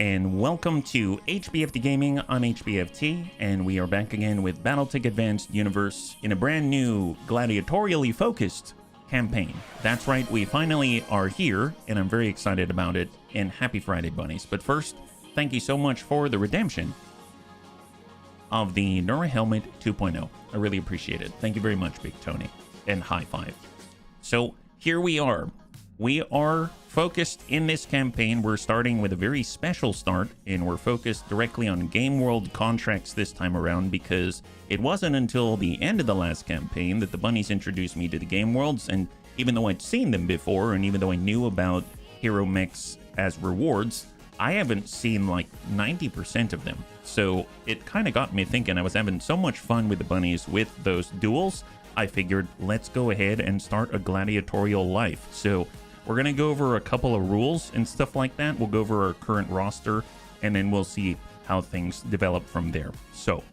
and welcome to HBFT Gaming. I'm HBFT, and we are back again with Battletech Advanced Universe in a brand new gladiatorially focused campaign. That's right, we finally are here, and I'm very excited about it, and happy Friday, bunnies. But first, thank you so much for the redemption of the Nura Helmet 2.0. I really appreciate it. Thank you very much, Big Tony, and high five. So here we are. We are focused in this campaign. We're starting with a very special start, and we're focused directly on Gameworld contracts this time around, because it wasn't until the end of the last campaign that the bunnies introduced me to the Game Worlds, and even though I'd seen them before, and even though I knew about Hero Mechs as rewards, I haven't seen like 90% of them. So it kind of got me thinking. I was having so much fun with the bunnies with those duels, I figured let's go ahead and start a gladiatorial life. So we're going to go over a couple of rules and stuff like that. We'll go over our current roster, and then we'll see how things develop from there. So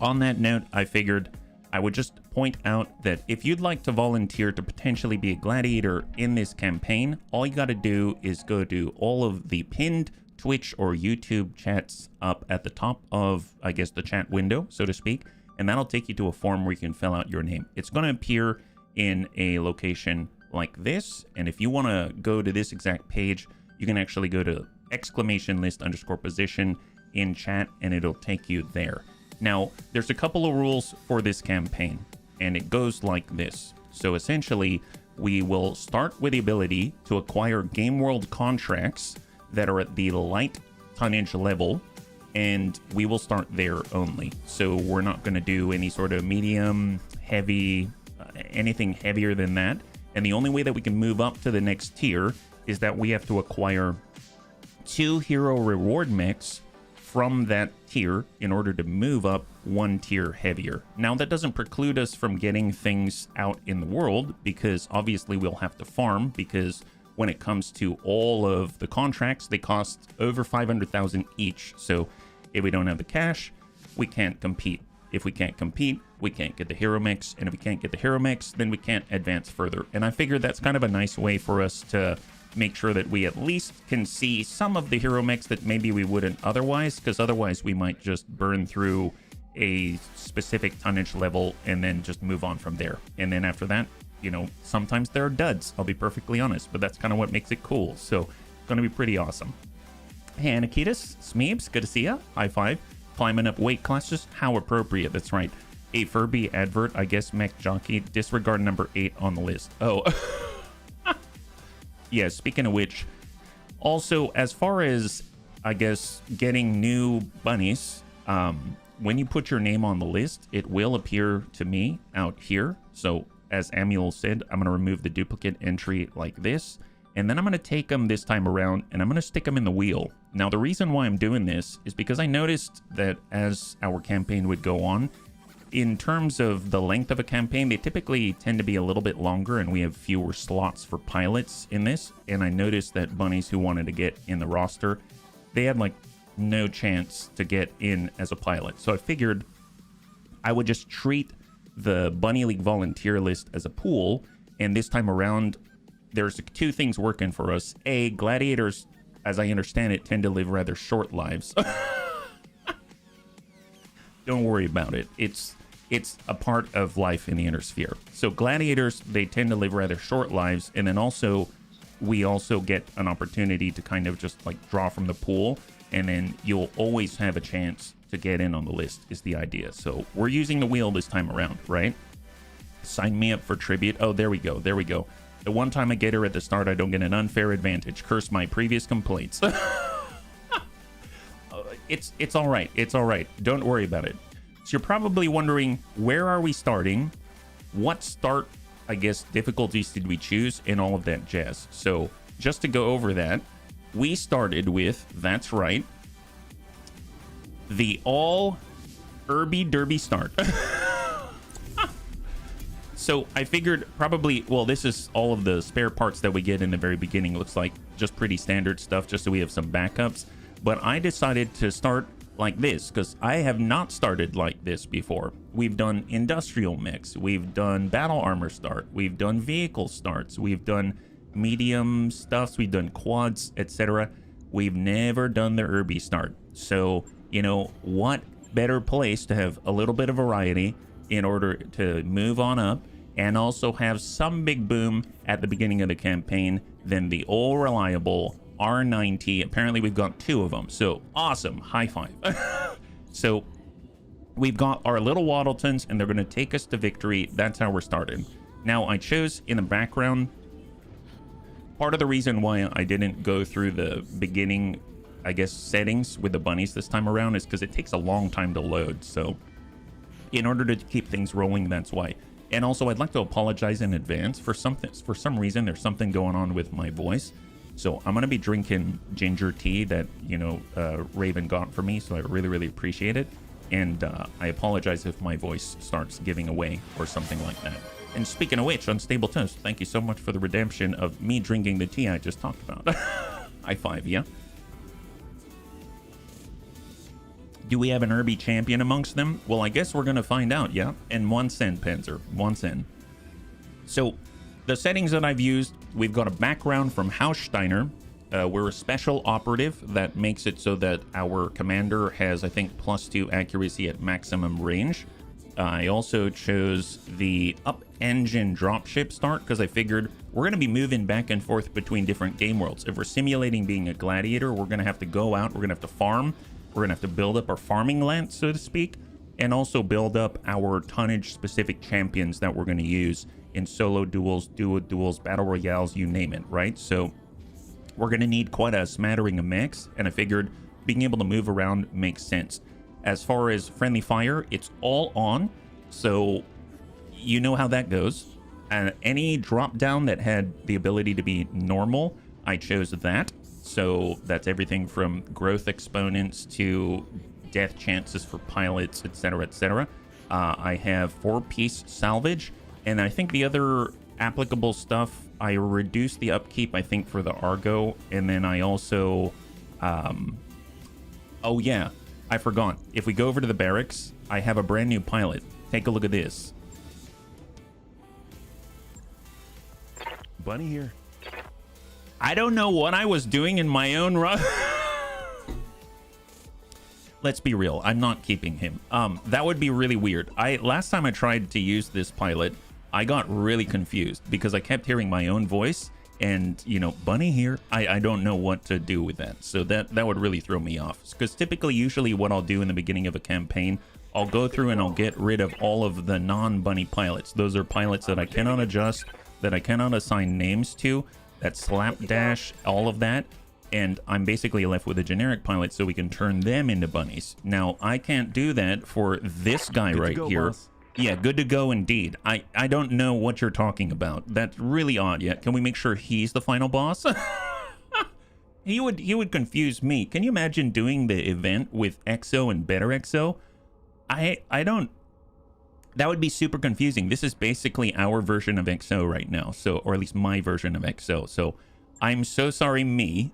on that note, I figured I would just point out that if you'd like to volunteer to potentially be a gladiator in this campaign, all you got to do is go to all of the pinned Twitch or YouTube chats up at the top of, I guess, the chat window, so to speak, and that'll take you to a form where you can fill out your name. It's going to appear in a location like this, and if you want to go to this exact page, you can actually go to !list_position in chat, and it'll take you there. Now, there's a couple of rules for this campaign, and it goes like this. So essentially, we will start with the ability to acquire Gameworld contracts that are at the light tonnage level, and we will start there only. So we're not going to do any sort of medium, heavy, anything heavier than that. And the only way that we can move up to the next tier is that we have to acquire 2 hero reward mechs from that tier in order to move up 1 tier heavier. Now, that doesn't preclude us from getting things out in the world, because obviously we'll have to farm, because when it comes to all of the contracts, they cost over 500,000 each. So if we don't have the cash, we can't compete. If we can't compete, we can't get the hero mechs, and if we can't get the hero mechs, then we can't advance further. And I figured that's kind of a nice way for us to make sure that we at least can see some of the hero mechs that maybe we wouldn't otherwise, because otherwise we might just burn through a specific tonnage level and then just move on from there. And then after that, you know, sometimes there are duds, I'll be perfectly honest, but that's kind of what makes it cool. So it's going to be pretty awesome. Hey, Anakitas, Smeebs, good to see ya. High five. Climbing up weight classes, how appropriate. That's right. A Furby advert, I guess, mech jockey. Disregard number 8 on the list. Oh. Yeah, speaking of which, also, as far as, I guess, getting new bunnies, when you put your name on the list, it will appear to me out here. So, as Amuel said, I'm going to remove the duplicate entry like this, and then I'm going to take them this time around, and I'm going to stick them in the wheel. Now, the reason why I'm doing this is because I noticed that as our campaign would go on, in terms of the length of a campaign, they typically tend to be a little bit longer, and we have fewer slots for pilots in this. And I noticed that bunnies who wanted to get in the roster, they had like no chance to get in as a pilot. So I figured I would just treat the Bunny League volunteer list as a pool, and this time around, there's 2 things working for us. A, gladiators, as I understand it, tend to live rather short lives. Don't worry about it. It's a part of life in the inner sphere. So gladiators, they tend to live rather short lives, and then also we also get an opportunity to kind of just like draw from the pool, and then you'll always have a chance to get in on the list is the idea. So we're using the wheel this time around, right? Sign me up for tribute. Oh, there we go. There we go. The one time I get her at the start, I don't get an unfair advantage. Curse my previous complaints. It's all right. It's all right. Don't worry about it. So you're probably wondering, where are we starting? What start, I guess, difficulties did we choose, and all of that jazz? So just to go over that, we started with, that's right, the all Irby Derby start. So I figured probably, well, this is all of the spare parts that we get in the very beginning. Looks like just pretty standard stuff, just so we have some backups. But I decided to start like this because I have not started like this before. We've done industrial mix, we've done battle armor start, we've done vehicle starts, we've done medium stuffs, we've done quads, etc. we've never done the Irby start. So, you know, what better place to have a little bit of variety in order to move on up and also have some big boom at the beginning of the campaign than the all reliable R90. Apparently we've got 2 of them, so awesome. High five. So we've got our little Waddletons, and they're going to take us to victory. That's how we're started. Now, I chose in the background, part of the reason why I didn't go through the beginning, I guess, settings with the bunnies this time around is because it takes a long time to load. So in order to keep things rolling, that's why. And also, I'd like to apologize in advance for something. For some reason, there's something going on with my voice. So I'm going to be drinking ginger tea that, you know, Raven got for me. So I really, really appreciate it. And I apologize if my voice starts giving away or something like that. And speaking of which, Unstable Toast, thank you so much for the redemption of me drinking the tea I just talked about. High five, yeah? Do we have an Irby champion amongst them? Well, I guess we're going to find out, yeah? And 1 cent, Panzer. 1 cent. So, the settings that I've used, we've got a background from Haussteiner. We're a special operative that makes it so that our commander has, I think, +2 accuracy at maximum range. I also chose the up engine dropship start because I figured we're going to be moving back and forth between different game worlds. If we're simulating being a gladiator, we're going to have to go out, we're going to have to farm, we're going to have to build up our farming land, so to speak, and also build up our tonnage-specific champions that we're going to use in solo duels, duo duels, battle royales, you name it, right? So we're going to need quite a smattering of mechs, and I figured being able to move around makes sense. As far as friendly fire, it's all on, so you know how that goes. Any drop down that had the ability to be normal, I chose that. So that's everything from growth exponents to death chances for pilots, etc., etc. I have 4-piece salvage, and I think the other applicable stuff, I reduced the upkeep, I think, for the Argo, and then I also, oh yeah, I forgot. If we go over to the barracks, I have a brand new pilot. Take a look at this. Bunny here. I don't know what I was doing in my own run. Let's be real. I'm not keeping him. That would be really weird. Last time I tried to use this pilot, I got really confused because I kept hearing my own voice and, you know, Bunny here. I don't know what to do with that. So that would really throw me off. Because typically, usually what I'll do in the beginning of a campaign, I'll go through and I'll get rid of all of the non-Bunny pilots. Those are pilots that I cannot adjust, that I cannot assign names to, that slapdash, all of that. And I'm basically left with a generic pilot so we can turn them into bunnies. Now, I can't do that for this guy right here. Boss. Yeah, good to go indeed. I don't know what you're talking about. That's really odd. Yeah, can we make sure he's the final boss? He would confuse me. Can you imagine doing the event with XO and Better XO? I don't. That would be super confusing. This is basically our version of XO right now. So, or at least my version of XO. So, I'm so sorry, me.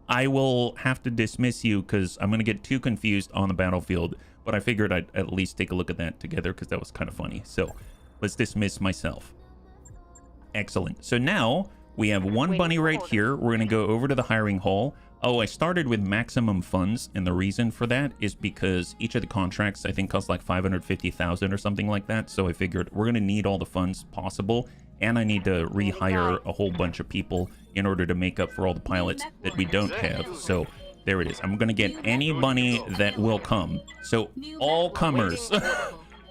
I will have to dismiss you because I'm going to get too confused on the battlefield. But I figured I'd at least take a look at that together because that was kind of funny. So let's dismiss myself. Excellent. So now we have one bunny right here. We're going to go over to the hiring hall. Oh, I started with maximum funds. And the reason for that is because each of the contracts, I think, costs like 550,000 or something like that. So I figured we're going to need all the funds possible. And I need to rehire a whole bunch of people in order to make up for all the pilots that we don't have. So there it is. I'm going to get any bunny that will come. So all comers,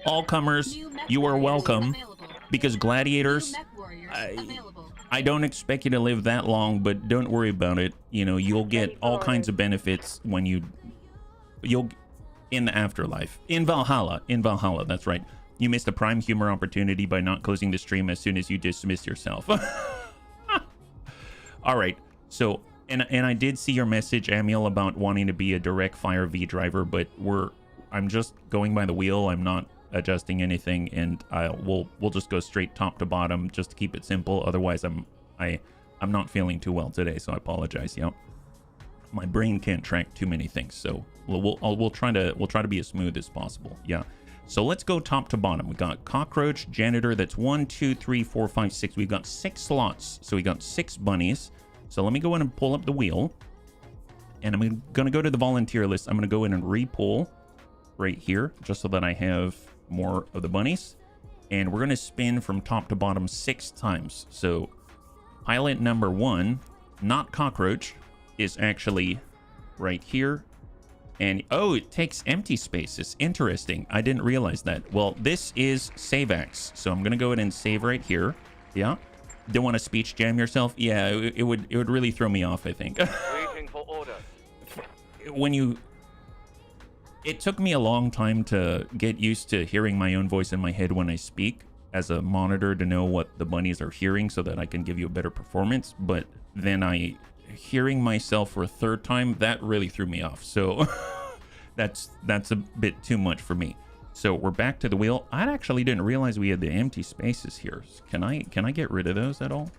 all comers, you are welcome. Because gladiators, I don't expect you to live that long, but don't worry about it. You know, you'll get all kinds of benefits when you'll in the afterlife. In Valhalla, that's right. You missed a prime humor opportunity by not closing the stream as soon as you dismiss yourself. All right, so, and I did see your message, Amiel, about wanting to be a direct fire V driver, but I'm just going by the wheel. I'm not adjusting anything, and we'll just go straight top to bottom just to keep it simple. Otherwise, I'm not feeling too well today, so I apologize. Yeah, my brain can't track too many things, so we'll try to be as smooth as possible. Yeah. So let's go top to bottom. We got cockroach, janitor. That's 1, 2, 3, 4, 5, 6. We've got 6 slots. So we got 6 bunnies. So let me go in and pull up the wheel. And I'm going to go to the volunteer list. I'm going to go in and re-pull right here, just so that I have more of the bunnies. And we're going to spin from top to bottom 6 times. So pilot number 1, not cockroach, is actually right here. And oh, it takes empty spaces. Interesting. I didn't realize that. Well, this is save X. So I'm going to go ahead and save right here. Yeah. Don't want to speech jam yourself? Yeah, it would really throw me off, I think. Waiting for order. It took me a long time to get used to hearing my own voice in my head when I speak as a monitor to know what the bunnies are hearing so that I can give you a better performance. But then hearing myself for a third time, that really threw me off. So that's a bit too much for me. So we're back to the wheel. I actually didn't realize we had the empty spaces here. Can I get rid of those at all?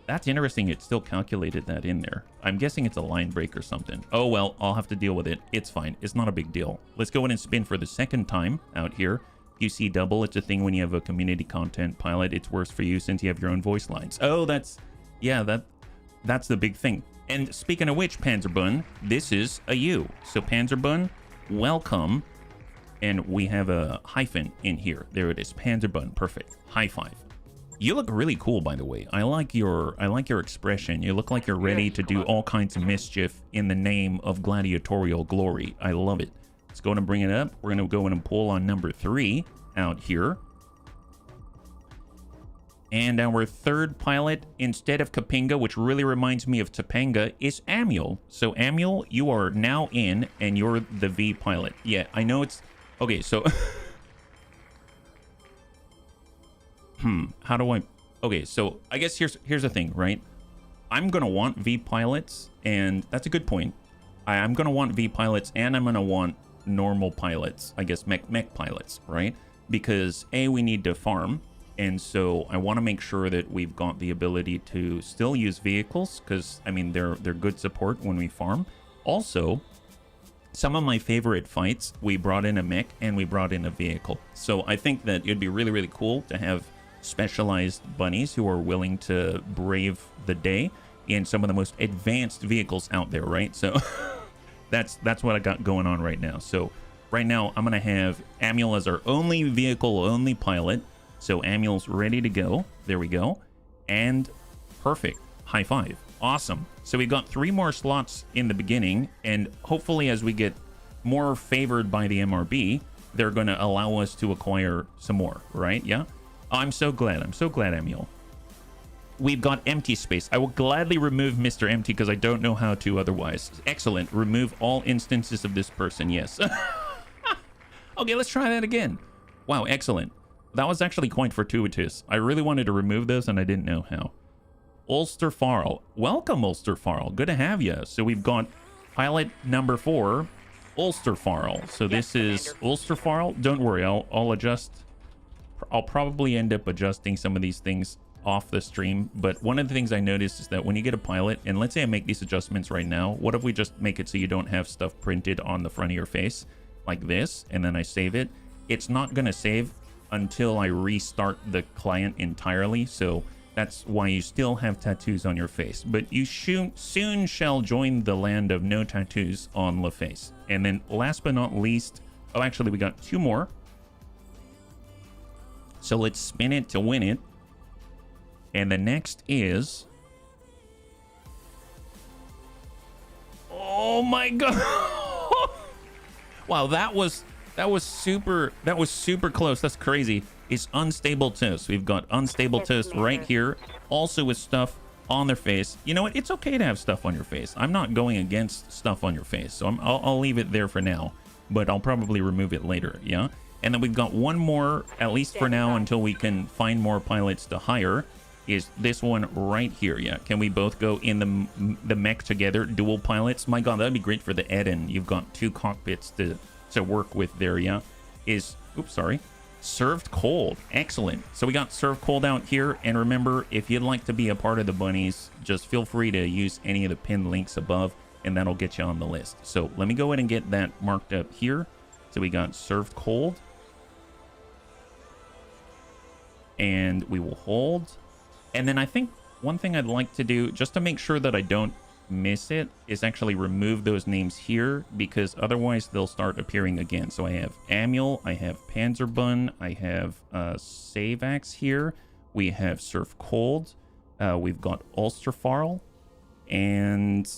That's interesting. It still calculated that in there. I'm guessing it's a line break or something. Oh, well, I'll have to deal with it. It's fine. It's not a big deal. Let's go in and spin for the second time out here. You see double. It's a thing when you have a community content pilot. It's worse for you since you have your own voice lines. Oh, that's the big thing. And speaking of which, Panzerbun, this is a U. So Panzerbun, welcome. And we have a hyphen in here. There it is. Panzerbun. Perfect. High five. You look really cool, by the way. I like your expression. You look like you're ready to do all kinds of mischief in the name of gladiatorial glory. I love it. Let's go and bring it up. We're going to go in and pull on number 3 out here. And our third pilot, instead of Kapinga, which really reminds me of Topanga, is Amuel. So Amuel, you are now in, and you're the V pilot. Yeah, I know it's... Okay, so... How do I... Okay, so I guess here's the thing, right? I'm going to want V pilots, and that's a good point. I'm going to want V pilots, and I'm going to want normal pilots. I guess mech pilots, right? Because, A, we need to farm, and so I want to make sure that we've got the ability to still use vehicles, because, I mean, they're good support when we farm. Also, some of my favorite fights, we brought in a mech, and we brought in a vehicle. So I think that it'd be really, really cool to have specialized bunnies who are willing to brave the day in some of the most advanced vehicles out there, right? So that's what I got going on right now. So right now I'm gonna have Amuel as our only vehicle, only pilot. So Amuel's ready to go. There we go. And perfect. High five. Awesome. So we got 3 more slots in the beginning, and hopefully as we get more favored by the MRB, they're going to allow us to acquire some more, right? Yeah. I'm so glad. I'm so glad, Amuel. We've got empty space. I will gladly remove Mr. Empty because I don't know how to otherwise. Excellent. Remove all instances of this person. Yes. Okay, let's try that again. Wow, excellent. That was actually quite fortuitous. I really wanted to remove those and I didn't know how. Ulster Farrell. Welcome, Ulster Farrell. Good to have you. So we've got pilot number 4, Ulster Farrell. So this is Ulster Farrell. Don't worry, I'll adjust. I'll probably end up adjusting some of these things off the stream, but one of the things I noticed is that when you get a pilot, and let's say I make these adjustments right now, what if we just make it so you don't have stuff printed on the front of your face like this, and then I save it? It's not going to save until I restart the client entirely, so that's why you still have tattoos on your face, but you soon shall join the land of no tattoos on the face. And then last but not least, oh, actually we got 2 more. So let's spin it to win it. And the next is... Oh my god. Wow, that was super close. That's crazy. It's Unstable Toast. We've got Unstable Toast right here, also with stuff on their face. You know what? It's okay to have stuff on your face. I'm not going against stuff on your face, so I'll leave it there for now, but I'll probably remove it later, yeah? And then we've got one more, at least for now, until we can find more pilots to hire, is this one right here, yeah? Can we both go in the mech together, dual pilots? My god, that'd be great for the Eden. You've got 2 cockpits to work with there, yeah? Oops, sorry. Served cold. Excellent. So we got served cold out here, and remember, if you'd like to be a part of the bunnies, just feel free to use any of the pinned links above, and that'll get you on the list. So let me go ahead and get that marked up here. So we got served cold. And we will hold. And then I think one thing I'd like to do, just to make sure that I don't miss it is actually remove those names here, because otherwise they'll start appearing again. So I have Amul, I have Panzerbun, I have Savax here, we have Surf Cold, we've got Ulsterfarl, and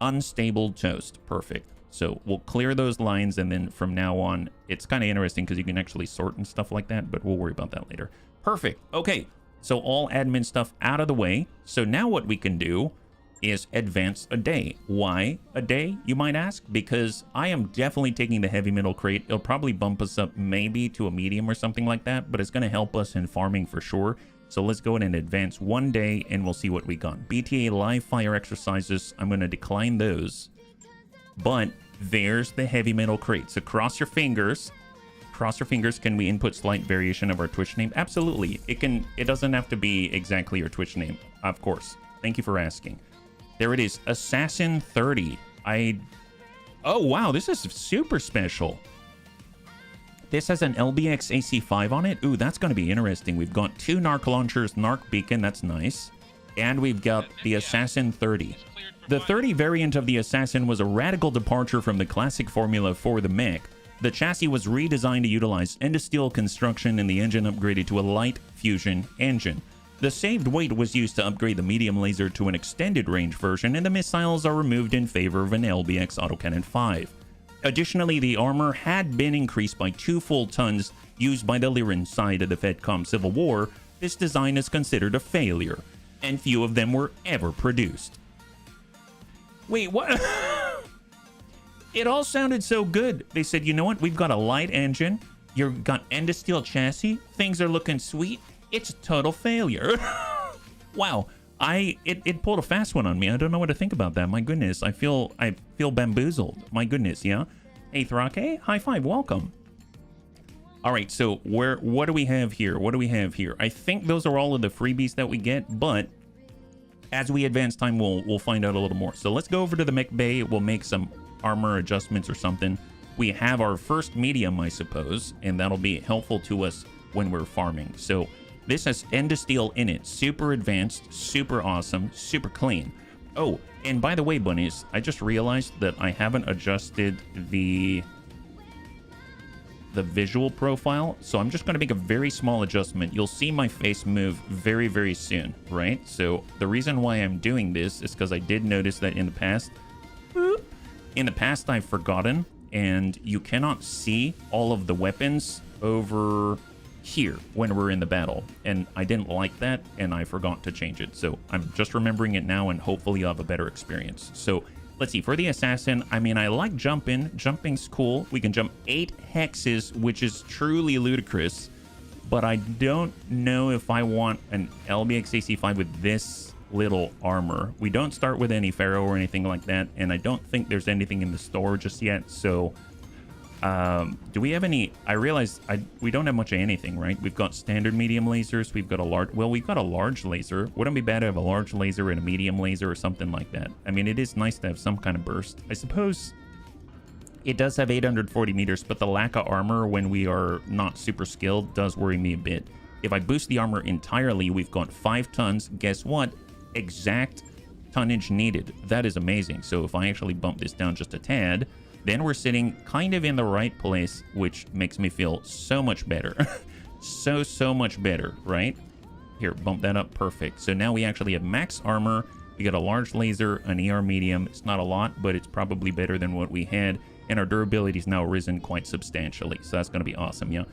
Unstable Toast. Perfect. So we'll clear those lines, and then from now on, it's kind of interesting because you can actually sort and stuff like that, but we'll worry about that later. Perfect. Okay, so all admin stuff out of the way. So now what we can do is advance a day. Why a day, you might ask? Because I am definitely taking the heavy metal crate. It'll probably bump us up maybe to a medium or something like that, but it's going to help us in farming for sure. So let's go ahead and advance one day, and we'll see what we got. BTA live fire exercises, I'm going to decline those. But there's the heavy metal crate. So cross your fingers. Cross your fingers. Can we input slight variation of our Twitch name? Absolutely. It doesn't have to be exactly your Twitch name. Of course. Thank you for asking. There it is. Assassin 30. Oh, wow. This is super special. This has an LBX AC5 on it. Ooh, that's going to be interesting. We've got 2 Narc launchers, Narc Beacon. That's nice. And we've got the Assassin 30. The 30 variant of the Assassin was a radical departure from the classic formula for the mech. The chassis was redesigned to utilize end-of-steel construction and the engine upgraded to a light fusion engine. The saved weight was used to upgrade the medium laser to an extended range version, and the missiles are removed in favor of an LBX autocannon 5. Additionally, the armor had been increased by 2 full tons used by the Lyran side of the Fedcom Civil War. This design is considered a failure, and few of them were ever produced. Wait, what? It all sounded so good. They said, you know what? We've got a light engine. You've got end-of-steel chassis. Things are looking sweet. It's a total failure. Wow. It pulled a fast one on me. I don't know what to think about that. My goodness. I feel bamboozled. My goodness, yeah. Hey, Thrake. High five. Welcome. All right, so what do we have here? What do we have here? I think those are all of the freebies that we get, but as we advance time, we'll find out a little more. So let's go over to the mech bay. We'll make some armor adjustments or something. We have our first medium, I suppose, and that'll be helpful to us when we're farming. So this has end-of-steel in it. Super advanced, super awesome, super clean. Oh, and by the way, bunnies, I just realized that I haven't adjusted the visual profile, so I'm just going to make a very small adjustment. You'll see my face move very, very soon, right? So the reason why I'm doing this is because I did notice that in the past, I've forgotten, and you cannot see all of the weapons over here when we're in the battle, and I didn't like that, and I forgot to change it. So I'm just remembering it now, and hopefully you'll have a better experience. So let's see, for the Assassin, I mean, I like jumping. Jumping's cool. We can jump 8 hexes, which is truly ludicrous, but I don't know if I want an LBX AC5 with this little armor. We don't start with any Pharaoh or anything like that, and I don't think there's anything in the store just yet. So do we have any? I realize we don't have much of anything, right? We've got standard medium lasers. We've got a large, well, we've got a large laser. Wouldn't it be bad to have a large laser and a medium laser or something like that? I mean, it is nice to have some kind of burst. I suppose it does have 840 meters, but the lack of armor when we are not super skilled does worry me a bit. If I boost the armor entirely, we've got 5 tons. Guess what? Exact tonnage needed. That is amazing. So if I actually bump this down just a tad, then we're sitting kind of in the right place, which makes me feel so much better. so much better, right? Here, bump that up. Perfect. So now we actually have max armor. We got a large laser, an ER medium. It's not a lot, but it's probably better than what we had. And our durability is now risen quite substantially. So that's going to be awesome, yeah?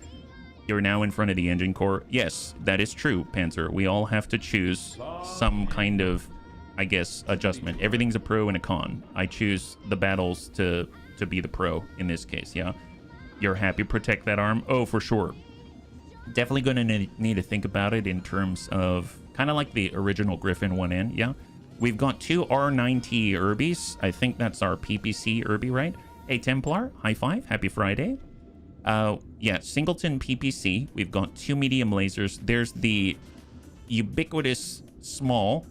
You're now in front of the engine core. Yes, that is true, Panzer. We all have to choose some kind of, I guess, adjustment. Everything's a pro and a con. I choose the battles to be the pro in this case, yeah? You're happy to protect that arm? Oh, for sure. Definitely going to need to think about it in terms of kind of like the original Griffin 1N, yeah? We've got 2 R9T Urbies. I think that's our PPC Urbie, right? Hey, Templar, high five. Happy Friday. Yeah, Singleton PPC. We've got 2 medium lasers. There's the ubiquitous small.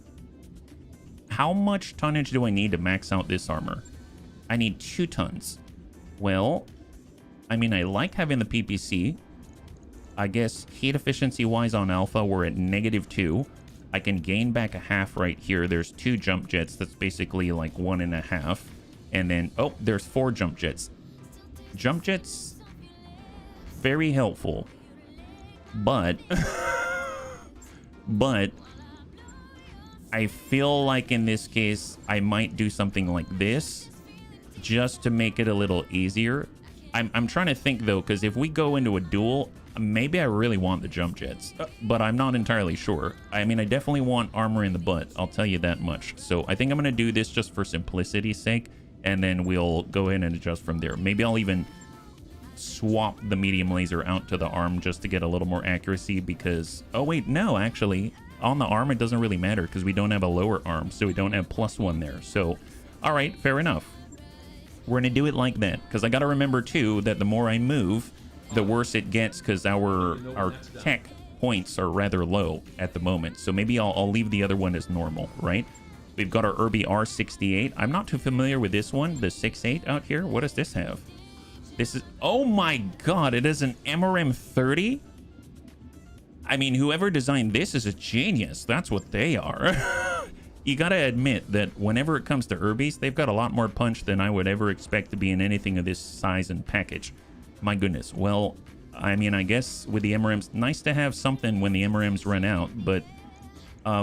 How much tonnage do I need to max out this armor? I need 2 tons. Well, I mean, I like having the PPC. I guess heat efficiency wise on alpha, we're at -2. I can gain back a half right here. There's 2 jump jets. That's basically like 1.5. And then, oh, there's 4 jump jets. Jump jets, very helpful. But, but I feel like in this case, I might do something like this just to make it a little easier. I'm trying to think though, because if we go into a duel, maybe I really want the jump jets, but I'm not entirely sure. I mean, I definitely want armor in the butt, I'll tell you that much. So I think I'm going to do this just for simplicity's sake, and then we'll go ahead and adjust from there. Maybe I'll even swap the medium laser out to the arm just to get a little more accuracy because... Oh, wait, no, actually, on the arm, it doesn't really matter because we don't have a lower arm, so we don't have +1 there. So, all right, fair enough. We're going to do it like that because I got to remember, too, that the more I move, the worse it gets because our tech points are rather low at the moment. So maybe I'll leave the other one as normal, right? We've got our Irby R68. I'm not too familiar with this one, the 6.8 out here. What does this have? This is... Oh my god, it is an MRM 30? I mean, whoever designed this is a genius. That's what they are. You gotta admit that whenever it comes to Irbies, they've got a lot more punch than I would ever expect to be in anything of this size and package. My goodness. Well, I mean, I guess with the MRMs, nice to have something when the MRMs run out, but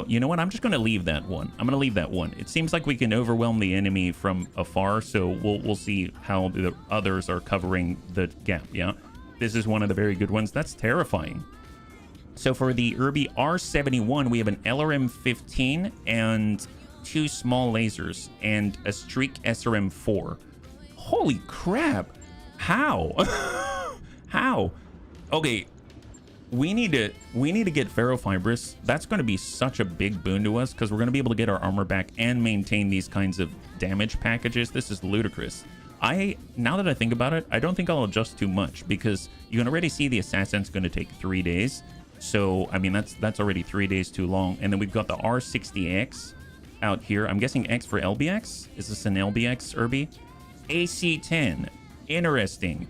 you know what? I'm just going to leave that one. I'm going to leave that one. It seems like we can overwhelm the enemy from afar, so we'll see how the others are covering the gap, yeah? This is one of the very good ones. That's terrifying. So for the Irby R71, we have an LRM 15 and 2 small lasers and a Streak SRM 4. Holy crap! How? How? Okay, we need to get ferrofibrous. That's going to be such a big boon to us because we're going to be able to get our armor back and maintain these kinds of damage packages. This is ludicrous. Now that I think about it, I don't think I'll adjust too much because you can already see the assassin's going to take 3 days. So I mean that's already 3 days too long. And then we've got the R60X out here. I'm guessing X for LBX. Is this an LBX Irby? AC10. Interesting.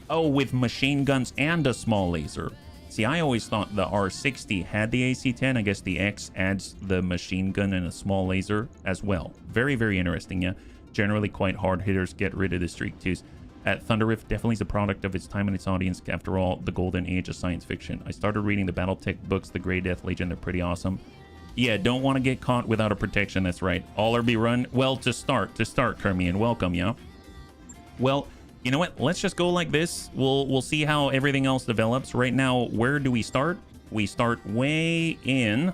Oh, with machine guns and a small laser. See, I always thought the R60 had the AC10. I guess the X adds the machine gun and a small laser as well. Very, very interesting, yeah. Generally quite hard hitters. Get rid of the Streak 2s. Thunder Rift definitely is a product of its time and its audience. After all, the golden age of science fiction. I started reading the Battletech books, The Grey Death Legion. They're pretty awesome. Yeah, don't want to get caught without a protection. That's right. All Irby run. Well, to start, Kermian. Welcome, yeah. Well, you know what? Let's just go like this. We'll see how everything else develops. Right now, where do we start? We start way in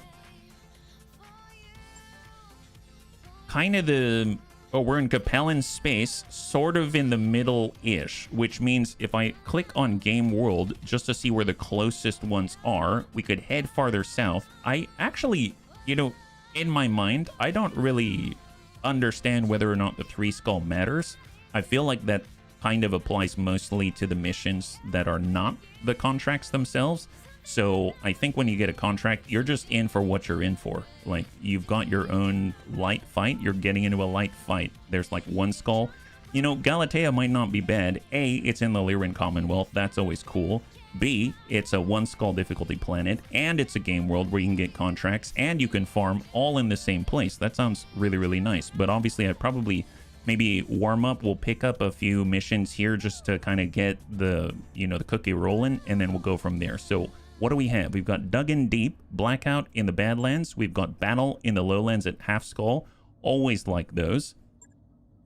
kind of the... Oh, we're in Capellan space, sort of in the middle-ish, which means if I click on Game World just to see where the closest ones are, we could head farther south. I actually, you know, in my mind, I don't really understand whether or not the 3 skull matters. I feel like that kind of applies mostly to the missions that are not the contracts themselves. So I think when you get a contract, you're just in for what you're in for. Like, you've got your own light fight. You're getting into a light fight. There's like 1 skull. You know, Galatea might not be bad. A, it's in the Lyran Commonwealth. That's always cool. B, it's a 1 skull difficulty planet. And it's a game world where you can get contracts. And you can farm all in the same place. That sounds really, really nice. But obviously, I'd probably... maybe warm up. We'll pick up a few missions here just to kind of get the, you know, the cookie rolling. And then we'll go from there. So... what do we have? We've got Dug in Deep, Blackout in the Badlands. We've got Battle in the Lowlands at Half Skull. Always like those.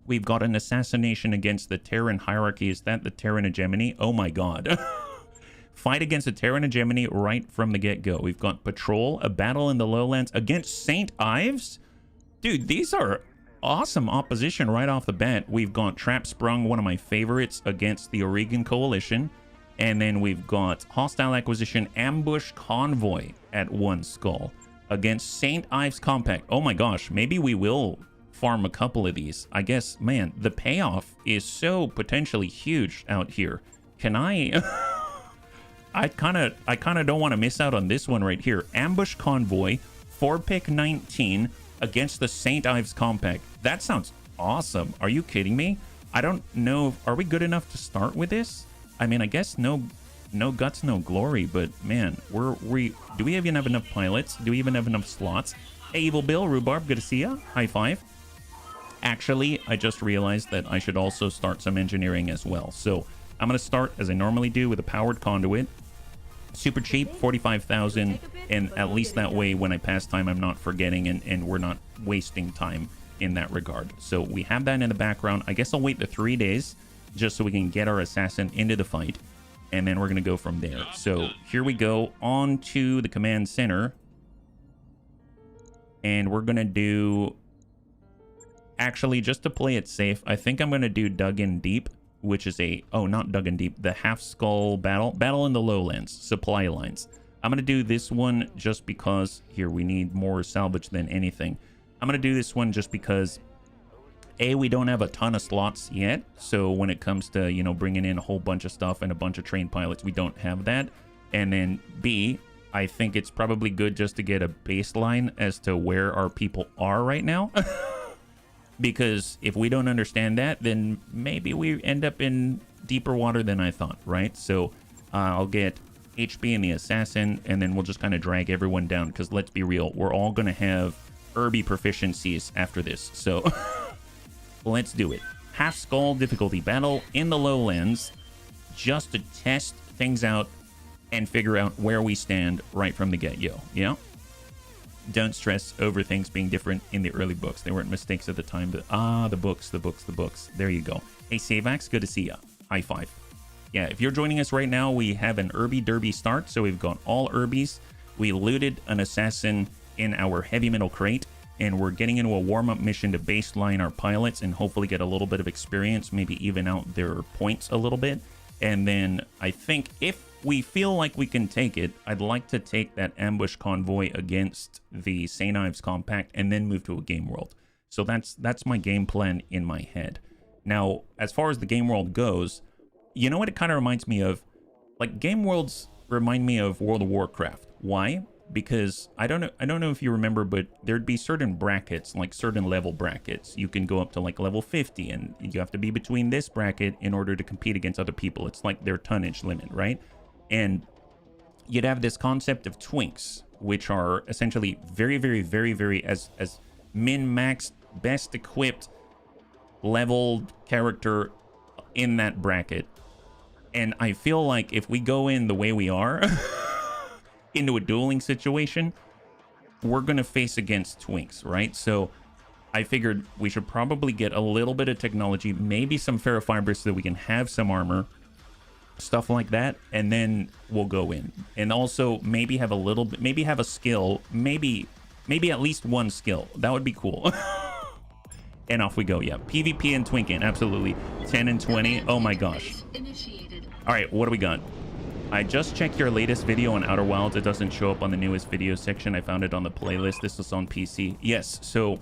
We've got an assassination against the Terran hierarchy. Is that the Terran hegemony? Oh my god. Fight against the Terran hegemony right from the get-go. We've got Patrol, a battle in the Lowlands against St. Ives. Dude, these are awesome opposition right off the bat. We've got Trap Sprung, one of my favorites, against the Oregon Coalition. And then we've got Hostile Acquisition Ambush Convoy at 1 skull against St. Ives Compact. Oh my gosh, maybe we will farm a couple of these. I guess, man, the payoff is so potentially huge out here. Can I... I kind of don't want to miss out on this one right here. Ambush Convoy, 4-pick 19 against the St. Ives Compact. That sounds awesome. Are you kidding me? I don't know. Are we good enough to start with this? I mean, I guess no no guts, no glory, but man, do we even have enough pilots? Do we even have enough slots? Hey, Evil Bill, Rhubarb, good to see ya. High five. Actually, I just realized that I should also start some engineering as well. So I'm going to start, as I normally do, with a powered conduit. Super cheap, 45,000, and at least that way, when I pass time, I'm not forgetting, and we're not wasting time in that regard. So we have that in the background. I guess I'll wait the 3 days, just so we can get our assassin into the fight, and then we're going to go from there. So here we go, on to the command center. And we're going to do... Actually, just to play it safe, I think I'm going to do Dug in Deep, which is a... Oh, not Dug in Deep. The Half Skull Battle in the Lowlands. Supply lines. I'm going to do this one just because... Here, we need more salvage than anything. I'm going to do this one just because... A, we don't have a ton of slots yet. So when it comes to, you know, bringing in a whole bunch of stuff and a bunch of trained pilots, we don't have that. And then B... I think it's probably good just to get a baseline as to where our people are right now. Because if we don't understand that, then maybe we end up in deeper water than I thought, right? So I'll get HB and the Assassin, and then we'll just kind of drag everyone down. Because let's be real, we're all going to have Irby proficiencies after this. So let's do it. Half Skull difficulty battle in the Lowlands, just to test things out and figure out where we stand right from the get-go, yeah? Don't stress over things being different in the early books. They weren't mistakes at the time, but the books. There you go. Hey, Savax, good to see ya. High five. Yeah, if you're joining us right now, we have an Irby Derby start, so we've got all Irbies. We looted an Assassin in our heavy metal crate, and we're getting into a warm-up mission to baseline our pilots and hopefully get a little bit of experience, maybe even out their points a little bit. And then I think if we feel like we can take it, I'd like to take that ambush convoy against the St. Ives Compact and then move to a game world. So that's my game plan in my head. Now, as far as the game world goes, you know what it kind of reminds me of? Like, game worlds remind me of World of Warcraft. Why? Because I don't know if you remember, but there'd be certain brackets, like certain level brackets. You can go up to like level 50, and you have to be between this bracket in order to compete against other people. It's like their tonnage limit, right? And you'd have this concept of twinks, which are essentially very, very, very, very as min-maxed, best equipped, leveled character in that bracket. And I feel like if we go in the way we are into a dueling situation, we're going to face against twinks, right? So I figured we should probably get a little bit of technology, maybe some ferrofibers so that we can have some armor, stuff like that, and then we'll go in. And also maybe have a little bit, maybe have a skill, maybe at least one skill. That would be cool. And off we go. Yeah, PvP and twinking, absolutely. 10 and 20. Oh my gosh. All right, what do we got? I just checked your latest video on Outer Wilds. It doesn't show up on the newest video section. I found it on the playlist. This is on PC. Yes, so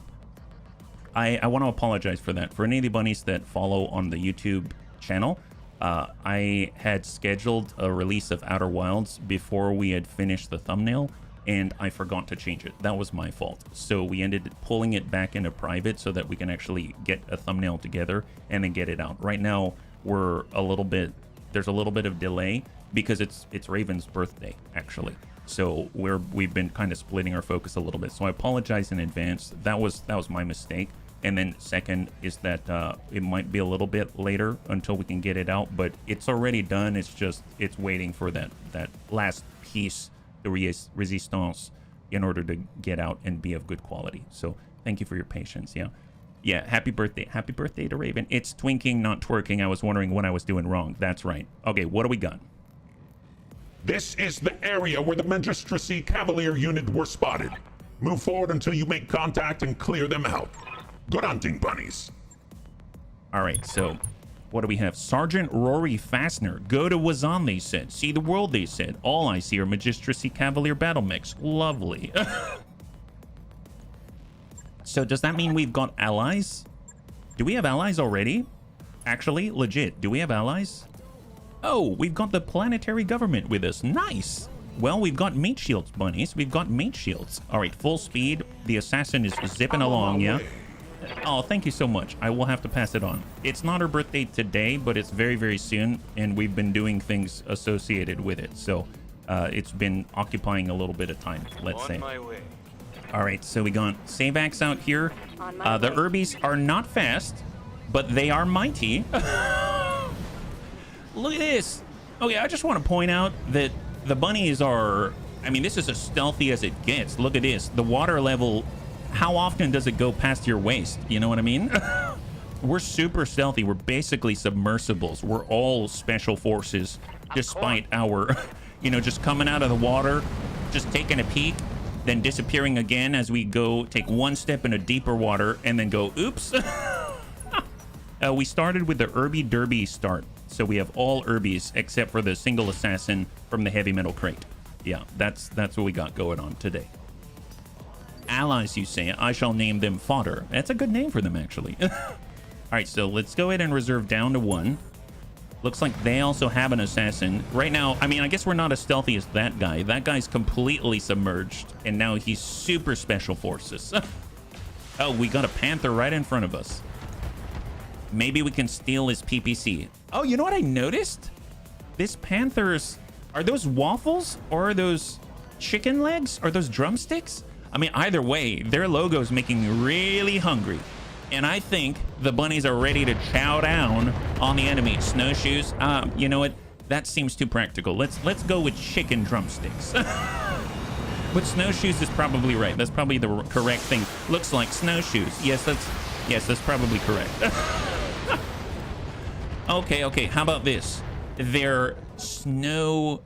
I want to apologize for that. For any of the bunnies that follow on the YouTube channel, I had scheduled a release of Outer Wilds before we had finished the thumbnail, and I forgot to change it. That was my fault. So we ended pulling it back into private so that we can actually get a thumbnail together and then get it out. Right now, there's a little bit of delay because it's Raven's birthday, actually. So we've been kind of splitting our focus a little bit. So I apologize in advance. That was my mistake. And then second is that it might be a little bit later until we can get it out, but it's already done. It's waiting for that last piece, the resistance, in order to get out and be of good quality. So thank you for your patience. Yeah, happy birthday to Raven. It's twinking, not twerking. I was wondering what I was doing wrong. That's right. Okay, what do we got? This is the area where the Magistracy Cavalier unit were spotted. Move forward until you make contact and clear them out. Good hunting, bunnies. All right, so what do we have? Sergeant Rory Fastener. Go to Wazan, they said. See the world, they said. All I see are Magistracy Cavalier battle mechs. Lovely. So does that mean we've got allies? Do we have allies already? Actually, legit, do we have allies? Oh, we've got the planetary government with us. Nice. Well, we've got mate shields, bunnies. We've got mate shields. All right, full speed. The assassin is zipping along, yeah? Oh, thank you so much. I will have to pass it on. It's not her birthday today, but it's very, very soon, and we've been doing things associated with it. So it's been occupying a little bit of time, let's say. All right, so we got Savax out here. The Urbies are not fast, but they are mighty. Look at this. Okay, I just want to point out that the bunnies are... I mean, this is as stealthy as it gets. Look at this. The water level, how often does it go past your waist? You know what I mean? We're super stealthy. We're basically submersibles. We're all special forces, despite our, you know, just coming out of the water, just taking a peek, then disappearing again as we go take one step into deeper water and then go, oops. We started with the Irby Derby start. So we have all Irbies except for the single assassin from the heavy metal crate. Yeah, that's what we got going on today. Allies, you say. I shall name them fodder. That's a good name for them, actually. All right, so let's go ahead and reserve down to 1. Looks like they also have an assassin. Right now, I mean, I guess we're not as stealthy as that guy. That guy's completely submerged, and now he's super special forces. Oh, we got a panther right in front of us. Maybe we can steal his PPC. Oh, you know what I noticed? This panther's... Are those waffles or are those chicken legs? Are those drumsticks? I mean, either way, their logo's making me really hungry. And I think the bunnies are ready to chow down on the enemy. Snowshoes, you know what? That seems too practical. Let's go with chicken drumsticks. But snowshoes is probably right. That's probably the correct thing. Looks like snowshoes. Yes, that's probably correct. Okay. How about this? They're snow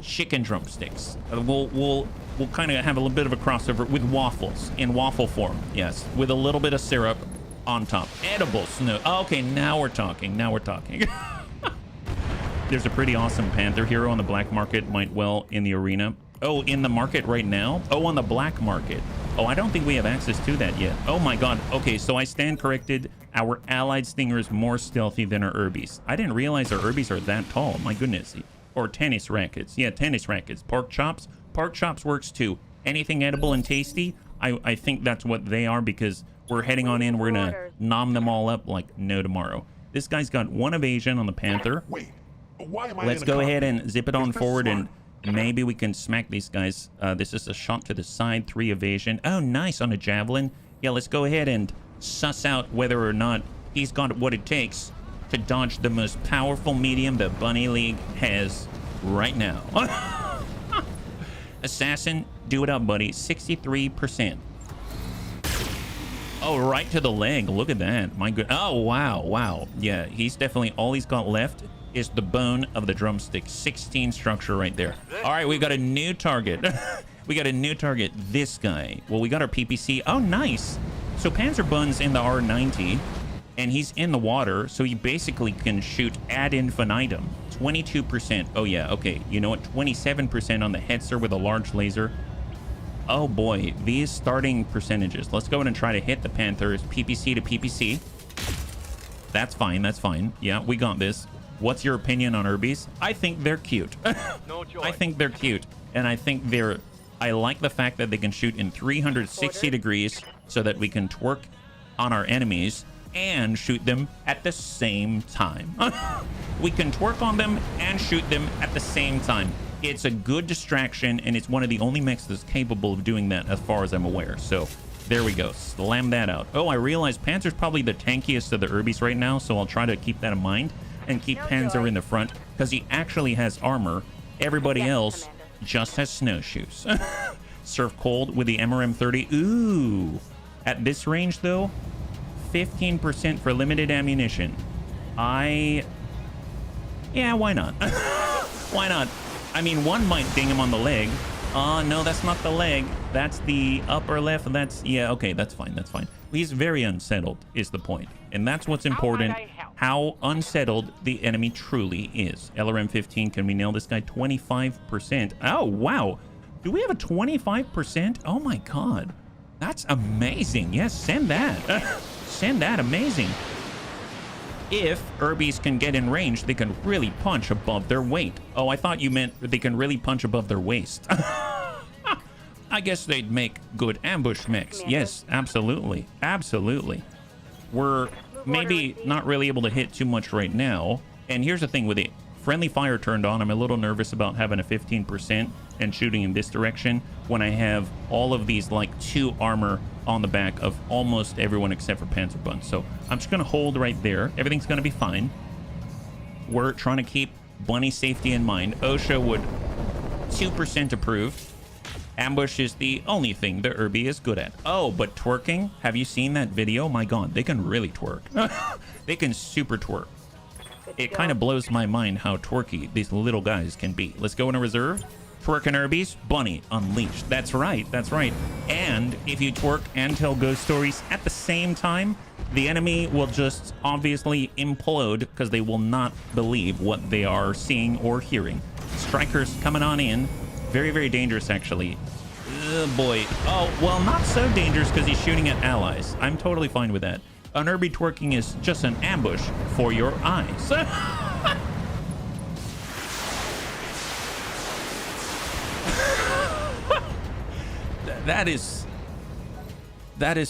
chicken drumsticks. We'll kind of have a little bit of a crossover with waffles in waffle form. Yes, with a little bit of syrup on top. Edible snow. Okay, now we're talking. There's a pretty awesome panther hero on the black market. Might well in the arena. Oh, in the market right now? Oh, on the black market. Oh, I don't think we have access to that yet. Oh my god. Okay, so I stand corrected. Our allied stinger is more stealthy than our Urbies. I didn't realize our Urbies are that tall. My goodness. Or tennis rackets. Yeah, tennis rackets. Pork chops. Pork chops works too. Anything edible and tasty, I think that's what they are, because we're heading on in. We're gonna nom them all up like no tomorrow. This guy's got 1 evasion on the panther. Wait, why am I Let's go ahead and zip it on forward, and maybe we can smack these guys. This is a shot to the side, 3 evasion. Oh, nice on a javelin. Yeah, let's go ahead and suss out whether or not he's got what it takes to dodge the most powerful medium the Bunny League has right now. Assassin, do it up, buddy. 63%. Oh, right to the leg. Look at that. My good. Oh, wow. Yeah, he's definitely, all he's got left is the bone of the drumstick. 16 structure right there. All right, we got a new target. This guy. Well, we got our PPC. Oh, nice. So Panzer Bun's in the R90, and he's in the water, so he basically can shoot ad infinitum. 22%. Oh, yeah, okay. You know what? 27% on the Hetzer with a large laser. Oh, boy. These starting percentages. Let's go ahead and try to hit the Panthers. PPC to PPC. That's fine. Yeah, we got this. What's your opinion on Urbies? I think they're cute. No joy. I think they're cute. And I think they're... I like the fact that they can shoot in 360 degrees so that we can twerk on our enemies and shoot them at the same time. We can twerk on them and shoot them at the same time. It's a good distraction, and it's one of the only mechs that's capable of doing that as far as I'm aware. So there we go. Slam that out. Oh, I realize Panzer's probably the tankiest of the Urbies right now, so I'll try to keep that in mind and keep Panzer in the front, because he actually has armor. Everybody else just has snowshoes. Surf cold with the MRM-30. Ooh. At this range, though, 15% for limited ammunition. Yeah, why not? Why not? I mean, one might ding him on the leg. No, that's not the leg. That's the upper left. Yeah, okay, that's fine. He's very unsettled, is the point. And that's what's important, how unsettled the enemy truly is. LRM-15, can we nail this guy? 25%. Oh, wow. Do we have a 25%? Oh, my God. That's amazing. Yes, send that. Send that. Amazing. If Urbies can get in range, they can really punch above their weight. Oh, I thought you meant they can really punch above their waist. I guess they'd make good ambush mechs. Yes, absolutely. Absolutely. We're maybe not really able to hit too much right now. And here's the thing with it. Friendly fire turned on. I'm a little nervous about having a 15% and shooting in this direction when I have all of these like 2 armor on the back of almost everyone except for Panzerbund. So I'm just going to hold right there. Everything's going to be fine. We're trying to keep bunny safety in mind. OSHA would 2% approve. Ambush is the only thing the Irby is good at. Oh, but twerking? Have you seen that video? My God, they can really twerk. They can super twerk. It kind of blows my mind how twerky these little guys can be. Let's go in a reserve. Twerking Irbies, bunny unleashed. That's right, that's right. And if you twerk and tell ghost stories at the same time, the enemy will just obviously implode because they will not believe what they are seeing or hearing. Strikers coming on in. Very, very dangerous, actually. Oh, boy. Oh, well, not so dangerous because he's shooting at allies. I'm totally fine with that. An Irby twerking is just an ambush for your eyes. That is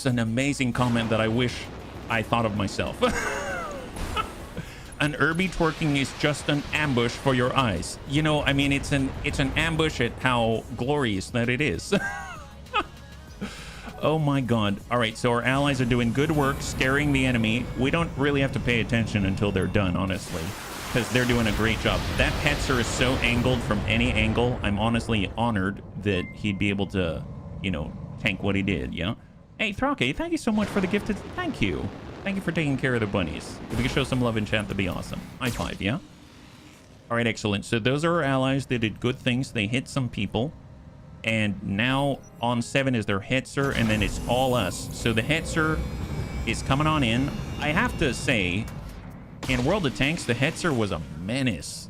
an amazing comment that I wish I thought of myself. An Irby twerking is just an ambush for your eyes. You know, I mean, it's an ambush at how glorious that it is. Oh my God. All right, so our allies are doing good work scaring the enemy. We don't really have to pay attention until they're done, honestly, because they're doing a great job. That Hetzer is so angled from any angle. I'm honestly honored that he'd be able to, you know, tank what he did, yeah? Hey, Thrake, thank you so much for the gifted... Thank you. Thank you for taking care of the bunnies. If we could show some love in chat, that'd be awesome. High five, yeah? All right, excellent. So those are our allies. They did good things. They hit some people. And now on 7 is their Hetzer, and then it's all us. So the Hetzer is coming on in. I have to say, in World of Tanks, the Hetzer was a menace.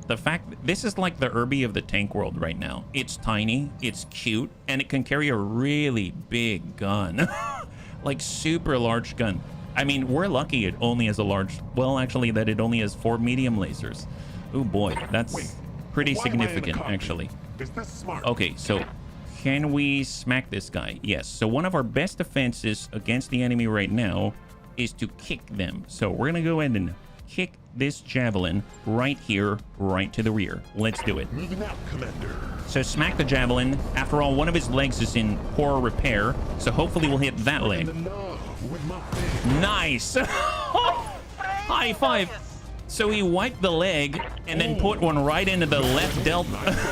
The fact that this is like the Irby of the tank world right now. It's tiny, it's cute, and it can carry a really big gun. Like super large gun. I mean, we're lucky it only has a large... Well, actually, that it only has 4 medium lasers. Oh boy, that's pretty significant, actually. Is this smart? Okay, so can we smack this guy? Yes. So one of our best defenses against the enemy right now is to kick them. So we're going to go ahead and kick this javelin right here, right to the rear. Let's do it. Moving out, Commander. So smack the javelin. After all, one of his legs is in poor repair, so hopefully we'll hit that leg. Nice. High five. So he wiped the leg and then put one right into the left delta.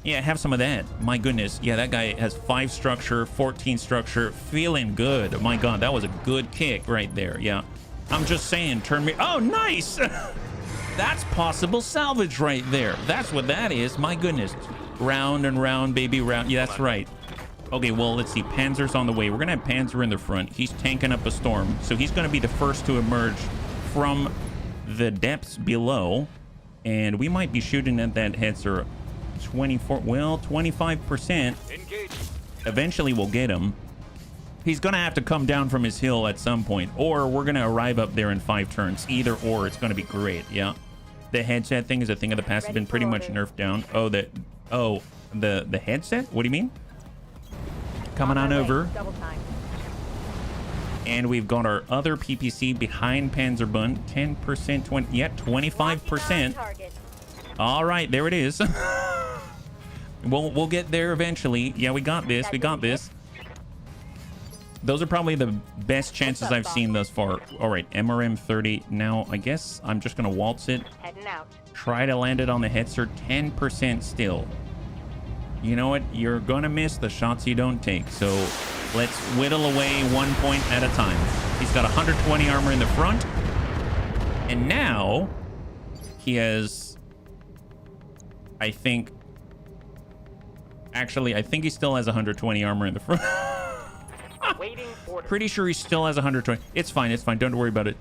Yeah, have some of that. My goodness. Yeah, that guy has 5 structure, 14 structure. Feeling good. My God, that was a good kick right there. Yeah. I'm just saying, turn me... Oh, nice! That's possible salvage right there. That's what that is. My goodness. Round and round, baby, round. Yeah, that's right. Okay, well, let's see. Panzer's on the way. We're going to have Panzer in the front. He's tanking up a storm. So he's going to be the first to emerge from the depths below. And we might be shooting at that Hetzer 25%. Eventually, we'll get him. He's going to have to come down from his hill at some point, or we're going to arrive up there in 5 turns. Either or, it's going to be great. Yeah. The headset thing is a thing of the past. It's been pretty much nerfed down. Oh, the headset? What do you mean? Coming on over. And we've got our other PPC behind Panzerbund. 10%, 20, yeah, 25%. All right, there it is. We'll get there eventually. Yeah, we got this. We got this. Those are probably the best chances I've seen thus far. All right, MRM 30. Now, I guess I'm just going to waltz it. Heading out. Try to land it on the Hetzer. 10% still. You know what? You're going to miss the shots you don't take. So let's whittle away 1 point at a time. He's got 120 armor in the front. And now he has, I think... Actually, I think he still has 120 armor in the front. Pretty sure he still has 120. It's fine. It's fine. Don't worry about it.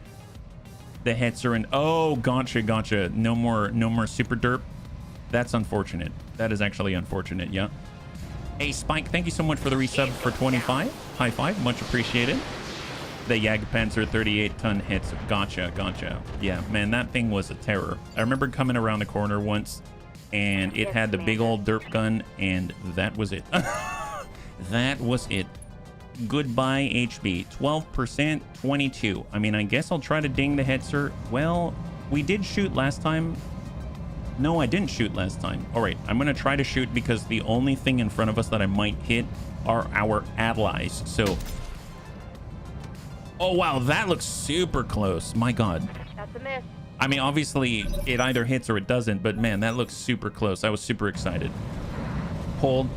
The Hetzer and... Oh, gotcha, gotcha. No more super derp. That's unfortunate. That is actually unfortunate, yeah. Hey, Spike, thank you so much for the resub for 25. High five. Much appreciated. The Jagdpanzer 38-ton Hetzer. Gotcha, gotcha. Yeah, man, that thing was a terror. I remember coming around the corner once, and it had the big old derp gun, and that was it. That was it. Goodbye, HB. 12%, 22. I mean, I guess I'll try to ding the hetzer. Well, we did shoot last time. No, I didn't shoot last time. All right, I'm going to try to shoot because the only thing in front of us that I might hit are our allies. So, oh, wow, that looks super close. My God. That's a miss. I mean, obviously, it either hits or it doesn't, but man, that looks super close. I was super excited. Hold.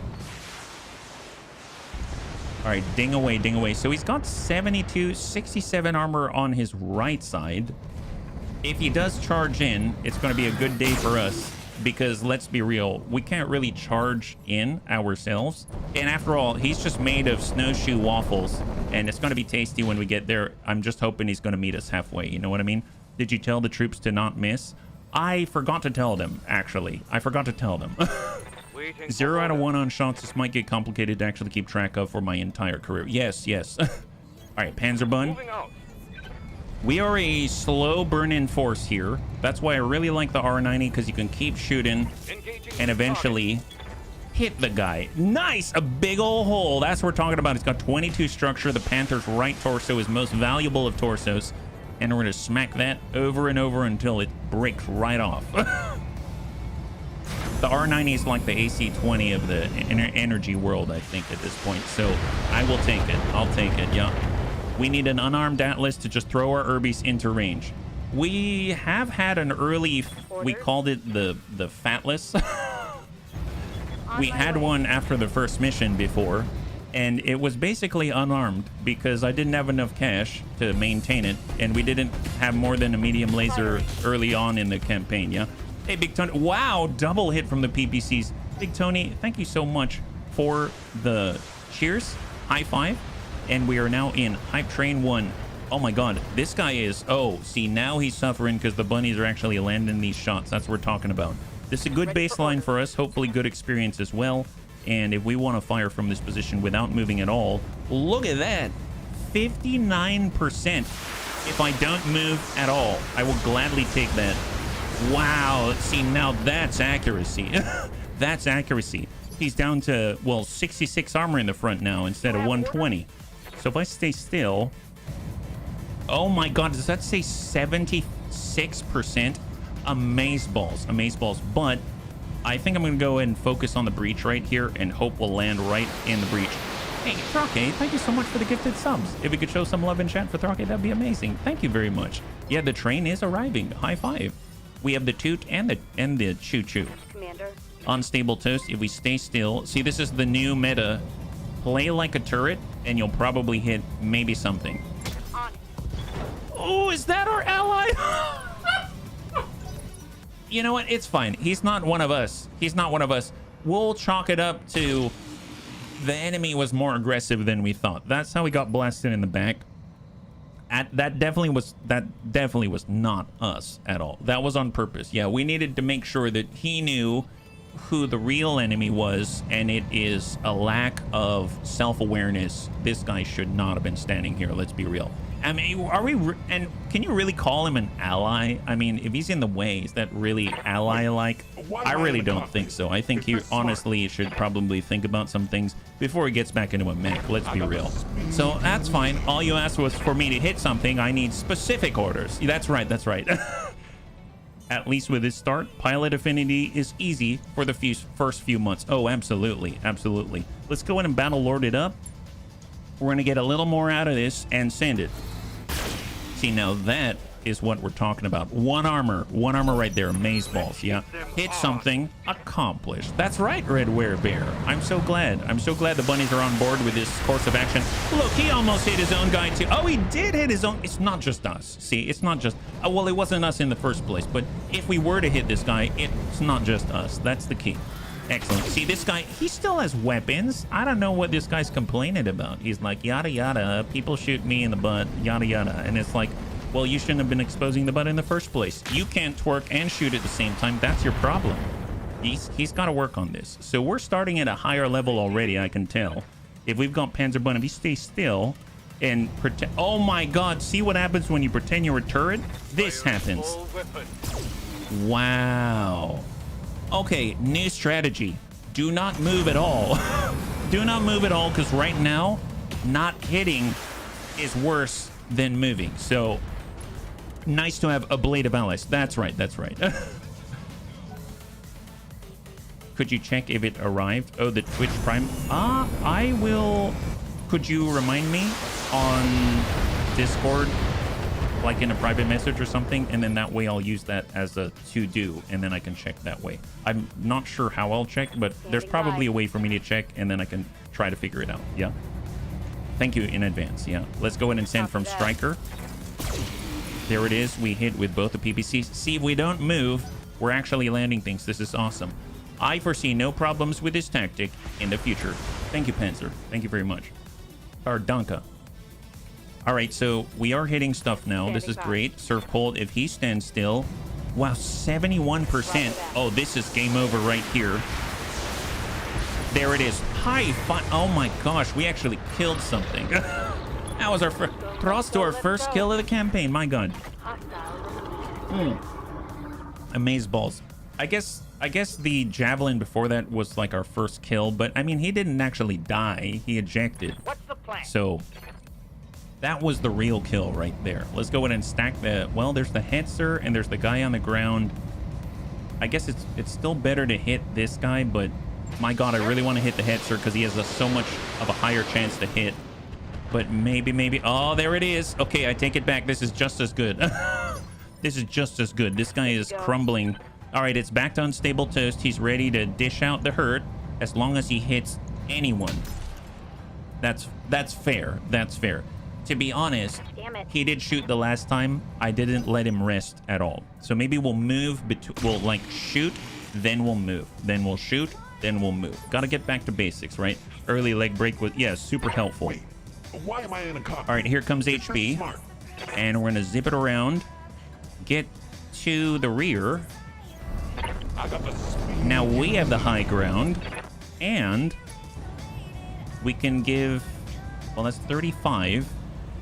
All right, ding away, ding away. So he's got 72, 67 armor on his right side. If he does charge in, it's going to be a good day for us because let's be real, we can't really charge in ourselves. And after all, he's just made of snowshoe waffles, and it's going to be tasty when we get there. I'm just hoping he's going to meet us halfway. You know what I mean? Did you tell the troops to not miss? I forgot to tell them, actually. I forgot to tell them. 0 out of 1 on shots. This might get complicated to actually keep track of for my entire career. Yes, yes. All right, Panzerbun. We are a slow burn-in force here. That's why I really like the R90, because you can keep shooting and eventually hit the guy. Nice! A big old hole. That's what we're talking about. It's got 22 structure. The Panther's right torso is most valuable of torsos. And we're going to smack that over and over until it breaks right off. The R90 is like the AC-20 of the energy world, I think, at this point. So I will take it. I'll take it, yeah. We need an unarmed Atlas to just throw our Urbies into range. We have had an early, we called it the Fatless. We had one after the first mission before, and it was basically unarmed because I didn't have enough cash to maintain it, and we didn't have more than a medium laser early on in the campaign, yeah? Hey, Big Tony. Wow, double hit from the PPCs. Big Tony, thank you so much for the cheers. High five. And we are now in Hype Train 1. Oh my God, this guy is... Oh, see, now he's suffering because the bunnies are actually landing these shots. That's what we're talking about. This is a good baseline for us. Hopefully good experience as well. And if we want to fire from this position without moving at all, look at that. 59% if I don't move at all. I will gladly take that. Wow, see, now that's accuracy. That's accuracy. He's down to, well, 66 armor in the front now instead of 120. So if I stay still... Oh my God, does that say 76%? Amazeballs, amazeballs. But I think I'm going to go ahead and focus on the breach right here and hope we'll land right in the breach. Hey, Thrake, thank you so much for the gifted subs. If we could show some love in chat for Thrake, that'd be amazing. Thank you very much. Yeah, the train is arriving. High five. We have the toot and the choo-choo. Commander. Unstable toast. If we stay still. See, this is the new meta. Play like a turret, and you'll probably hit maybe something. Oh, is that our ally? You know what? It's fine. He's not one of us. He's not one of us. We'll chalk it up to the enemy was more aggressive than we thought. That's how we got blasted in the back. That definitely was not us at all. That was on purpose. Yeah, we needed to make sure that he knew who the real enemy was, and it is a lack of self-awareness. This guy should not have been standing here. Let's be real. I mean, and can you really call him an ally? I mean, if he's in the way, is that really ally-like? I really don't think so. I think he honestly should probably think about some things before he gets back into a mech. Let's be real. So that's fine. All you asked was for me to hit something. I need specific orders. That's right. That's right. At least with this start, pilot affinity is easy for the first few months. Oh, absolutely. Absolutely. Let's go in and battle lord it up. We're going to get a little more out of this and send it. See, now that is what we're talking about. One armor right there. Amazeballs. Yeah. Hit something. Accomplished. That's right, Red Werebear. I'm so glad. I'm so glad the bunnies are on board with this course of action. Look, he almost hit his own guy too. Oh, he did hit his own. It's not just us. See, it's not just... well, it wasn't us in the first place, but if we were to hit this guy, it's not just us. That's the key. Excellent. See, this guy, he still has weapons. I don't know what this guy's complaining about. He's like, yada, yada. People shoot me in the butt, yada, yada. And it's like, well, you shouldn't have been exposing the butt in the first place. You can't twerk and shoot at the same time. That's your problem. He's got to work on this. So we're starting at a higher level already, I can tell. If we've got Panzerbun, if you stay still and pretend... Oh my God, see what happens when you pretend you're a turret? This happens. Wow. Okay, new strategy. Do not move at all. Do not move at all, because right now, not hitting is worse than moving. So, nice to have a blade of allies. That's right, that's right. Could you check if it arrived? Oh, the Twitch Prime. I will. Could you remind me on Discord, like in a private message or something? And then that way I'll use that as a to-do, and then I can check that way. I'm not sure how I'll check, but there's probably a way for me to check, and then I can try to figure it out. Yeah. Thank you in advance. Yeah. Let's go ahead and send from Striker. There it is. We hit with both the PPCs. See, if we don't move, we're actually landing things. This is awesome. I foresee no problems with this tactic in the future. Thank you, Panzer. Thank you very much. Or Danka. All right, so we are hitting stuff now. This is great. Serve cold. If he stands still. Wow, 71%. Oh, this is game over right here. There it is. High five. Oh my gosh, we actually killed something. That was our first. Prost to our first kill of the campaign. My God. Amazeballs. I guess the javelin before that was like our first kill, but I mean, he didn't actually die. He ejected. What's the plan? So that was the real kill right there. Let's go ahead and stack the. Well, there's the Hetzer and there's the guy on the ground. I guess it's still better to hit this guy, but my God, I really want to hit the Hetzer because he has so much of a higher chance to hit. But maybe. Oh, there it is. Okay, I take it back. This is just as good. This is just as good. This guy is crumbling. All right, it's back to unstable toast. He's ready to dish out the hurt as long as he hits anyone. That's fair. That's fair. To be honest, he did shoot the last time. I didn't let him rest at all. So maybe we'll move. We'll like shoot, then we'll move. Then we'll shoot, then we'll move. Got to get back to basics, right? Early leg break was, yeah, super helpful. Wait, why am I in a car? All right, here comes HB. And we're going to zip it around. Get to the rear. Now we have the high ground, and we can give, well, that's 35.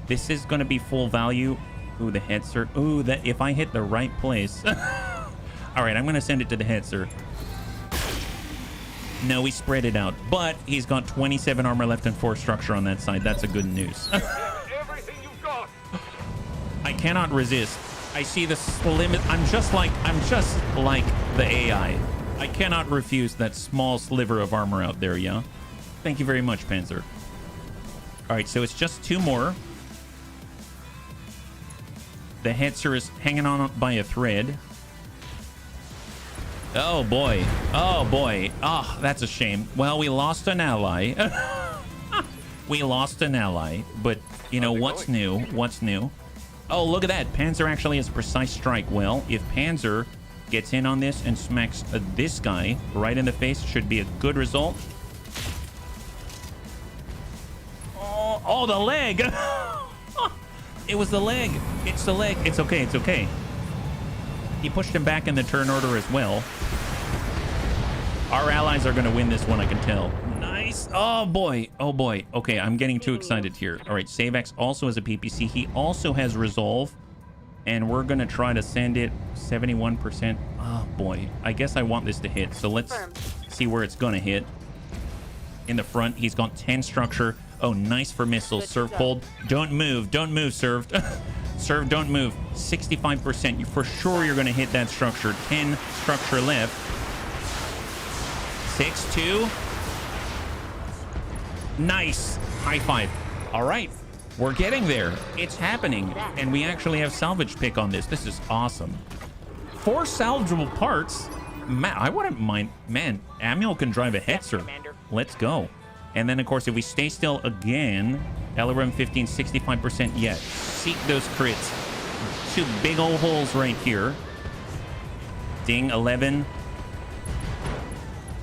This is going to be full value. Ooh, the Hetzer. Ooh, that if I hit the right place. All right, I'm going to send it to the Hetzer. No, we spread it out, but he's got 27 armor left and 4 structure on that side. That's a good news. Everything you've got. I cannot resist. I see the limit. I'm just like the AI. I cannot refuse that small sliver of armor out there, yeah? Thank you very much, Panzer. All right, so it's just 2 more. The Hetzer is hanging on by a thread. Oh, boy. Oh, boy. Oh, that's a shame. Well, we lost an ally. We lost an ally. But, you know, what's new? What's new? Oh, look at that. Panzer actually has precise strike. Well, if Panzer gets in on this and smacks this guy right in the face, should be a good result. Oh, the leg. It was the leg. It's the leg. It's okay. It's okay. He pushed him back in the turn order as well. Our allies are going to win this one, I can tell. Nice. Oh, boy. Oh, boy. Okay, I'm getting too excited here. All right, Savex also has a PPC. He also has Resolve. And we're going to try to send it 71%. Oh, boy. I guess I want this to hit. So let's see where it's going to hit. In the front, he's got 10 structure. Oh, nice for missiles. Serve cold. Don't move. Don't move, served. Serve, don't move. 65%. For sure you're going to hit that structure. 10 structure left. 6-2. Nice. High five. All right. We're getting there. It's happening. And we actually have salvage pick on this. This is awesome. 4 salvageable parts. Man, I wouldn't mind. Man, Amiel can drive a Hetzer. Let's go. And then, of course, if we stay still again, LRM 15, 65%. Yeah, seek those crits. 2 big old holes right here. Ding, 11.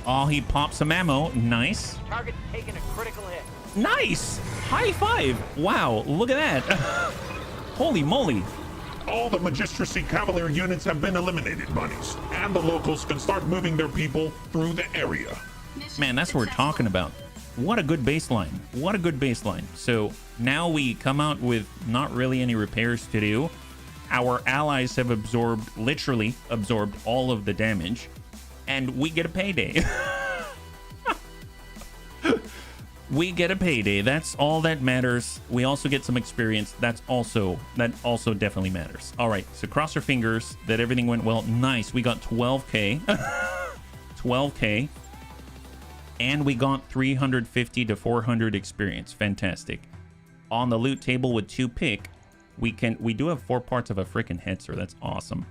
Oh, he popped some ammo. Nice. Target taking a critical hit. Nice. High five. Wow, look at that. Holy moly. All the Magistracy Cavalier units have been eliminated, bunnies. And the locals can start moving their people through the area. Man, that's what we're talking about. What a good baseline. What a good baseline. So now we come out with not really any repairs to do. Our allies have literally absorbed all of the damage. And we get a payday. We get a payday. That's all that matters. We also get some experience. That also definitely matters. All right, so cross our fingers that everything went well. Nice. We got 12k. 12k. And we got 350 to 400 experience. Fantastic. On the loot table with 2 pick, we do have 4 parts of a freaking hetzer. That's awesome.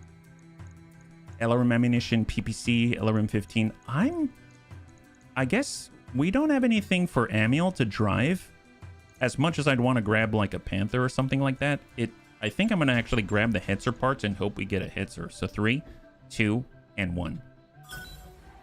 LRM ammunition, PPC, LRM 15. I guess we don't have anything for Amiel to drive. As much as I'd want to grab like a Panther or something like that, I think I'm going to actually grab the hetzer parts and hope we get a hetzer. So 3, 2, and 1.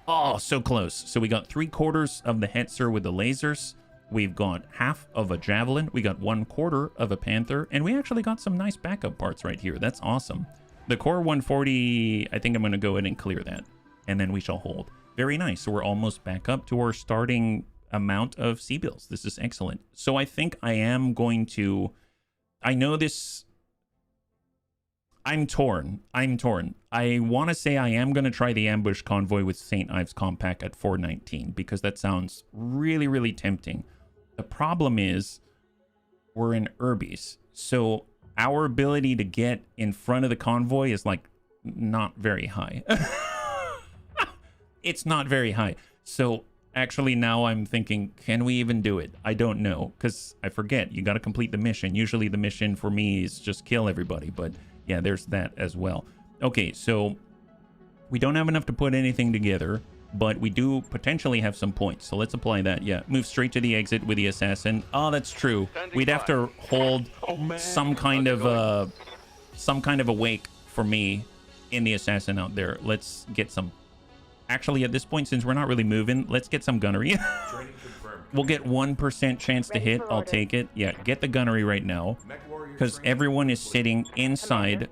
Oh, so close. So we got 3/4 of the hetzer with the lasers. We've got half of a javelin. We got 1/4 of a Panther. And we actually got some nice backup parts right here. That's awesome. The core 140, I think I'm going to go ahead and clear that. And then we shall hold. Very nice. So we're almost back up to our starting amount of C-bills. This is excellent. So I think I am going to... I know this... I'm torn. I want to say I am going to try the ambush convoy with St. Ives Compact at 419 because that sounds really, really tempting. The problem is we're in Urbies. So our ability to get in front of the convoy is like not very high. It's not very high. So actually now I'm thinking, can we even do it? I don't know because I forget. You got to complete the mission. Usually the mission for me is just kill everybody. But yeah, there's that as well. Okay, so we don't have enough to put anything together, but we do potentially have some points. So let's apply that. Yeah, move straight to the exit with the assassin. Oh, that's true. We'd have to hold some kind of a wake for me in the assassin out there. Let's get some... Actually, at this point, since we're not really moving, let's get some gunnery. We'll get 1% chance to hit. I'll take it. Yeah, get the gunnery right now. Because everyone is sitting inside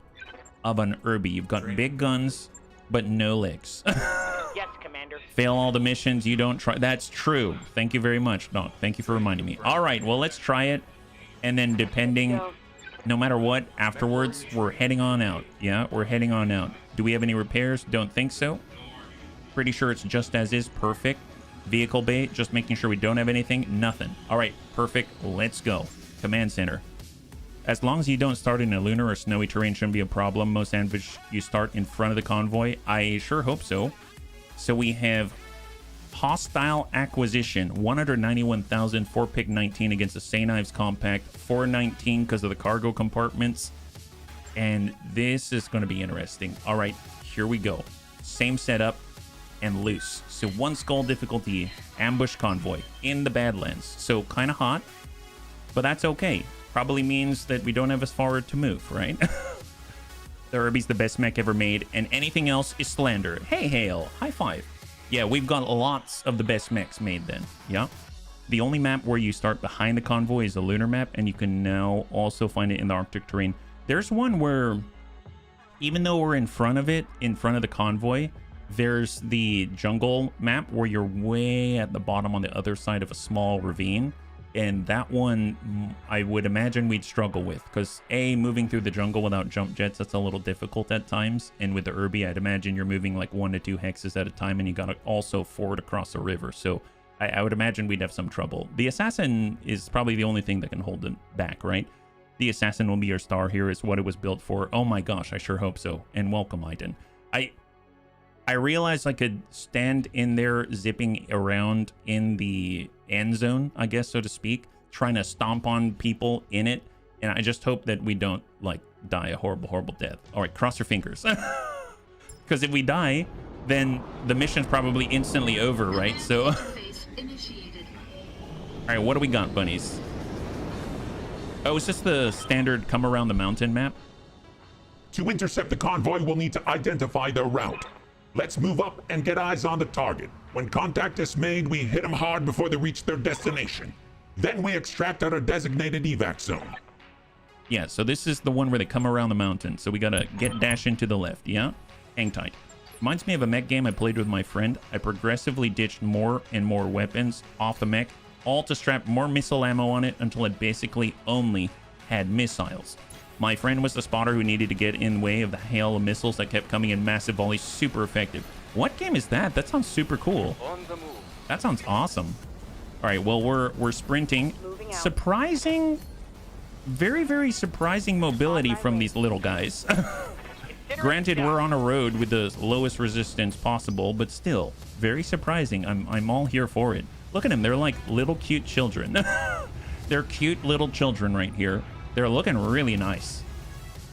of an Urbie. You've got big guns, but no legs. Yes, Commander. Fail all the missions. You don't try. That's true. Thank you very much, Doc. Thank you for reminding me. All right, well, let's try it. And then depending, no matter what, afterwards, we're heading on out. Yeah, we're heading on out. Do we have any repairs? Don't think so. Pretty sure it's just as is. Perfect. Vehicle bay, just making sure we don't have anything. Nothing. All right, perfect. Let's go. Command center. As long as you don't start in a lunar or snowy terrain, shouldn't be a problem. Most ambush you start in front of the convoy. I sure hope so. So we have hostile acquisition, 191,000, 4-pick 19 against the St. Ives Compact, 419 because of the cargo compartments. And this is going to be interesting. All right, here we go. Same setup and loose. So 1 skull difficulty, ambush convoy in the Badlands. So kind of hot, but that's okay. Probably means that we don't have as far to move, right? The Urbie's the best mech ever made, and anything else is slander. Hey, Hale, high five. Yeah, we've got lots of the best mechs made then. Yeah. The only map where you start behind the convoy is a lunar map, and you can now also find it in the Arctic terrain. There's one where, even though we're in front of it, in front of the convoy, there's the jungle map where you're way at the bottom on the other side of a small ravine. And that one, I would imagine we'd struggle with because A, moving through the jungle without jump jets, that's a little difficult at times. And with the Urbie, I'd imagine you're moving like 1 to 2 hexes at a time, and you got to also ford across a river. So I would imagine we'd have some trouble. The Assassin is probably the only thing that can hold them back, right? The Assassin will be your star here, is what it was built for. Oh my gosh, I sure hope so. And welcome, Aiden. I realized I could stand in there zipping around in the end zone, I guess, so to speak, trying to stomp on people in it. And I just hope that we don't, like, die a horrible, horrible death. All right, cross your fingers. Because if we die, then the mission's probably instantly over, right? So... All right, what do we got, bunnies? Oh, is this the standard come around the mountain map? To intercept the convoy, we'll need to identify their route. Let's move up and get eyes on the target. When contact is made, we hit them hard before they reach their destination. Then we extract out a designated evac zone. Yeah, so this is the one where they come around the mountain. So we gotta dash into the left, yeah? Hang tight. Reminds me of a mech game I played with my friend. I progressively ditched more and more weapons off the mech, all to strap more missile ammo on it until it basically only had missiles. My friend was the spotter who needed to get in the way of the hail of missiles that kept coming in massive volleys. Super effective. What game is that? That sounds super cool. On the move. That sounds awesome. All right, well, we're sprinting. Surprising, very, very surprising mobility from these little guys. Granted, we're on a road with the lowest resistance possible, but still, very surprising. I'm all here for it. Look at them. They're like little cute children. They're cute little children right here. They're looking really nice.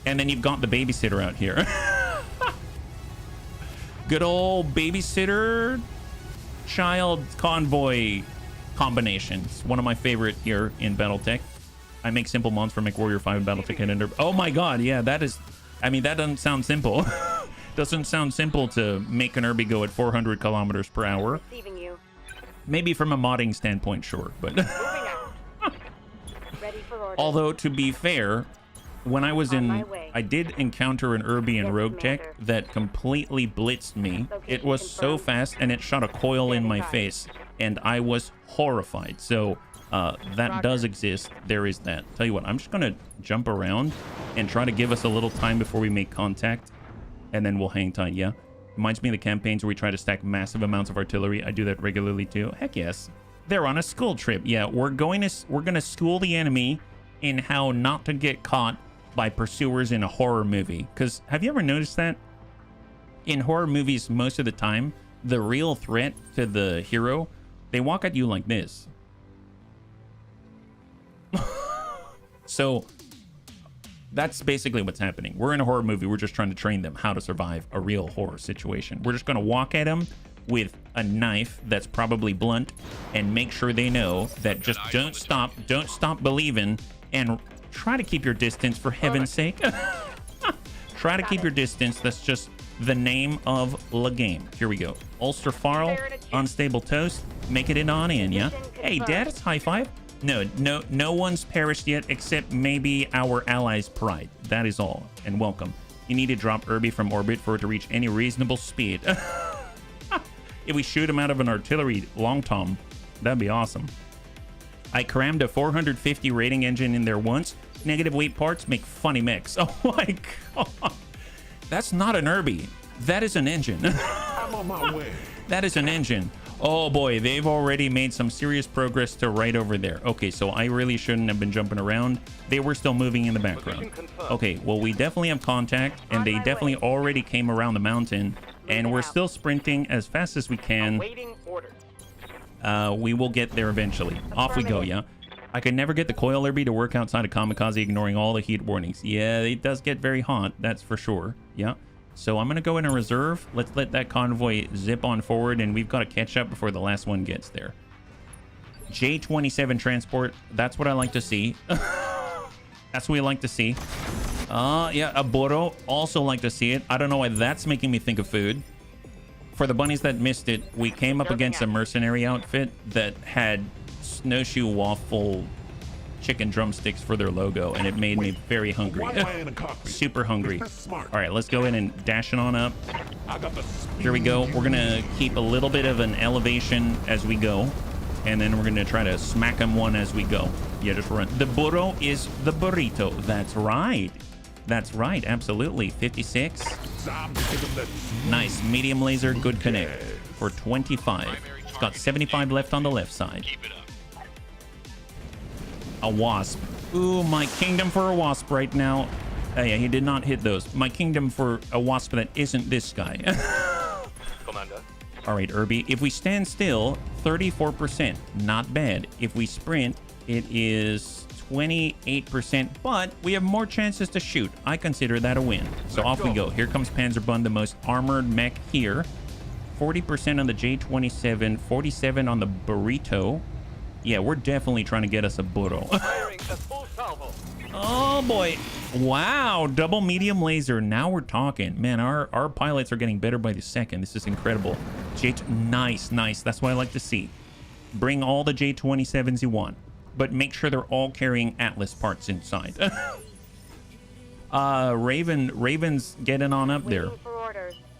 And then you've got the babysitter out here. Good old babysitter child convoy combinations. One of my favorite here in Battletech. I make simple mods for MechWarrior 5 and Battletech and oh my god, yeah, that is, I mean, that doesn't sound simple. Doesn't sound simple to make an Irby go at 400 kilometers per hour. Maybe from a modding standpoint, sure, but although to be fair, when I was in, I did encounter an Irby in Rogue Tech that completely blitzed me. It was so fast and it shot a coil in my face and I was horrified. So that does exist. There is that. Tell you what, I'm just gonna jump around and try to give us a little time before we make contact, and then we'll hang tight. Yeah, reminds me of the campaigns where we try to stack massive amounts of artillery. I do that regularly too. Heck yes. They're on a school trip. Yeah, we're gonna school the enemy in how not to get caught by pursuers in a horror movie. Because have you ever noticed that in horror movies, most of the time the real threat to the hero, they walk at you like this. So that's basically what's happening. We're in a horror movie. We're just trying to train them how to survive a real horror situation. We're just going to walk at them with a knife that's probably blunt and make sure they know that just don't stop believing, and try to keep your distance, for heaven's sake. Try to keep your distance. That's just the name of the game. Here we go. Ulster Farl, unstable toast. Make it in on in, yeah? Hey, Dad, it's high five. No one's perished yet, except maybe our allies' pride. That is all. And welcome. You need to drop Irby from orbit for it to reach any reasonable speed. If we shoot him out of an artillery long tom, that'd be awesome. I crammed a 450 rating engine in there once. Negative weight parts make funny mechs. Oh my god. That's not an Irby. That is an engine. I'm on my way. That is an engine. Oh boy, they've already made some serious progress to right over there. Okay, so I really shouldn't have been jumping around. They were still moving in the background. Okay, well, we definitely have contact, and they definitely already came around the mountain, and we're still sprinting as fast as we can. We will get there eventually. Off we go, yeah? I could never get the coil Irby to work outside of Kamikaze, ignoring all the heat warnings. Yeah, it does get very hot, that's for sure. Yeah. So I'm going to go in a reserve. Let's let that convoy zip on forward, and we've got to catch up before the last one gets there. J-27 transport. That's what I like to see. That's what we like to see. Yeah, a burro. Also like to see it. I don't know why that's making me think of food. For the bunnies that missed it, we came up against a mercenary outfit that had snowshoe waffle chicken drumsticks for their logo, and it made me very hungry. Super hungry. All right, let's go in and dash it on up. Here we go. We're gonna keep a little bit of an elevation as we go, and then we're gonna try to smack them one as we go. Yeah, just run. The burro is the burrito. That's right. That's right. Absolutely. 56. Nice. Medium laser. Good connect for 25. It's got 75 left on the left side. A wasp. Ooh, my kingdom for a wasp right now. Oh, yeah, he did not hit those. My kingdom for a wasp that isn't this guy. Commander. All right, Irby. If we stand still, 34%. Not bad. If we sprint, it is 28%, but we have more chances to shoot. I consider that a win. So off we go. Here comes Panzerbund, the most armored mech here. 40% on the J-27, 47 on the burrito. Yeah, we're definitely trying to get us a burro. Oh boy. Wow, double medium laser. Now we're talking. Man, our pilots are getting better by the second. This is incredible. Nice. That's what I like to see. Bring all the J-27s you want, but make sure they're all carrying Atlas parts inside. Raven's getting on up there.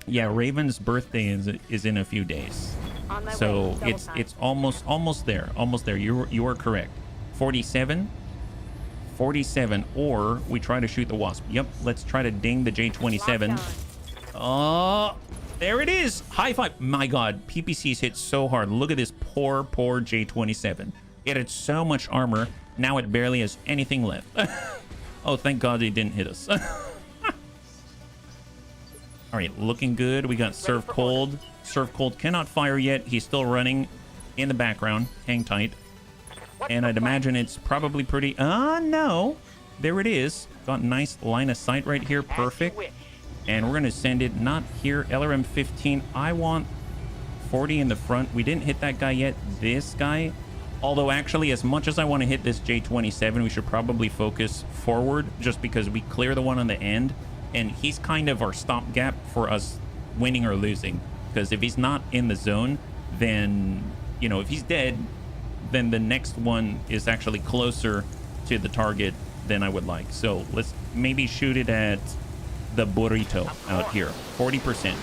Yeah, Raven's birthday is in a few days. So it's almost there. You are correct. 47, 47, or we try to shoot the Wasp. Yep, let's try to ding the J27. Oh, there it is. High five. My God, PPC's hit so hard. Look at this poor J27. It had so much armor. Now it barely has anything left. Oh, thank God they didn't hit us. All right, looking good. We got Serve Cold. Serve Cold cannot fire yet. He's still running in the background. Hang tight. And I'd imagine it's probably pretty... no. There it is. Got nice line of sight right here. Perfect. And we're going to send it not here. LRM 15. I want 40 in the front. We didn't hit that guy yet. This guy. Although, actually, as much as I want to hit this J27, we should probably focus forward just because we clear the one on the end. And he's kind of our stopgap for us winning or losing. Because if he's not in the zone, then, you know, if he's dead... then the next one is actually closer to the target than I would like. So let's maybe shoot it at the burrito out here. 40%.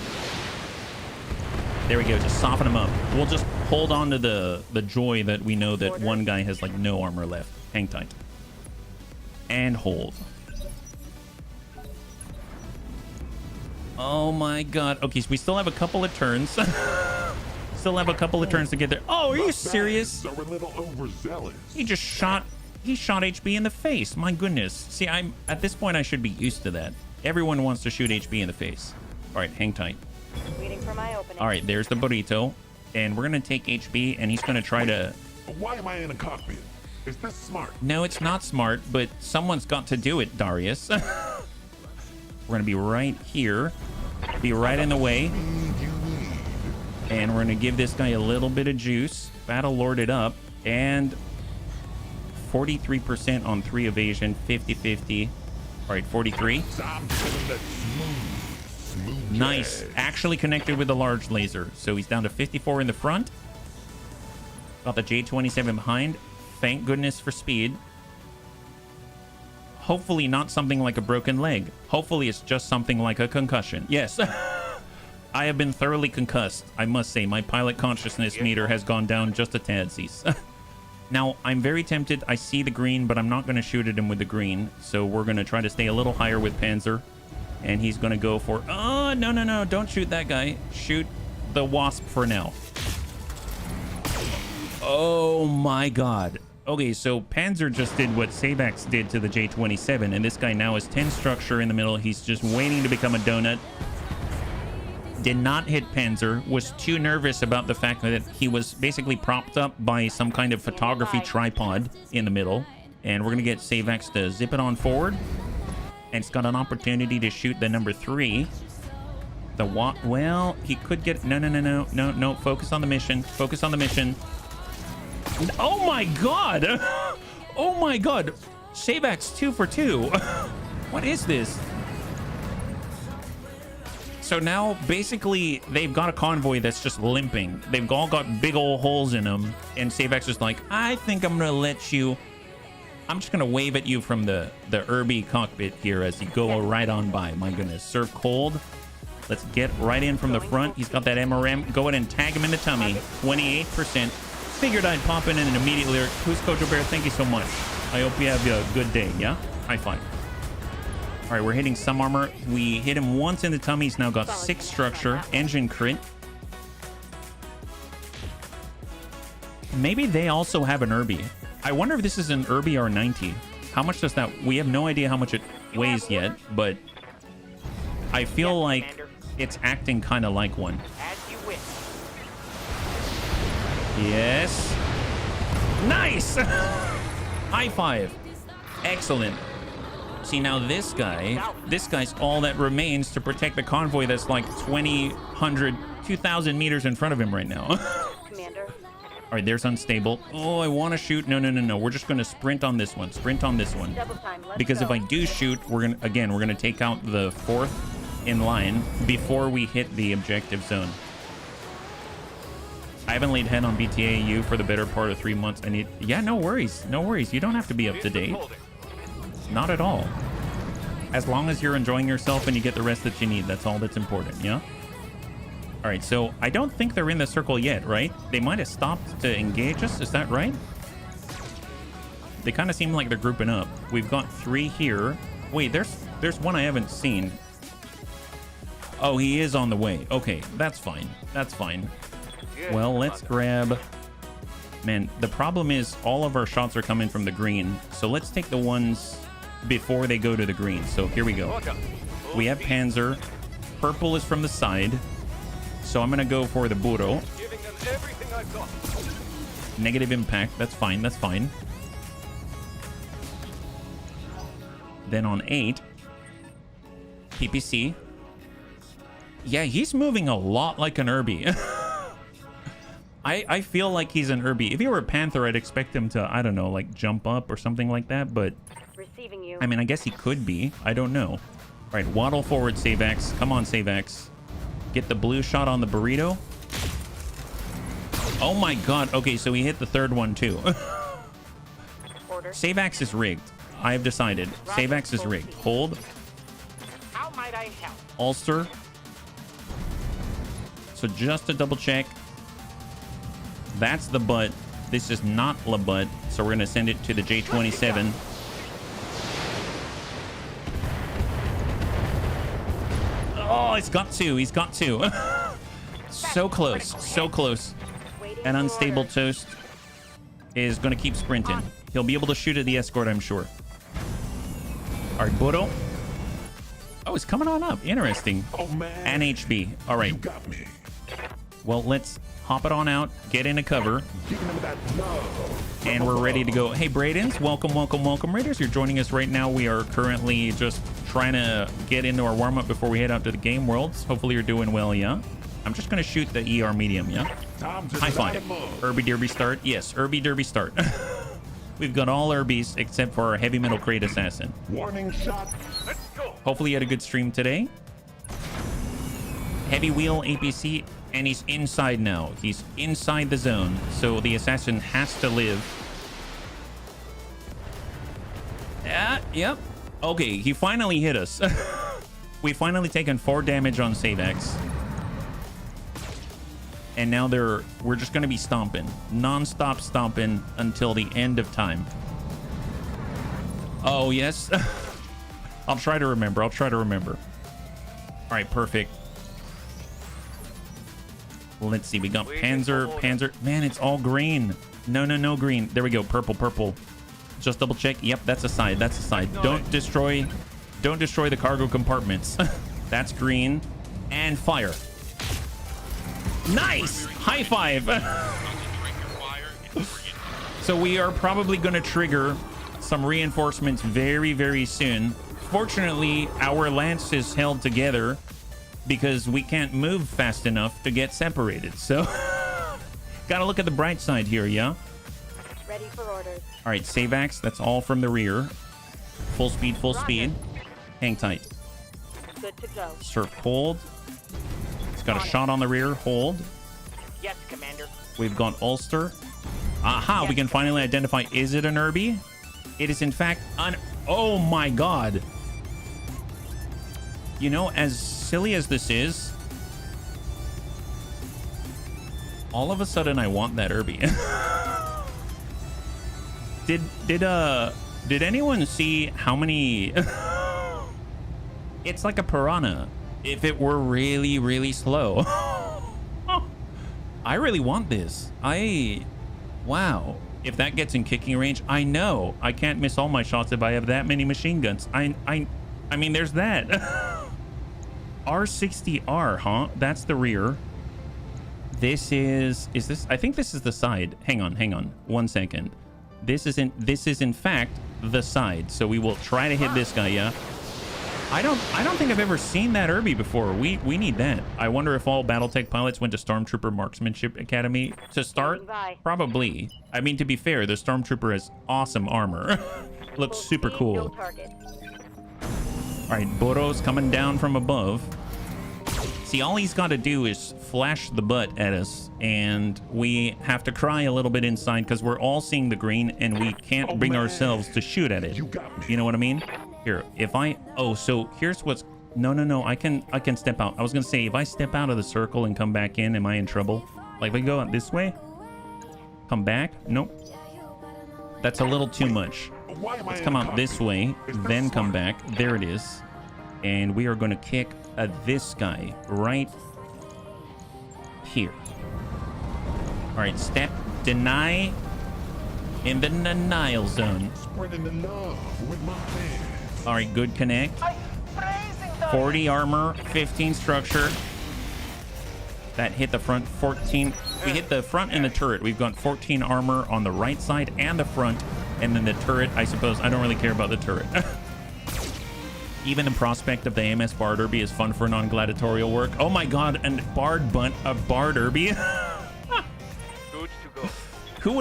There we go. Just soften him up. We'll just hold on to the joy that we know that one guy has like no armor left. Hang tight. And hold. Oh my God. Okay, so we still have a couple of turns. Still have a couple of turns to get there. Oh, are you serious? Are a little overzealous. He shot HB in the face. My goodness. See, I'm at this point I should be used to that. Everyone wants to shoot HB in the face. All right, hang tight. Waiting for my opening. All right, there's the burrito, and we're gonna take HB, and he's gonna try to. Why am I in a cockpit? Is this smart? No, it's not smart, but someone's got to do it, Darius. We're gonna be right here, be right in the way. And we're going to give this guy a little bit of juice. Battle Lord it up. And 43% on 3 evasion. 50-50. All right, 43. Nice. Actually connected with the large laser. So he's down to 54 in the front. Got the J27 behind. Thank goodness for speed. Hopefully not something like a broken leg. Hopefully it's just something like a concussion. Yes. I have been thoroughly concussed. I must say, my pilot consciousness meter has gone down just a tadsies. Now, I'm very tempted. I see the green, but I'm not going to shoot at him with the green. So we're going to try to stay a little higher with Panzer. And he's going to go for... Oh, no. Don't shoot that guy. Shoot the Wasp for now. Oh, my God. Okay, so Panzer just did what Sabax did to the J27. And this guy now has 10 structure in the middle. He's just waiting to become a donut. Did not hit Panzer, was too nervous about the fact that he was basically propped up by some kind of photography tripod in the middle. And we're going to get Savex to zip it on forward. And it's got an opportunity to shoot the number 3. Well, he could get... No. Focus on the mission. Focus on the mission. Oh my God! Oh my God! Savex 2 for 2. What is this? So now, basically, they've got a convoy that's just limping. They've all got big old holes in them. And Savex is like, I think I'm going to let you... I'm just going to wave at you from the Irby cockpit here as you go right on by. My goodness. Serve cold. Let's get right in from the front. He's got that MRM. Go ahead and tag him in the tummy. 28%. Figured I'd pop in and immediately... Who's Kojo Bear? Thank you so much. I hope you have a good day, yeah? High five. All right, we're hitting some armor. We hit him once in the tummy. He's now got 6 structure. Engine crit. Maybe they also have an Irby. I wonder if this is an Irby R90. How much does that... We have no idea how much it weighs yet, but I feel like it's acting kind of like one. Yes. Nice! High five. Excellent. See, now this guy's all that remains to protect the convoy that's like 2,000 meters in front of him right now. Commander. All right, there's unstable. Oh, I want to shoot. No. We're just going to sprint on this one. Sprint on this one. Because if I do shoot, we're going to take out the 4th in line before we hit the objective zone. I haven't laid head on BTAU for the better part of 3 months. Yeah, no worries. No worries. You don't have to be up to date. Not at all. As long as you're enjoying yourself and you get the rest that you need, that's all that's important, yeah? All right, so I don't think they're in the circle yet, right? They might have stopped to engage us. Is that right? They kind of seem like they're grouping up. We've got 3 here. Wait, there's one I haven't seen. Oh, he is on the way. Okay, that's fine. That's fine. Well, let's grab... Man, the problem is all of our shots are coming from the green. So let's take the ones before they go to the green. So here we go. We have Panzer. Purple is from the side. So I'm going to go for the Burro. Negative impact. That's fine. That's fine. Then on 8, PPC. Yeah, he's moving a lot like an Irby. I feel like he's an Irby. If he were a Panther, I'd expect him to, I don't know, like jump up or something like that. But, Receiving you. I mean, I guess he could be. I don't know. All right, waddle forward, Savax. Come on, Savax. Get the blue shot on the burrito. Oh my god. Okay, so he hit the 3rd one too. Order. Savax is rigged. I have decided. Savax is rigged. Hold. How might I help? Ulster. So just to double check. That's the butt. This is not the butt. So we're going to send it to the J27. Oh, he's got 2. He's got 2. So close. So close. An unstable toast is going to keep sprinting. He'll be able to shoot at the escort, I'm sure. All right, Burro. Oh, it's coming on up. Interesting. Oh, man. And HB. All right. You got me. Well, let's hop it on out, get into cover, Giving them that love. and we're ready to go. Hey, Bradens, welcome, welcome, welcome. Raiders, you're joining us right now. We are currently just trying to get into our warm-up before we head out to the game worlds. Hopefully you're doing well, yeah? I'm just going to shoot the ER medium, yeah? High five. Irby Derby start. Yes, Irby Derby start. We've got all Irbies except for our heavy metal crate assassin. Warning shot. Let's go. Hopefully you had a good stream today. Heavy wheel APC, and he's inside now. He's inside the zone, so the assassin has to live. Yep. Okay, he finally hit us. We finally taken 4 damage on Savax. And now we're just going to be stomping. Non-stop stomping until the end of time. Oh, yes. I'll try to remember. I'll try to remember. All right, perfect. Let's see. We got Panzer. Man, it's all green. No green. There we go. Purple. Just double check. Yep, that's a side. That's a side. Don't destroy the cargo compartments. That's green. And fire. Nice! High five! So we are probably going to trigger some reinforcements very, very soon. Fortunately, our lance is held together because we can't move fast enough to get separated. So, gotta look at the bright side here, yeah? Ready for orders. All right, Savax, that's all from the rear. Full speed, full speed. Hang tight. Good to go. Surf hold. Got a shot on the rear. Hold. Yes, Commander. We've got Ulster. Aha, yes, we can finally identify. Is it an Irby? It is in fact an... Oh my god. You know, as silly as this is, all of a sudden I want that Irby. Did anyone see how many... It's like a piranha. If it were really, really slow. I really want this. Wow. If that gets in kicking range, I know I can't miss all my shots if I have that many machine guns. I mean, there's that. R60R, huh? That's the rear. This is this? I think this is the side. Hang on. 1 second. This is in fact the side. So we will try to hit this guy, yeah? I don't think I've ever seen that Irby before. We need that. I wonder if all Battletech pilots went to Stormtrooper Marksmanship Academy to start. Probably. I mean, to be fair, the Stormtrooper has awesome armor. Looks super cool. All right, Burro's coming down from above. See, all he's got to do is flash the butt at us, and we have to cry a little bit inside because we're all seeing the green, and we can't bring ourselves to shoot at it. You know what I mean? Here, if I... Oh, so here's what's... No. I can step out. I was going to say, if I step out of the circle and come back in, am I in trouble? Like, if I go out this way? Come back? Nope. That's a little too much. Why am I Let's in come the out this cockpit? way, Is that then come smart? back. There it is. And we are going to kick this guy right here. All right, step deny in the denial zone. Spreading the love with my man. All right, good connect. 40 armor, 15 structure. That hit the front, 14. We hit the front and the turret. We've got 14 armor on the right side and the front. And then the turret, I suppose, I don't really care about the turret. Even the prospect of the AMS Bard Derby is fun for non-gladiatorial work. Oh my god, and a Bard Derby? Good to go. Who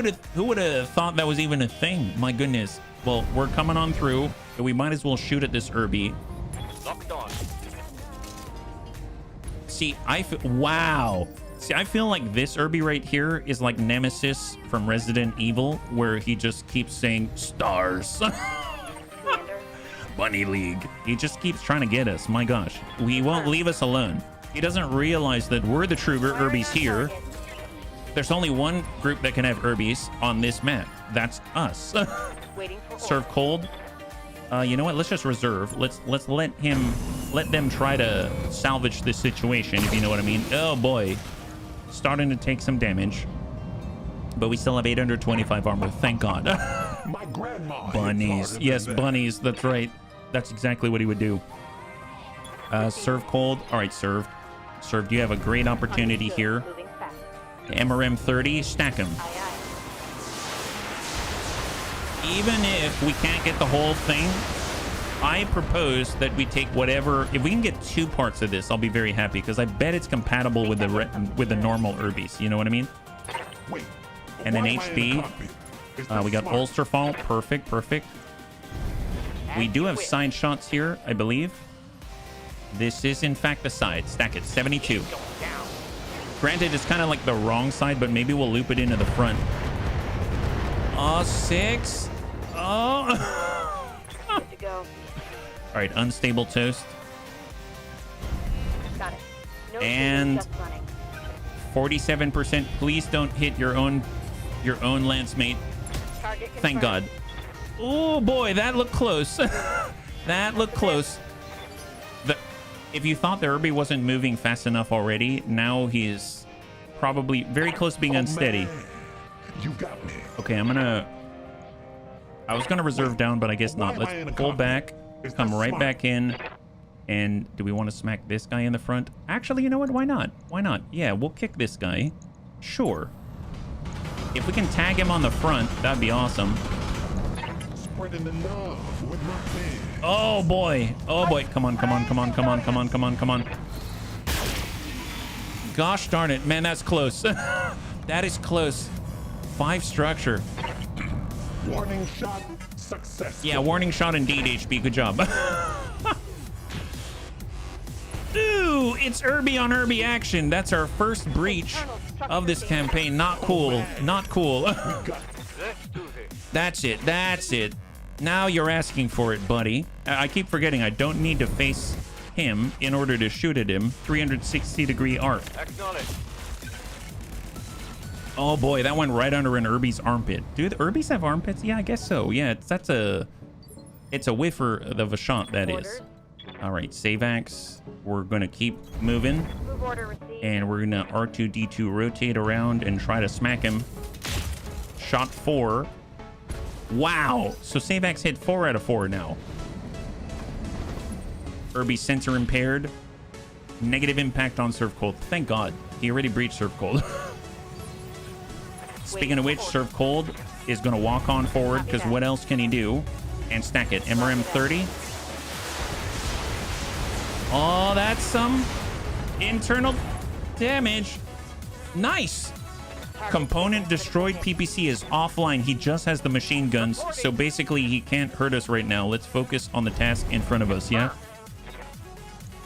would have thought that was even a thing? My goodness. Well, we're coming on through. We might as well shoot at this Irby. Locked on. See, wow. See, I feel like this Irby right here is like Nemesis from Resident Evil, where he just keeps saying stars. Commander. Bunny League. He just keeps trying to get us. My gosh. He won't leave us alone. He doesn't realize that we're the true Irbies here. There's only one group that can have Irbies on this map. That's us. Waiting for Serve cold. You know what? Let's just reserve. Let's let them try to salvage this situation, if you know what I mean. Oh boy. Starting to take some damage. But we still have 825 armor. Thank God. My grandma. hit Bunnies. harder Yes, than that. bunnies. That's right. That's exactly what he would do. Serve cold. All right, served. Served. You have a great opportunity here. Moving fast. MRM 30. Stack him. Aye, aye. Even if we can't get the whole thing, I propose that we take whatever. If we can get 2 parts of this, I'll be very happy, because I bet it's compatible with the normal Irbies. You know what I mean? Wait. And then why am I in the HB. cockpit? Is that We got smart? Ulster Fall. Perfect, perfect. We do have side shots here, I believe. This is, in fact, the side. Stack it. 72. Going down. Granted, it's kind of like the wrong side, but maybe we'll loop it into the front. Oh, 6. Oh. Good to go. All right, unstable toast. Got it. No And- just running. 47%. Please don't hit your own lance mate. Target Thank God. confirmed. Oh boy, that looked close. That looked close. If you thought the Irby wasn't moving fast enough already, now he is probably very close to being Oh, unsteady. man. You got me. Okay, I was gonna reserve down, but I guess not. Why am I in a Let's pull cockpit? back, Is come that right smart? back in. And do we want to smack this guy in the front? Actually, you know what? Why not? Why not? Yeah, we'll kick this guy. Sure. If we can tag him on the front, that'd be awesome. Spreading the love with my man. Oh boy. Oh boy. Come on, come on, come on, come on, come on, come on, come on. Gosh darn it. Man, that's close. That is close. 5 structure. Warning shot. Successful. Yeah, warning shot indeed, HB. Good job. Ooh, it's Irby on Irby action. That's our first breach of this campaign. Not cool. Not cool. Let's do this. That's it. That's it. Now you're asking for it, buddy. I keep forgetting I don't need to face him in order to shoot at him. 360-degree arc. Acknowledge. Oh boy, that went right under an Irby's armpit. Do the Irby's have armpits? Yeah, I guess so. Yeah, it's a whiffer of a shot, that is. Ordered. All right, save axe. We're gonna keep moving, Move order received. and we're gonna R2D2 rotate around and try to smack him. Shot 4. Wow. So save axe hit 4 out of 4 now. Irby sensor impaired. Negative impact on Serve Cold. Thank God. He already breached Serve Cold. Speaking of which, Serve Cold is going to walk on forward, because what else can he do? And stack it. MRM 30. Oh, that's some internal damage. Nice. Component destroyed. PPC is offline. He just has the machine guns, so basically he can't hurt us right now. Let's focus on the task in front of us, yeah?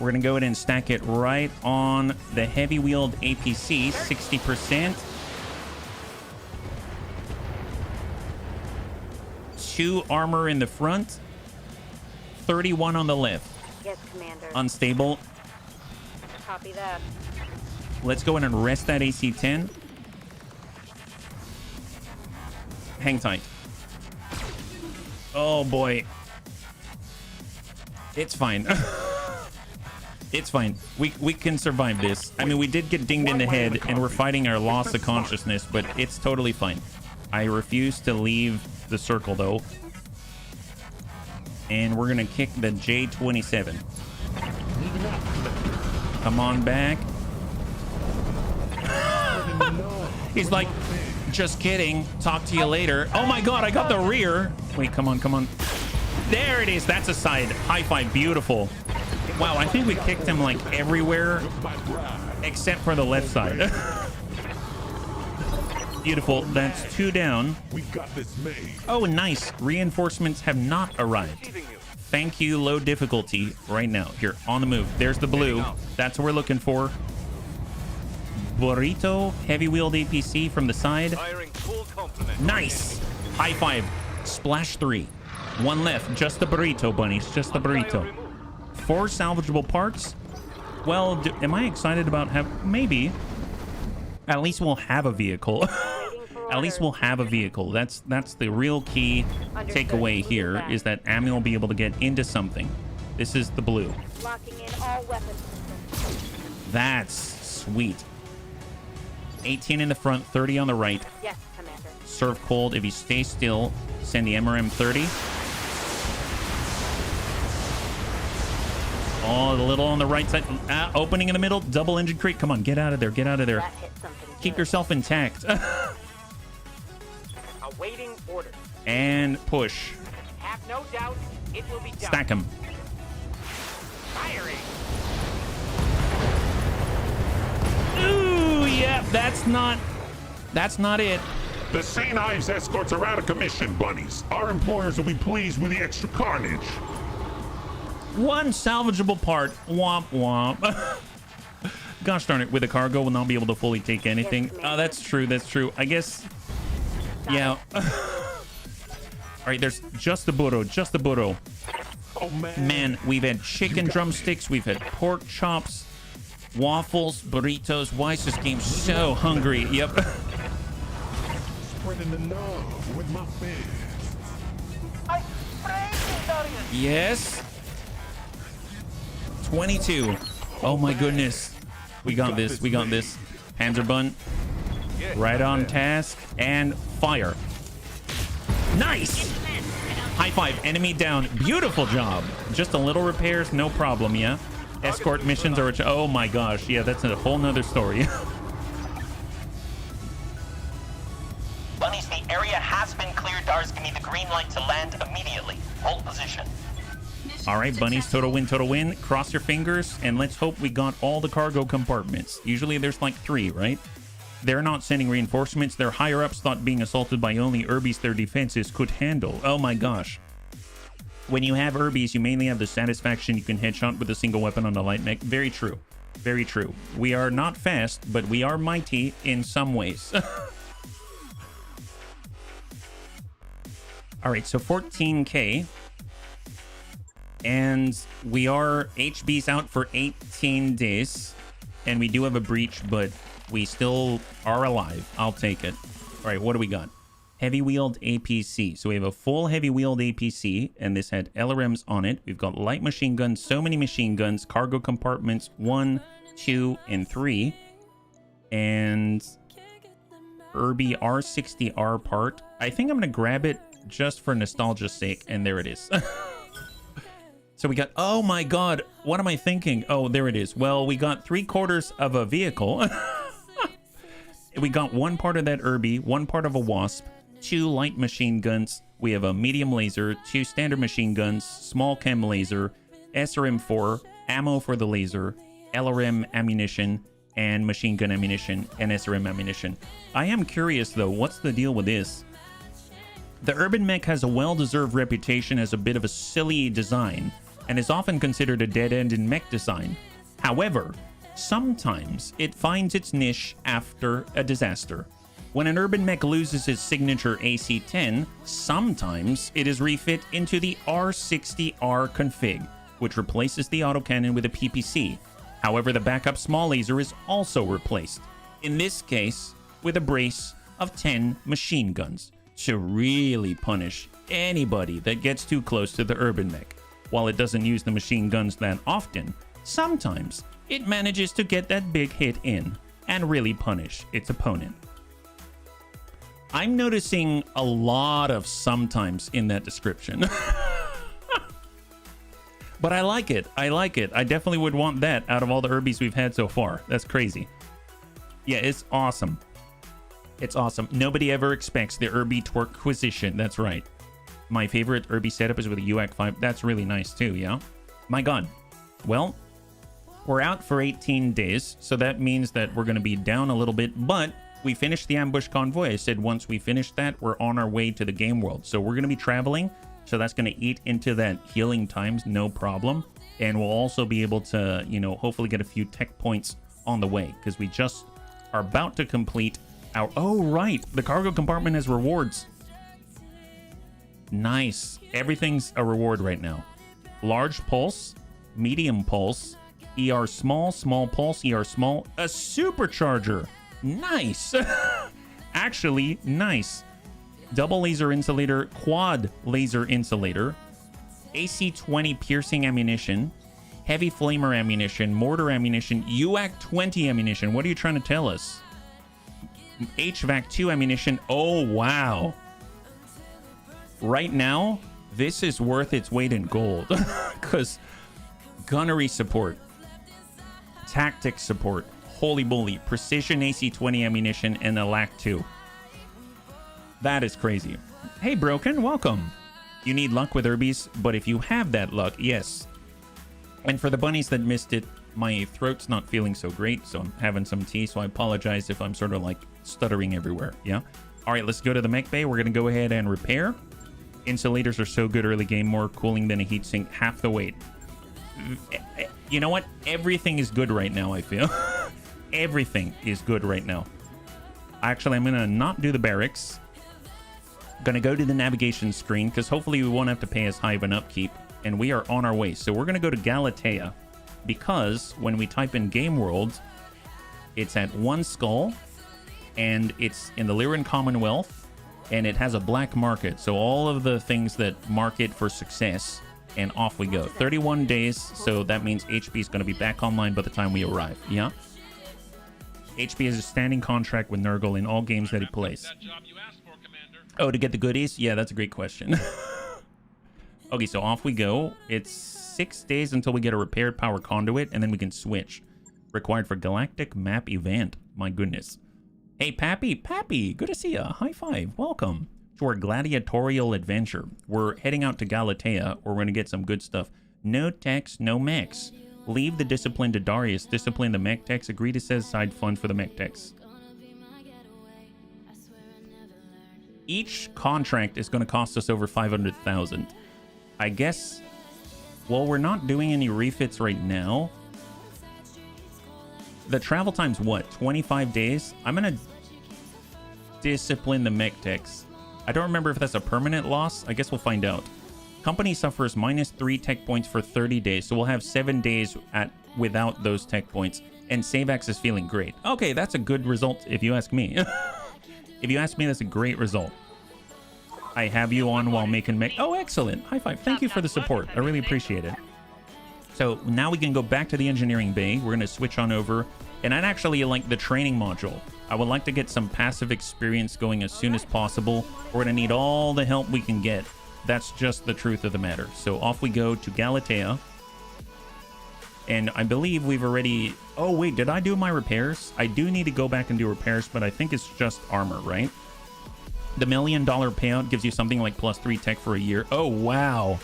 We're going to go ahead and stack it right on the heavy-wheeled APC, 60%. 2 armor in the front, 31 on the left. Yes, Commander. Unstable. Copy that. Let's go in and rest that AC-10. Hang tight. Oh boy. It's fine. It's fine. We can survive this. I mean, we did get dinged in the head and we're fighting our loss of consciousness, but it's totally fine. I refuse to leave the circle though. And we're gonna kick the J27. Come on back. He's like, just kidding. Talk to you later. Oh my god, I got the rear. Wait, come on, come on. There it is. That's a side. High five. Beautiful. Wow, I think we kicked him like everywhere except for the left side. Beautiful. That's 2 down. We got this made. Oh, nice. Reinforcements have not arrived. Thank you, low difficulty right now. Here, on the move. There's the blue. That's what we're looking for. Burrito, heavy-wheeled APC from the side. Nice. High five. Splash 3. 1 left. Just the burrito, bunnies. Just the burrito. 4 salvageable parts. Well, am I excited about maybe. At least we'll have a vehicle. At least we'll have a vehicle. That's the real key takeaway here, is that Ami will be able to get into something. This is the blue. Locking in all weapons. That's sweet. 18 in the front, 30 on the right. Yes, Commander. Serve cold. If you stay still, send the MRM 30. Oh, a little on the right side. Opening in the middle. Double engine crate. Come on, get out of there. Get out of there. That hit something Keep good. yourself intact. Awaiting orders. And push. Have no doubt it will be done. Stack him. Firing. Ooh, yeah, that's not it. The St. Ives escorts are out of commission, bunnies. Our employers will be pleased with the extra carnage. 1 salvageable part. Womp womp. Gosh darn it, with a cargo, we'll not be able to fully take anything. Oh, that's true, that's true. I guess, yeah. All right, there's just the burro, just the burro. Oh, man. Man, we've had chicken drumsticks, we've had pork chops, waffles, burritos. Why is this game so hungry? Yep. Spreading the love with my fists. Yes. 22. Oh my goodness. We got this. We got this. Panzerbun. Right on task. And fire. Nice. High five. Enemy down. Beautiful job. Just a little repairs. No problem. Yeah. Escort missions are... Oh my gosh. Yeah, that's a whole nother story. Bunnies, the area has been cleared. Dars, give me the green light to land immediately. Hold position. All right, bunnies, total win, total win. Cross your fingers, and let's hope we got all the cargo compartments. Usually there's like 3, right? They're not sending reinforcements. Their higher-ups thought being assaulted by only Urbies their defenses could handle. Oh my gosh. When you have Urbies, you mainly have the satisfaction you can headshot with a single weapon on the light mech. Very true. Very true. We are not fast, but we are mighty in some ways. All right, so 14K. And we are HB's out for 18 days. And we do have a breach, but we still are alive. I'll take it. All right, what do we got? Heavy-wheeled APC. So we have a full heavy-wheeled APC, and this had LRMs on it. We've got light machine guns, so many machine guns, cargo compartments 1, 2, and 3. And Irby R60R part. I think I'm going to grab it just for nostalgia's sake, and there it is. So we got, oh my god, what am I thinking? Oh, there it is. Well, we got 3/4 of a vehicle. We got 1 part of that Irby, 1 part of a Wasp, 2 light machine guns. We have a medium laser, 2 standard machine guns, small chem laser, SRM4, ammo for the laser, LRM ammunition, and machine gun ammunition, and SRM ammunition. I am curious though, what's the deal with this? The Urban Mech has a well-deserved reputation as a bit of a silly design, and is often considered a dead end in mech design. However, sometimes it finds its niche after a disaster. When an Urban Mech loses its signature AC-10, sometimes it is refit into the R60R config, which replaces the autocannon with a PPC. However, the backup small laser is also replaced, in this case with a brace of 10 machine guns. to really punish anybody that gets too close to the urban mech. While it doesn't use the machine guns that often, sometimes it manages to get that big hit in and really punish its opponent. I'm noticing a lot of sometimes in that description. But I like it. I like it. I definitely would want that out of all the Urbies we've had so far. That's crazy. Yeah, it's awesome. It's awesome. Nobody ever expects the Urbie Twerkquisition. That's right. My favorite Urbie setup is with a UAC 5. That's really nice too, yeah? My god. Well, we're out for 18 days, so that means that we're going to be down a little bit, but we finished the ambush convoy. I said once we finish that, we're on our way to the game world. So we're going to be traveling, so that's going to eat into that healing times, no problem. And we'll also be able to, you know, hopefully get a few tech points on the way, because we just are about to complete our... Oh, right. The cargo compartment has rewards. Nice. Everything's a reward right now. Large pulse, medium pulse, ER small, small pulse, ER small, a supercharger. Nice. Actually, nice. Double laser insulator, quad laser insulator, AC-20 piercing ammunition, heavy flamer ammunition, mortar ammunition, UAC-20 ammunition. What are you trying to tell us? HVAC-2 ammunition. Oh, wow. Right now, this is worth its weight in gold. Because gunnery support, tactics support, holy moly, precision AC-20 ammunition, and a LAC-2. That is crazy. Hey, Broken, welcome. You need luck with Urbies, but if you have that luck, yes. And for the bunnies that missed it, my throat's not feeling so great, so I'm having some tea, so I apologize if I'm sort of like stuttering everywhere, yeah? All right, let's go to the mech bay. We're going to go ahead and repair. Insulators are so good early game, more cooling than a heatsink, half the weight. You know what? Everything is good right now, I feel. Everything is good right now. Actually, I'm going to not do the barracks. Going to go to the navigation screen, because hopefully we won't have to pay as high of an upkeep. And we are on our way. So we're going to go to Galatea, because when we type in Game World, it's at 1 skull, and it's in the Lyran Commonwealth, and it has a black market. So all of the things that mark it for success, and off we go. 31 days, so that means HB is going to be back online by the time we arrive. Yeah? HB has a standing contract with Nurgle in all games that he plays. Oh, to get the goodies? Yeah, that's a great question. Okay, so off we go. It's 6 days until we get a repaired power conduit, and then we can switch. Required for Galactic Map Event. My goodness. Hey, Pappy, good to see ya. High five. Welcome to our gladiatorial adventure. We're heading out to Galatea, where we're going to get some good stuff. No techs, no mechs. Leave the discipline to Darius. Discipline the mech techs. Agree to set aside funds for the mech techs. Each contract is going to cost us over 500,000. I guess, well, we're not doing any refits right now. The travel time's what, 25 days? I'm going to discipline the mech techs. I don't remember if that's a permanent loss. I guess we'll find out. Company suffers -3 tech points for 30 days, so we'll have 7 days without those tech points. And SaveX is feeling great. Okay, that's a good result if you ask me. If you ask me, that's a great result. I have you on while making mech. Oh, excellent. High five. Thank you for the support. I really appreciate it. So now we can go back to the engineering bay. We're going to switch on over. And I'd actually like the training module. I would like to get some passive experience going as soon as possible. We're going to need all the help we can get. That's just the truth of the matter. So off we go to Galatea. And I believe we've already... Oh, wait, did I do my repairs? I do need to go back and do repairs, but I think it's just armor, right? The $1 million payout gives you something like +3 tech for a year. Oh, wow.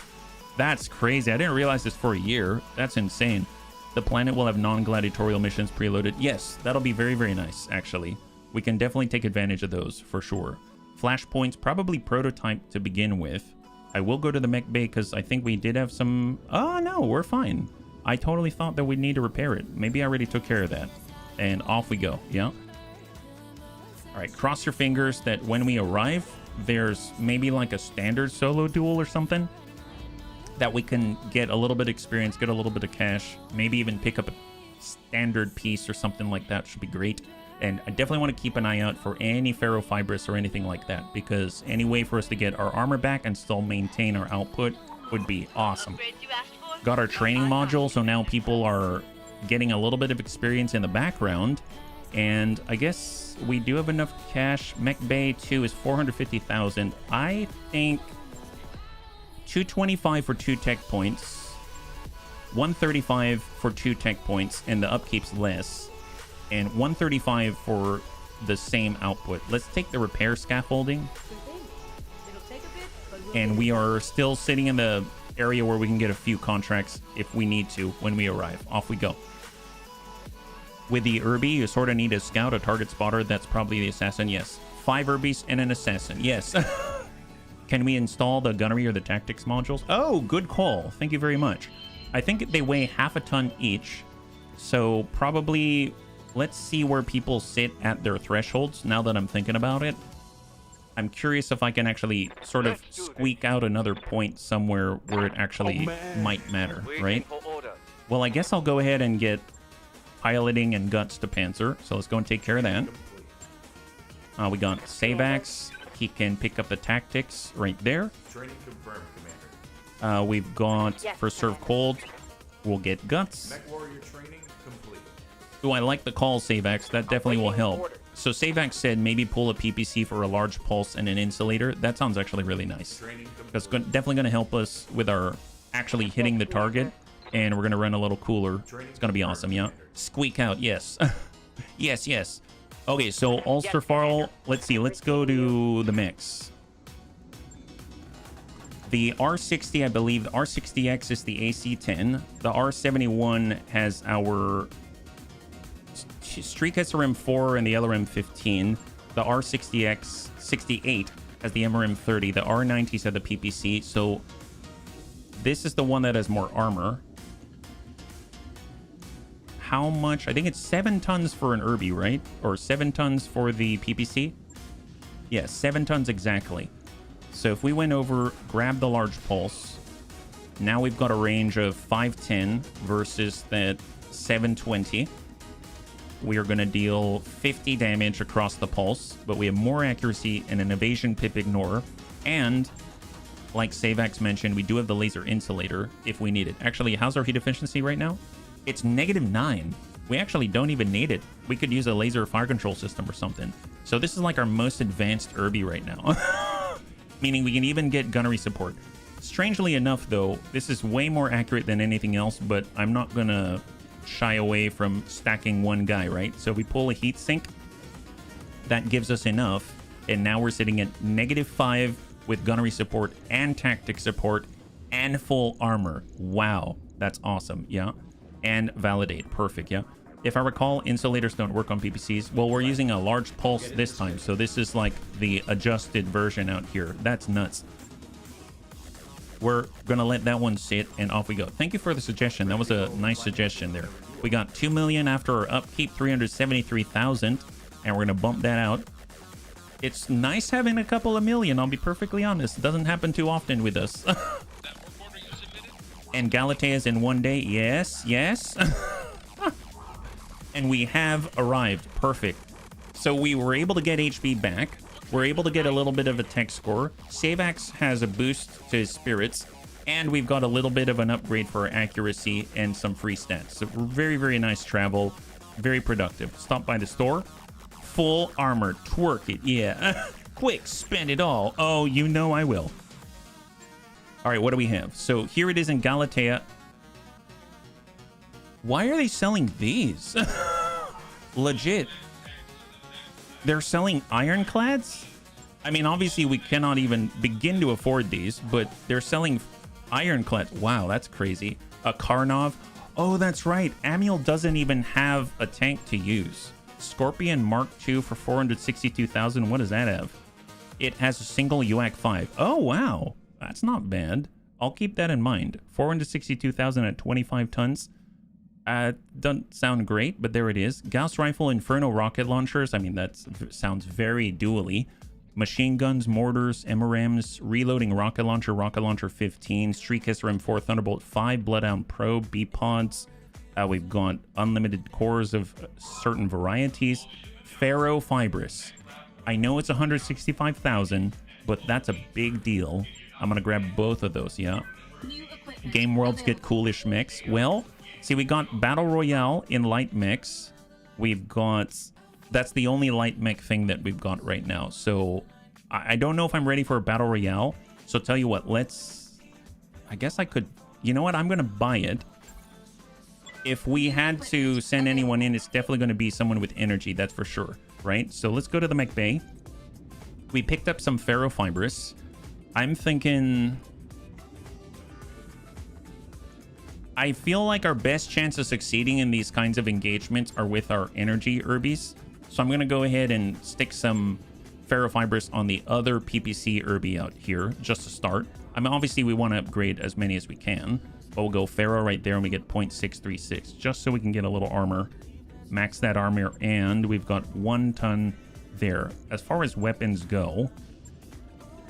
That's crazy. I didn't realize it's for a year. That's insane. The planet will have non-gladiatorial missions preloaded. Yes, that'll be very, very nice, actually. We can definitely take advantage of those, for sure. Flashpoints, probably prototype to begin with. I will go to the mech bay because I think we did have some... Oh, no, we're fine. I totally thought that we'd need to repair it. Maybe I already took care of that. And off we go, yeah? All right, cross your fingers that when we arrive, there's maybe like a standard solo duel or something that we can get a little bit of experience, get a little bit of cash, maybe even pick up a standard piece or something like that. Should be great. And I definitely want to keep an eye out for any ferrofibrous or anything like that, because any way for us to get our armor back and still maintain our output would be awesome. Got our training module, so now people are getting a little bit of experience in the background. And I guess we do have enough cash. Mech Bay 2 is 450,000. I think 225 for 2 tech points, 135 for 2 tech points, and the upkeep's less, and 135 for the same output. Let's take the repair scaffolding. And we are still sitting in the area where we can get a few contracts if we need to when we arrive. Off we go. With the Irby, you sort of need a scout, a target spotter. That's probably the assassin. Yes. 5 Irbies and an assassin. Yes. Can we install the gunnery or the tactics modules? Oh, good call. Thank you very much. I think they weigh half a ton each. So probably let's see where people sit at their thresholds now that I'm thinking about it. I'm curious if I can actually sort of squeak out another point somewhere where it actually might matter, right? Well, I guess I'll go ahead and get piloting and guts to Panzer. So let's go and take care of that. We got Savax. He can pick up the tactics right there. Training confirmed, Commander. We've got for Serve Cold. We'll get guts. Mech Warrior training complete. Oh, I like the call, Savax. That definitely will help. So Savax said maybe pull a PPC for a large pulse and an insulator. That sounds actually really nice. That's definitely going to help us with our actually hitting the target. And we're going to run a little cooler. It's going to be awesome, yeah. Squeak out, yes. Yes, yes. Okay, so Ulster Farl, let's see. Let's go to the mix. The R60, I believe, the R60X is the AC-10. The R71 has our Streak SRM-4 and the LRM-15. The R60X 68 has the MRM-30. The R90s have the PPC. So this is the one that has more armor. How much? I think it's 7 tons for an Irby, right? Or 7 tons for the PPC? Yeah, 7 tons exactly. So if we went over, grab the large pulse, now we've got a range of 510 versus that 720. We are going to deal 50 damage across the pulse, but we have more accuracy and an evasion pip ignore. And like Savax mentioned, we do have the laser insulator if we need it. Actually, how's our heat efficiency right now? It's -9. We actually don't even need it. We could use a laser fire control system or something. So this is like our most advanced Irby right now. Meaning we can even get gunnery support. Strangely enough, though, this is way more accurate than anything else, but I'm not going to shy away from stacking one guy, right? So we pull a heat sink. That gives us enough. And now we're sitting at -5 with gunnery support and tactic support and full armor. Wow. That's awesome. Yeah. And validate. Perfect. Yeah. If I recall, insulators don't work on PPCs. Well, we're using a large pulse this time. So this is like the adjusted version out here. That's nuts. We're going to let that one sit and off we go. Thank you for the suggestion. That was a nice suggestion there. We got 2 million after our upkeep, 373,000. And we're going to bump that out. It's nice having a couple of million. I'll be perfectly honest. It doesn't happen too often with us. And Galatea's in 1 day. Yes, yes. And we have arrived. Perfect. So we were able to get HB back. We're able to get a little bit of a tech score. Savax has a boost to his spirits. And we've got a little bit of an upgrade for accuracy and some free stats. So very, very nice travel. Very productive. Stop by the store. Full armor. Twerk it. Yeah. Quick. Spend it all. Oh, you know I will. All right, what do we have? So here it is in Galatea. Why are they selling these? Legit. They're selling ironclads? I mean, obviously we cannot even begin to afford these, but they're selling ironclads. Wow, that's crazy. A Karnov. Oh, that's right. Amiel doesn't even have a tank to use. Scorpion Mark II for 462,000. What does that have? It has a single UAC 5. Oh, wow. That's not bad. I'll keep that in mind. 462,000 at 25 tons. Doesn't sound great, but there it is. Gauss Rifle, Inferno rocket launchers. I mean, that sounds very dually. Machine guns, mortars, MRMs, reloading rocket launcher 15, Streak SRM-4, Thunderbolt 5, Bloodhound Pro, B-Pods. We've got unlimited cores of certain varieties. ferrofibrous. I know it's 165,000, but that's a big deal. I'm gonna grab both of those, yeah. Game Worlds get coolish mix. Well, see, we got Battle Royale in light mix. We've got... That's the only light mech thing that we've got right now. So, I don't know if I'm ready for a Battle Royale. So, tell you what, let's... I guess I could... You know what? I'm gonna buy it. If we had to send anyone in, it's definitely gonna be someone with energy, that's for sure. Right? So, let's go to the mech bay. We picked up some ferrofibrous. I'm thinking... I feel like our best chance of succeeding in these kinds of engagements are with our energy herbies. So I'm going to go ahead and stick some ferrofibrous on the other PPC herbie out here just to start. I mean, obviously we want to upgrade as many as we can, but we'll go ferro right there and we get 0.636 just so we can get a little armor. Max that armor, and we've got 1 ton there. As far as weapons go,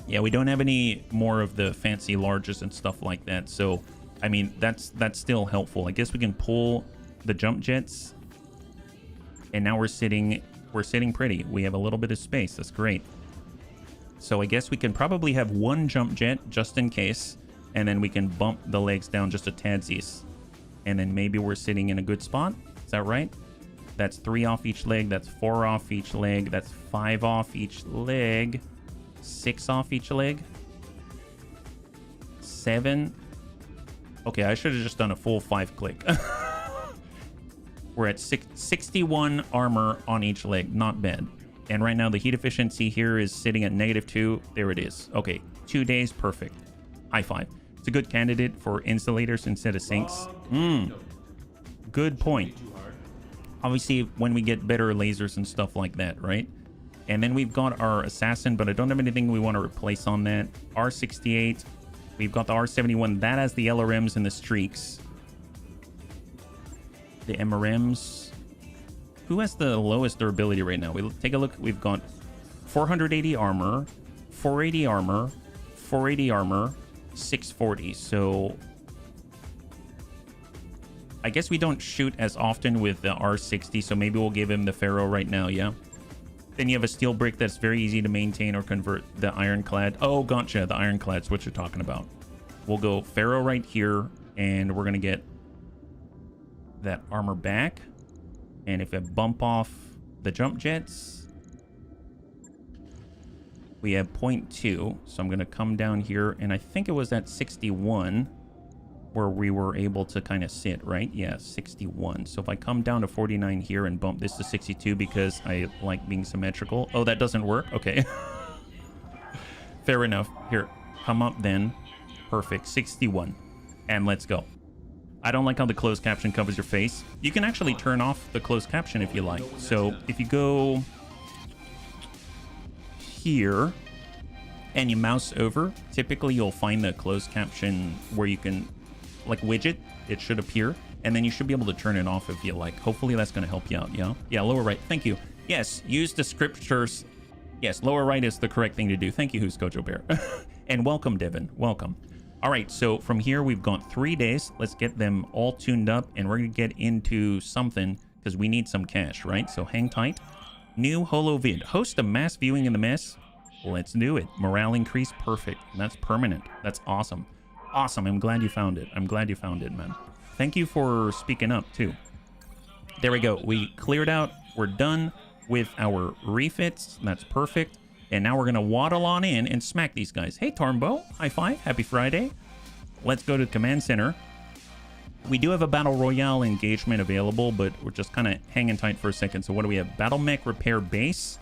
yeah, we don't have any more of the fancy larges and stuff like that. So I mean, that's still helpful. I guess we can pull the jump jets. And now we're sitting pretty. We have a little bit of space. That's great. So I guess we can probably have 1 jump jet just in case. And then we can bump the legs down just a tadsies. And then maybe we're sitting in a good spot. Is that right? That's 3 off each leg. That's 4 off each leg. That's 5 off each leg. 6 off each leg. 7. Okay, I should have just done a full 5-click. We're at 61 armor on each leg. Not bad. And right now, the heat efficiency here is sitting at -2. There it is. Okay, 2 days. Perfect. High five. It's a good candidate for insulators instead of sinks. Good point. Obviously, when we get better lasers and stuff like that, right? And then we've got our assassin, but I don't have anything we want to replace on that. R68. We've got the R71. That has the LRMs and the streaks. The MRMs. Who has the lowest durability right now? We'll take a look. We've got 480 armor, 480 armor, 480 armor, 640. So I guess we don't shoot as often with the R60, so maybe we'll give him the Pharaoh right now, yeah? Then you have a steel brick that's very easy to maintain or convert. The ironclad. Oh, gotcha. The ironclad's what you're talking about. We'll go Pharaoh right here, and we're going to get that armor back. And if I bump off the jump jets, we have 0.2. So I'm going to come down here, and I think it was at 61 where we were able to kind of sit, right? Yeah, 61. So if I come down to 49 here and bump this to 62 because I like being symmetrical. Oh, that doesn't work? Okay. Fair enough. Here, come up then. Perfect. 61. And let's go. I don't like how the closed caption covers your face. You can actually turn off the closed caption if you like. So if you go here and you mouse over, typically you'll find the closed caption where you can, like widget, it should appear. And then you should be able to turn it off if you like. Hopefully that's going to help you out, yeah? Yeah, lower right. Thank you. Yes, use descriptors. Yes, lower right is the correct thing to do. Thank you, Who's Gojo Bear. And welcome, Devin. Welcome. All right, so from here, we've got 3 days. Let's get them all tuned up, and we're going to get into something because we need some cash, right? So hang tight. New holo vid. Host a mass viewing in the mess. Let's do it. Morale increase. Perfect. That's permanent. That's awesome. Awesome. I'm glad you found it. I'm glad you found it, man. Thank you for speaking up, too. There we go. We cleared out. We're done with our refits. That's perfect. And now we're going to waddle on in and smack these guys. Hey, Tornbo. High five. Happy Friday. Let's go to the command center. We do have a Battle Royale engagement available, but we're just kind of hanging tight for a second. So what do we have? Battle Mech Repair Base.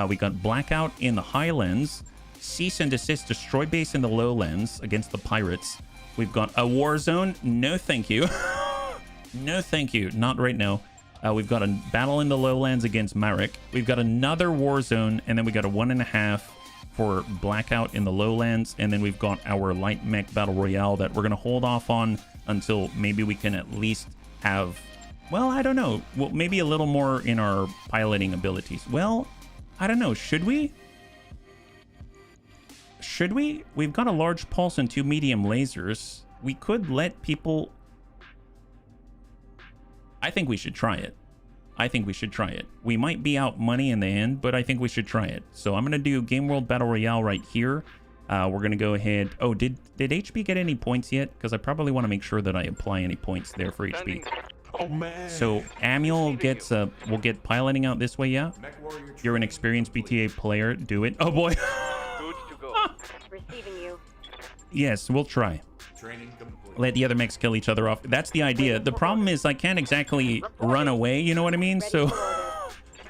We got Blackout in the Highlands. Cease and Desist Destroy Base in the Lowlands against the Pirates. We've got a War Zone. No, thank you. No, thank you. Not right now. We've got a battle in the Lowlands against Marek. We've got another War Zone, and then we got a 1.5 for Blackout in the Lowlands. And then we've got our Light Mech Battle Royale that we're going to hold off on until maybe we can at least have, well, I don't know. Well, maybe a little more in our piloting abilities. Well, I don't know. Should we? Should we? We've got a large pulse and 2 medium lasers. We could let people... I think we should try it. I think we should try it. We might be out money in the end, but I think we should try it. So I'm going to do Game World Battle Royale right here. We're going to go ahead. Oh, did HB get any points yet? Because I probably want to make sure that I apply any points there for HB. Oh, man. So Amuel gets will get piloting out this way, yeah? You're an experienced BTA player. Do it. Oh, boy. Good to go. Receiving you. Yes, we'll try. Training complete. Let the other mechs kill each other off. That's the idea. The problem is I can't exactly run away, you know what I mean? So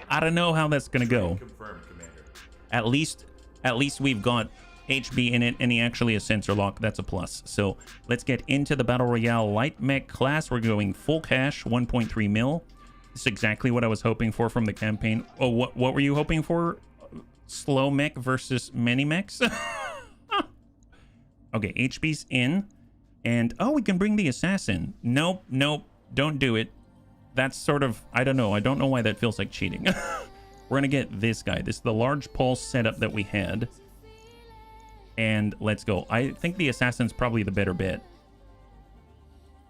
I don't know how that's going to go. Confirmed, Commander. At least we've got HB in it, and he actually has sensor lock. That's a plus. So let's get into the Battle Royale light mech class. We're going full cash, 1.3 mil. This is exactly what I was hoping for from the campaign. Oh, what were you hoping for? Slow mech versus many mechs? Okay, HB's in. And, oh, we can bring the assassin. Nope, don't do it. That's sort of, I don't know. I don't know why that feels like cheating. We're going to get this guy. This is the large pulse setup that we had. And let's go. I think the assassin's probably the better bet.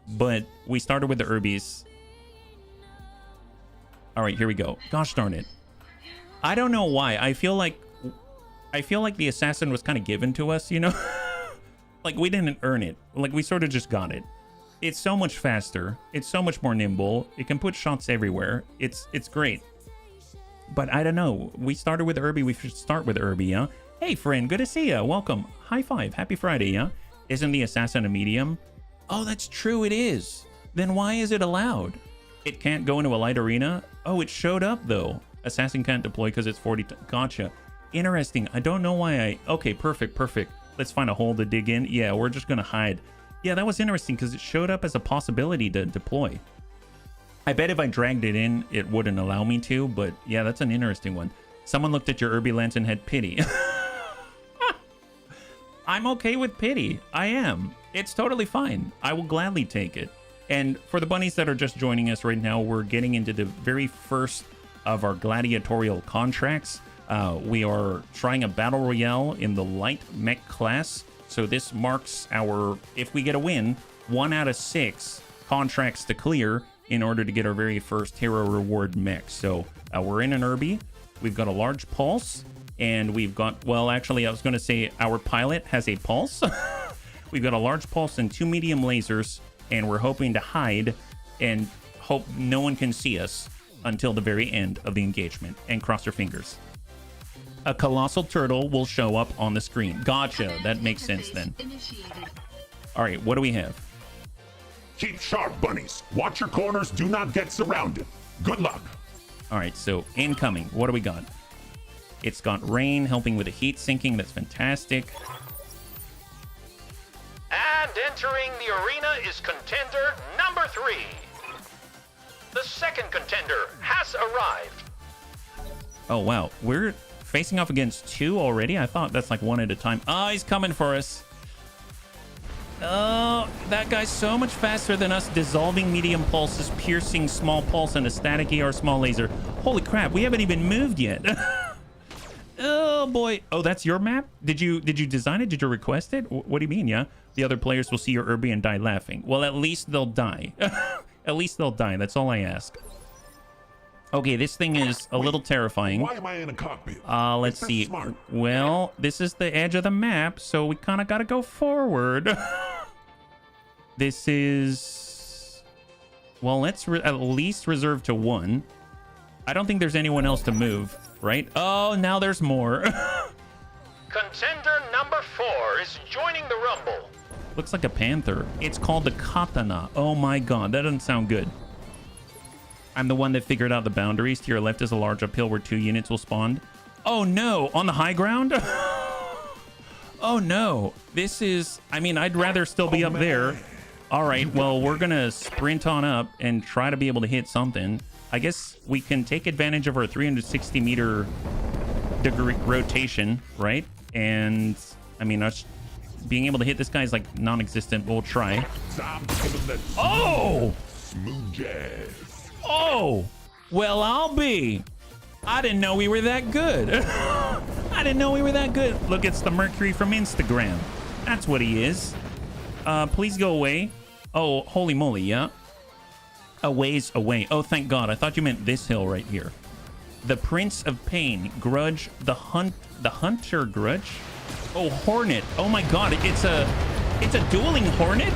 But we started with the Urbies. All right, here we go. Gosh darn it. I don't know why. I feel like the assassin was kind of given to us, you know? Like, we didn't earn it. Like, we sort of just got it. It's so much faster. It's so much more nimble. It can put shots everywhere. It's great. But I don't know. We started with Irby. We should start with Irby, yeah? Hey, friend. Good to see ya. Welcome. High five. Happy Friday, yeah? Isn't the assassin a medium? Oh, that's true. It is. Then why is it allowed? It can't go into a light arena? Oh, it showed up, though. Assassin can't deploy because it's 40... Gotcha. Interesting. I don't know why I... Okay, perfect. Let's find a hole to dig in. Yeah, we're just going to hide. Yeah, that was interesting because it showed up as a possibility to deploy. I bet if I dragged it in, it wouldn't allow me to, but yeah, that's an interesting one. Someone looked at your Irby Lance and had pity. I'm okay with pity. I am. It's totally fine. I will gladly take it. And for the bunnies that are just joining us right now, we're getting into the very first of our gladiatorial contracts. We are trying a battle royale in the light mech class. So this marks our, if we get a win, 1 out of 6 contracts to clear in order to get our very first hero reward mech. So we're in an Irby. We've got a large pulse, and we've got, well, actually, I was going to say our pilot has a pulse. We've got a large pulse and 2 medium lasers, and we're hoping to hide and hope no one can see us until the very end of the engagement, and cross your fingers. A colossal turtle will show up on the screen. Gotcha. That makes sense then. All right, what do we have? Keep sharp, bunnies. Watch your corners. Do not get surrounded. Good luck. All right, so incoming. What do we got? It's got rain helping with the heat sinking. That's fantastic. And entering the arena is contender number 3. The second contender has arrived. Oh, wow. We're facing off against 2 already? I thought that's like 1 at a time. Oh, he's coming for us. Oh, that guy's so much faster than us. Dissolving medium pulses, piercing small pulse, and a static ER small laser. Holy crap, we haven't even moved yet. Oh, boy. Oh, that's your map? Did you design it? Did you request it? What do you mean, yeah? The other players will see your Irby and die laughing. Well, at least they'll die. At least they'll die. That's all I ask. Okay, this thing is a little terrifying. Why am I in a cockpit? Let's see. Smart. Well, this is the edge of the map, so we kind of got to go forward. This is... Well, let's at least reserve to 1. I don't think there's anyone else to move, right? Oh, now there's more. Contender number 4 is joining the rumble. Looks like a panther. It's called the katana. Oh my god, that doesn't sound good. I'm the one that figured out the boundaries. To your left is a large uphill where 2 units will spawn. Oh no, on the high ground? Oh no, this is... I mean, I'd rather still be up there. All right, well, we're going to sprint on up and try to be able to hit something. I guess we can take advantage of our 360 meter degree rotation, right? And, I mean, us being able to hit this guy is like non-existent. We'll try. Oh! Smooth jazz. Oh! Well, I'll be. I didn't know we were that good. I didn't know we were that good. Look, it's the Mercury from Instagram. That's what he is. Please go away. Oh, holy moly, yeah. a ways away. Oh, thank God. I thought you meant this hill right here. The Prince of Pain, Grudge, the Hunter Grudge. Oh, Hornet. Oh my God, it's a dueling Hornet?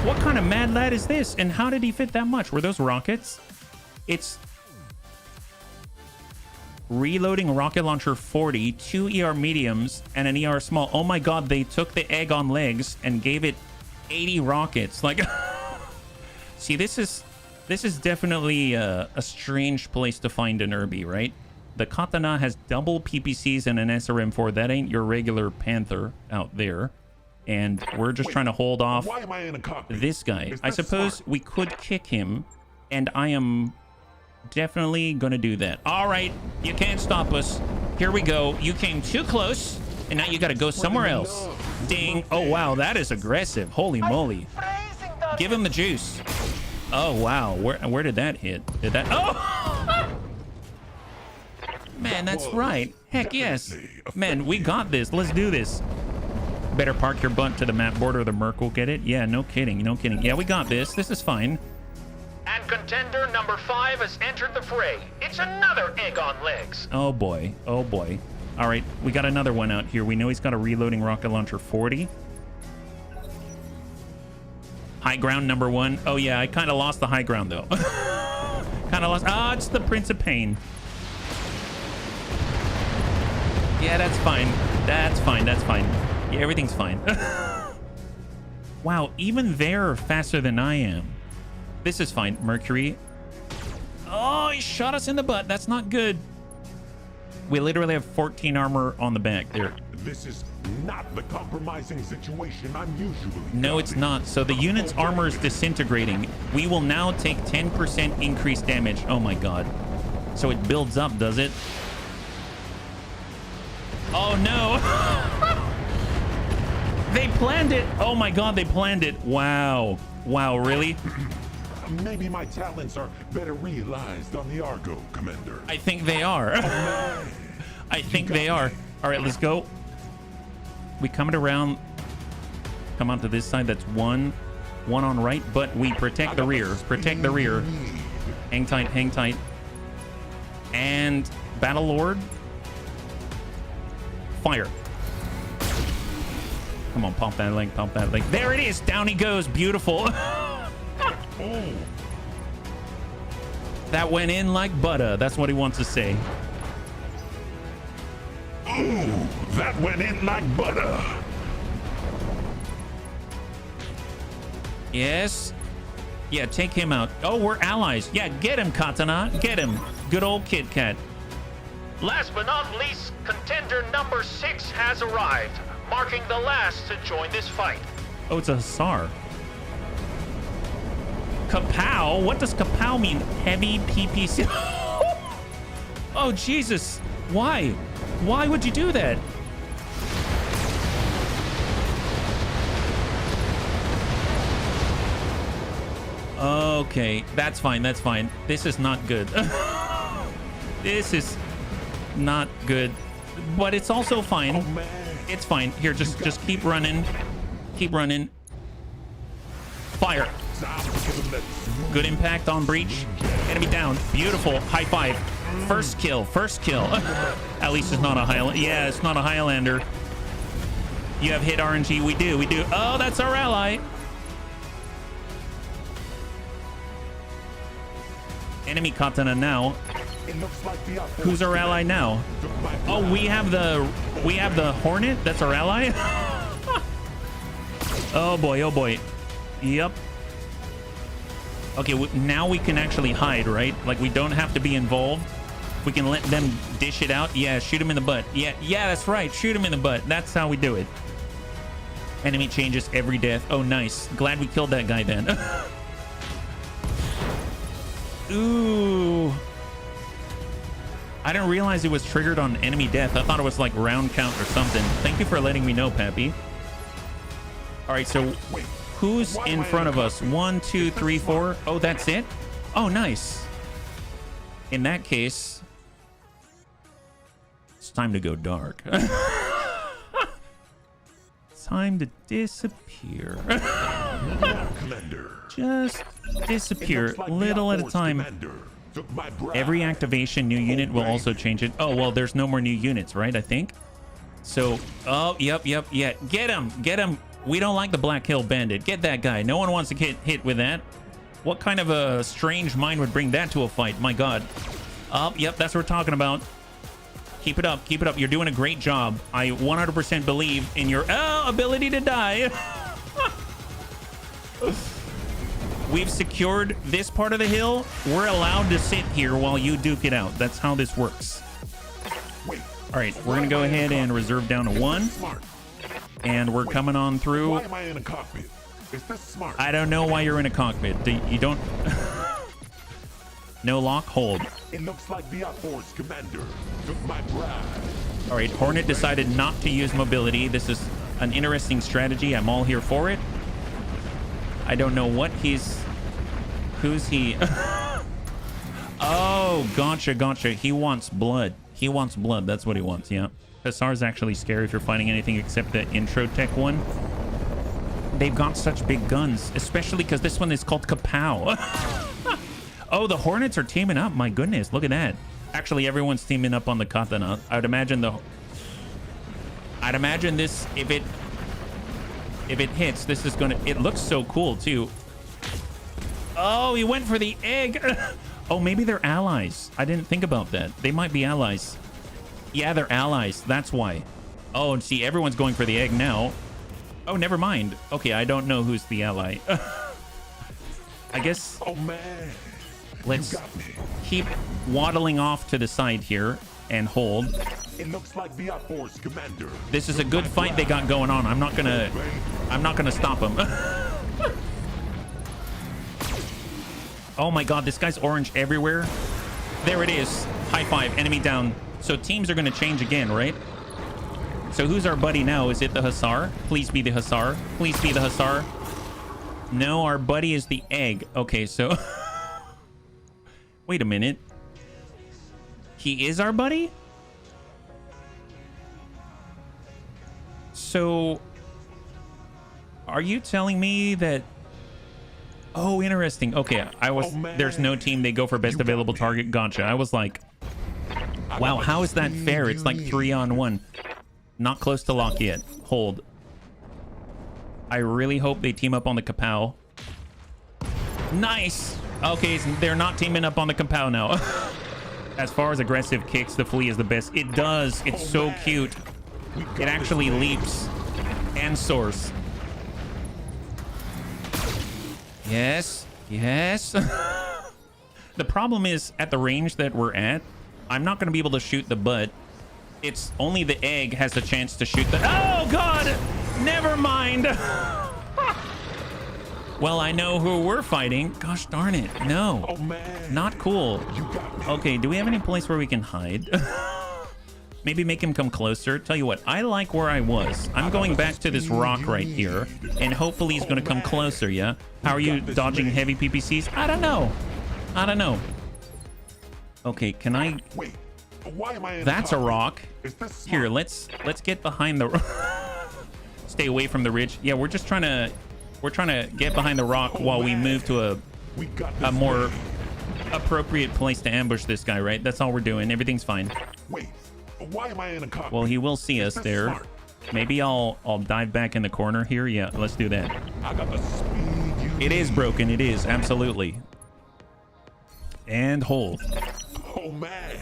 What kind of mad lad is this? And how did he fit that much? Were those rockets? It's reloading rocket launcher 40, 2 ER mediums, and an ER small. Oh my God, they took the egg on legs and gave it 80 rockets. Like, see, this is definitely a strange place to find an Irby, right? The Katana has double PPCs and an SRM4. That ain't your regular Panther out there. And we're just trying to hold off Why am I in a cockpit? this guy. Is I that suppose smart? we could kick him, and I am definitely gonna do that. All right, you can't stop us. Here we go. You came too close, and now you gotta go somewhere else. Ding. Oh, wow, that is aggressive. Holy moly. Give him the juice. Oh, wow. Where did that hit? Did that... Oh! Man, that's right. Heck yes. Man, we got this. Let's do this. Better park your butt to the map border. The Merc will get it. Yeah, no kidding. No kidding. Yeah, we got this. This is fine. And contender number 5 has entered the fray. It's another egg on legs. Oh, boy. Oh, boy. All right, we got another one out here. We know he's got a reloading rocket launcher 40. High ground number 1. Oh, yeah, I kind of lost the high ground, though. Kind of lost. Ah, it's the Prince of Pain. Yeah, that's fine. That's fine. That's fine. Yeah, everything's fine. Wow, even they're faster than I am. This is fine. Mercury. Oh, he shot us in the butt. That's not good. We literally have 14 armor on the back there. This is not the compromising situation I'm usually. No, it's not. So the unit's armor is disintegrating. We will now take 10% increased damage. Oh my God. So it builds up, does it? Oh no. They planned it. Oh my God, they planned it. Wow. Wow, really? Maybe my talents are better realized on the Argo, Commander. I think they are. I think they are. All right, let's go. We come it around. Come onto this side. That's one on right, but we protect the rear. Protect the rear. Hang tight, hang tight. And Battle Lord. Fire. Come on, pump that leg, pump that leg. There it is. Down he goes. Beautiful. That went in like butter. That's what he wants to say. Ooh, that went in like butter. Yes. Yeah, take him out. Oh, we're allies. Yeah, get him, Katana. Get him. Good old Kit Kat. Last but not least, contender number 6 has arrived, marking the last to join this fight. Oh, it's a Hussar. Kapow? What does Kapow mean? Heavy PPC. Oh, Jesus. Why? Why would you do that? Okay, that's fine. That's fine. This is not good. This is not good, but it's also fine. Oh, man. It's fine. Here, just keep running. Keep running. Fire. Good impact on breach. Enemy down. Beautiful. High five. First kill. First kill. At least it's not a Highlander. Yeah, it's not a Highlander. You have hit RNG. We do. We do. Oh, that's our ally. Enemy Katana now. Who's our ally now? Oh, we have the Hornet. That's our ally. Oh boy. Oh boy. Yep. Okay, now we can actually hide, right? Like, we don't have to be involved. We can let them dish it out. Yeah, shoot him in the butt. Yeah, that's right. Shoot him in the butt. That's how we do it. Enemy changes every death. Oh, nice. Glad we killed that guy then. Ooh. I didn't realize it was triggered on enemy death. I thought it was like round count or something. Thank you for letting me know, Pappy. All right, so who's in front of us? 1, 2, 3, 4. Oh, that's it? Oh, nice. In that case, it's time to go dark. It's time to disappear. Commander. Just disappear It looks like little the at a Force time. Commander took my bride. Every activation, new unit will also change it. Oh, well, there's no more new units, right? I think. So, oh, yep. Yeah, get him. We don't like the Black Hill Bandit. Get that guy. No one wants to get hit with that. What kind of a strange mind would bring that to a fight? My God. Oh, yep, that's what we're talking about. Keep it up. You're doing a great job. I 100% believe in your ability to die. We've secured this part of the hill. We're allowed to sit here while you duke it out. That's how this works. Wait. All right, we're going to go ahead and reserve down to 1. Smart. And we're coming on through. Why am I in a cockpit? Is this smart? I don't know why you're in a cockpit. You don't... No lock, hold. It looks like the Force Commander took my bride. All right, Hornet decided not to use mobility. This is an interesting strategy. I'm all here for it. I don't know what he's... Who's he? Oh, gotcha. He wants blood. That's what he wants, yeah. Hussar's actually scary if you're fighting anything except the intro tech one. They've got such big guns, especially because this one is called Kapow. Oh, the Hornets are teaming up. My goodness, look at that. Actually, everyone's teaming up on the Katana. I'd imagine this, if it hits, this is gonna... It looks so cool, too. Oh, he went for the egg. Oh, maybe they're allies. I didn't think about that. They might be allies. Yeah, they're allies. That's why. Oh, and see, everyone's going for the egg now. Oh, never mind. Okay, I don't know who's the ally. I guess... Oh, man. Let's keep waddling off to the side here and hold. It looks like the Force Commander. This is a good fight they got going on. I'm not gonna stop them. Oh my God, this guy's orange everywhere. There it is. High five, enemy down. So teams are gonna change again, right? So who's our buddy now? Is it the Hussar? Please be the Hussar. Please be the Hussar. No, our buddy is the egg. Okay, so... Wait a minute. He is our buddy? So... Are you telling me that... Oh, interesting. Okay, there's no team. They go for best available target. Gotcha. I was like... Wow, how is that fair? It's like 3-on-1. Not close to lock yet. Hold. I really hope they team up on the Kapow. Nice! Okay, so they're not teaming up on the Kapow now. As far as aggressive kicks, the flea is the best. It does. It's so cute. It actually leaps and soars. Yes. The problem is, at the range that we're at, I'm not going to be able to shoot the butt. It's only the egg has a chance to shoot the... Oh, God! Never mind! Well, I know who we're fighting. Gosh darn it. No. Oh, man. Not cool. You got me. Okay, do we have any place where we can hide? Maybe make him come closer. Tell you what, I like where I was. I'm going back to this rock right here, and hopefully he's going to come closer, yeah? How are you dodging heavy PPCs? I don't know. Okay, can I... Wait, why am I in That's a rock. Is this smart? Here, let's get behind the... Stay away from the ridge. Yeah, we're just trying to... We're trying to get behind the rock while we move to a more appropriate place to ambush this guy, right? That's all we're doing. Everything's fine. Wait, why am I in a cockpit? Well, he will see us there. Smart? Maybe I'll dive back in the corner here. Yeah, let's do that. I got the speed you It is need. broken. It is, absolutely. And hold. Oh, man.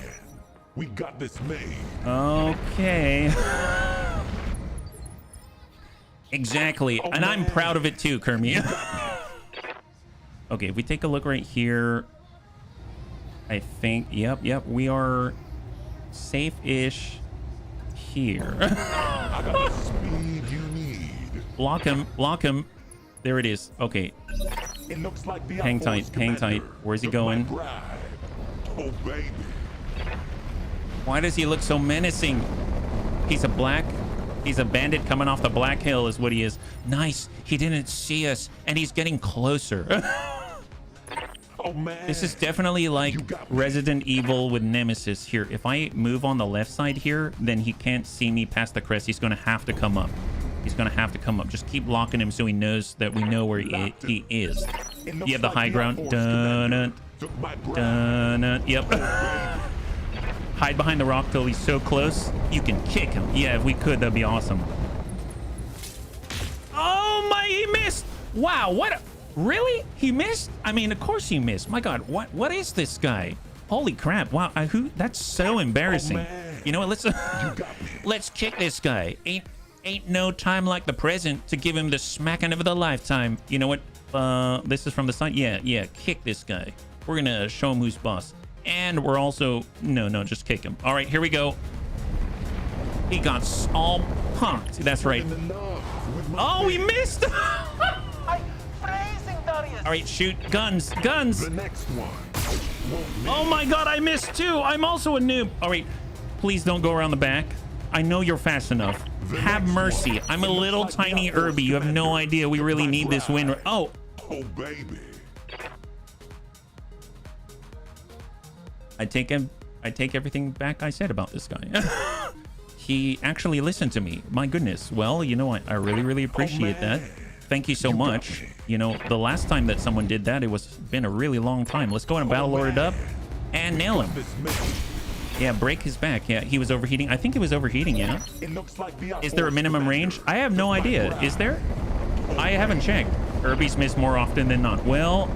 We got this made. Okay. Exactly. Oh, and I'm man. proud of it too, Kermit. Okay, if we take a look right here, I think, yep, we are safe-ish here. I got the speed you need. Block him. There it is. Okay, It looks like the hang tight. Where's he going? Oh, baby. Why does he look so menacing? He's a bandit coming off the Black Hill is what he is. Nice. He didn't see us, and he's getting closer. Oh, man. This is definitely like Resident Evil with Nemesis here. If I move on the left side here, then he can't see me past the crest. He's going to have to come up. He's gonna have to come up. Just keep locking him so he knows that we know where he is. You have the high ground. Dun-dun. Dun-dun. Yep. Hide behind the rock till he's so close. You can kick him. Yeah, if we could, that'd be awesome. Oh my, he missed. Wow, what? Really? He missed? I mean, of course he missed. My God, what is this guy? Holy crap. Wow, that's so embarrassing. You know what, let's kick this guy. Ain't no time like the present to give him the smacking of the lifetime. You know what? This is from the side. Yeah, kick this guy. We're gonna show him who's boss. And we're also, no, just kick him. All right, here we go. He got all punked. That's right. Oh, he missed. All right, shoot. Guns. The next one. Oh my God, I missed too. I'm also a noob. All right, please don't go around the back. I know you're fast enough. Have mercy. I'm a little tiny Irby. You have no idea. We really need this win. Oh, baby. I take everything back I said about this guy. He actually listened to me. My goodness. Well, you know, I really appreciate that. Thank you so much. You know, the last time that someone did that, been a really long time. Let's go and battle lord it up and nail him. Yeah, break his back. Yeah, he was overheating. I think he was overheating, yeah. Is there a minimum range? I have no idea. Is there? I haven't checked. Irby's miss more often than not. Well,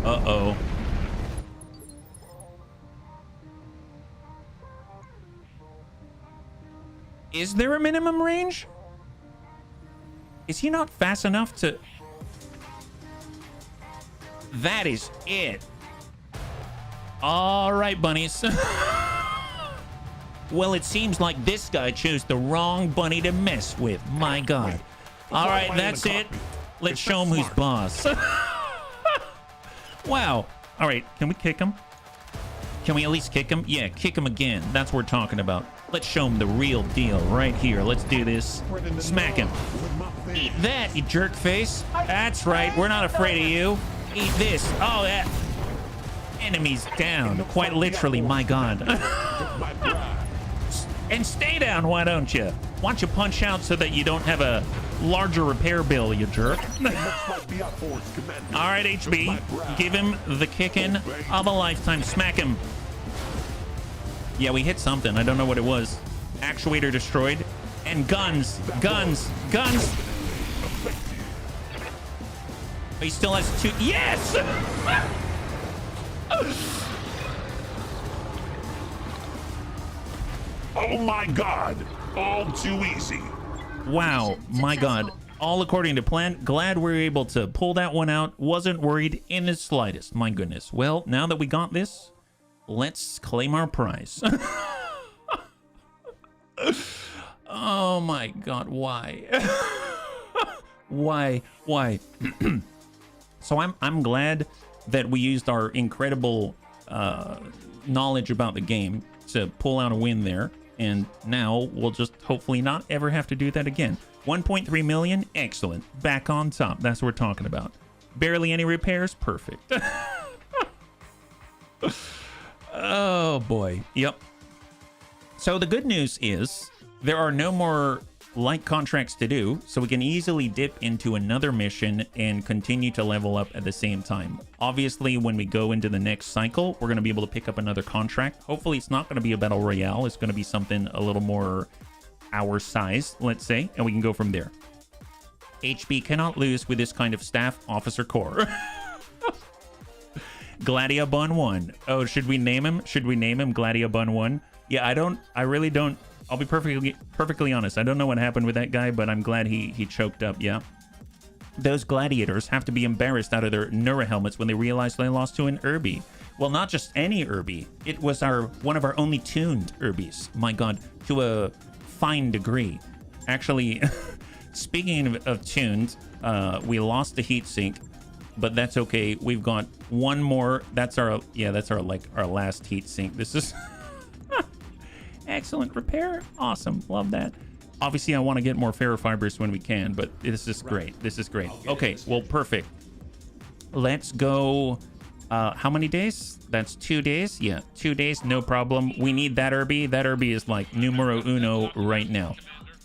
uh-oh. Is there a minimum range? Is he not fast enough to... That is it. All right, bunnies. Well, it seems like this guy chose the wrong bunny to mess with. My God. All right, that's it. Let's show him who's boss. Wow. All right, can we kick him? Can we at least kick him? Yeah, kick him again. That's what we're talking about. Let's show him the real deal right here. Let's do this. Smack him. Eat that, you jerk face. That's right. We're not afraid of you. Eat this. Oh, that. Enemies down. Quite literally, my God. And stay down, why don't you? Why don't you punch out so that you don't have a larger repair bill, you jerk? All right, HB. Give him the kicking of a lifetime. Smack him. Yeah, we hit something. I don't know what it was. Actuator destroyed. And guns. He still has two. Yes! Oh my God. All too easy. Wow, my God. All according to plan. Glad we were able to pull that one out. Wasn't worried in the slightest. My goodness. Well, now that we got this, let's claim our prize. Oh my God, why? Why? So I'm glad that we used our incredible knowledge about the game to pull out a win there. And now we'll just hopefully not ever have to do that again. 1.3 million, excellent. Back on top, that's what we're talking about. Barely any repairs, perfect. Oh boy, yep. So the good news is there are no more light contracts to do, so we can easily dip into another mission and continue to level up at the same time. Obviously, when we go into the next cycle, we're going to be able to pick up another contract. Hopefully, it's not going to be a battle royale. It's going to be something a little more our size, let's say, and we can go from there. HB cannot lose with this kind of staff officer corps. Gladia Bun 1. Oh, should we name him? Should we name him Gladia Bun 1? Yeah, I really don't. I'll be perfectly honest. I don't know what happened with that guy, but I'm glad he choked up, yeah. Those gladiators have to be embarrassed out of their Neura helmets when they realize they lost to an Irby. Well, not just any Irby. It was one of our only tuned Irbies. My God, to a fine degree. Actually, speaking of tuned, we lost the heatsink, but that's okay. We've got one more. That's our last heatsink. This is excellent repair. Awesome. Love that. Obviously, I want to get more ferrofibers when we can, but this is great. This is great. Okay, well, perfect. Let's go. How many days? That's 2 days. Yeah, 2 days, no problem. We need that Irby. That Irby is like numero uno right now.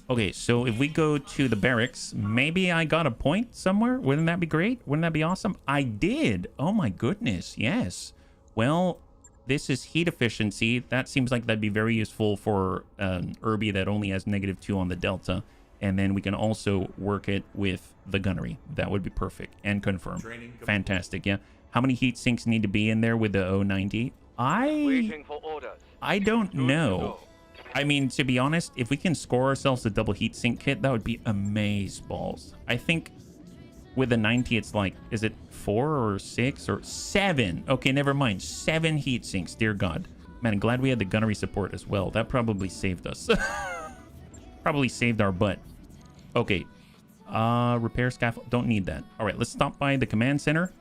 Okay, so if we go to the barracks, maybe I got a point somewhere. Wouldn't that be great? Wouldn't that be awesome? I did. Oh my goodness. Yes. Well, this is heat efficiency. That seems like that'd be very useful for Irby that only has -2 on the Delta. And then we can also work it with the gunnery. That would be perfect. And confirm. Fantastic, yeah. How many heat sinks need to be in there with the 090? I don't know. I mean, to be honest, if we can score ourselves a double heatsink kit, that would be amazeballs. I think with the 90, it's like, is it 4 or 6 or 7? Okay, never mind. 7 heatsinks, dear God. Man, I'm glad we had the gunnery support as well. That probably saved us. Probably saved our butt. Okay. Repair scaffold. Don't need that. All right, let's stop by the command center.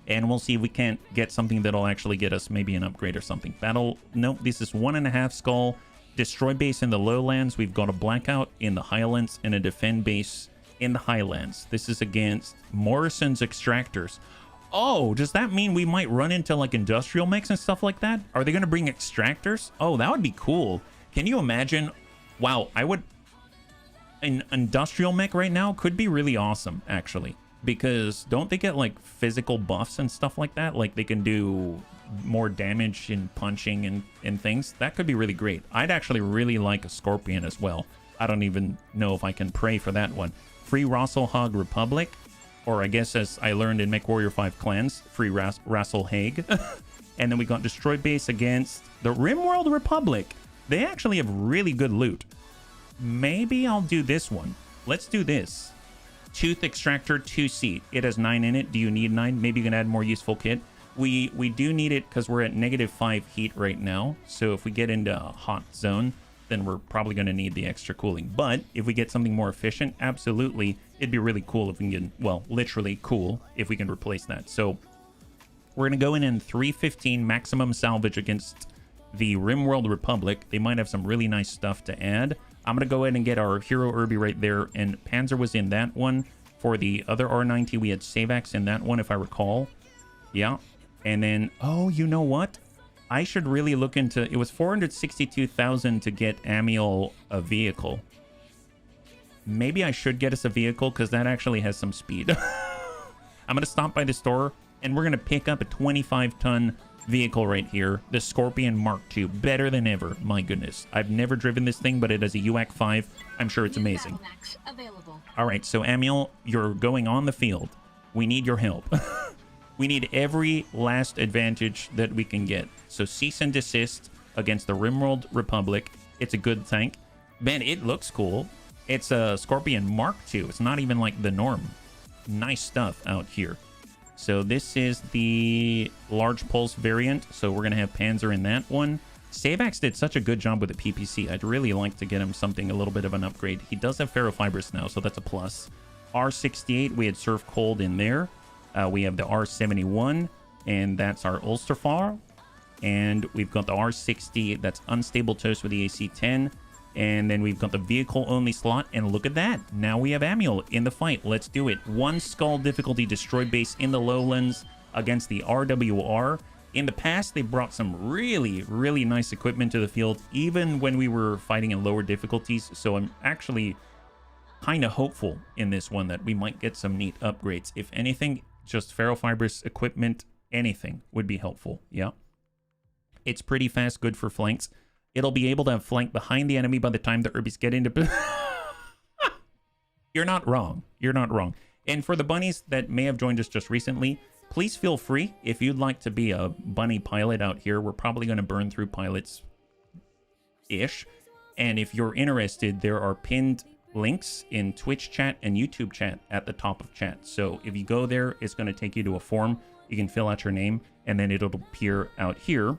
And we'll see if we can't get something that'll actually get us maybe an upgrade or something. Battle, nope, this is 1.5 skull. Destroy base in the lowlands. We've got a blackout in the highlands and a defend base in the highlands. This is against Morrison's extractors. Oh, does that mean we might run into like industrial mechs and stuff like that? Are they going to bring extractors? Oh, that would be cool. Can you imagine? Wow, I would... An industrial mech right now could be really awesome, actually. Because don't they get like physical buffs and stuff like that? Like they can do more damage in punching and things. That could be really great. I'd actually really like a Scorpion as well. I don't even know if I can pray for that one. Free Rasselhag Republic. Or I guess as I learned in MechWarrior 5 Clans, free Rasselhag. And then we got Destroy Base against the Rimworld Republic. They actually have really good loot. Maybe I'll do this one. Let's do this. Tooth Extractor 2C. It has 9 in it. Do you need 9? Maybe you can add more useful kit. We do need it because we're at -5 heat right now. So if we get into a hot zone, then we're probably going to need the extra cooling. But if we get something more efficient, absolutely, it'd be really cool if we can get, well, literally cool if we can replace that. So we're going to go in 315 maximum salvage against the Rimworld Republic. They might have some really nice stuff to add. I'm going to go ahead and get our Hero Irby right there. And Panzer was in that one. For the other R90, we had Savax in that one, if I recall. Yeah. And then, oh, you know what? I should really look into... It was 462,000 to get Amiel a vehicle. Maybe I should get us a vehicle, because that actually has some speed. I'm going to stop by the store, and we're going to pick up a 25-ton... vehicle right here, the Scorpion Mark II. Better than ever. My goodness. I've never driven this thing, but it has a UAC 5. I'm sure it's amazing. All right, so Amiel, you're going on the field. We need your help. We need every last advantage that we can get. So cease and desist against the Rimworld Republic. It's a good tank. Man, it looks cool. It's a Scorpion Mark II. It's not even like the norm. Nice stuff out here. So this is the large pulse variant. So we're going to have Panzer in that one. Savax did such a good job with the PPC. I'd really like to get him something, a little bit of an upgrade. He does have ferrofibrous now, so that's a plus. R68, we had Surf Cold in there. We have the R71, and that's our Ulsterfar. And we've got the R60, that's Unstable Toast with the AC-10. And then we've got the vehicle-only slot, and look at that. Now we have Amiel in the fight. Let's do it. 1 skull difficulty, destroy base in the lowlands against the RWR. In the past, they brought some really, really nice equipment to the field, even when we were fighting in lower difficulties. So I'm actually kind of hopeful in this one that we might get some neat upgrades. If anything, just ferrofibrous equipment, anything would be helpful. Yeah. It's pretty fast, good for flanks. It'll be able to have flank behind the enemy by the time the Irbies get into... You're not wrong. You're not wrong. And for the bunnies that may have joined us just recently, please feel free. If you'd like to be a bunny pilot out here, we're probably going to burn through pilots-ish. And if you're interested, there are pinned links in Twitch chat and YouTube chat at the top of chat. So if you go there, it's going to take you to a form. You can fill out your name, and then it'll appear out here.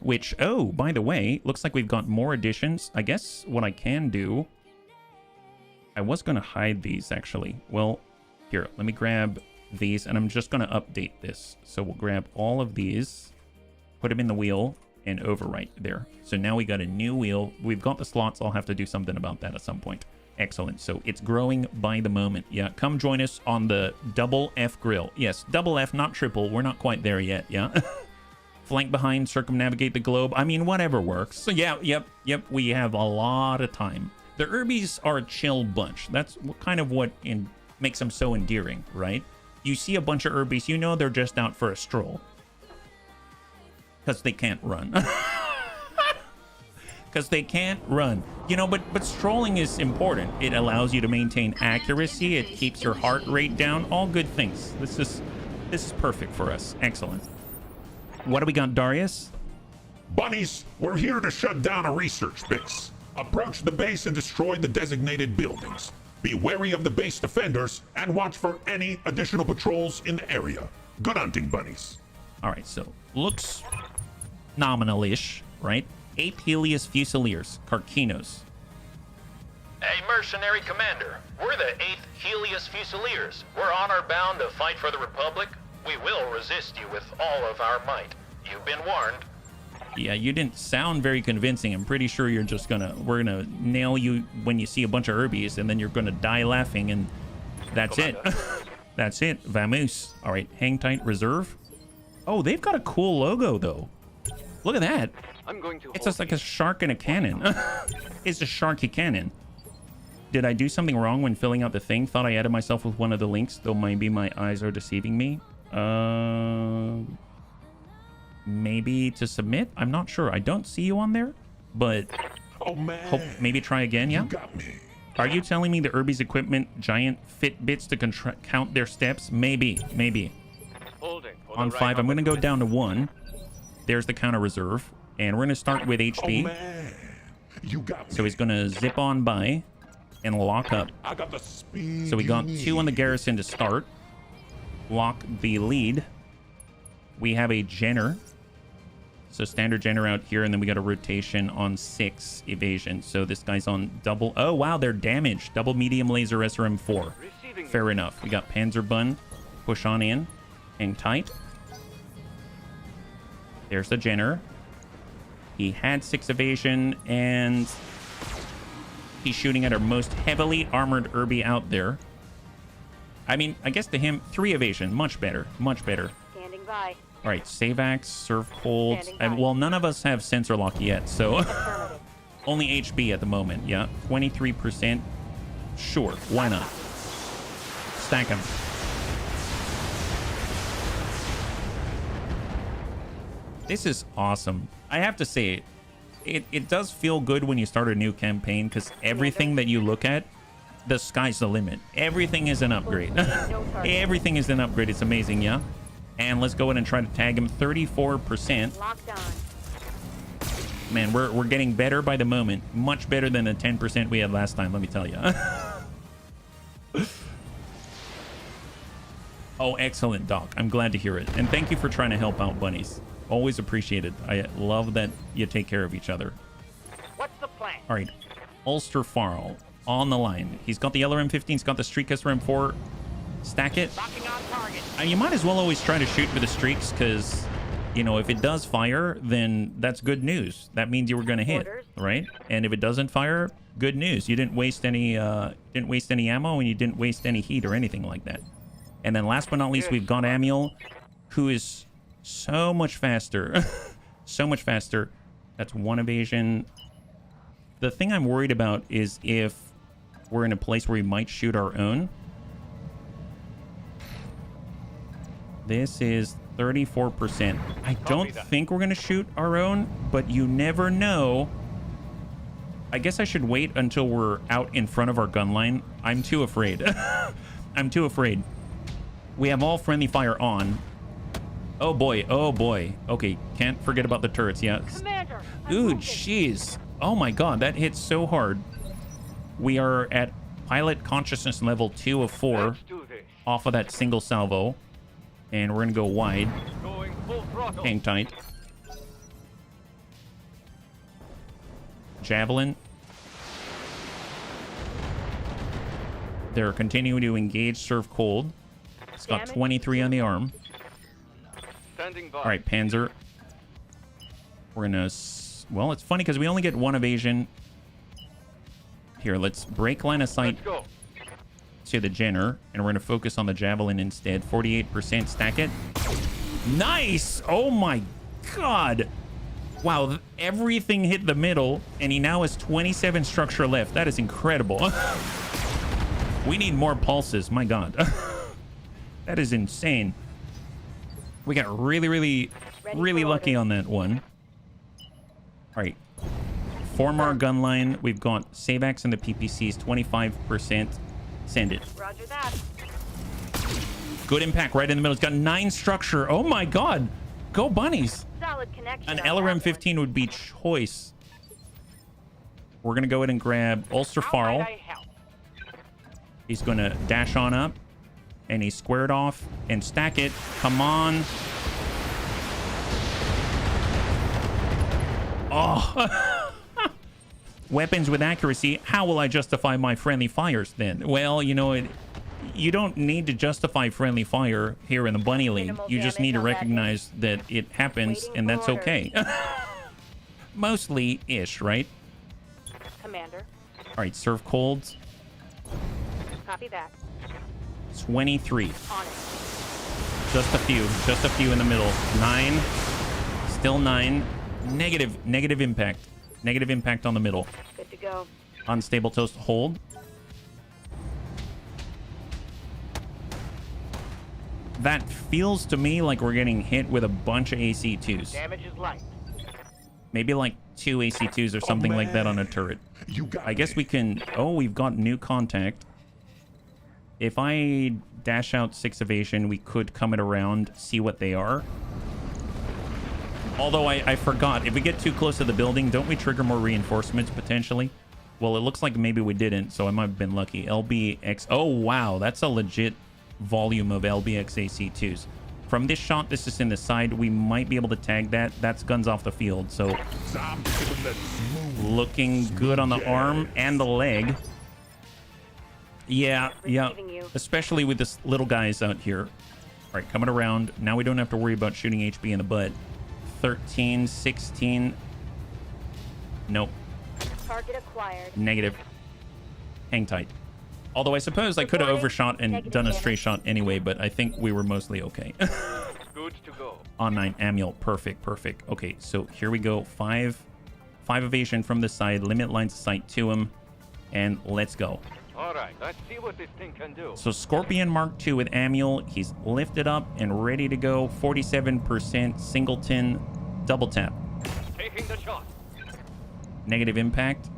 Which, oh, by the way, looks like we've got more additions. I guess what I can do... I was going to hide these, actually. Well, here, let me grab these, and I'm just going to update this. So we'll grab all of these, put them in the wheel, and overwrite there. So now we got a new wheel. We've got the slots. I'll have to do something about that at some point. Excellent. So it's growing by the moment. Yeah, come join us on the double F grill. Yes, double F, not triple. We're not quite there yet, yeah? Flank behind, circumnavigate the globe. I mean, whatever works. So yeah, yep. We have a lot of time. The Urbies are a chill bunch. That's kind of what makes them so endearing, right? You see a bunch of Urbies, you know they're just out for a stroll. Because they can't run. Because they can't run. You know, but strolling is important. It allows you to maintain accuracy. It keeps your heart rate down. All good things. This is perfect for us. Excellent. What do we got, Darius? Bunnies, we're here to shut down a research base. Approach the base and destroy the designated buildings. Be wary of the base defenders and watch for any additional patrols in the area. Good hunting, bunnies. All right, so looks nominal-ish, right? 8 Helios Fusiliers, Carquinos. Hey, mercenary commander. We're the 8th Helios Fusiliers. We're honor-bound to fight for the Republic. We will resist you with all of our might. You've been warned. Yeah, you didn't sound very convincing. I'm pretty sure we're gonna nail you when you see a bunch of Urbies, and then you're gonna die laughing, and that's it. That's it. Vamoose. All right, hang tight, reserve. Oh, they've got a cool logo, though. Look at that. It's just like a shark and a cannon. It's a sharky cannon. Did I do something wrong when filling out the thing? Thought I added myself with one of the links, though maybe my eyes are deceiving me. Maybe to submit? I'm not sure. I don't see you on there, but Oh man. maybe try again, yeah? You got me. Are you telling me the Urbies equipment giant Fitbits to count their steps? Maybe. On 5, I'm going to go down to 1. There's the counter reserve, and we're going to start with Oh HP. man. You got me. So he's going to zip on by and lock up. I got the speed. So we got you 2 on the need. garrison to start. Lock the lead. We have a Jenner. So standard Jenner out here, and then we got a rotation on 6 evasion. So this guy's on double. Oh, wow, they're damaged. Double medium laser SRM4. Fair enough. We got Panzerbun. Push on in. Hang tight. There's the Jenner. He had 6 evasion, and he's shooting at our most heavily armored Urbi out there. I mean, I guess to him, 3 evasion. Much better. Much better. Standing by. All right, save axe, serve cold. Standing by. Well, none of us have sensor lock yet, so Affirmative. only HB at the moment. Yeah, 23%. Sure, why not? Stack them. This is awesome. I have to say, it does feel good when you start a new campaign, because everything that you look at, the sky's the limit. Everything is an upgrade. Everything is an upgrade. It's amazing, yeah? And let's go in and try to tag him. 34%. Locked on. Man, we're getting better by the moment. Much better than the 10% we had last time, let me tell you. Oh, excellent, Doc. I'm glad to hear it. And thank you for trying to help out bunnies. Always appreciated. I love that you take care of each other. What's the plan? All right. Ulster Farrell on the line. He's got the LRM-15. He's got the Streak SRM-4. Stack it. Locking on target. You might as well always try to shoot for the streaks, because, you know, if it does fire, then that's good news. That means you were going to hit, right? And if it doesn't fire, good news. You didn't waste any ammo, and you didn't waste any heat or anything like that. And then last but not least, we've got Amiel, who is so much faster. So much faster. That's 1 evasion. The thing I'm worried about is if we're in a place where we might shoot our own. This is 34%. I don't think we're going to shoot our own, but you never know. I guess I should wait until we're out in front of our gun line. I'm too afraid. I'm too afraid. We have all friendly fire on. Oh boy, oh boy. Okay, can't forget about the turrets, yeah. Commander. Ooh, jeez. Oh my god, that hit so hard. We are at pilot consciousness level 2 of 4 off of that single salvo. And we're going to go wide. Hang tight. Javelin. They're continuing to engage, serve cold. It's got 23 on the arm. All right, Panzer. We're going to... Well, it's funny because we only get 1 evasion. Here, let's break line of sight to the Jenner, and we're going to focus on the Javelin instead. 48%. Stack it. Nice! Oh my God. Wow, everything hit the middle, and he now has 27 structure left. That is incredible. We need more pulses. My God. That is insane. We got really lucky on that one. All right. Form our gun line. We've got SAVAX and the PPCs, 25%. Send it. Roger that. Good impact right in the middle. It's got 9 structure. Oh my God. Go bunnies. Solid connection. An on LRM that 15 would be choice. We're going to go ahead and grab Ulster How Farl. might I help? He's going to dash on up. And he squared off and stack it. Come on. Oh. Weapons with accuracy. How will I justify my friendly fires then? Well, you know, you don't need to justify friendly fire here in the Bunny League. Minimal You just need to damage on that recognize that it happens, Waiting and that's for orders. okay. Mostly-ish, right? Commander. All right, serve colds. Copy that. 23. On it. Just a few in the middle. 9. Still 9. Negative impact. Negative impact on the middle. Good to go. Unstable toast, hold. That feels to me like we're getting hit with a bunch of AC2s. Damage is light. Maybe like 2 AC2s or something like that on a turret. You got I guess me. we can... Oh, we've got new contact. If I dash out 6 evasion, we could come it around, see what they are. Although I forgot, if we get too close to the building, don't we trigger more reinforcements potentially? Well, it looks like maybe we didn't, so I might have been lucky. LBX... Oh, wow, that's a legit volume of LBX AC2s. From this shot, this is in the side. We might be able to tag that. That's guns off the field, so... I'm giving that smooth. Looking good on the arm and the leg. Yeah. Receiving you. Especially with this little guys out here. All right, coming around. Now we don't have to worry about shooting HB in the butt. 13, 16. Nope. Target acquired. Negative. Hang tight. Although I suppose I could have overshot and done a stray shot anyway, but I think we were mostly okay. Good to go. On 9, Amiel. Perfect. Okay, so here we go. 5 evasion from the side. Limit lines of sight to him. And let's go. All right, let's see what this thing can do. So Scorpion Mark II with Amiel. He's lifted up and ready to go. 47% singleton double tap. Taking the shot. Negative impact.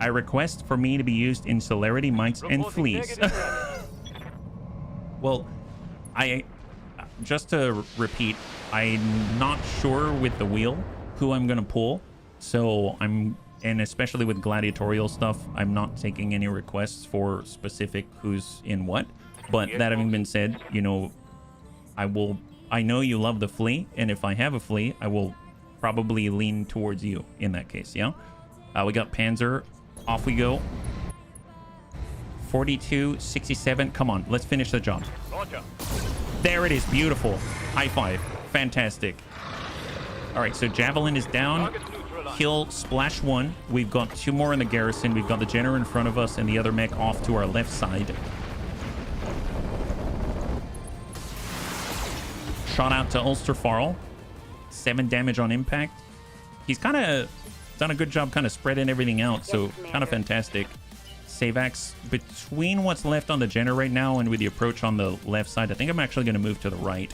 I request for me to be used in celerity, mites, and Reporting fleas. negative. Well, just to repeat, I'm not sure with the wheel who I'm going to pull. So and especially with gladiatorial stuff, I'm not taking any requests for specific who's in what. But that having been said, you know, I know you love the flea, and if I have a flea, I will probably lean towards you in that case, yeah? We got Panzer. Off we go. 42, 67. Come on, let's finish the job. Roger. There it is. Beautiful. High five. Fantastic. All right, so Javelin is down. Target neutralized. Kill splash 1. We've got 2 more in the garrison. We've got the Jenner in front of us and the other mech off to our left side. Shot out to Ulster Farl. 7 damage on impact. He's kind of done a good job kind of spreading everything out, so kind of fantastic. SAVAX between what's left on the Jenner right now and with the approach on the left side. I think I'm actually going to move to the right.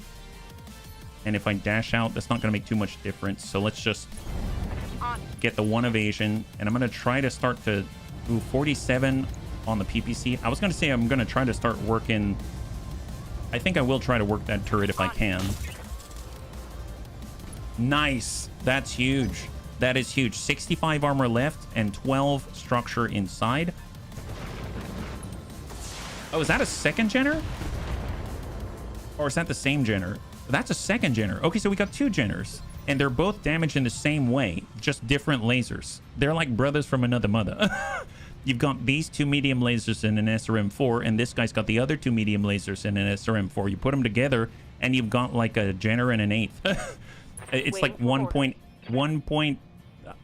And if I dash out, that's not going to make too much difference. So let's just get the 1 evasion. And I'm going to try to start to do 47 on the PPC. I was going to say I'm going to try to start working... I think I will try to work that turret if I can. Nice. That's huge. That is huge. 65 armor left and 12 structure inside. Oh, is that a second Jenner? Or is that the same Jenner? That's a second Jenner. Okay, so we got 2 Jenners. And they're both damaged in the same way, just different lasers. They're like brothers from another mother. You've got these 2 medium lasers in an SRM-4, and this guy's got the other 2 medium lasers in an SRM-4. You put them together, and you've got like a Jenner and an 8th. It's like 1 point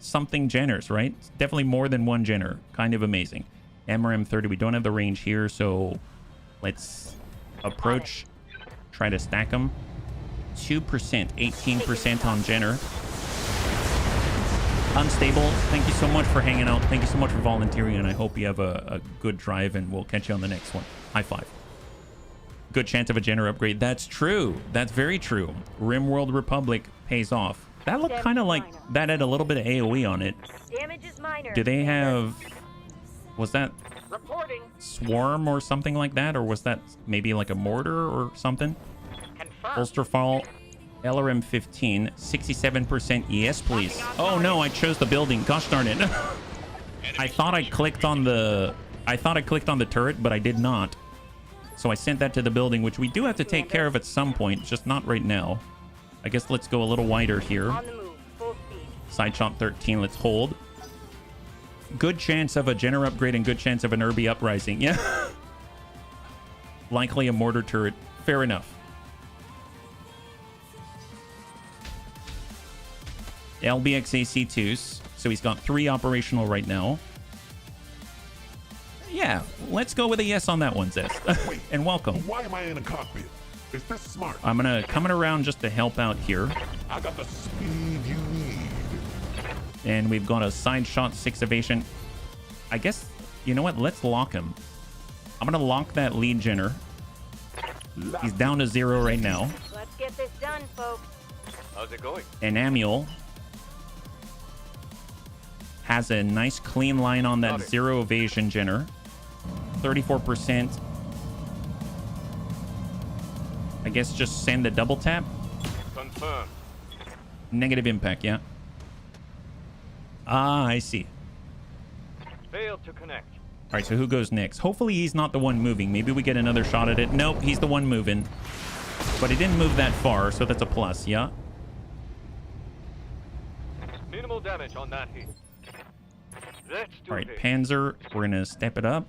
something Jenners, right? It's definitely more than 1 Jenner. Kind of amazing. MRM-30, we don't have the range here, so let's approach, try to stack them. 2%, 18% on Jenner. Unstable, thank you so much for hanging out. Thank you so much for volunteering, and I hope you have a good drive, and we'll catch you on the next one. High five. Good chance of a Jenner upgrade. That's true. That's very true. RimWorld Republic pays off. That looked kind of like that had a little bit of AoE on it. Damage is minor. Do they have... Was that Reporting. Swarm or something like that? Or was that maybe like a mortar or something? Confirmed. Holster fall. LRM 15. 67% yes, please. Oh no, I chose the building. Gosh darn it. I thought I clicked on the... turret, but I did not. So I sent that to the building, which we do have to take care of at some point, just not right now. I guess let's go a little wider here. On the move, full speed. Side shot 13, let's hold. Good chance of a Jenner upgrade and good chance of an Irby uprising. Yeah. Likely a mortar turret. Fair enough. LBX AC2s. So he's got 3 operational right now. Yeah, let's go with a yes on that one, Zest. And welcome. Why am I in a cockpit? Is this smart? I'm gonna coming around just to help out here. I got the speed you need. And we've got a side shot 6 evasion. I guess, you know what? Let's lock him. I'm gonna lock that lead Jenner. He's down to 0 right now. Let's get this done, folks. How's it going? And Amiel has a nice clean line on that 0 evasion Jenner. 34%. I guess just send the double tap. Confirmed. Negative impact, yeah. Ah, I see. Failed to connect. All right, so who goes next? Hopefully he's not the one moving. Maybe we get another shot at it. Nope, he's the one moving. But he didn't move that far, so that's a plus, yeah. Minimal damage on that hit. Let's do All right, this. Panzer, we're going to step it up.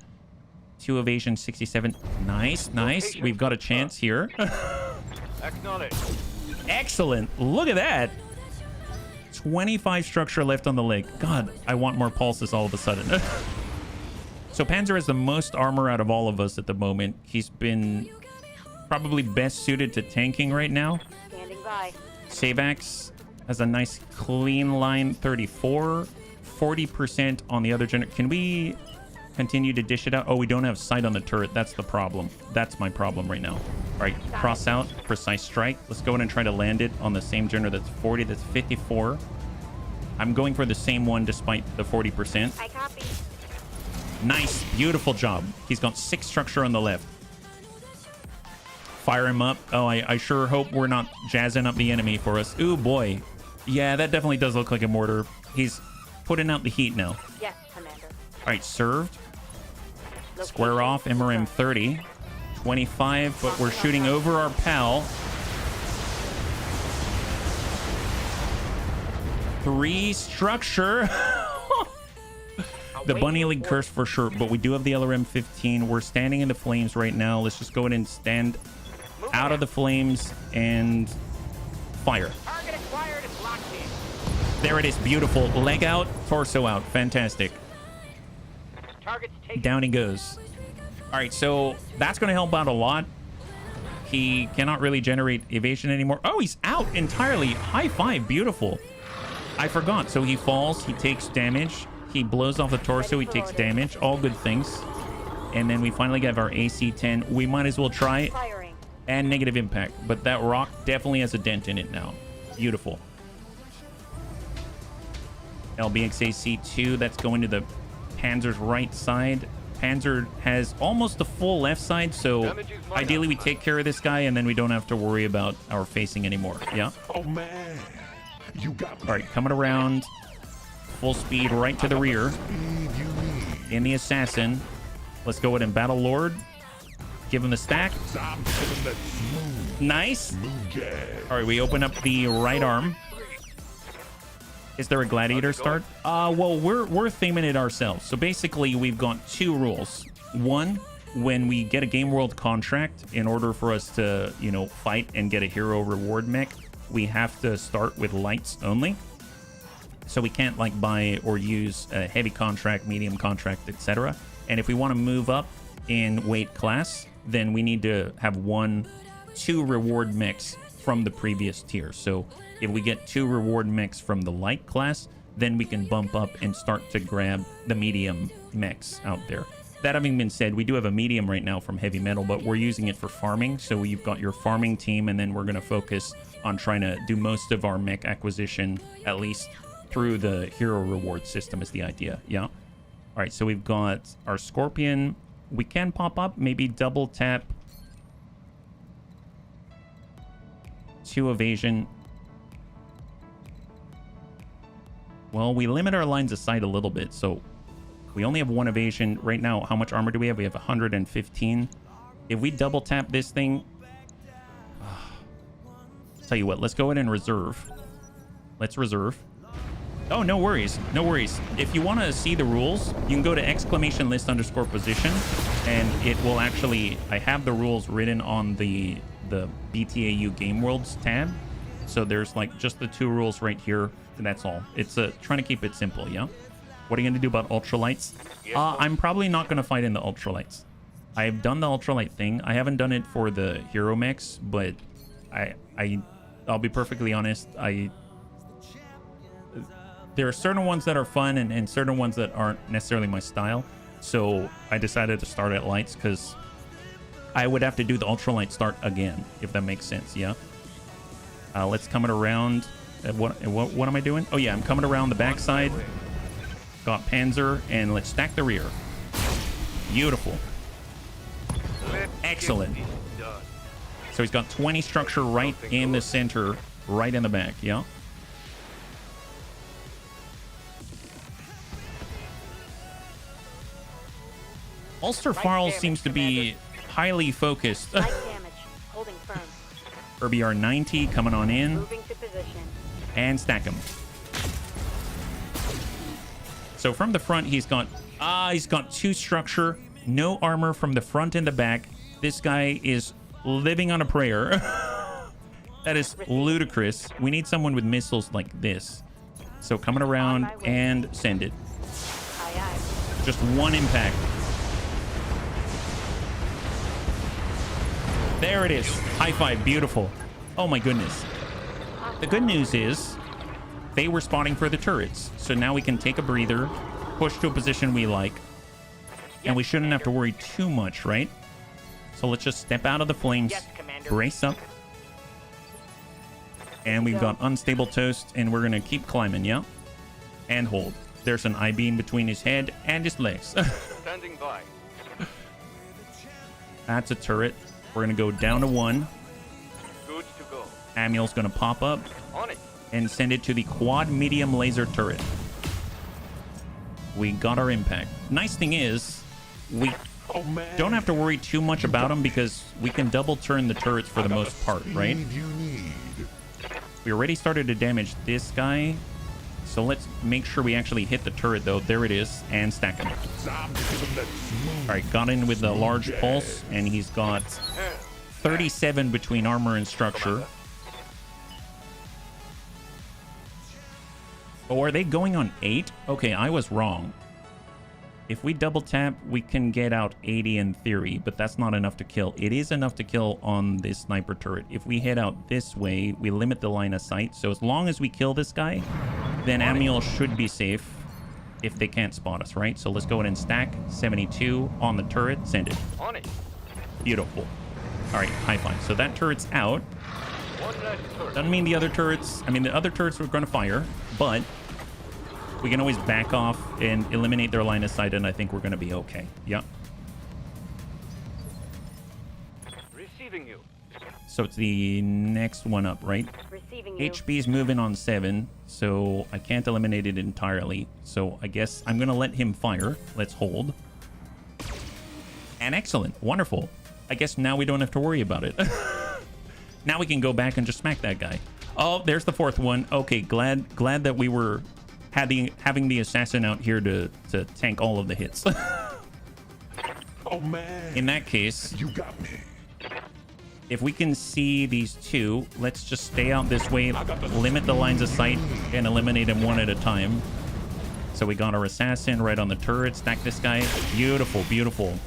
2 evasion, 67. Nice, nice. We've got a chance here. Acknowledge. Excellent. Look at that. 25 structure left on the leg. God, I want more pulses all of a sudden. So Panzer has the most armor out of all of us at the moment. He's been probably best suited to tanking right now. Standing by. Savax has a nice clean line, 34. 40% on the other gen. Can we continue to dish it out? Oh, we don't have sight on the turret. That's the problem. That's my problem right now. All right, cross out, precise strike. Let's go in and try to land it on the same general. That's 40. That's 54. I'm going for the same one despite the 40%. I copy. Nice, beautiful job. He's got 6 structure on the left. Fire him up. Oh, I sure hope we're not jazzing up the enemy for us. Ooh, boy. Yeah, that definitely does look like a mortar. He's putting out the heat now. Yes, Commander. All right, served. Square off, MRM 30. 25, but we're shooting over our pal. 3 structure. The Bunny League curse for sure, but we do have the LRM 15. We're standing in the flames right now. Let's just go ahead and stand out of the flames and fire. Target acquired is locked in. There it is. Beautiful. Leg out, torso out. Fantastic. Target's taken. Down he goes. All right, so that's going to help out a lot. He cannot really generate evasion anymore. Oh, he's out entirely. High five. Beautiful. I forgot. So he falls. He takes damage. He blows off the torso. He takes damage. All good things. And then we finally get our AC-10. We might as well try it. Firing. And negative impact. But that rock definitely has a dent in it now. Beautiful. LBX AC-2. That's going to the Panzer's right side. Panzer has almost the full left side, so ideally we take care of this guy and then we don't have to worry about our facing anymore. Yeah. Oh man, you got me. All right, coming around full speed right to the rear Speed you need. in the assassin. Let's go ahead and Battle Lord. Give him the stack. I'm feeling that smooth, Nice. smooth jazz. All right, we open up the right arm. Is there a Gladiator start? Well, we're theming it ourselves. So basically, we've got 2 rules. One, when we get a Gameworld contract, in order for us to, you know, fight and get a hero reward mech, we have to start with lights only. So we can't like buy or use a heavy contract, medium contract, etc. And if we want to move up in weight class, then we need to have 1, 2 reward mechs from the previous tier. So if we get 2 reward mechs from the light class, then we can bump up and start to grab the medium mechs out there. That having been said, we do have a medium right now from heavy metal, but we're using it for farming. So you've got your farming team, and then we're going to focus on trying to do most of our mech acquisition, at least through the hero reward system is the idea. Yeah. All right, so we've got our Scorpion. We can pop up, maybe double tap 2 evasion. Well, we limit our lines of sight a little bit, so we only have 1 evasion. Right now, how much armor do we have? We have 115. If we double tap this thing... tell you what, let's go ahead and reserve. Let's reserve. Oh, no worries. No worries. If you want to see the rules, you can go to !list_position, and it will actually... I have the rules written on the BTAU Gameworlds tab. So there's like just the 2 rules right here. And that's all. It's trying to keep it simple, yeah? What are you going to do about ultralights? I'm probably not going to fight in the ultralights. I've done the ultralight thing. I haven't done it for the hero mechs, but I'll be perfectly honest. There are certain ones that are fun and certain ones that aren't necessarily my style. So I decided to start at lights because I would have to do the ultralight start again, if that makes sense, yeah? Let's come it around. What am I doing? Oh yeah, I'm coming around the backside. Got Panzer, and let's stack the rear. Beautiful. Excellent. So he's got 20 structure right in the center, right in the back, yeah? Ulster Farl seems to be highly focused. Light damage. Holding firm. RBR 90 coming on in. Moving to position. And stack him. So from the front, he's got 2 structure, no armor from the front and the back. This guy is living on a prayer. That is ludicrous. We need someone with missiles like this. So coming around and send it. Aye, aye. Just 1 impact. There it is. High five. Beautiful. Oh my goodness. The good news is they were spotting for the turrets. So now we can take a breather, push to a position we like, and we shouldn't have to worry too much, right? So let's just step out of the flames, brace up, and we've got unstable toast, and we're going to keep climbing, yeah? And hold. There's an I-beam between his head and his legs. Standing by. That's a turret. We're going to go down to 1. Good to go. Amiel's going to pop up On it. and send it to the quad medium laser turret. We got our impact. Nice thing is, we don't have to worry too much about them because we can double turn the turrets for the most part, right? We already started to damage this guy. So let's make sure we actually hit the turret, though. There it is, and stack him. All right, got in with the large pulse, and he's got 37 between armor and structure. Oh, are they going on 8? Okay, I was wrong. If we double tap, we can get out 80 in theory, but that's not enough to kill. It is enough to kill on this sniper turret. If we head out this way, we limit the line of sight. So as long as we kill this guy, then Amiel should be safe if they can't spot us, right? So let's go ahead and stack 72 on the turret. Send it. On it. Beautiful. All right, high five. So that turret's out. One less turret. Doesn't mean the other turrets... I mean, the other turrets were going to fire, but we can always back off and eliminate their line of sight, and I think we're going to be okay. Yep. Receiving you. So it's the next one up, right? Receiving you. HB's moving on 7, so I can't eliminate it entirely. So I guess I'm going to let him fire. Let's hold. And excellent. Wonderful. I guess now we don't have to worry about it. Now we can go back and just smack that guy. Oh, there's the 4th one. Okay, glad that we were having the assassin out here to tank all of the hits. Oh man. In that case, You got me. if we can see these 2, let's just stay out this way, limit the lines of sight, and eliminate them one at a time. So we got our assassin right on the turret. Stack this guy. Beautiful, beautiful.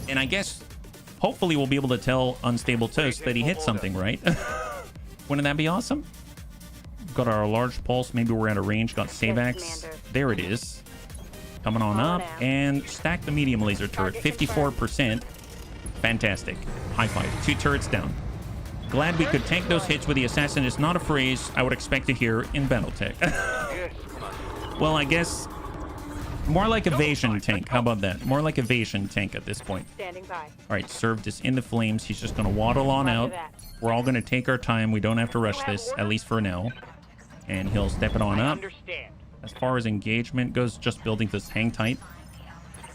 And I guess hopefully we'll be able to tell Unstable Toast that he hit something, right? Wouldn't that be awesome? Got our large pulse. Maybe we're out of range. Got Savax. There it is. Coming on up. And stack the medium laser turret. 54%. Fantastic. High five. 2 turrets down. Glad we could tank those hits with the assassin. Is not a phrase I would expect to hear in Battletech. Well, I guess more like evasion tank. How about that? More like evasion tank at this point. Standing by. All right, served is in the flames. He's just going to waddle on out. We're all going to take our time. We don't have to rush this, at least for now. And he'll step it on up. As far as engagement goes, just building this hang tight.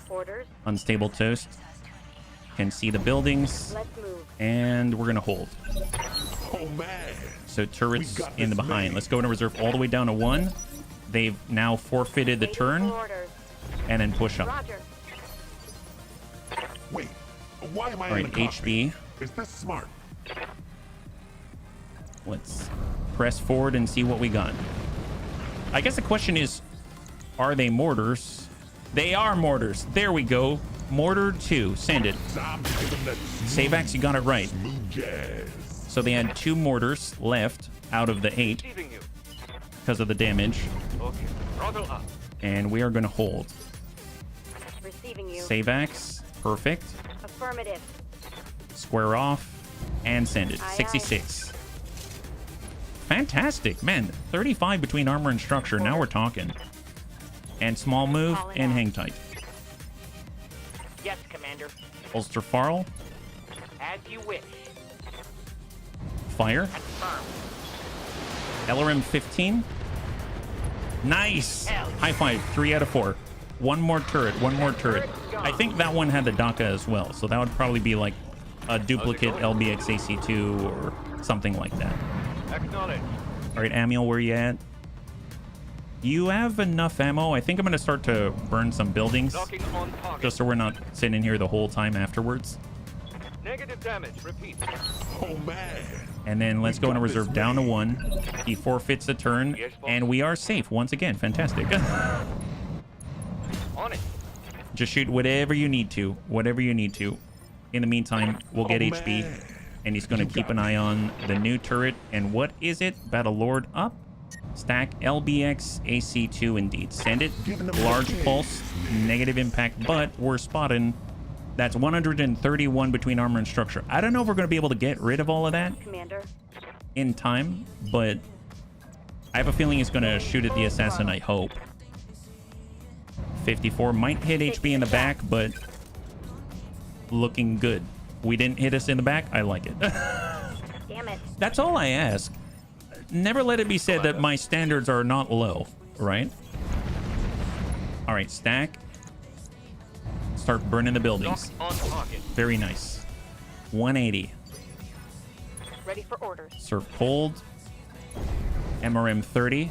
Orders. Unstable Toast. Can see the buildings. Let's move. And we're going to hold. Oh, man. So turrets in the behind. Let's go into reserve all the way down to 1. They've now forfeited the turn. Orders. And then push up. Roger. Wait, why am I All in right, the cockpit? HB. Is this smart? Let's press forward and see what we got. I guess the question is, are they mortars? They are mortars. There we go. Mortar 2. Send it. Savax, you got it right. So they had 2 mortars left out of the 8 Receiving you. because of the damage. Okay. Throttle up. And we are going to hold. Receiving you. Savax. Perfect. Affirmative. Square off. And send it. Aye, 66. Fantastic. Man, 35 between armor and structure. Now we're talking. And small move and hang tight. Yes, Commander. Ulster Farl. As you wish. Fire. Confirmed. LRM 15. Nice. High five. 3 out of 4. One more turret. One more turret. I think that one had the DACA as well. So that would probably be like a duplicate LBX AC2 or something like that. Acknowledge. All right, Amiel, where you at? You have enough ammo. I think I'm going to start to burn some buildings. Locking on target. Just so we're not sitting here the whole time afterwards. Negative damage. Repeat. Oh, man. And then let's go into reserve down to 1. He forfeits the turn. And we are safe once again. Fantastic. On it. Just shoot whatever you need to. Whatever you need to. In the meantime, we'll get HB. Man. And he's going to keep an eye on the new turret. And what is it? Battle Lord up. Stack LBX AC2 indeed. Send it. Large pulse. Negative impact. But we're spotting. That's 131 between armor and structure. I don't know if we're going to be able to get rid of all of that Commander. in time. But I have a feeling it's going to shoot at the assassin, I hope. 54 might hit HB in the back, but looking good. We didn't hit us in the back. I like it. Damn it. That's all I ask. Never let it be said that my standards are not low, right? All right, stack. Start burning the buildings. Lock on target. Very nice. 180. Ready for orders. Serve cold. MRM 30.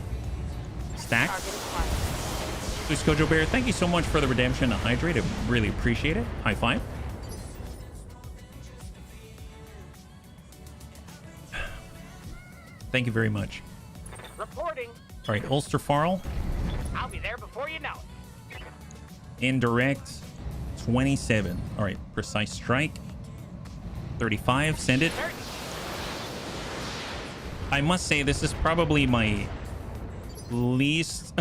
Stack. Target is fine. Luis Kojo Bear, thank you so much for the redemption to hydrate. I really appreciate it. High five. Thank you very much. Reporting. All right, Ulster Farl. I'll be there before you know it. Indirect. 27. All right, precise strike. 35. Send it. I must say, this is probably my least...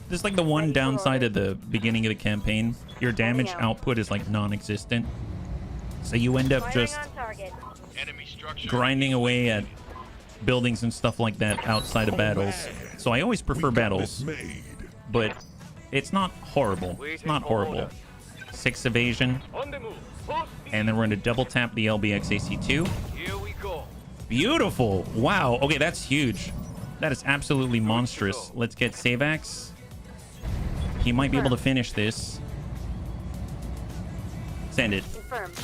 This is like the one downside of the beginning of the campaign. Your damage output is like non-existent. So you end up just Enemy structure. grinding away at buildings and stuff like that outside of battles. So I always prefer battles, but it's not horrible. It's not horrible. 6 evasion, On the move. Full speed. and then we're going to double tap the LBX AC2. Here we go. Beautiful. Wow. Okay, that's huge. That is absolutely monstrous. Let's get Savax. He might be able to finish this. Send it. Confirmed.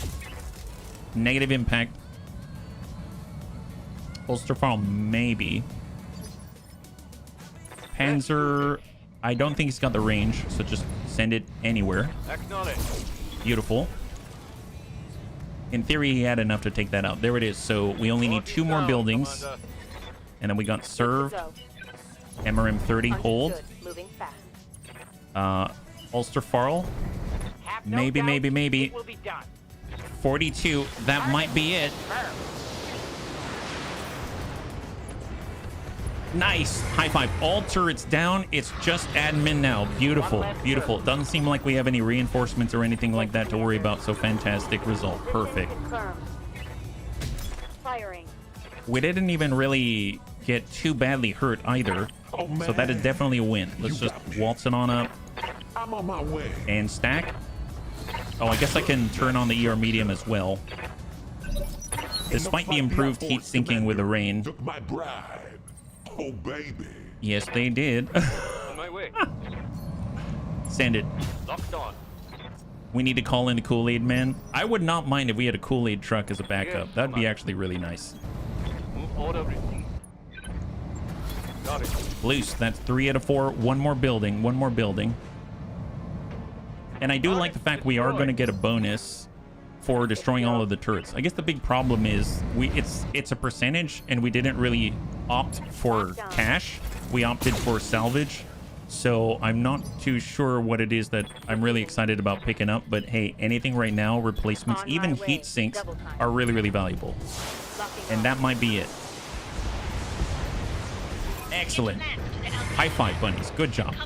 Negative impact. Ulster Farl, maybe. Panzer, I don't think he's got the range, so just send it anywhere. Acknowledge. Beautiful. In theory, he had enough to take that out. There it is. So we only need 2 more Down, buildings. Commander. And then we got served. So, MRM 30, hold. understood. Moving fast. Ulster Farl. Have no Maybe, doubt maybe. It will be done. 42. That might be it. Nice. High five. All turrets down. It's just admin now. Beautiful. Beautiful. Doesn't seem like we have any reinforcements or anything like that to worry about. So fantastic result. Perfect. Confirmed. Firing. We didn't even really get too badly hurt either. Oh, man. So that is definitely a win. Let's just waltz it on up I'm on my way. and stack. Oh, I guess I can turn on the ER medium as well. Despite the improved heat sinking with the rain. Took my bribe. Oh, baby. Yes, they did. On my way. Send it. Locked on. We need to call in the Kool-Aid man. I would not mind if we had a Kool-Aid truck as a backup. Yes, That'd be actually really nice. Move order received. Got it. Loose. That's 3 out of 4. One more building. One more building. And I do like the fact we are going to get a bonus for destroying all of the turrets. I guess the big problem is it's a percentage, and we didn't really opt for cash. We opted for salvage. So I'm not too sure what it is that I'm really excited about picking up. But hey, anything right now, replacements, even heat sinks are really, really valuable. And that might be it. Excellent. High five, bunnies. Good job.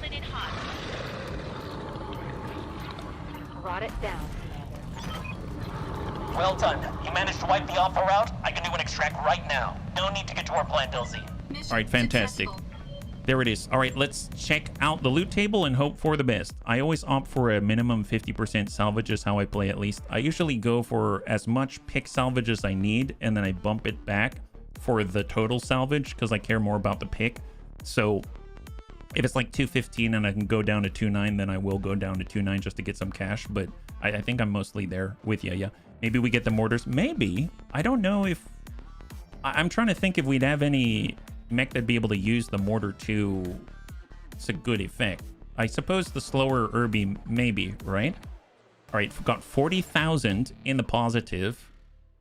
Brought it down, Commander. Well done. You managed to wipe the Alpha route? I can do an extract right now. No need to get to our plant, LZ. All right, fantastic. There it is. All right, let's check out the loot table and hope for the best. I always opt for a minimum 50% salvage is how I play at least. I usually go for as much pick salvage as I need, and then I bump it back for the total salvage because I care more about the pick. So if it's like 215 and I can go down to 2.9, then I will go down to 2.9 just to get some cash. But I think I'm mostly there with you. Yeah, maybe we get the mortars. Maybe. I don't know if... I'm trying to think if we'd have any mech that'd be able to use the mortar to a good effect. I suppose the slower Irby, maybe, right? All right, we've got 40,000 in the positive.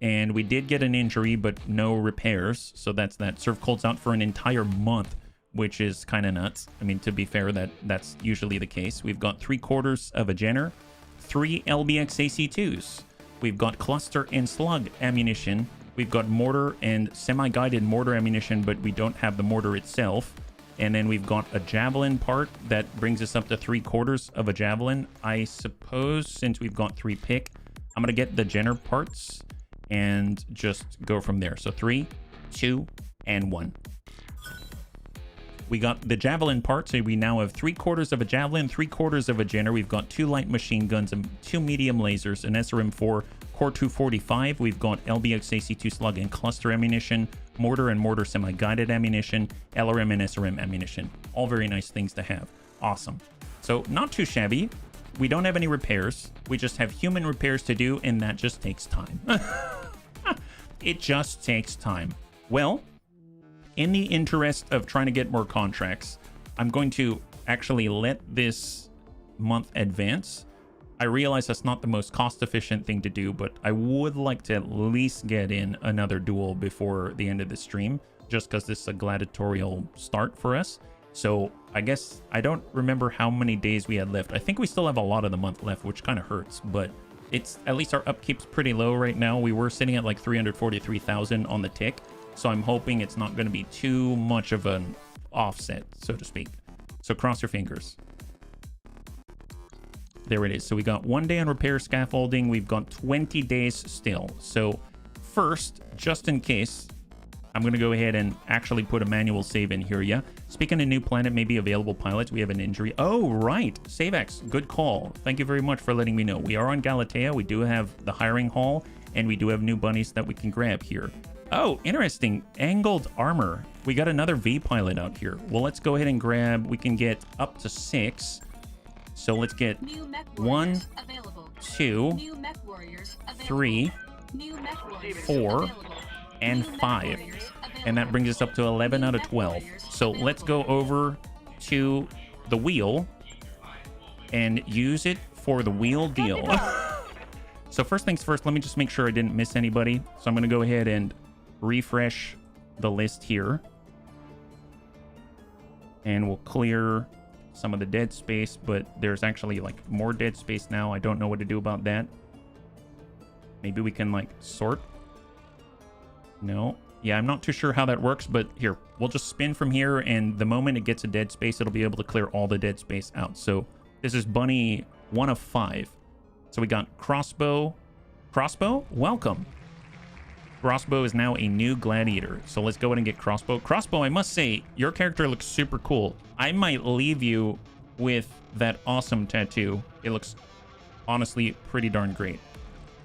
And we did get an injury, but no repairs. So that's that. Serve colds out for an entire month, which is kind of nuts. I mean, to be fair, that's usually the case. We've got 3/4 of a Jenner, 3 LBX AC2s. We've got cluster and slug ammunition. We've got mortar and semi-guided mortar ammunition, but we don't have the mortar itself. And then we've got a javelin part that brings us up to 3/4 of a javelin. I suppose since we've got 3 pick, I'm going to get the Jenner parts and just go from there. So 3, 2, and 1. We got the javelin part, so we now have 3/4 of a javelin, 3/4 of a Jenner. We've got 2 light machine guns and 2 medium lasers, an SRM4 Core 245. We've got LBX AC2 slug and cluster ammunition, mortar and mortar semi-guided ammunition, LRM and SRM ammunition. All very nice things to have. Awesome. So not too shabby. We don't have any repairs. We just have human repairs to do, and that just takes time. It just takes time. Well, in the interest of trying to get more contracts, I'm going to actually let this month advance. I realize that's not the most cost-efficient thing to do, but I would like to at least get in another duel before the end of the stream, just because this is a gladiatorial start for us. So I guess I don't remember how many days we had left. I think we still have a lot of the month left, which kind of hurts, but it's at least our upkeep's pretty low right now. We were sitting at like 343,000 on the tick. So I'm hoping it's not going to be too much of an offset, so to speak. So cross your fingers. There it is. So we got 1 day on repair scaffolding. We've got 20 days still. So first, just in case, I'm going to go ahead and actually put a manual save in here. Yeah. Speaking of new planet, maybe available pilots. We have an injury. Oh, right. SaveX. Good call. Thank you very much for letting me know. We are on Galatea. We do have the hiring hall, and we do have new bunnies that we can grab here. Oh, interesting. Angled armor. We got another V pilot out here. Well, let's go ahead and grab. We can get up to 6. So let's get 1, 2, 3, 4, and 5. And that brings us up to 11 out of 12. So let's go over to the wheel and use it for the wheel deal. So first things first, let me just make sure I didn't miss anybody. So I'm going to go ahead and refresh the list here. And we'll clear some of the dead space, but there's actually like more dead space now. I don't know what to do about that. Maybe we can like sort. No. Yeah, I'm not too sure how that works, but here, we'll just spin from here, and the moment it gets a dead space, it'll be able to clear all the dead space out. So this is bunny 1 of 5. So we got crossbow. Crossbow, welcome. Crossbow is now a new gladiator. So let's go ahead and get crossbow. Crossbow, I must say, your character looks super cool. I might leave you with that awesome tattoo. It looks honestly pretty darn great.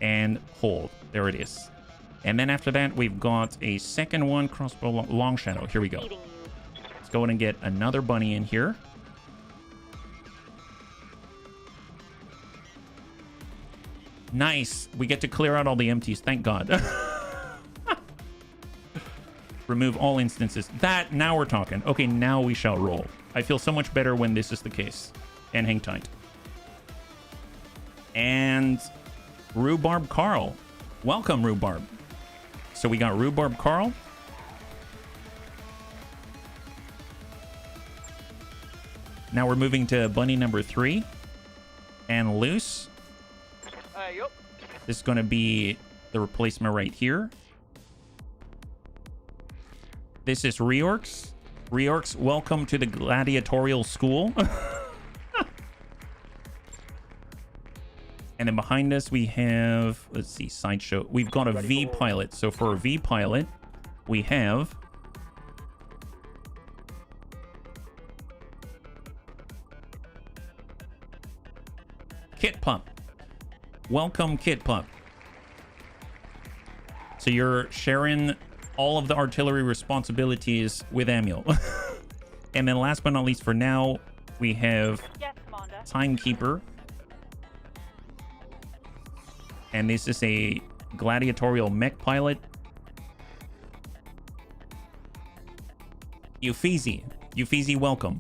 And hold, there it is. And then after that, we've got a second one, crossbow long shadow. Here we go. Let's go ahead and get another bunny in here. Nice. We get to clear out all the empties. Thank God. Remove all instances. That, now we're talking. Okay, now we shall roll. I feel so much better when this is the case. And hang tight. And Rhubarb Carl. Welcome, Rhubarb. So we got Rhubarb Carl. Now we're moving to bunny number 3. And Loose. Yup. This is going to be the replacement right here. This is Reorx. Reorx, welcome to the gladiatorial school. And then behind us we have, let's see, sideshow. We've got a V pilot. So for a V pilot, we have Kit Pup. Welcome, Kit Pup. So you're sharing all of the artillery responsibilities with Amiel. And then last but not least for now, we have Timekeeper. And this is a gladiatorial mech pilot. Euphesi. Euphesi, welcome.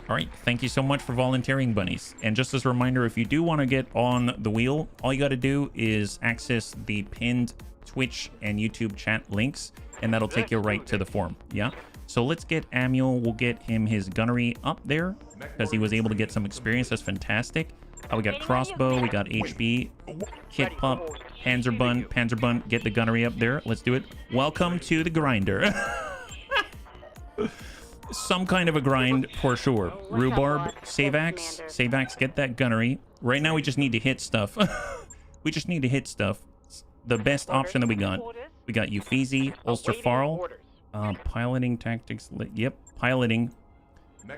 All right, thank you so much for volunteering, bunnies. And just as a reminder, if you do want to get on the wheel, all you got to do is access the pinned Twitch and YouTube chat links, and that'll take you right to the forum. Yeah. So let's get Amiel. We'll get him his gunnery up there because he was able to get some experience. That's fantastic. We got crossbow. We got HB. Kit Pup. Panzerbun. Get the gunnery up there. Let's do it. Welcome to the grinder. Some kind of a grind for sure. Rhubarb, Savax. Savax, get that gunnery. Right now we just need to hit stuff. We just need to hit stuff. The best option that we got. We got Euphesi, Ulster Farl. Piloting tactics. Yep, piloting.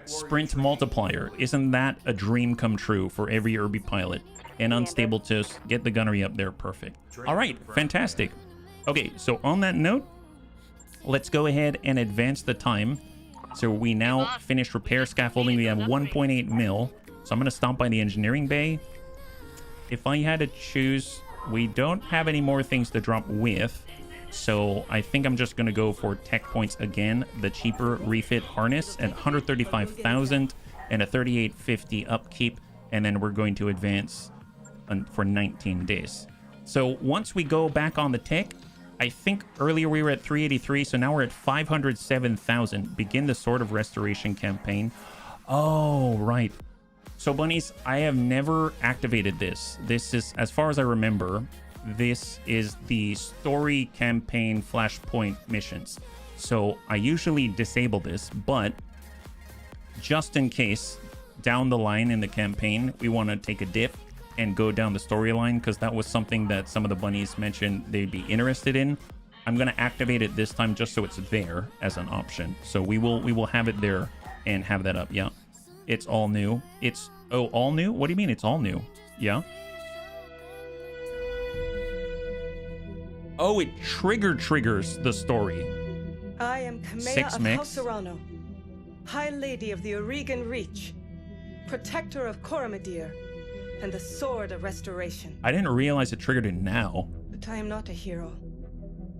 Sprint multiplier. Isn't that a dream come true for every Irby pilot? And unstable to get the gunnery up there. Perfect. All right, fantastic. Okay, so on that note, let's go ahead and advance the time. So we now finished repair scaffolding. We have 1.8 mil. So I'm going to stop by the engineering bay. If I had to choose, we don't have any more things to drop with. So I think I'm just going to go for tech points again. The cheaper refit harness at 135,000 and a 3850 upkeep. And then we're going to advance for 19 days. So once we go back on the tech, I think earlier we were at 383, so now we're at 507,000. Begin the Sword of Restoration campaign. Oh, right. So, bunnies, I have never activated this. This is, as far as I remember, this is the story campaign flashpoint missions. So I usually disable this, but just in case down the line in the campaign, we want to take a dip and go down the storyline, because that was something that some of the bunnies mentioned they'd be interested in. I'm going to activate it this time just so it's there as an option. So we will have it there and have that up. Yeah, it's all new. It's all new. What do you mean it's all new? Yeah. Oh, it triggers the story. I am Kamea of House Urano, High Lady of the Oregon Reach, Protector of Coromadir, and the Sword of Restoration. I didn't realize it triggered it now. But I am not a hero,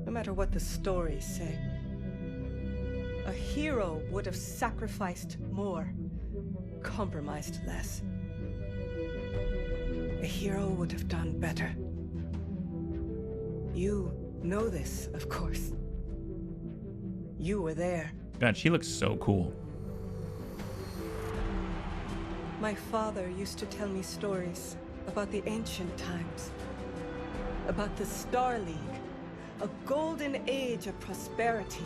no matter what the stories say. A hero would have sacrificed more, compromised less. A hero would have done better. You know this, of course. You were there. God, she looks so cool. My father used to tell me stories about the ancient times, about the Star League, a golden age of prosperity,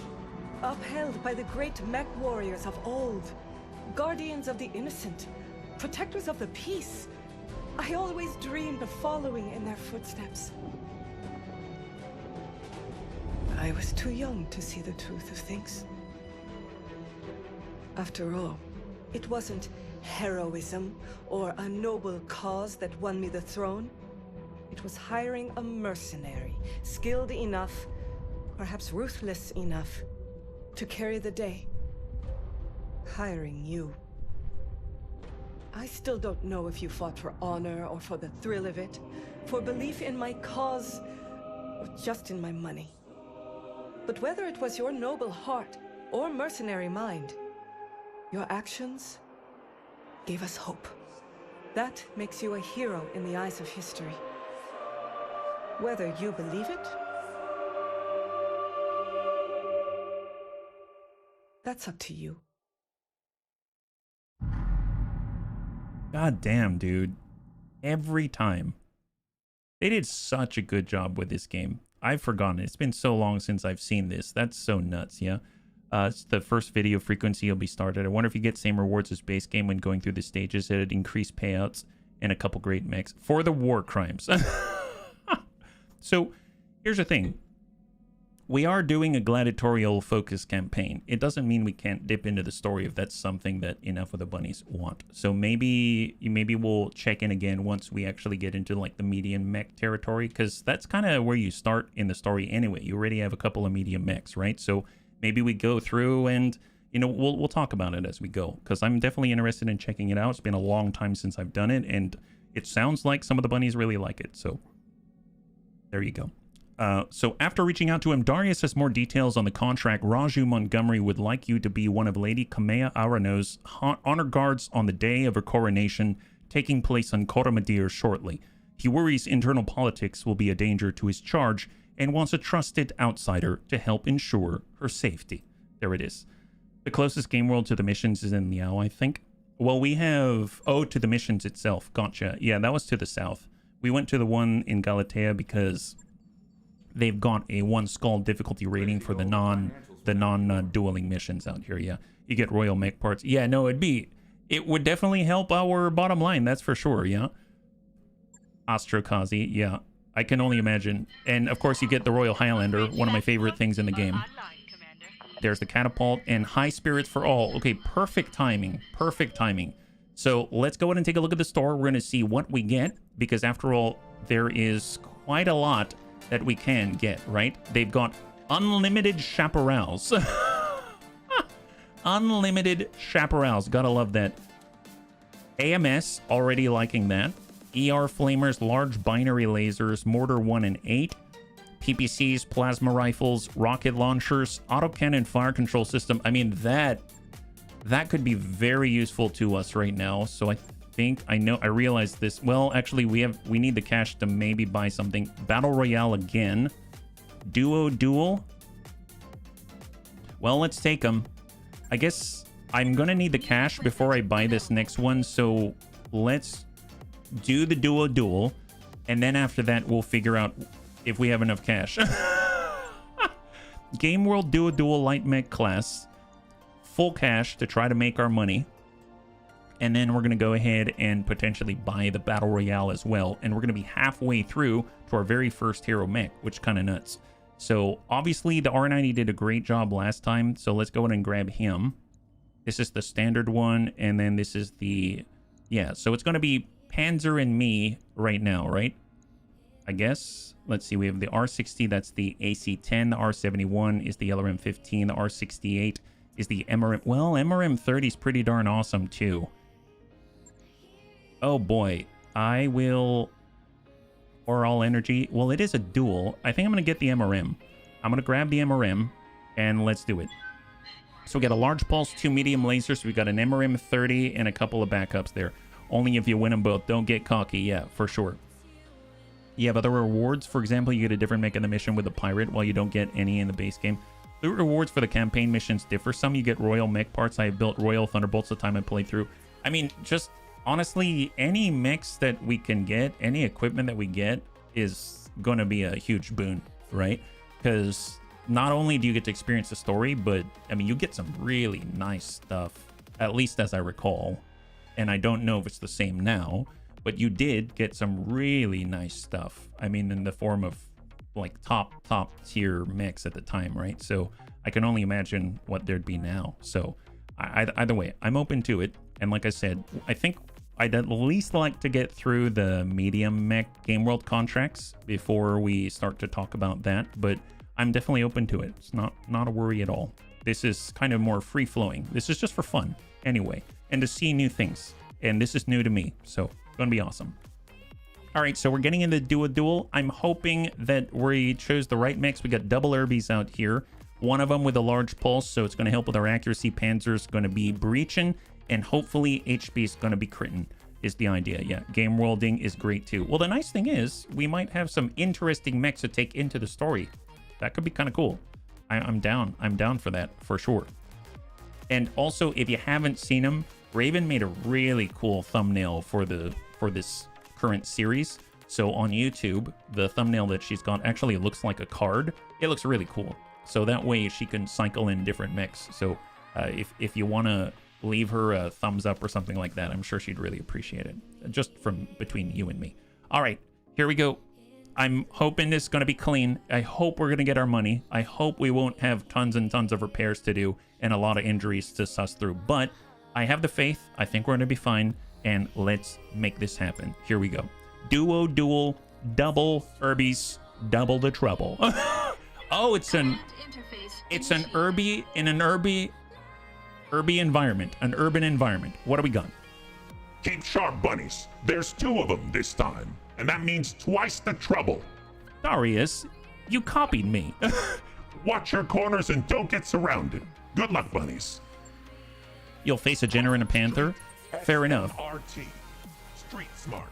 upheld by the great mech warriors of old, guardians of the innocent, protectors of the peace. I always dreamed of following in their footsteps. I was too young to see the truth of things. After all, it wasn't heroism or a noble cause that won me the throne. It was hiring a mercenary, skilled enough, perhaps ruthless enough, to carry the day. Hiring you. I still don't know if you fought for honor or for the thrill of it, for belief in my cause, or just in my money. But whether it was your noble heart or mercenary mind, your actions gave us hope. That makes you a hero in the eyes of history. Whether you believe it, that's up to you. God damn, dude. Every time. They did such a good job with this game. I've forgotten. It's been so long since I've seen this. That's so nuts, yeah? It's the first video frequency will be started. I wonder if you get same rewards as base game when going through the stages. It'd increase payouts and a couple great mechs for the war crimes. So, here's the thing. We are doing a gladiatorial focus campaign. It doesn't mean we can't dip into the story if that's something that enough of the bunnies want. So maybe we'll check in again once we actually get into like the medium mech territory, because that's kind of where you start in the story anyway. You already have a couple of medium mechs, right? So maybe we go through and, you know, we'll talk about it as we go, because I'm definitely interested in checking it out. It's been a long time since I've done it, and it sounds like some of the bunnies really like it. So there you go. So after reaching out to him, Darius has more details on the contract. Raju Montgomery would like you to be one of Lady Kamea Arano's honor guards on the day of her coronation, taking place on Coromandel shortly. He worries internal politics will be a danger to his charge and wants a trusted outsider to help ensure her safety. There it is. The closest game world to the missions is in Liao, I think. Well, we have... Oh, to the missions itself. Gotcha. Yeah, that was to the south. We went to the one in Galatea because... they've got a 1 skull difficulty rating for the non-dueling missions out here. Yeah, you get royal mech parts. Yeah, no, it would definitely help our bottom line. That's for sure. Yeah, Astrokazi. Yeah, I can only imagine. And of course, you get the Royal Highlander, one of my favorite things in the game. There's the catapult and high spirits for all. Okay, perfect timing. Perfect timing. So let's go ahead and take a look at the store. We're going to see what we get, because after all, there is quite a lot that we can get, right? They've got unlimited chaparrals. Unlimited chaparrals. Gotta love that. AMS, already liking that. ER flamers, large binary lasers, mortar 1 and 8. PPCs, plasma rifles, rocket launchers, autocannon fire control system. I mean, that could be very useful to us right now. So I realized this. Well, actually, we need the cash to maybe buy something. Battle Royale again. Duo. Well, let's take them. I guess I'm gonna need the cash before I buy this next one. So let's do the duo, and then after that, we'll figure out if we have enough cash. Gameworld Duo Light Mech class. Full cash to try to make our money. And then we're going to go ahead and potentially buy the Battle Royale as well. And we're going to be halfway through to our very first hero mech, which kind of nuts. So obviously the R90 did a great job last time. So let's go ahead and grab him. This is the standard one. And then this is the... Yeah, so it's going to be Panzer and me right now, right? I guess. Let's see. We have the R60. That's the AC-10. The R71 is the LRM-15. The R68 is the MRM... Well, MRM-30 is pretty darn awesome too. Oh boy, I will... Or all energy. Well, it is a duel. I think I'm going to get the MRM. I'm going to grab the MRM, and let's do it. So we got a large pulse, 2 medium lasers. We got an MRM 30 and a couple of backups there. Only if you win them both. Don't get cocky. Yeah, for sure. You have other rewards. For example, you get a different mech in the mission with a pirate, while you don't get any in the base game. The rewards for the campaign missions differ. Some you get royal mech parts. I have built royal thunderbolts the time I played through. I mean, just honestly, any mix that we can get, any equipment that we get is going to be a huge boon, right? Because not only do you get to experience the story, but I mean, you get some really nice stuff, at least as I recall. And I don't know if it's the same now, but you did get some really nice stuff. I mean, in the form of like top tier mix at the time, right? So I can only imagine what there'd be now. So either way, I'm open to it. And like I said, I think I'd at least like to get through the medium mech Gameworld contracts before we start to talk about that. But I'm definitely open to it. It's not a worry at all. This is kind of more free flowing. This is just for fun anyway, and to see new things. And this is new to me, so gonna be awesome. All right, so we're getting into duel. I'm hoping that we chose the right mix. We got double Urbies out here. One of them with a large pulse, so it's going to help with our accuracy. Panzer's going to be breaching, and hopefully HB's going to be critting, is the idea. Yeah, game worlding is great too. Well, the nice thing is we might have some interesting mechs to take into the story. That could be kind of cool. I'm down. I'm down for that, for sure. And also, if you haven't seen him, Raven made a really cool thumbnail for this current series. So on YouTube, the thumbnail that she's got actually looks like a card. It looks really cool. So that way she can cycle in different mechs. So if you want to leave her a thumbs up or something like that, I'm sure she'd really appreciate it. Just from between you and me. All right, here we go. I'm hoping this is going to be clean. I hope we're going to get our money. I hope we won't have tons and tons of repairs to do and a lot of injuries to suss through. But I have the faith. I think we're going to be fine. And let's make this happen. Here we go. Duel, double Urbies, double the trouble. Oh, it's an Urbi in an Urbi environment, an urban environment. What do we got? Keep sharp, bunnies. There's 2 of them this time, and that means twice the trouble. Darius, you copied me. Watch your corners and don't get surrounded. Good luck, bunnies. You'll face a Jenner and a Panther? Fair enough. RT. Street smarts.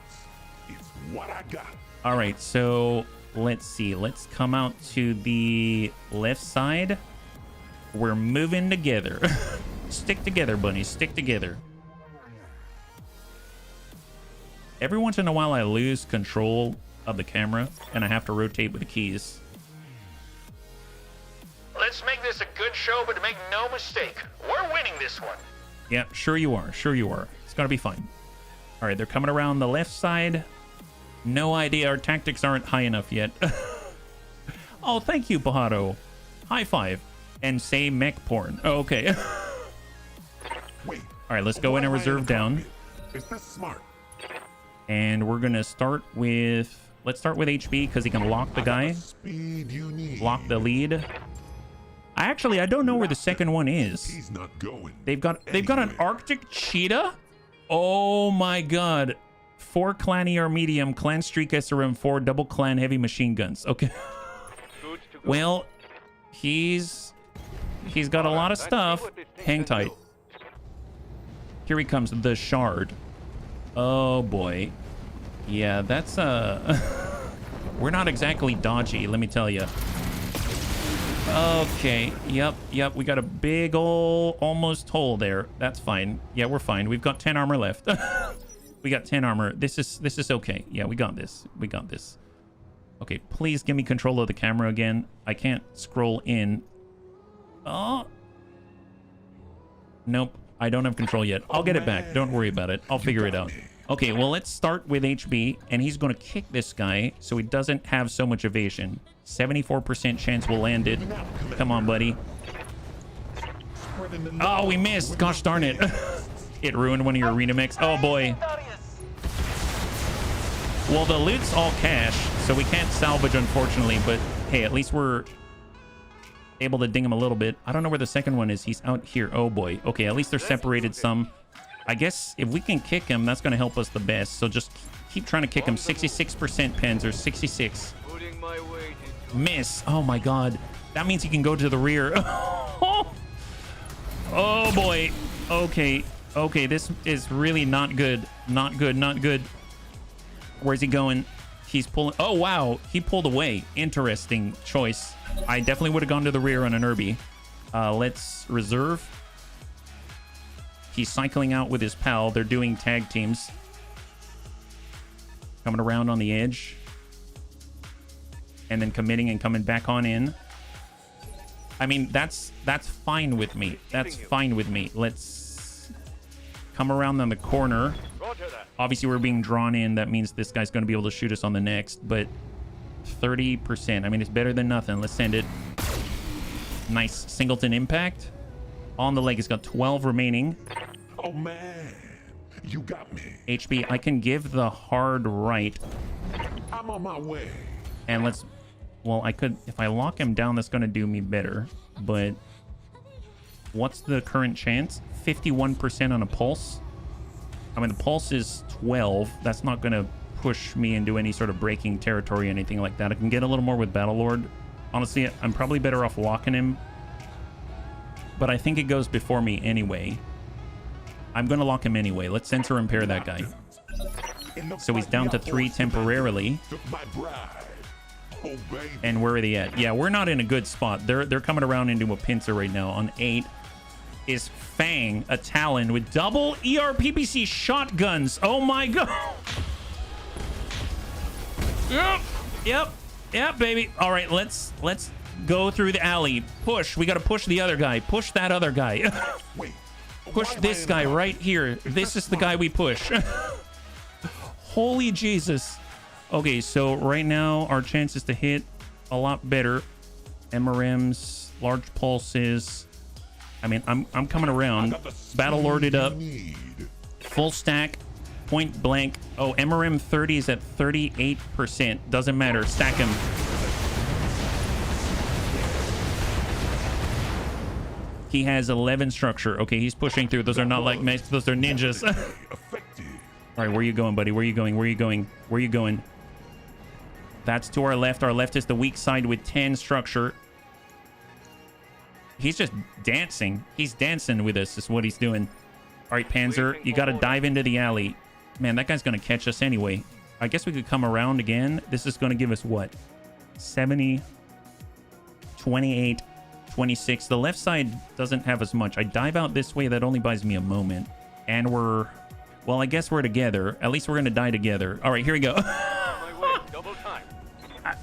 It's what I got. All right, so let's see. Let's come out to the left side. We're moving together. Stick together, bunnies. Stick together. Every once in a while, I lose control of the camera, and I have to rotate with the keys. Let's make this a good show, but make no mistake, we're winning this one. Yeah, sure you are. Sure you are. It's gonna be fine. All right, they're coming around the left side. No idea. Our tactics aren't high enough yet. Oh, thank you, Pajaro. High five. And say mech porn. Oh, okay. Wait. All right, let's go in and reserve down. Is this smart? And we're gonna start with... Let's start with HB because he can lock the guy. Speed you need. Lock the lead. I don't know where the second one is. He's not going. They've got an Arctic cheetah. Oh my god. 4 clan ER medium, clan streak SRM, 4 double clan heavy machine guns. Okay. Well, he's got a lot of stuff. Hang tight. Here he comes, the shard. Oh boy. Yeah, that's we're not exactly dodgy, let me tell you. Okay, yep, we got a big ol' almost hole there. That's fine. Yeah, we're fine. We've got 10 armor left. We got 10 armor. This is okay. Yeah, we got this. We got this. Okay, please give me control of the camera again. I can't scroll in. Oh. Nope, I don't have control yet. I'll get it back. Don't worry about it. I'll figure it out. Okay, well, let's start with HB, and he's going to kick this guy so he doesn't have so much evasion. 74% chance we'll land it. Come on, buddy. Oh, we missed. Gosh darn it. It ruined one of your arena mechs. Oh, boy. Well, the loot's all cash, so we can't salvage, unfortunately. But, hey, at least we're able to ding him a little bit. I don't know where the second one is. He's out here. Oh, boy. Okay, at least they're separated some. I guess if we can kick him, that's going to help us the best. So just keep trying to kick him. 66% Panzer. 66. Miss. Oh, my God. That means he can go to the rear. Oh, boy. Okay. Okay, this is really not good. Not good. Not good. Where's he going? He's pulling. Oh, wow. He pulled away. Interesting choice. I definitely would have gone to the rear on an Urbi. Let's reserve. He's cycling out with his pal. They're doing tag teams. Coming around on the edge. And then committing and coming back on in. I mean, that's fine with me. That's fine with me. Let's come around on the corner. Obviously, we're being drawn in. That means this guy's going to be able to shoot us on the next. But 30%. I mean, it's better than nothing. Let's send it. Nice singleton impact. On the leg, he's got 12 remaining. Oh, man. You got me. HB, I can give the hard right. I'm on my way. And let's... Well, I could... If I lock him down, that's going to do me better. But... What's the current chance? 51% on a pulse. I mean, the pulse is 12. That's not going to push me into any sort of breaking territory or anything like that. I can get a little more with Battlelord. Honestly, I'm probably better off locking him. But I think it goes before me anyway. I'm going to lock him anyway. Let's sensor impair that guy. So he's down to 3 temporarily. And where are they at? Yeah, we're not in a good spot. They're coming around into a pincer right now. On 8 is Fang, a Talon with double ERPPC shotguns. Oh my god. Yep, baby. All right, let's go through the alley. Push. We got to push the other guy. Push that other guy. Push this guy right here. This is the guy we push. Holy Jesus. Okay, so right now our chances to hit a lot better. MRMs, large pulses. I mean, I'm coming around. Battlelord it up. Full stack. Point blank. Oh, MRM 30 is at 38%. Doesn't matter. Stack him. He has 11 structure. Okay, he's pushing through. Those are not like mechs. Those are ninjas. All right, where are you going, buddy? Where are you going? Where are you going? Where are you going? That's to our left. Our left is the weak side with 10 structure. He's just dancing. He's dancing with us is what he's doing. All right, Panzer, you got to dive into the alley. Man, that guy's going to catch us anyway. I guess we could come around again. This is going to give us what? 70, 28, 26. The left side doesn't have as much. I dive out this way. That only buys me a moment. And we're... Well, I guess we're together. At least we're going to die together. All right, here we go.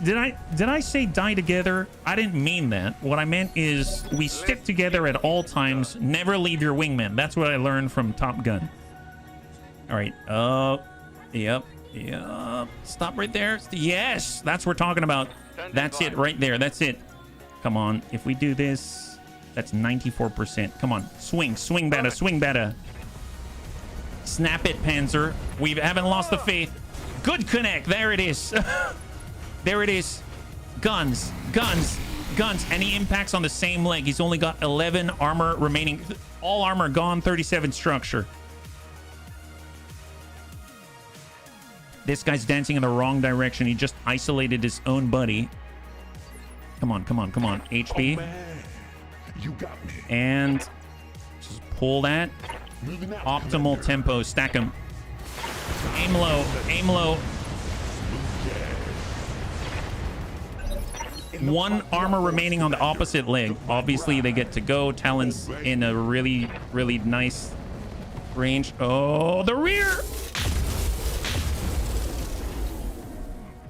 Did I say die together? I didn't mean that. What I meant is we stick together at all times. Never leave your wingman. That's what I learned from Top Gun. All right. Yep. Stop right there. Yes, that's what we're talking about. That's it right there. That's it. Come on. If we do this, that's 94%. Come on. Swing better. Snap it, Panzer. We haven't lost the faith. Good connect. There it is. There it is. Guns. And he impacts on the same leg. He's only got 11 armor remaining. All armor gone, 37 structure. This guy's dancing in the wrong direction. He just isolated his own buddy. Come on. HB. Oh, man. You got me. And just pull that. Optimal tempo. Stack him. Aim low. 1 armor remaining on the opposite leg. Obviously, they get to go. Talon's in a really, really nice range. Oh, the rear!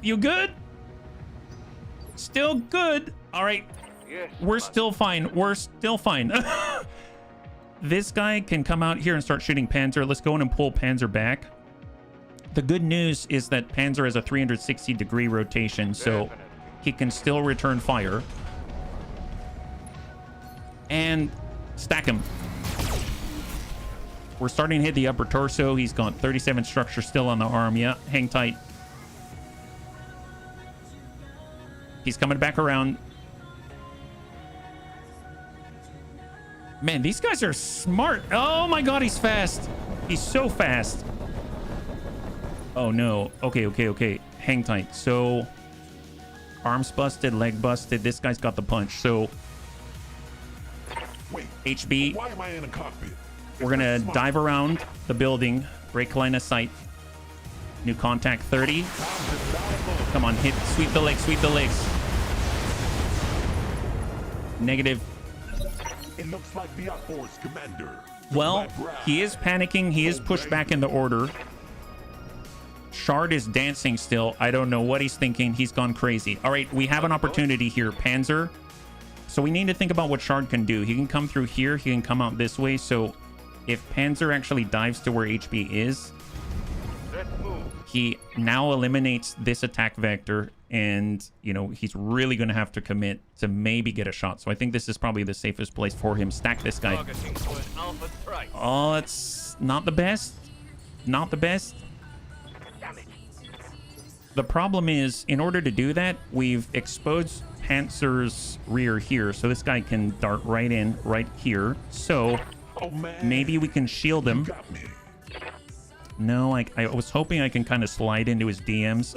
You good? Still good. All right. We're still fine. This guy can come out here and start shooting Panzer. Let's go in and pull Panzer back. The good news is that Panzer has a 360-degree rotation, so he can still return fire. And stack him. We're starting to hit the upper torso. He's got 37 structure still on the arm. Yeah, hang tight. He's coming back around. Man, these guys are smart. Oh my god, he's fast. He's so fast. Oh no. Okay. Hang tight. So, arms busted, leg busted. This guy's got the punch. So, Wait, HB. Why am I in a cockpit? We're gonna dive around the building. Break line of sight. New contact 30. Come on, hit. Sweep the legs. Negative. It looks like the outforce commander. Well, he is panicking. He is pushed back in the order. Shard is dancing still. I don't know what he's thinking. He's gone crazy. All right, we have an opportunity here. Panzer. So we need to think about what Shard can do. He can come through here. He can come out this way. So if Panzer actually dives to where HB is, he now eliminates this attack vector. And, you know, he's really going to have to commit to maybe get a shot. So I think this is probably the safest place for him. Stack this guy. Oh, it's not the best. Not the best. The problem is, in order to do that, we've exposed Panzer's rear here. So this guy can dart right in, right here. So maybe we can shield him. No, I was hoping I can kind of slide into his DMs.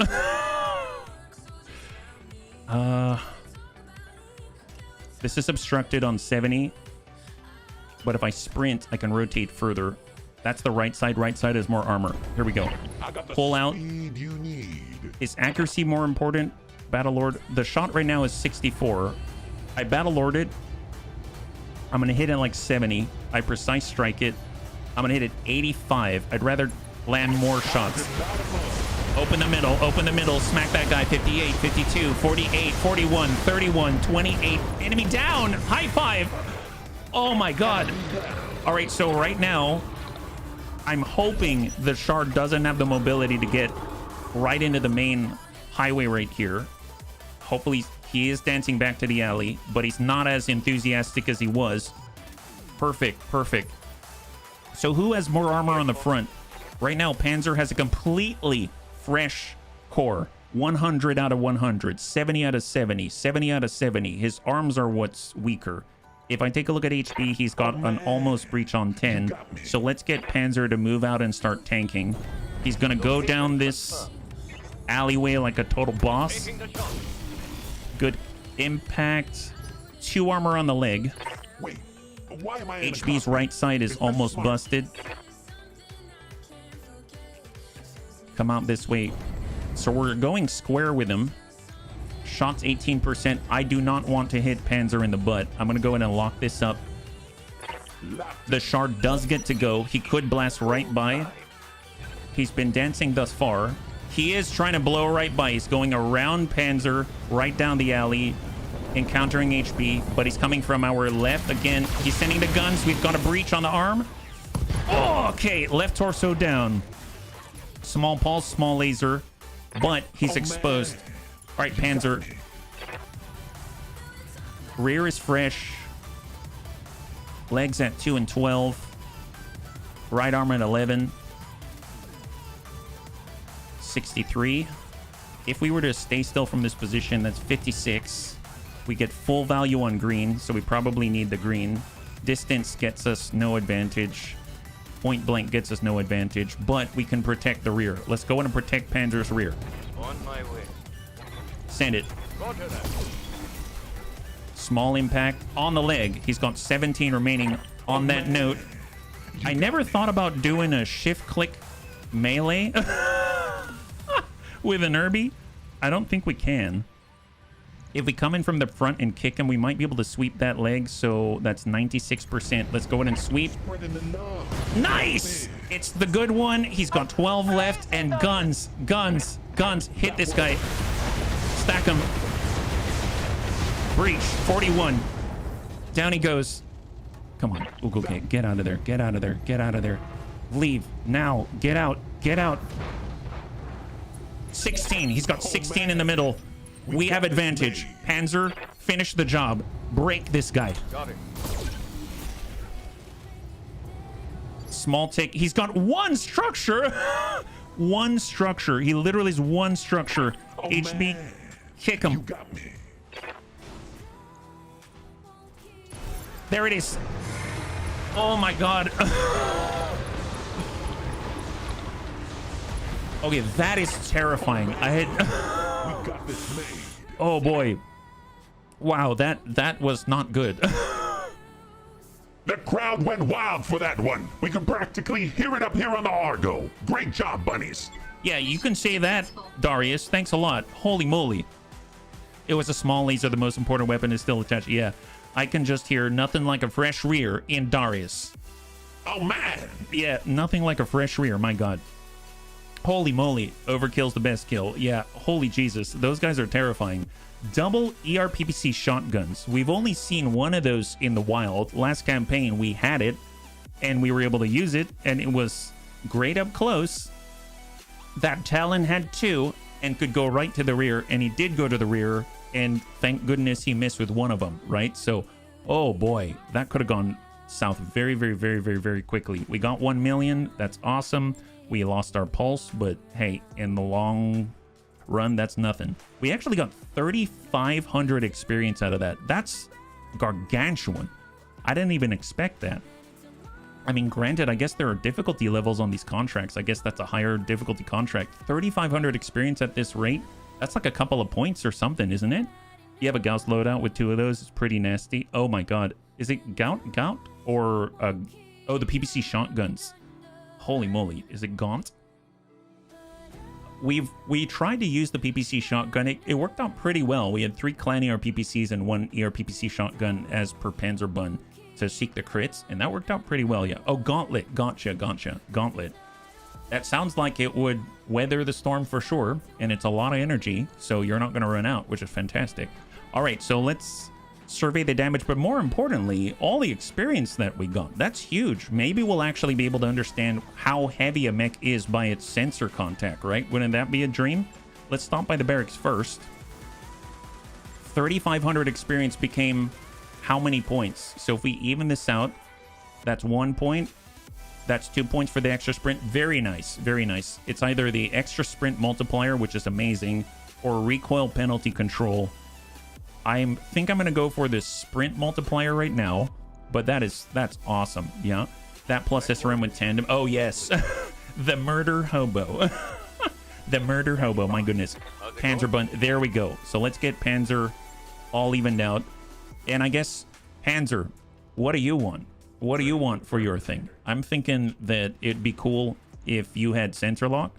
This is obstructed on 70. But if I sprint, I can rotate further. That's the right side. Right side is more armor. Here we go. Pull out. Is accuracy more important? Battlelord. The shot right now is 64. I Battlelord it. I'm going to hit it like 70. I precise strike it. I'm going to hit it 85. I'd rather land more shots. Open the middle. Open the middle. Smack that guy. 58, 52, 48, 41, 31, 28. Enemy down. High five. Oh my god. All right, so right now, I'm hoping the Shard doesn't have the mobility to get right into the main highway right here. Hopefully he is dancing back to the alley, but he's not as enthusiastic as he was. Perfect, perfect. So who has more armor on the front? Right now, Panzer has a completely fresh core. 100 out of 100, 70 out of 70, 70 out of 70. His arms are what's weaker. If I take a look at HP, he's got an almost breach on 10. So let's get Panzer to move out and start tanking. He's going to go down this alleyway like a total boss. Good impact. 2 armor on the leg. HB's right side is almost busted. Come out this way. So we're going square with him. Shots 18%. I do not want to hit Panzer in the butt. I'm going to go in and lock this up. The Shard does get to go. He could blast right by. He's been dancing thus far. He is trying to blow right by. He's going around Panzer, right down the alley, encountering HB, but he's coming from our left. Again, he's sending the guns. We've got a breach on the arm. Oh, okay. Left torso down. Small pulse, small laser, but he's exposed. All right, Panzer. Rear is fresh. Legs at 2 and 12. Right arm at 11. 63. If we were to stay still from this position, that's 56. We get full value on green, so we probably need the green. Distance gets us no advantage. Point blank gets us no advantage, but we can protect the rear. Let's go in and protect Panzer's rear. On my way. Send it. Small impact on the leg. He's got 17 remaining. On that note, I never thought about doing a shift click melee with an Irby. I don't think we can. If we come in from the front and kick him, we might be able to sweep that leg. So that's 96%. Let's go in and sweep. Nice! It's the good one. He's got 12 left and guns, guns, guns. Hit this guy. Stack him. Breach. 41. Down he goes. Come on. Okay, get out of there. Get out of there. Get out of there. Leave. Now. Get out. Get out. 16. He's got 16 in the middle. We have advantage. Panzer, finish the job. Break this guy. Got it. Small tick. He's got one structure. One structure. He literally is one structure. HB, kick him. There it is. Oh my god. Okay, that is terrifying. I had... Oh boy. Wow, that was not good. The crowd went wild for that one. We can practically hear it up here on the Argo. Great job, bunnies. Yeah, you can say that, Darius. Thanks a lot. Holy moly. It was a small laser. The most important weapon is still attached. Yeah. I can just hear nothing like a fresh rear in Darius. Oh, man. Yeah, nothing like a fresh rear. My God. Holy moly. Overkill's the best kill. Yeah, holy Jesus. Those guys are terrifying. Double ERPPC shotguns. We've only seen one of those in the wild. Last campaign, we had it, and we were able to use it, and it was great up close. That Talon had two and could go right to the rear, and he did go to the rear, and thank goodness he missed with one of them, right? So, oh boy, that could have gone south very, very, very, very, very quickly. We got 1 million. That's awesome. We lost our pulse, but hey, in the long run, that's nothing. We actually got 3,500 experience out of that. That's gargantuan. I didn't even expect that. I mean, granted, I guess there are difficulty levels on these contracts. I guess that's a higher difficulty contract. 3,500 experience at this rate, that's like a couple of points or something, isn't it? You have a Gauss loadout with 2 of those. It's pretty nasty. Oh my God. Is it Gout? Or, oh, the PPC shotguns. Holy moly. Is it Gaunt? We tried to use the PPC shotgun. It worked out pretty well. We had 3 clan ERPPCs and 1 ERPPC shotgun as per Panzerbun to seek the crits, and that worked out pretty well, yeah. Oh, Gauntlet. Gotcha. Gauntlet. That sounds like it would weather the storm for sure, and it's a lot of energy, so you're not going to run out, which is fantastic. All right, so let's survey the damage, but more importantly, all the experience that we got. That's huge. Maybe we'll actually be able to understand how heavy a mech is by its sensor contact, right? Wouldn't that be a dream? Let's stop by the barracks first. 3,500 experience became how many points? So if we even this out, that's 1 point. That's 2 points for the extra sprint. Very nice. Very nice. It's either the extra sprint multiplier, which is amazing, or recoil penalty control. I think I'm going to go for this sprint multiplier right now, but that's awesome. Yeah. That plus SRM with tandem. Oh, yes. The murder hobo. The murder hobo. My goodness. Panzerbun. There we go. So let's get Panzer all evened out. And I guess, Panzer, what do you want? What do you want for your thing? I'm thinking that it'd be cool if you had sensor lock,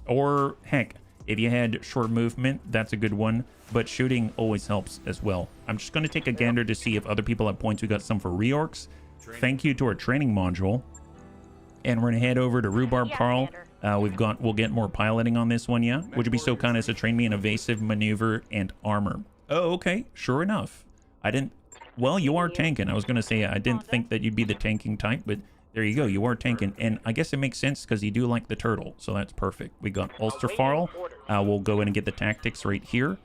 or heck, if you had short movement, that's a good one. But shooting always helps as well. I'm just going to take a gander to see if other people have points. We got some for reorgs. Thank you to our training module. And we're going to head over to Rhubarb Carl. We'll get more piloting on this one, yeah? Would you be so kind as to train me in evasive maneuver and armor? Oh, okay. Sure enough. Well, you are tanking. I was going to say I didn't think that you'd be the tanking type, but there you go. You are tanking. And I guess it makes sense because you do like the turtle. So that's perfect. We got Ulster Farl. We'll go in and get the tactics right here.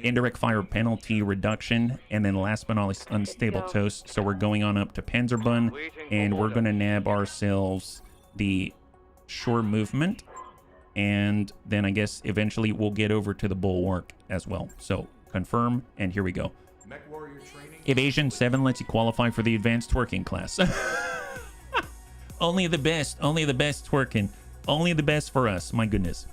Indirect fire penalty reduction. And then last but not least, unstable toast. So we're going on up to Panzerbun. And we're going to nab ourselves the shore movement. And then I guess eventually we'll get over to the bulwark as well. So confirm. And here we go. Evasion 7 lets you qualify for the advanced twerking class. Only the best twerking. Only the best for us. My goodness.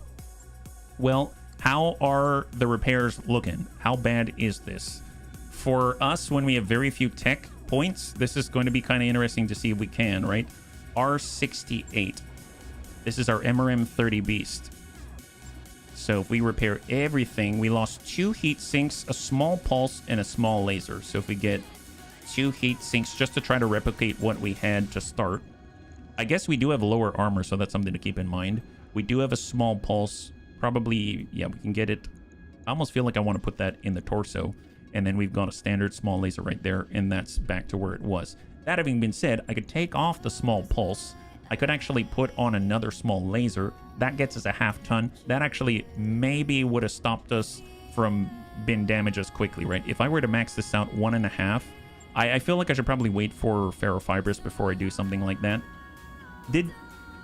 Well, how are the repairs looking? How bad is this? For us, when we have very few tech points, this is going to be kind of interesting to see if we can, right? R68. This is our MRM 30 Beast. So if we repair everything, we lost 2 heat sinks, a small pulse, and a small laser. So if we get 2 heat sinks just to try to replicate what we had to start. I guess we do have lower armor, so that's something to keep in mind. We do have a small pulse. Probably, yeah, we can get it. I almost feel like I want to put that in the torso. And then we've got a standard small laser right there, and that's back to where it was. That having been said, I could take off the small pulse. I could actually put on another small laser. That gets us a half ton. That actually maybe would have stopped us from being damaged as quickly, right? If I were to max this out 1.5, I feel like I should probably wait for ferrofibrous before I do something like that.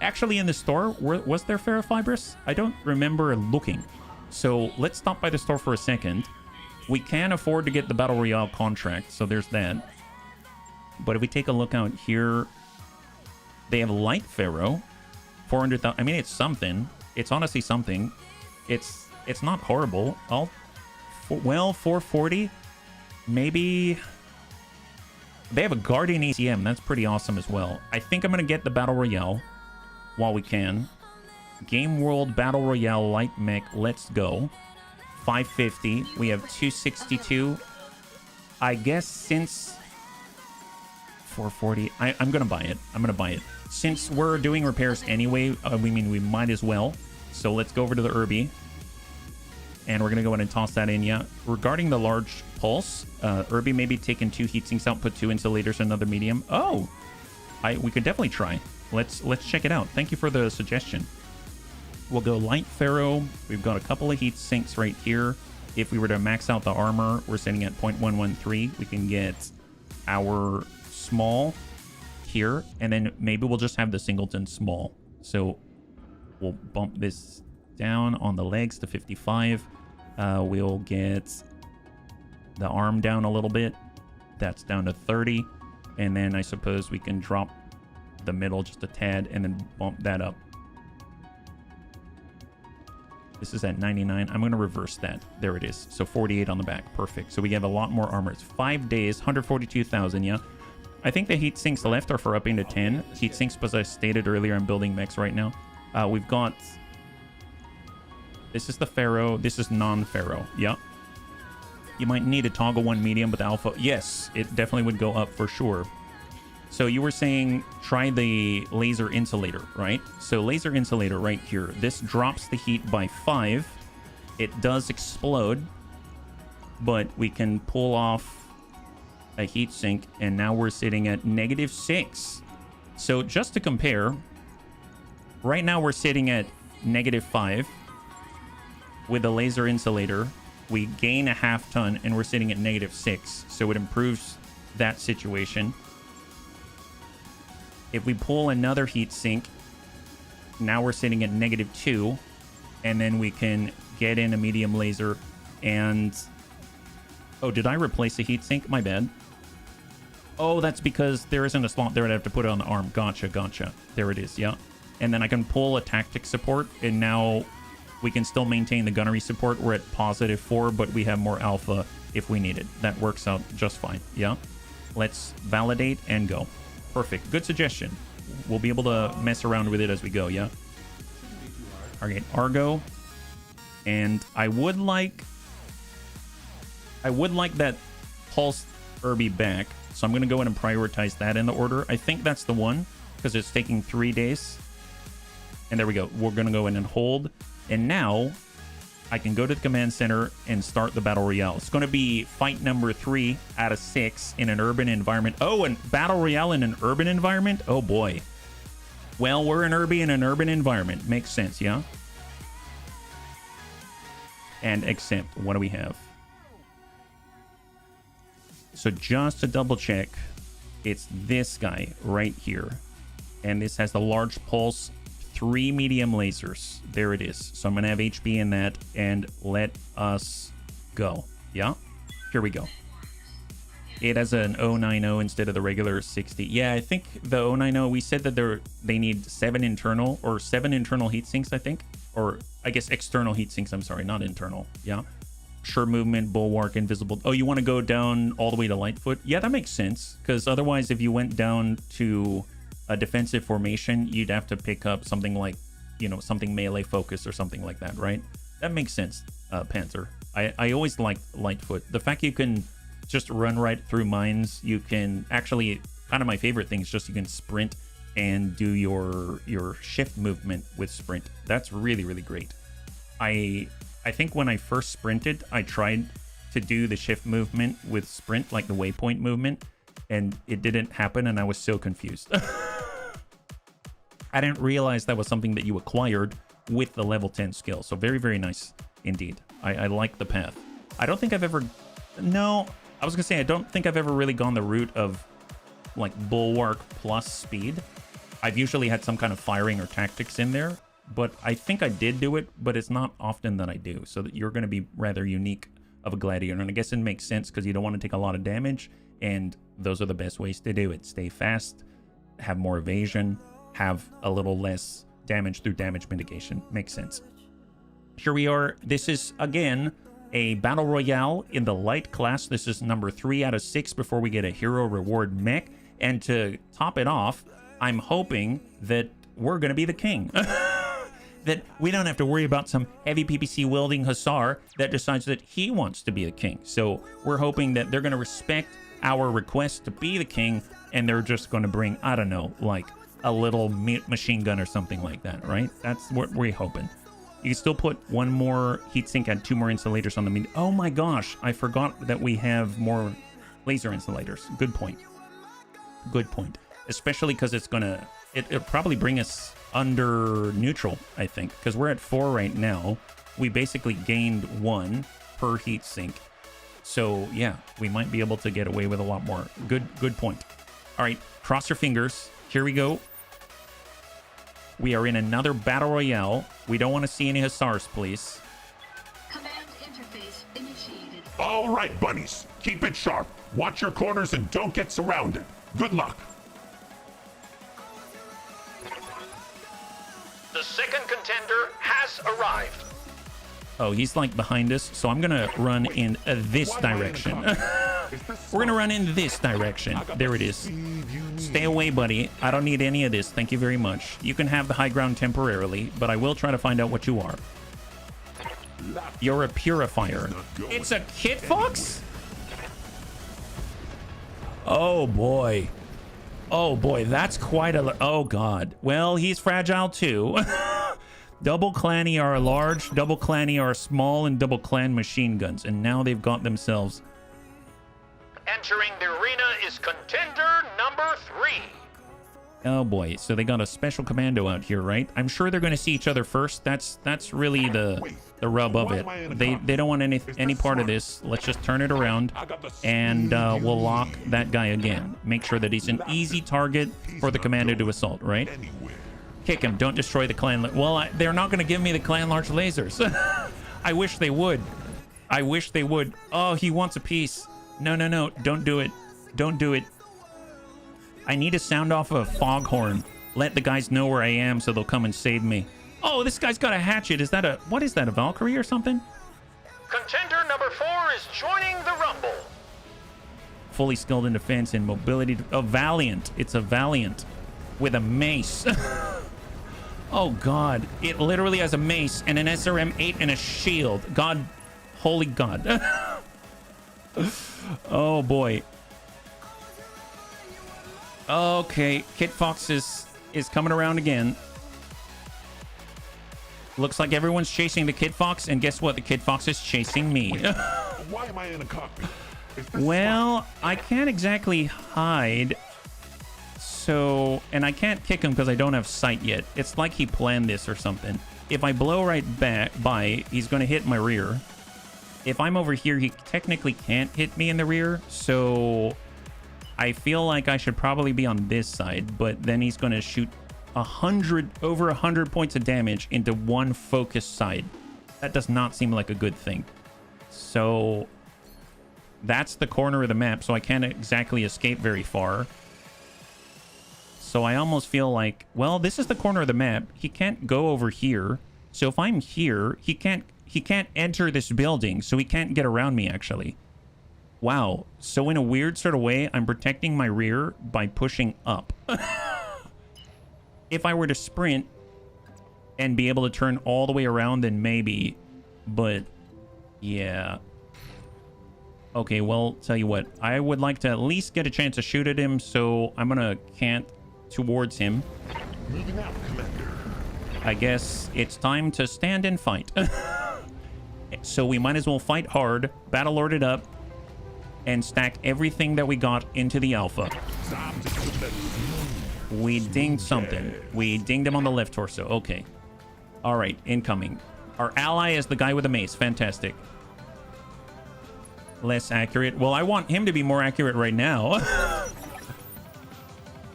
Actually in the store, was there ferrofibrous? I don't remember looking. So let's stop by the store for a second. We can afford to get the Battle Royale contract, so there's that. But if we take a look out here, they have light ferro, 400,000. I mean, it's something. It's honestly something. It's not horrible. Well, 440, maybe. They have a Guardian ACM. That's pretty awesome as well. I think I'm gonna get the Battle Royale while we can. Gameworld Battle Royale Light Mech. Let's go. 550. We have 262. I guess since 440, I'm gonna buy it. I'm gonna buy it. Since we're doing repairs anyway, we might as well. So let's go over to the Irby. And we're gonna go in and toss that in, yeah. Regarding the large pulse, Irby maybe taking 2 heat sinks out, put 2 insulators, another medium. Oh, we could definitely try. Let's check it out. Thank you for the suggestion. We'll go light ferro. We've got a couple of heat sinks right here. If we were to max out the armor, we're sitting at 0.113. We can get our small here, and then maybe we'll just have the singleton small. So we'll bump this down on the legs to 55. We'll get the arm down a little bit. That's down to 30. And then I suppose we can drop the middle just a tad and then bump that up. This is at 99. I'm going to reverse that. There it is. So 48 on the back. Perfect. So we have a lot more armor. It's 5 days, 142,000, yeah. I think the heat sinks left are for upping to 10. Heat sinks, as I stated earlier, I'm building mechs right now. We've got... This is the Pharaoh. This is non-Pharaoh. Yeah. You might need to toggle one medium with alpha. Yes, it definitely would go up for sure. So you were saying try the laser insulator, right? So laser insulator right here. This drops the heat by 5. It does explode, but we can pull off a heat sink, and now we're sitting at -6. So just to compare, right now we're sitting at -5. With the laser insulator, we gain a half ton, and we're sitting at -6. So it improves that situation. If we pull another heat sink, now we're sitting at -2, and then we can get in a medium laser and... Oh, did I replace a heat sink? My bad. Oh, that's because there isn't a slot there. I'd have to put it on the arm. Gotcha, gotcha. There it is, yeah. And then I can pull a tactic support, and now we can still maintain the gunnery support. We're at +4, but we have more alpha if we need it. That works out just fine, yeah. Let's validate and go. Perfect. Good suggestion. We'll be able to mess around with it as we go, yeah? Alright, Argo. And I would like that Pulse Irby back. So I'm going to go in and prioritize that in the order. I think that's the one, because it's taking 3 days. And there we go. We're going to go in and hold. And now I can go to the command center and start the battle royale. It's going to be fight number 3 out of 6 in an urban environment. Oh, and battle royale in an urban environment? Oh boy. Well, we're an Irby in an urban environment. Makes sense, yeah? And accept. What do we have? So just to double check, it's this guy right here. And this has the large pulse, 3 medium lasers. There it is. So I'm going to have HB in that, and let us go. Yeah? Here we go. It has an 090 instead of the regular 60. Yeah, I think the 090, we said that they need 7 internal heat sinks, I think. Or I guess external heat sinks, I'm sorry, not internal. Yeah. Sure movement, bulwark, invisible. Oh, you want to go down all the way to Lightfoot? Yeah, that makes sense. Because otherwise, if you went down to a defensive formation, you'd have to pick up something like, you know, something melee focus or something like that, right? That makes sense, Panther. I always liked Lightfoot. The fact you can just run right through mines, you can actually, kind of my favorite thing is just you can sprint and do your shift movement with sprint. That's really, really great. I think when I first sprinted, I tried to do the shift movement with sprint, like the waypoint movement, and it didn't happen, and I was so confused. I didn't realize that was something that you acquired with the level 10 skill. So very, very nice indeed. I like the path. I don't think I've ever... No, I was going to say, I don't think I've ever really gone the route of like bulwark plus speed. I've usually had some kind of firing or tactics in there, but I think I did do it, but it's not often that I do. So that you're going to be rather unique of a gladiator. And I guess it makes sense because you don't want to take a lot of damage, and those are the best ways to do it. Stay fast, have more evasion, have a little less damage through damage mitigation. Makes sense. Here we are. This is, again, a battle royale in the light class. This is number 3 out of 6 before we get a hero reward mech. And to top it off, I'm hoping that we're going to be the king. that we don't have to worry about some heavy PPC wielding hussar that decides that he wants to be the king. So we're hoping that they're going to respect our request to be the king, and they're just going to bring, I don't know, like a little machine gun or something like that, right? That's what we're hoping. You can still put one more heatsink and 2 more insulators on the Oh my gosh, I forgot that we have more laser insulators. Good point. Good point. Especially because it's gonna, it'll probably bring us under neutral, I think, because we're at 4 right now. We basically gained 1 per heatsink. So yeah, we might be able to get away with a lot more. Good point. All right, cross your fingers. Here we go. We are in another battle royale. We don't want to see any hussars, please. Command interface initiated. All right, bunnies. Keep it sharp. Watch your corners and don't get surrounded. Good luck. The second contender has arrived. Oh, he's like behind us, so I'm gonna run in this direction. We're gonna run in this direction. There it is. Stay away, buddy. I don't need any of this. Thank you very much. You can have the high ground temporarily, but I will try to find out what you are. You're a purifier. It's a Kit Fox? Oh boy. Oh boy, that's quite a... Oh god. Well, he's fragile too. Double Clanny are large, Double Clanny are small, and Double Clan machine guns. And now they've got themselves... Entering the arena is contender number 3. Oh boy, so they got a special commando out here, right? I'm sure they're going to see each other first. That's really the rub of it. They don't want any part of this. Let's just turn it around, and we'll lock that guy again. Make sure that he's an easy target for the commando to assault, right? Kick him. Don't destroy the clan. Well, they're not going to give me the clan large lasers. I wish they would. I wish they would. Oh, he wants a piece. No. Don't do it. Don't do it. I need to sound off a foghorn. Let the guys know where I am so they'll come and save me. Oh, this guy's got a hatchet. Is that a... What is that, a Valkyrie or something? Contender number 4 is joining the rumble. Fully skilled in defense and mobility. A Valiant. It's a Valiant with a mace. Oh, God. It literally has a mace and an SRM-8 and a shield. God. Holy God. Oh, boy. Okay, Kit Fox is coming around again. Looks like everyone's chasing the Kit Fox, and guess what? The Kit Fox is chasing me. Why am I in a cockpit? Well, I can't exactly hide. So, and I can't kick him because I don't have sight yet. It's like he planned this or something. If I blow right back by, he's going to hit my rear. If I'm over here, he technically can't hit me in the rear, so... I feel like I should probably be on this side, but then he's going to shoot over 100 points of damage into one focused side. That does not seem like a good thing. So that's the corner of the map, so I can't exactly escape very far. So I almost feel like, well, this is the corner of the map. He can't go over here. So if I'm here, he can't enter this building, so he can't get around me, actually. Wow. So in a weird sort of way, I'm protecting my rear by pushing up. If I were to sprint and be able to turn all the way around, then maybe. But, yeah. Okay, well, tell you what. I would like to at least get a chance to shoot at him, so I'm gonna cant towards him. Moving out, Commander. I guess it's time to stand and fight. So we might as well fight hard, battle lord it up, and stack everything that we got into the alpha. We dinged something. We dinged him on the left torso. Okay. All right, incoming. Our ally is the guy with the mace. Fantastic. Less accurate. Well, I want him to be more accurate right now.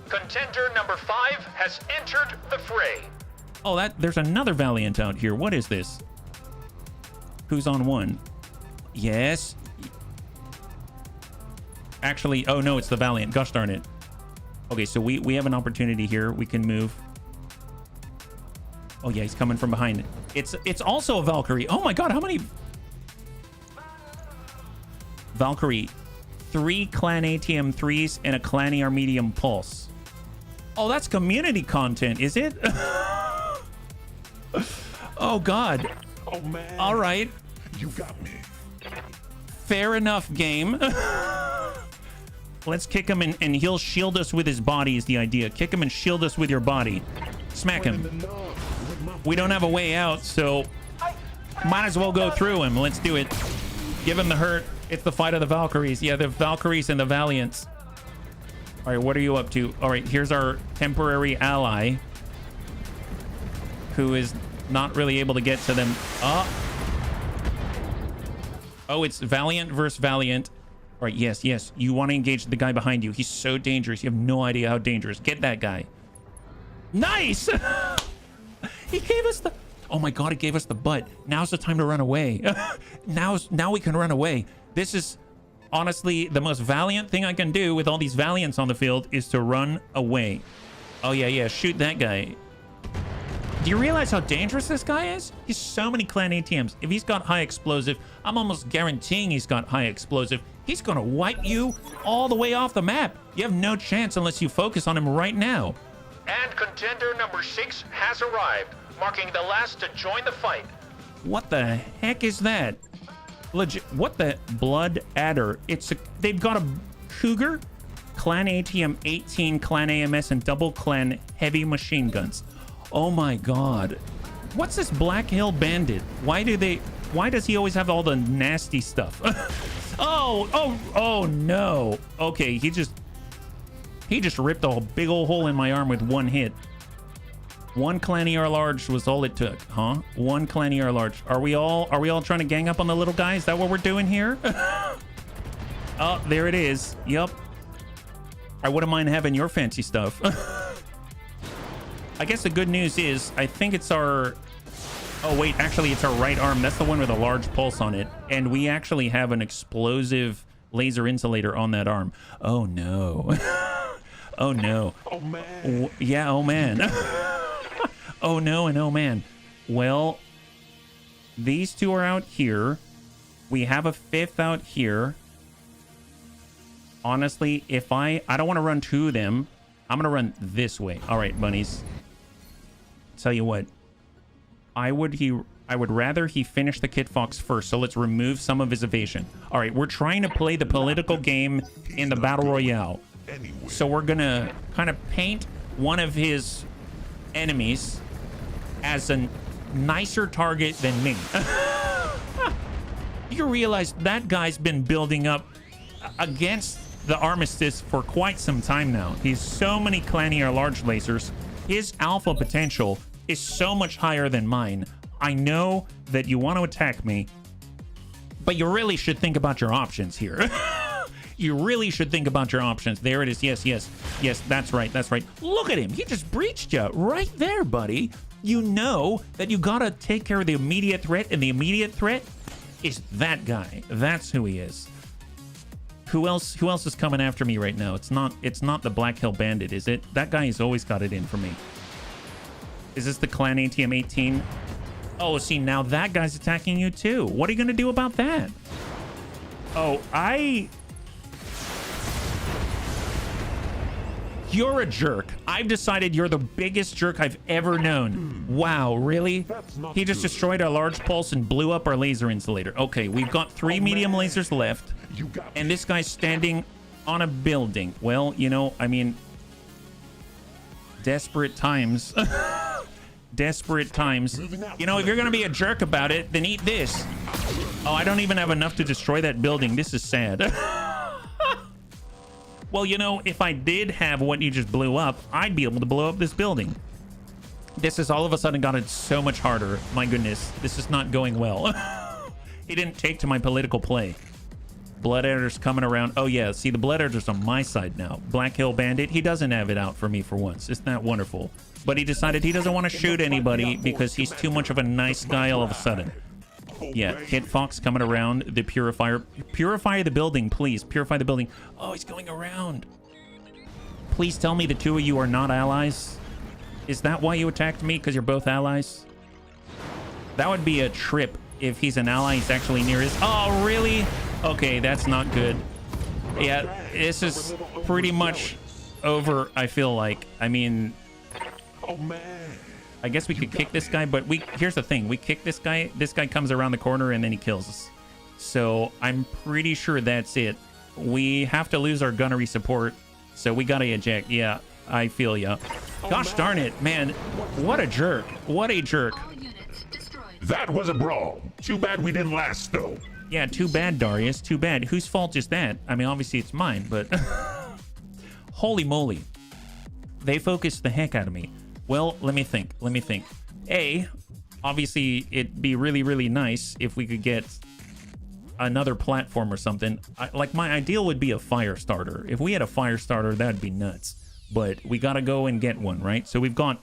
Contender number 5 has entered the fray. Oh, there's another Valiant out here. What is this? Who's on one? Yes. Actually, oh no, it's the Valiant. Gosh darn it. Okay, so we have an opportunity here. We can move. Oh yeah, he's coming from behind. It's also a Valkyrie. Oh my god, how many? Valkyrie. 3 Clan ATM 3s and a Clan AR medium pulse. Oh, that's community content, is it? Oh, God. Oh, man. All right. You got me. Fair enough, game. Let's kick him and he'll shield us with his body is the idea. Kick him and shield us with your body. Smack him. We don't have a way out, so might as well go through him. Let's do it. Give him the hurt. It's the fight of the Valkyries. Yeah, the Valkyries and the Valiants. All right, what are you up to? All right, here's our temporary ally who is not really able to get to them. Oh, it's Valiant versus Valiant. All right, yes. You want to engage the guy behind you. He's so dangerous. You have no idea how dangerous. Get that guy. Nice! He gave us the... Oh my God, he gave us the butt. Now's the time to run away. Now we can run away. This is honestly the most valiant thing I can do with all these Valiants on the field is to run away. Oh yeah, shoot that guy. Do you realize how dangerous this guy is? He's so many clan ATMs. If he's got high explosive, I'm almost guaranteeing he's got high explosive. He's gonna wipe you all the way off the map. You have no chance unless you focus on him right now. And contender number 6 has arrived, marking the last to join the fight. What the heck is that? Legit, what the blood adder? They've got a Cougar, Clan ATM 18, Clan AMS, and double Clan heavy machine guns. Oh my God. What's this Black Hill Bandit? Why does he always have all the nasty stuff? oh no. Okay, he just ripped a big old hole in my arm with one hit. One Clan ER large was all it took, huh? One Clan ER large. Are we all trying to gang up on the little guy? Is that what we're doing here? Oh, there it is. Yup. I wouldn't mind having your fancy stuff. I guess the good news is I think it's our... Oh, wait, actually, it's our right arm. That's the one with a large pulse on it. And we actually have an explosive laser insulator on that arm. Oh, no. Oh, no. Oh, man. Yeah, oh, man. Oh, no, and oh, man. Well, these two are out here. We have a fifth out here. Honestly, if I don't want to run to them, I'm going to run this way. All right, bunnies. Tell you what. I would rather he finish the Kit Fox first, so let's remove some of his evasion. All right, we're trying to play the political game in the Battle Royale. So we're going to kind of paint one of his enemies as a nicer target than me. You realize that guy's been building up against the Armistice for quite some time now. He's so many Clan ER large lasers. His alpha potential is so much higher than mine. I know that you want to attack me, but you really should think about your options here. You really should think about your options. There it is. Yes, that's right. Look at him. He just breached you right there, buddy. You know that you gotta take care of the immediate threat, and the immediate threat is that guy. That's who he is. Who else is coming after me right now? It's not the Black Hill Bandit, is it? That guy has always got it in for me. Is this the Clan ATM 18? Oh, see, now that guy's attacking you too. What are you gonna do about that? Oh, You're a jerk. I've decided you're the biggest jerk I've ever known. Wow, really? He just destroyed our large pulse and blew up our laser insulator. Okay, we've got 3 medium lasers left. And this guy's standing on a building. Well, you know, I mean... Desperate times. Desperate times. You know, if you're gonna be a jerk about it, then eat this. Oh, I don't even have enough to destroy that building. This is sad. Well, you know, if I did have what you just blew up, I'd be able to blow up this building. This has all of a sudden gotten so much harder. My goodness, this is not going well. He didn't take to my political play. Blood Editor's coming around. Oh, yeah, see, the Blood Editor's on my side now. Black Hill Bandit, he doesn't have it out for me for once. Isn't that wonderful? But he decided he doesn't want to shoot anybody because he's too much of a nice guy all of a sudden. Yeah, Kit Fox coming around. The Purifier. Purify the building, please. Purify the building. Oh, he's going around. Please tell me the two of you are not allies. Is that why you attacked me? Because you're both allies? That would be a trip if he's an ally. He's actually near his... Oh, really? Okay, that's not good. Yeah, this is pretty much over, I feel like. I mean... Oh, man. I guess we could kick this guy, but here's the thing. We kick this guy comes around the corner, and then he kills us. So I'm pretty sure that's it. We have to lose our gunnery support, so we gotta eject. Yeah, I feel ya. Gosh darn it, man. What a jerk. What a jerk. That was a brawl. Too bad we didn't last, though. Yeah, too bad, Darius. Too bad. Whose fault is that? I mean, obviously it's mine, but... Holy moly. They focused the heck out of me. Well, let me think. A, obviously it'd be really, really nice if we could get another platform or something. Like, my ideal would be a fire starter. If we had a fire starter, that'd be nuts. But we gotta go and get one, right? So we've got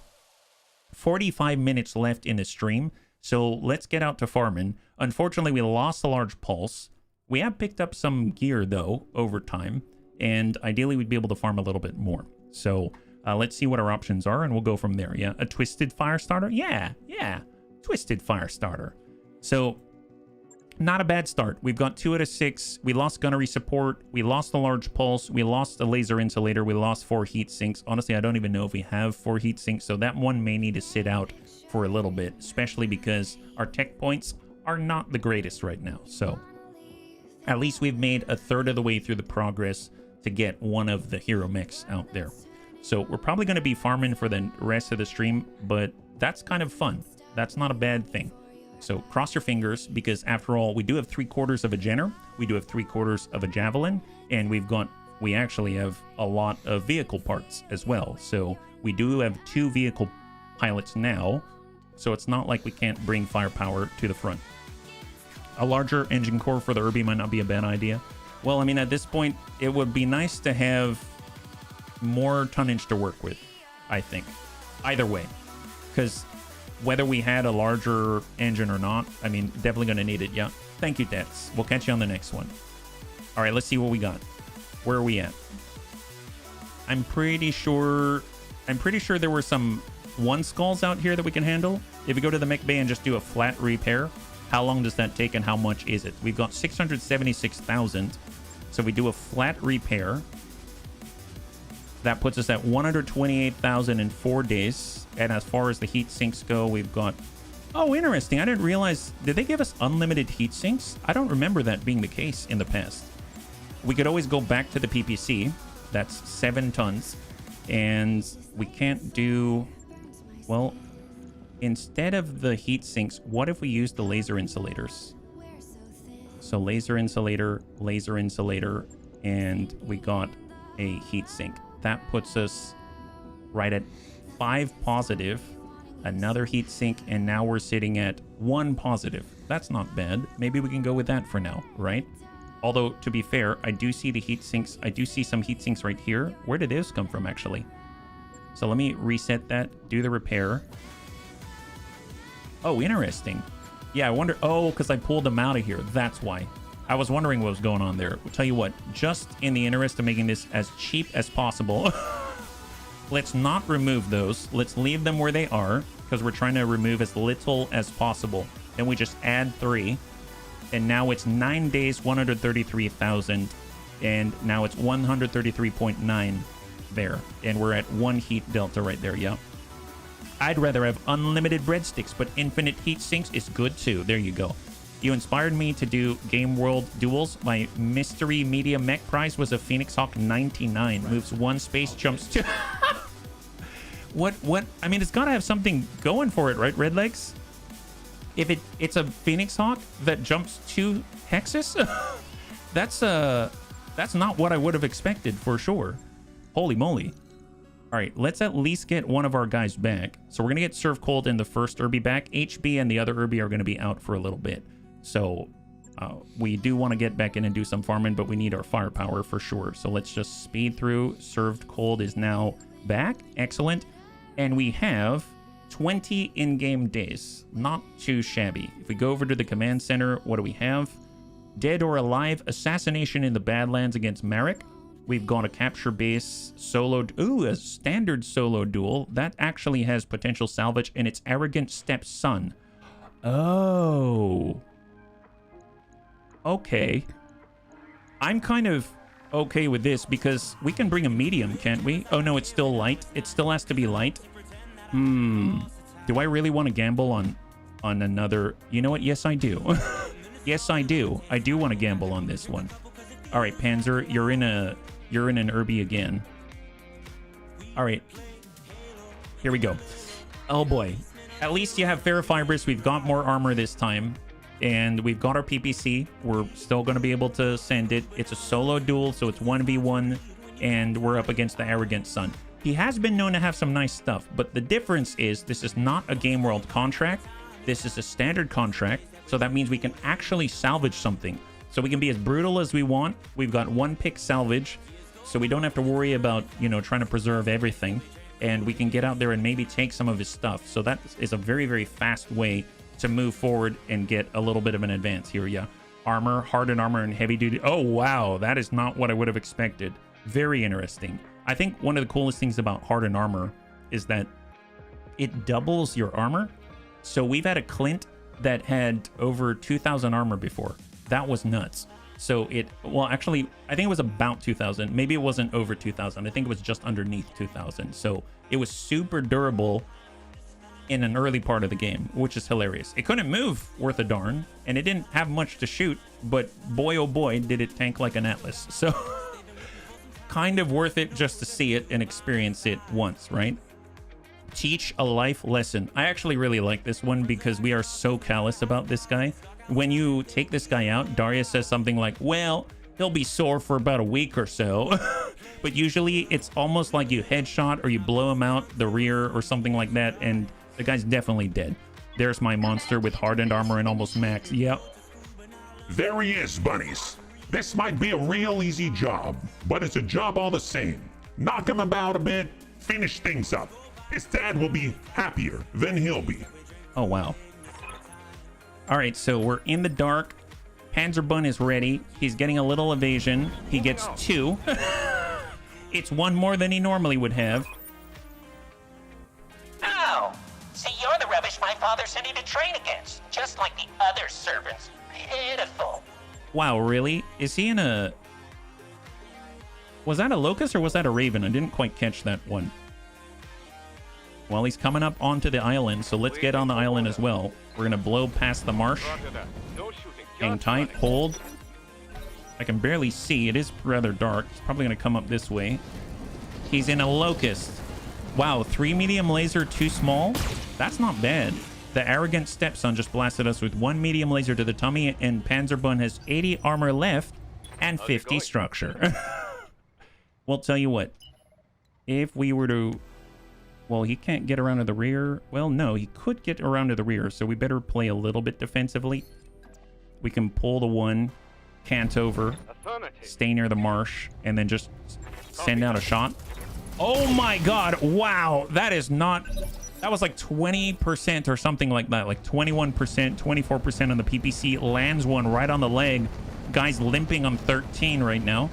45 minutes left in the stream. So let's get out to farming. Unfortunately, we lost a large pulse. We have picked up some gear, though, over time. And ideally, we'd be able to farm a little bit more. So let's see what our options are, and we'll go from there. Yeah, a twisted fire starter? Yeah. Twisted fire starter. So, not a bad start. We've got 2 out of 6. We lost gunnery support. We lost the large pulse. We lost the laser insulator. We lost 4 heat sinks. Honestly, I don't even know if we have 4 heat sinks, so that one may need to sit out for a little bit, especially because our tech points are not the greatest right now. So, at least we've made a third of the way through the progress to get one of the hero mechs out there. So we're probably going to be farming for the rest of the stream, but that's kind of fun. That's not a bad thing. So cross your fingers, because after all, we do have 3/4 of a Jenner, we do have 3/4 of a Javelin, and we actually have a lot of vehicle parts as well. So we do have 2 vehicle pilots now, so it's not like we can't bring firepower to the front. A larger engine core for the Irby might not be a bad idea. Well, I mean, at this point, it would be nice to have more tonnage to work with, I think. Either way. Because whether we had a larger engine or not, I mean, definitely going to need it, yeah. Thank you, Dets. We'll catch you on the next one. All right, let's see what we got. Where are we at? I'm pretty sure there were some 1 skulls out here that we can handle. If we go to the mech bay and just do a flat repair, how long does that take and how much is it? We've got 676,000. So we do a flat repair. That puts us at 128,000 in 4 days. And as far as the heat sinks go, we've got... Oh, interesting. I didn't realize... Did they give us unlimited heat sinks? I don't remember that being the case in the past. We could always go back to the PPC. That's 7 tons. And we can't do... Well, instead of the heat sinks, what if we use the laser insulators? So laser insulator, and we got a heat sink. That puts us right at 5 positive, another heat sink, and now we're sitting at 1 positive. That's not bad. Maybe we can go with that for now, right? Although, to be fair, I do see the heat sinks. I do see some heat sinks right here. Where did those come from, actually? So let me reset that, do the repair. Oh, interesting. Yeah, I wonder... Oh, because I pulled them out of here. That's why. I was wondering what was going on there. I'll tell you what. Just in the interest of making this as cheap as possible, let's not remove those. Let's leave them where they are, because we're trying to remove as little as possible. Then we just add 3. And now it's 9 days, 133,000. And now it's 133.9 there. And we're at 1 heat delta right there, yeah. I'd rather have unlimited breadsticks, but infinite heat sinks is good too. There you go. You inspired me to do Game World duels. My mystery media mech prize was a Phoenix Hawk 99. Moves 1 space, jumps 2. What? I mean, it's got to have something going for it, right, Redlegs? If it's a Phoenix Hawk that jumps 2 hexes? That's not what I would have expected for sure. Holy moly. All right, let's at least get one of our guys back. So we're going to get Serve Cold and the first Irby back. HB and the other Irby are going to be out for a little bit. So we do want to get back in and do some farming, but we need our firepower for sure. So let's just speed through. Served Cold is now back. Excellent. And we have 20 in-game days. Not too shabby. If we go over to the command center, what do we have? Dead or Alive, Assassination in the Badlands against Marek. We've got a capture base solo... Ooh, a standard solo duel. That actually has potential salvage, and it's Arrogant Stepson. Oh. Okay. I'm kind of okay with this, because we can bring a medium, can't we? Oh, no, it's still light. It still has to be light. Do I really want to gamble on another? You know what? Yes, I do. Yes, I do. I do want to gamble on this one. All right, Panzer, you're in an Irby again. All right. Here we go. Oh boy. At least you have Ferrofibrous. We've got more armor this time. And we've got our PPC. We're still going to be able to send it. It's a solo duel, so it's 1v1. And we're up against the Arrogant Sun. He has been known to have some nice stuff. But the difference is this is not a Gameworld contract. This is a standard contract. So that means we can actually salvage something. So we can be as brutal as we want. We've got one pick salvage. So we don't have to worry about, you know, trying to preserve everything. And we can get out there and maybe take some of his stuff. So that is a very, very fast way to move forward and get a little bit of an advance here. Yeah. Armor, hardened armor, and heavy duty. Oh, wow. That is not what I would have expected. Very interesting. I think one of the coolest things about hardened armor is that it doubles your armor. So we've had a Clint that had over 2,000 armor before. That was nuts. So it, well, actually, I think it was about 2,000. Maybe it wasn't over 2,000. I think it was just underneath 2,000. So it was super durable in an early part of the game, which is hilarious. It couldn't move worth a darn, and it didn't have much to shoot, but boy, oh boy, did it tank like an Atlas. So kind of worth it just to see it and experience it once, right? Teach a life lesson. I actually really like this one because we are so callous about this guy. When you take this guy out, Darius says something like, well, he'll be sore for about a week or so. But usually it's almost like you headshot or you blow him out the rear or something like that, and the guy's definitely dead. There's my monster with hardened armor and almost max. Yep. There he is, bunnies. This might be a real easy job, but it's a job all the same. Knock him about a bit, finish things up. His dad will be happier than he'll be. Oh, wow. All right, so we're in the dark. Panzerbun is ready. He's getting a little evasion. He gets 2. It's 1 more than he normally would have. Oh, see, you're the rubbish my father sent you to train against, just like the other servants. Pitiful. Wow, really? Is he in a... Was that a Locust or was that a Raven? I didn't quite catch that one. Well, he's coming up onto the island, so let's get on the island as well. We're going to blow past the marsh. Hang tight, hold. I can barely see. It is rather dark. He's probably going to come up this way. He's in a Locust. Wow, 3 medium laser, 2 small? That's not bad. The Arrogant Stepson just blasted us with 1 medium laser to the tummy, and Panzerbun has 80 armor left and 50 structure. Well, tell you what. If we were to... Well, he can't get around to the rear. Well, no, he could get around to the rear, so we better play a little bit defensively. We can pull the 1, cant over, stay near the marsh, and then just send out a shot. Oh my god, wow, that is not... That was like 20% or something like that, like 21%, 24% on the PPC. Lands one right on the leg. Guy's limping on 13 right now.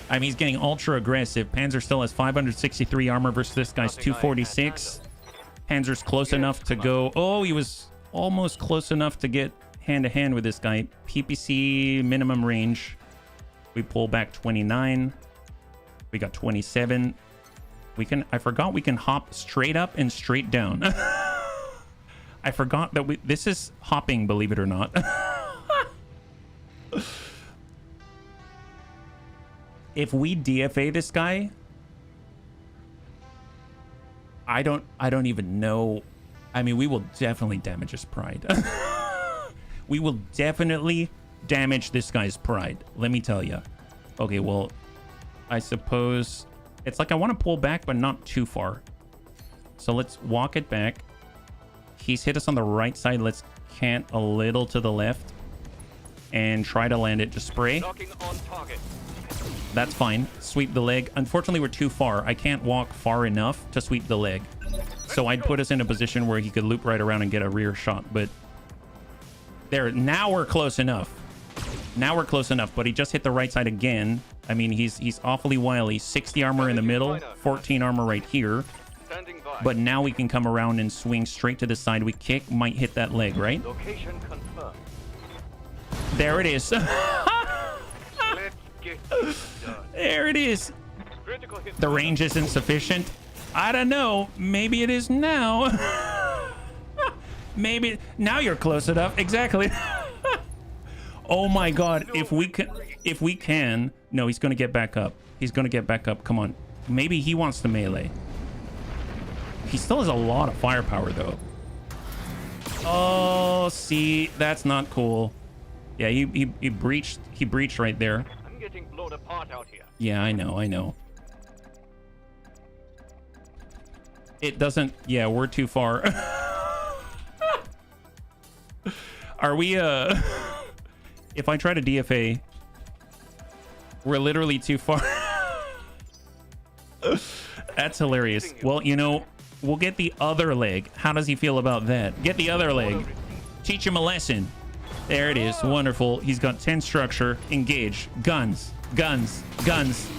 I mean, he's getting ultra aggressive. Panzer still has 563 armor versus this guy's 246. Panzer's close enough to go... Oh, he was almost close enough to get hand-to-hand with this guy. PPC minimum range. We pull back 29. We got 27. We can... I forgot we can hop straight up and straight down. I forgot that this is hopping, believe it or not. If we DFA this guy, I don't even know. I mean, we will definitely damage his pride. We will definitely damage this guy's pride. Let me tell you. Okay, well, I suppose it's like I want to pull back, but not too far. So let's walk it back. He's hit us on the right side. Let's cant a little to the left and try to land it. Just spray. That's fine. Sweep the leg. Unfortunately, we're too far. I can't walk far enough to sweep the leg. So I'd put us in a position where he could loop right around and get a rear shot. But there, now we're close enough. Now we're close enough, but he just hit the right side again. I mean, he's awfully wily. 60 armor in the middle, 14 armor right here. But now we can come around and swing straight to the side. We kick, might hit that leg, right? There it is. There it is. The range isn't sufficient. I don't know. Maybe it is now. Maybe now you're close enough. Exactly. Oh my God. If we can. No, he's going to get back up. He's going to get back up. Come on. Maybe he wants to melee. He still has a lot of firepower though. Oh, see, that's not cool. Yeah, he breached right there. I'm getting blown apart out here. Yeah, I know. It doesn't, yeah, we're too far. Are we, if I try to DFA, we're literally too far. That's hilarious. Well, you know, we'll get the other leg. How does he feel about that? Get the other leg. Teach him a lesson. There it is. Wonderful. He's got 10 structure. Engage. Guns. Guns. Guns.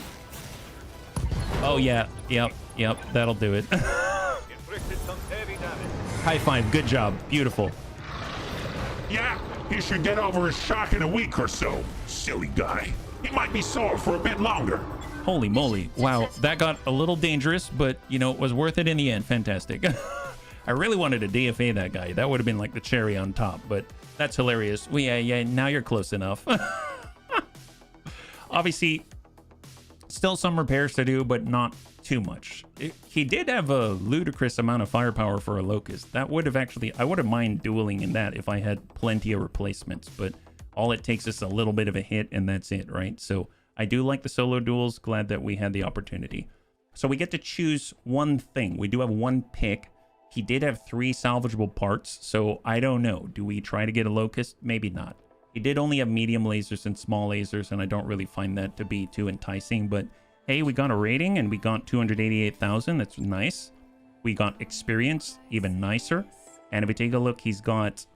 Oh, yeah. Yep. That'll do it. Inflicted some heavy damage. High five. Good job. Beautiful. Yeah, he should get over his shock in a week or so. Silly guy. He might be sore for a bit longer. Holy moly. Wow. That got a little dangerous, but, you know, it was worth it in the end. Fantastic. I really wanted to DFA that guy. That would have been like the cherry on top, but that's hilarious. Well, yeah, now you're close enough. Obviously, still some repairs to do, but not too much. He did have a ludicrous amount of firepower for a Locust. That would have actually, I would have mind dueling in that if I had plenty of replacements, but all it takes is a little bit of a hit and that's it, right? So I do like the solo duels. Glad that we had the opportunity. So we get to choose one thing. We do have one pick. He did have 3 salvageable parts, so I don't know. Do we try to get a Locust? Maybe not. He did only have medium lasers and small lasers, and I don't really find that to be too enticing, but hey, we got a rating, and we got 288,000. That's nice. We got experience, even nicer. And if we take a look, he's got...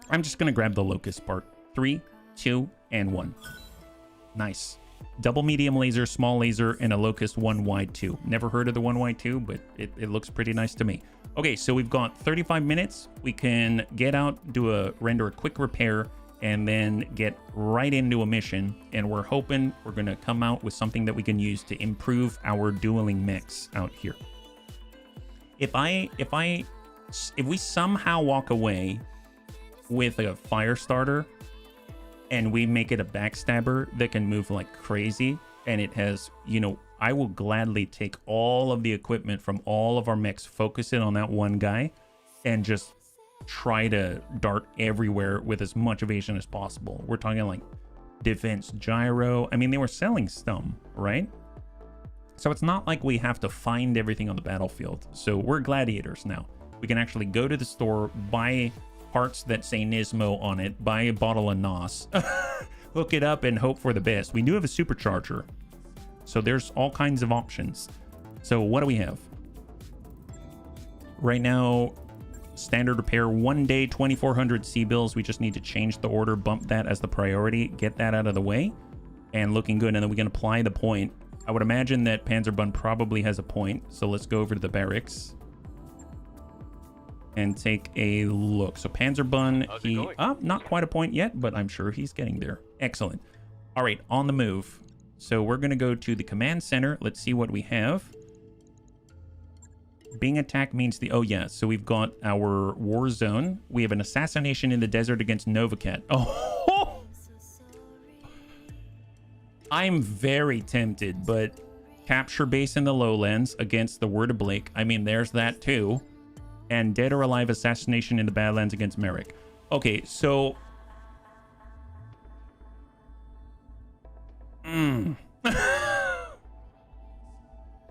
I'm just going to grab the Locust part. 3, 2, and 1. Nice. Double medium laser, small laser, and a Locust 1 wide 2. Never heard of the 1 wide 2, but it looks pretty nice to me. Okay, so we've got 35 minutes. We can get out, render a quick repair, and then get right into a mission. And we're hoping we're going to come out with something that we can use to improve our dueling mechs out here. If we somehow walk away with a fire starter, and we make it a backstabber that can move like crazy, and it has, you know, I will gladly take all of the equipment from all of our mechs, focus it on that one guy, and just try to dart everywhere with as much evasion as possible. We're talking like defense gyro. I mean, they were selling some, right? So it's not like we have to find everything on the battlefield. So we're gladiators now. We can actually go to the store, buy parts that say Nismo on it, buy a bottle of NOS, hook it up, and hope for the best. We do have a supercharger, so there's all kinds of options. So what do we have right now? Standard repair, 1 day, 2,400 C-bills. We just need to change the order, bump that as the priority, get that out of the way, and looking good. And then we can apply the point. I would imagine that Panzerbund probably has a point, so let's go over to the barracks and take a look. So Panzerbund, not quite a point yet, but I'm sure he's getting there. Excellent. All right, on the move. So we're going to go to the command center. Let's see what we have. Being attacked means the... Oh, yeah. So we've got our war zone. We have an assassination in the desert against Novacat. Oh! I'm very tempted, but capture base in the lowlands against the Word of Blake. I mean, there's that too. And dead or alive assassination in the Badlands against Merrick. Okay, so...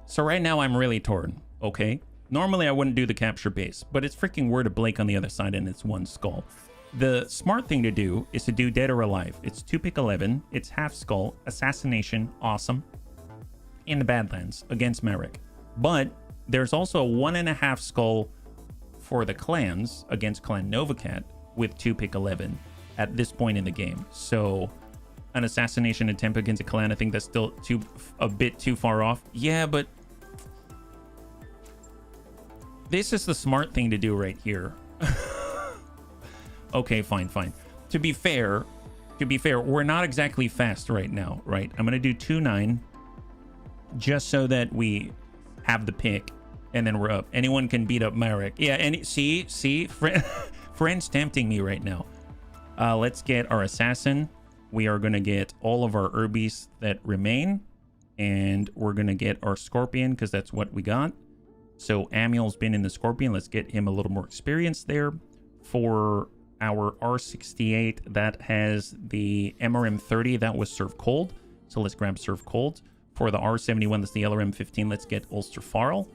So right now I'm really torn, okay? Normally I wouldn't do the capture base, but it's freaking Word of Blake on the other side and it's one skull. The smart thing to do is to do dead or alive. It's 2 pick 11, it's half skull, assassination, awesome, in the Badlands against Merrick. But there's also a 1.5 skull for the clans against Clan Novacat with 2 pick 11 at this point in the game. So an assassination attempt against a clan, I think that's still a bit too far off. Yeah, but this is the smart thing to do right here. Okay, fine. To be fair, we're not exactly fast right now, right? I'm gonna do 2-9 just so that we have the pick, and then we're up. Anyone can beat up Marek. Yeah, and see, friend's tempting me right now. Let's get our assassin. We are gonna get all of our herbies that remain, and we're gonna get our scorpion because that's what we got. So Amiel's been in the scorpion. Let's get him a little more experience there. For our R68, that has the MRM30 that was served cold. So let's grab serve cold. For the R71, that's the LRM15. Let's get Ulster Farrell.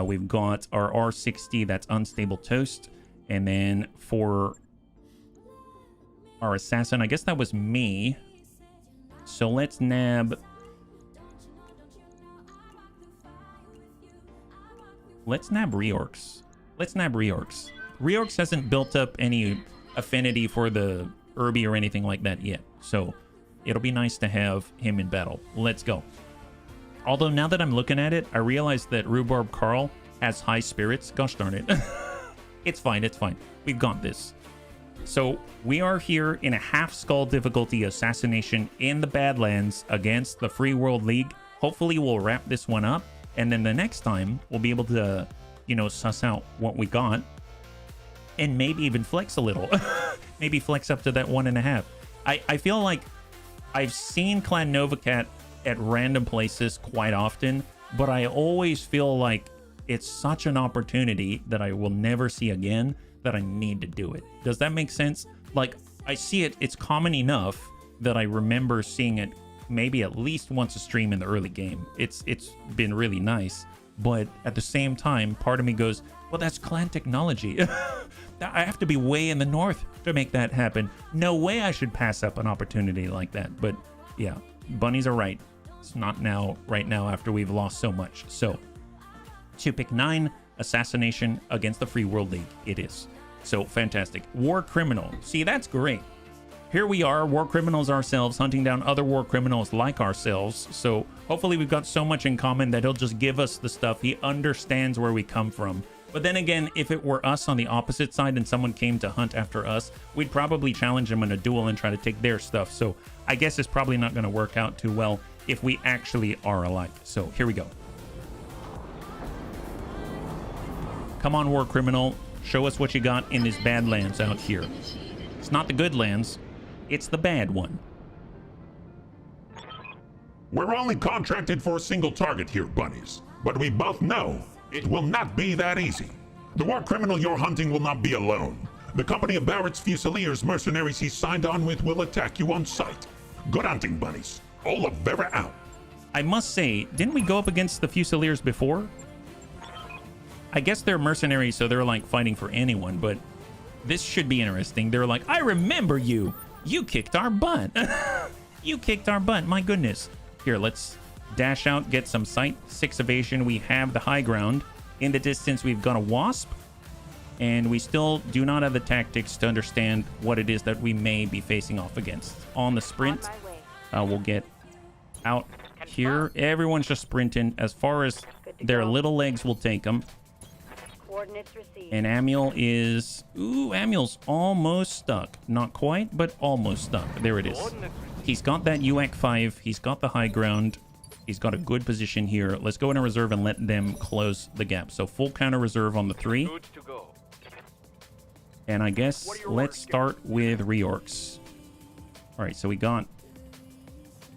We've got our R60, that's unstable toast. And then for our assassin, I guess that was me. So let's nab... Let's nab Reorx. Reorx hasn't built up any affinity for the Herbie or anything like that yet. So it'll be nice to have him in battle. Let's go. Although now that I'm looking at it, I realize that Rhubarb Carl has high spirits. Gosh darn it. It's fine. We've got this. So we are here in a half skull difficulty assassination in the Badlands against the Free World League. Hopefully we'll wrap this one up. And then the next time we'll be able to, you know, suss out what we got. And maybe even flex a little. Maybe flex up to that 1.5. I feel like I've seen Clan Novacat at random places quite often, but I always feel like it's such an opportunity that I will never see again that I need to do it. Does that make sense? Like, I see it, it's common enough that I remember seeing it maybe at least once a stream in the early game. It's been really nice, but at the same time, part of me goes, well, that's clan technology. I have to be way in the north to make that happen. No way I should pass up an opportunity like that. But yeah, bunnies are right. It's not now, right now, after we've lost so much. So, to pick 9, assassination against the Free World League. It is. So, fantastic. War criminal. See, that's great. Here we are, war criminals ourselves, hunting down other war criminals like ourselves. So, hopefully we've got so much in common that he'll just give us the stuff. He understands where we come from. But then again, if it were us on the opposite side and someone came to hunt after us, we'd probably challenge them in a duel and try to take their stuff. So I guess it's probably not going to work out too well if we actually are alike. So here we go. Come on, war criminal. Show us what you got in this bad lands out here. It's not the good lands. It's the bad one. We're only contracted for a single target here, bunnies. But we both know it will not be that easy. The war criminal you're hunting will not be alone. The company of Barrett's Fusiliers mercenaries he signed on with will attack you on sight. Good hunting, bunnies. Oliveira out. I must say, didn't we go up against the Fusiliers before? I guess they're mercenaries, so they're like fighting for anyone, but this should be interesting. They're like, I remember you. You kicked our butt. You kicked our butt. My goodness. Here, let's dash out, get some sight. 6 evasion. We have the high ground. In the distance, we've got a wasp. And we still do not have the tactics to understand what it is that we may be facing off against. On the sprint, we'll get out here. Everyone's just sprinting as far as their little legs will take them. And Amiel is... Ooh, Amiel's almost stuck. Not quite, but almost stuck. There it is. He's got that UAC 5. He's got the high ground. He's got a good position here. Let's go into reserve and let them close the gap. So full counter reserve on the 3. And I guess let's start with Reorx. All right, so we got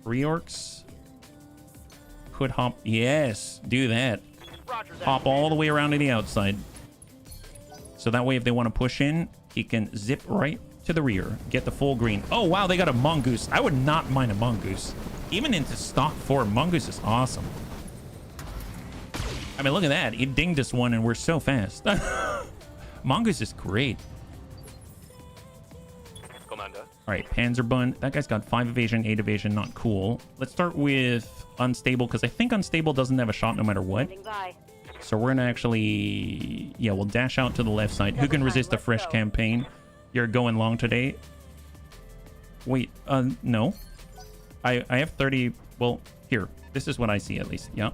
Reorx. Could hop. Yes, do that. Hop all the way around to the outside. So that way, if they want to push in, he can zip right to the rear. Get the full green. Oh, wow, they got a mongoose. I would not mind a mongoose. Even into stock 4, mongoose is awesome. I mean, look at that. He dinged us one, and we're so fast. Mongoose is great. Commander. All right, Panzerbun. That guy's got 5 evasion, 8 evasion. Not cool. Let's start with unstable, because I think unstable doesn't have a shot no matter what. So we're going to actually... Yeah, we'll dash out to the left side. Who can resist a fresh campaign? You're going long today. Wait, no. I have 30... Well, here. This is what I see, at least. Yeah.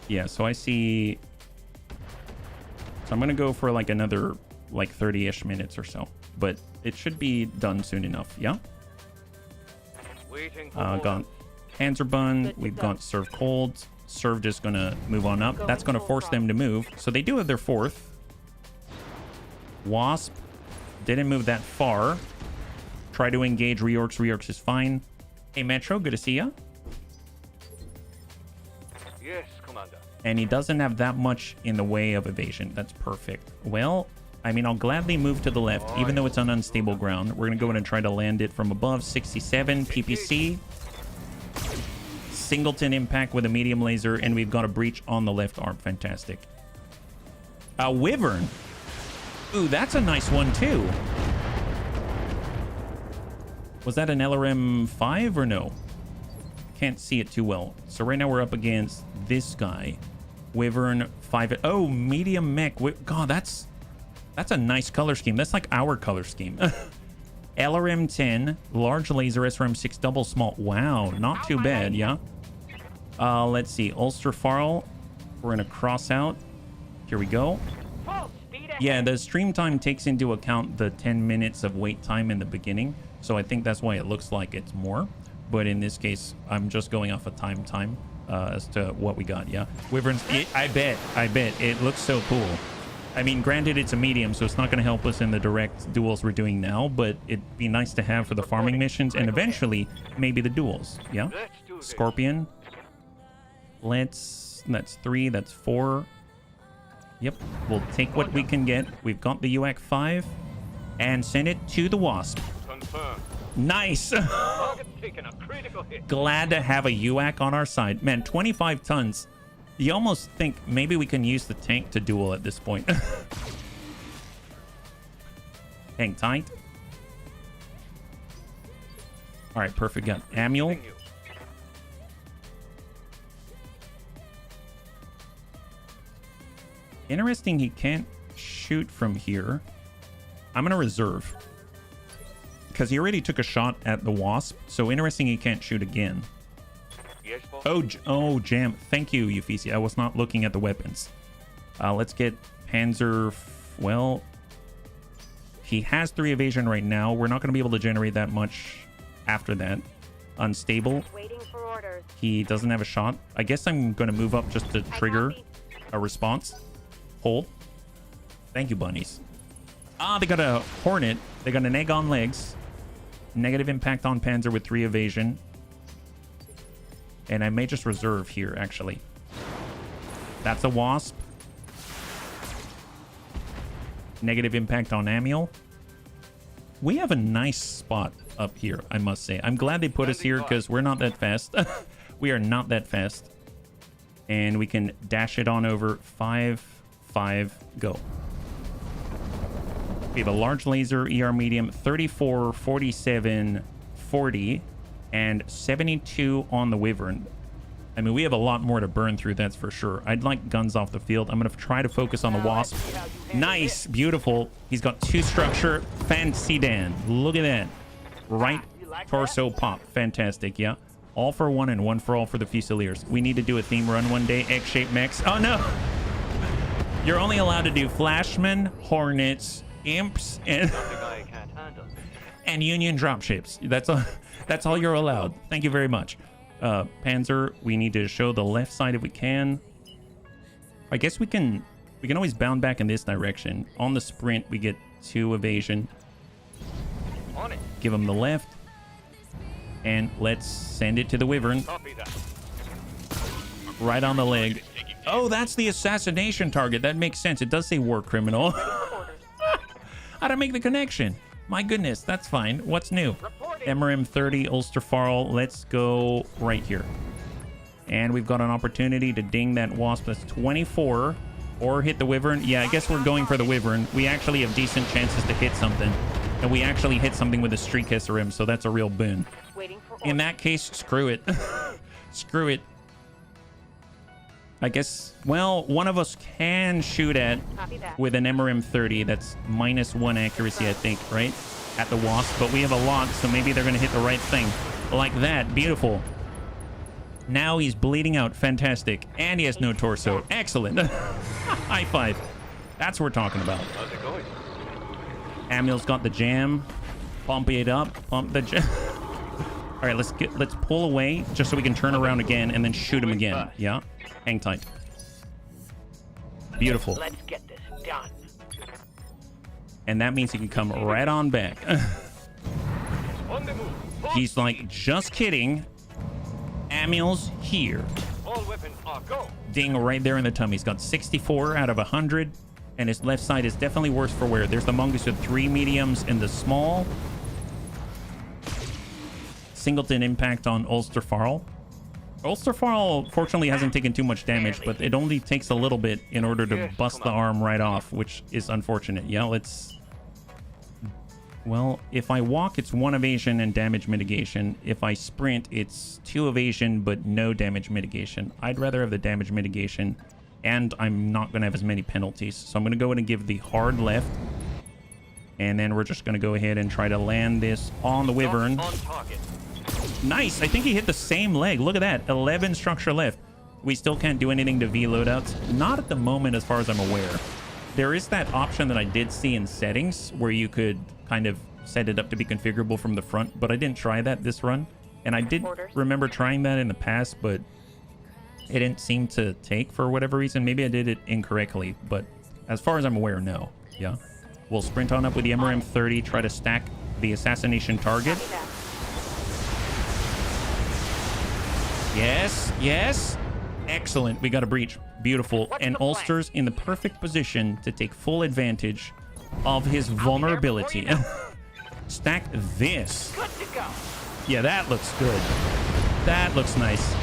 Yeah, so I see... So I'm going to go for like another like 30-ish minutes or so. But it should be done soon enough. Yeah? Waiting for Panzerbun. We've got Serve Cold. Serve just going to move on up. That's going to force them to move. So they do have their 4th. Wasp didn't move that far. Try to engage Reorcs. Reorcs is fine. Hey, Metro, good to see ya. Yes, Commander. And he doesn't have that much in the way of evasion. That's perfect. Well, I mean, I'll gladly move to the left, even though it's on unstable ground. We're going to go in and try to land it from above. 67, PPC. Singleton impact with a medium laser, and we've got a breach on the left arm. Fantastic. A Wyvern. Ooh, that's a nice one, too. Was that an LRM-5 or no? Can't see it too well. So right now we're up against this guy. Wyvern 5. Oh, medium mech. God, that's a nice color scheme. That's like our color scheme. LRM-10, large laser, SRM-6, double small. Wow, not too bad, yeah. Let's see. Ulster Farl. We're going to cross out. Here we go. Yeah, the stream time takes into account the 10 minutes of wait time in the beginning. So I think that's why it looks like it's more. But in this case, I'm just going off of time as to what we got, yeah. Wyverns, I bet. It looks so cool. I mean, granted, it's a medium, so it's not going to help us in the direct duels we're doing now, but it'd be nice to have for the farming missions and eventually maybe the duels, yeah? Scorpion. That's 3, that's 4. Yep, we'll take what we can get. We've got the UAC 5 and send it to the Wasp. Confirmed. Nice. Glad to have a UAC on our side. Man, 25 tons. You almost think maybe we can use the tank to duel at this point. Hang tight. All right, perfect. Got Amul. Interesting, he can't shoot from here. I'm going to reserve. Because he already took a shot at the Wasp. So interesting, he can't shoot again. Yes, boss. Oh, Jam. Thank you, Ufisi. I was not looking at the weapons. Let's get Panzer. Well, he has 3 evasion right now. We're not going to be able to generate that much after that. Unstable. Waiting for orders. He doesn't have a shot. I guess I'm going to move up just to trigger a response. Hold. Thank you, bunnies. They got a Hornet. They got an egg on legs. Negative impact on Panzer with 3 evasion. And I may just reserve here, actually. That's a Wasp. Negative impact on Amul. We have a nice spot up here, I must say. I'm glad they put us here because we're not that fast. We are not that fast. And we can dash it on over. 5, go. We have a large laser, ER medium, 34, 47, 40, and 72 on the Wyvern. I mean, we have a lot more to burn through, that's for sure. I'd like guns off the field. I'm going to try to focus on the Wasp. Nice, beautiful. He's got 2 structure. Fancy Dan. Look at that. Right torso pop. Fantastic, yeah. All for one and one for all for the Fusiliers. We need to do a theme run one day. X-shaped mechs. Oh, no. You're only allowed to do Flashmen, Hornets, Imps, and Union dropships. That's all you're allowed. Thank you very much. Panzer, we need to show the left side if we can. I guess we can always bound back in this direction. On the sprint, we get 2 evasion. On it. Give them the left. And let's send it to the Wyvern. Copy that. Right on the leg. Oh, that's the assassination target. That makes sense. It does say war criminal. How'd I make the connection? My goodness, that's fine. What's new? MRM 30, Ulster Farl. Let's go right here. And we've got an opportunity to ding that Wasp. That's 24. Or hit the Wyvern. Yeah, I guess we're going for the Wyvern. We actually have decent chances to hit something. And we actually hit something with a Streak SRM, so that's a real boon. In that case, screw it. Screw it. I guess, well, one of us can shoot at with an MRM 30. That's -1 accuracy, I think, right? At the Wasp. But we have a lot, so maybe they're going to hit the right thing. Like that. Beautiful. Now he's bleeding out. Fantastic. And he has no torso. Excellent. High five. That's what we're talking about. How's it going? Amul's got the jam. Pump it up. Pump the jam. All right, let's pull away just so we can turn around again and then shoot him again. Yeah, hang tight. Beautiful. Let's get this done. And that means he can come right on back. On the move. He's like, just kidding. Amiel's here. All weapons are go. Ding, right there in the tummy. He's got 64 out of 100. And his left side is definitely worse for wear. There's the mongoose with 3 mediums and the small. Singleton impact on Ulsterfarl. Ulsterfarl fortunately hasn't taken too much damage, but it only takes a little bit in order to bust the arm right off, which is unfortunate. Yeah, let's... Well, if I walk, it's 1 evasion and damage mitigation. If I sprint, it's 2 evasion, but no damage mitigation. I'd rather have the damage mitigation, and I'm not going to have as many penalties. So I'm going to go in and give the hard left. And then we're just going to go ahead and try to land this on the Wyvern. On target. Nice. I think he hit the same leg. Look at that. 11 structure left. We still can't do anything to V loadouts. Not at the moment as far as I'm aware. There is that option that I did see in settings where you could kind of set it up to be configurable from the front, but I didn't try that this run. And I did remember trying that in the past, but it didn't seem to take for whatever reason. Maybe I did it incorrectly, but as far as I'm aware, no. Yeah. We'll sprint on up with the MRM 30, try to stack the assassination target. Yes, yes. Excellent. We got a breach. Beautiful. And Ulster's in the perfect position to take full advantage of his vulnerability. Stack this. Good to go. Yeah, that looks good. That looks nice.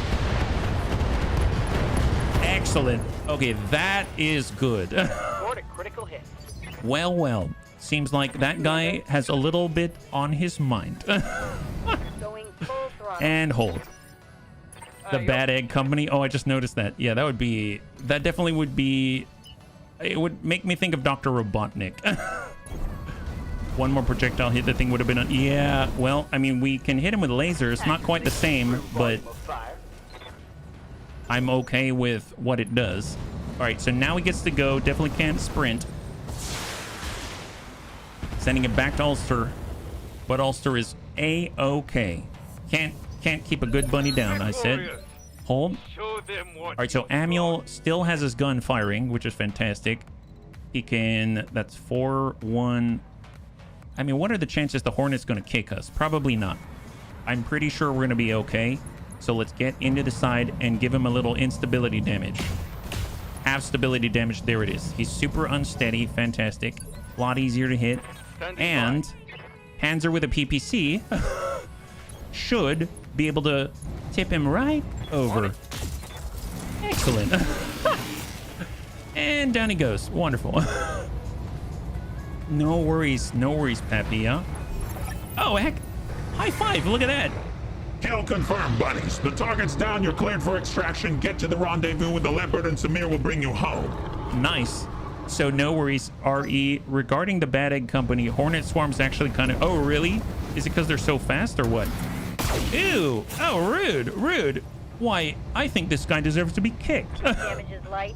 Excellent. Okay, that is good. Scored a critical hit. Well, well. Seems like that guy has a little bit on his mind. Going full throttle. And hold. The Bad Egg Company. Oh, I just noticed that. Yeah, that definitely would be... It would make me think of Dr. Robotnik. One more projectile hit, the thing would have been... Yeah, well, I mean, we can hit him with lasers. Not quite the same, but... I'm okay with what it does. All right, so now he gets to go. Definitely can't sprint. Sending it back to Ulster. But Ulster is A-okay. Can't keep a good bunny down, I said. Hold. Show them what. All right, so Amiel still has his gun firing, which is fantastic. He can... That's 4-1... I mean, what are the chances the Hornet's going to kick us? Probably not. I'm pretty sure we're going to be okay. So let's get into the side and give him a little instability damage. Half stability damage. There it is. He's super unsteady. Fantastic. A lot easier to hit. And Panzer with a PPC should be able to tip him right over. Excellent. And down he goes. Wonderful. No worries, Pappy, yeah? Oh, heck. High five, look at that. Kill confirmed, buddies. The target's down, you're cleared for extraction. Get to the rendezvous with the Leopard and Samir will bring you home. Nice. So no worries, RE. Regarding the Bad Egg Company, Hornet Swarm's actually kind of... Oh, really? Is it because they're so fast or what? Ew. Oh, rude, rude. Why, I think this guy deserves to be kicked. Damage is light.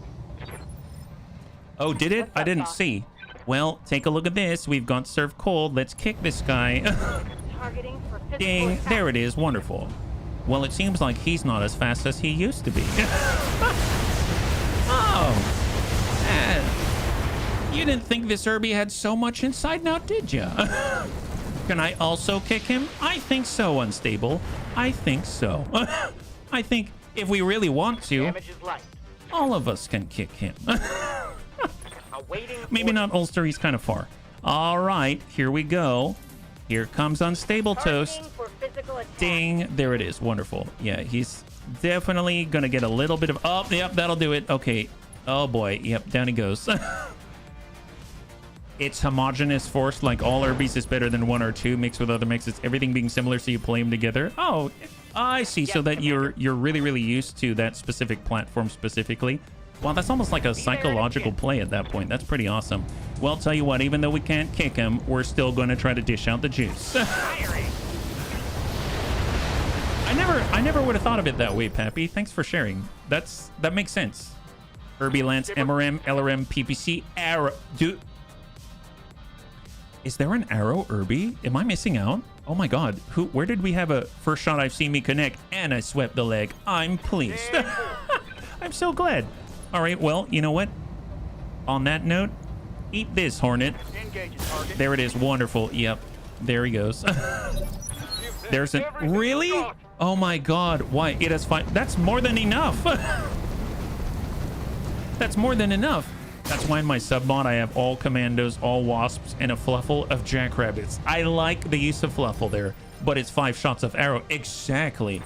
Oh, did it? I didn't see. Well, take a look at this. We've got Serve Cold. Let's kick this guy. Targeting for physical Ding. attack. There it is. Wonderful. Well, it seems like he's not as fast as he used to be. Oh. You didn't think this Herbie had so much inside now, did ya? Can I also kick him? I think so, Unstable. I think so. I think if we really want to, Damage is light. all of us can kick him. Awaiting Maybe not Ulster, he's kind of far. All right, here we go. Here comes Unstable Toast. Targeting for physical attack. Ding, there it is. Wonderful. Yeah, he's definitely gonna get a little bit of... Oh, yep, that'll do it. Okay. Oh boy, yep, down he goes. It's homogeneous force, like all Herbies is better than 1 or 2 mixed with other mixes. Everything being similar, so you play them together. Oh, I see. So that you're really, really used to that specific platform specifically. Wow, that's almost like a psychological play at that point. That's pretty awesome. Well, tell you what, even though we can't kick him, we're still going to try to dish out the juice. I never would have thought of it that way, Pappy. Thanks for sharing. That makes sense. Herbie Lance, MRM, LRM, PPC, Arrow. Is there an Arrow Herbie? Am I missing out? Oh my god, where did we have a first shot I've seen me connect and I swept the leg? I'm pleased. I'm so glad. All right, well, you know what? On that note, eat this, Hornet. There it is, wonderful. Yep, there he goes. There's a, really? Oh my god, why? It has fine. That's more than enough. That's more than enough. That's why in my submod I have all commandos, all wasps, and a fluffle of jackrabbits. I like the use of fluffle there, but it's 5 shots of arrow. Exactly.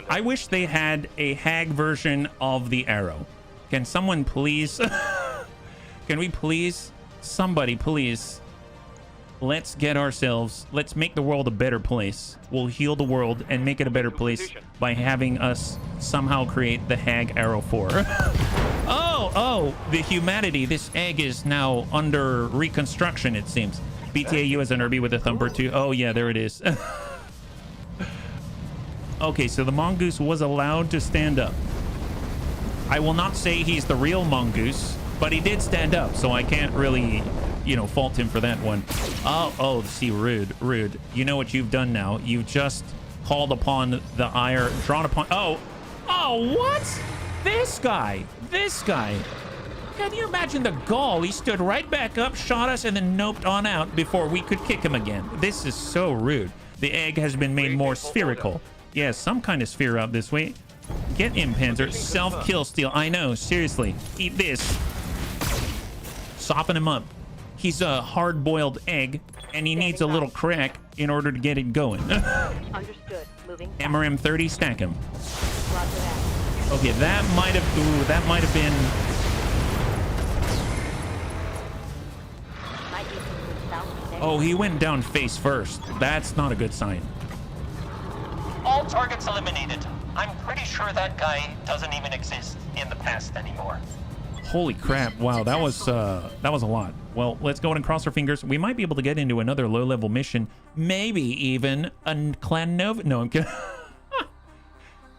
I wish they had a hag version of the arrow. Can someone please... Can we please... Somebody, please... Let's get ourselves... Let's make the world a better place. We'll heal the world and make it a better place by having us somehow create the hag arrow 4. Oh, the humanity. This egg is now under reconstruction, it seems. BTAU as an Irby with a thumper too. Oh, yeah, there it is. Okay, so the mongoose was allowed to stand up. I will not say he's the real mongoose, but he did stand up, so I can't really, you know, fault him for that one. Oh, see, rude. You know what you've done now? You've just called upon the ire, drawn upon... Oh, what? This guy. Can you imagine the gall? He stood right back up, shot us, and then noped on out before we could kick him again. This is so rude. The egg has been made more spherical. Yeah, some kind of sphere out this way. Get him, Panzer. Self-kill steal. I know, seriously. Eat this. Soften him up. He's a hard-boiled egg, and he needs a little crack in order to get it going. Understood. Moving. MRM 30, stack him. Okay, that might have been... Oh, he went down face first. That's not a good sign. All targets eliminated. I'm pretty sure that guy doesn't even exist in the past anymore. Holy crap. Wow, that was a lot. Well, let's go ahead and cross our fingers. We might be able to get into another low-level mission. Maybe even a Clan Nova. No, I'm kidding.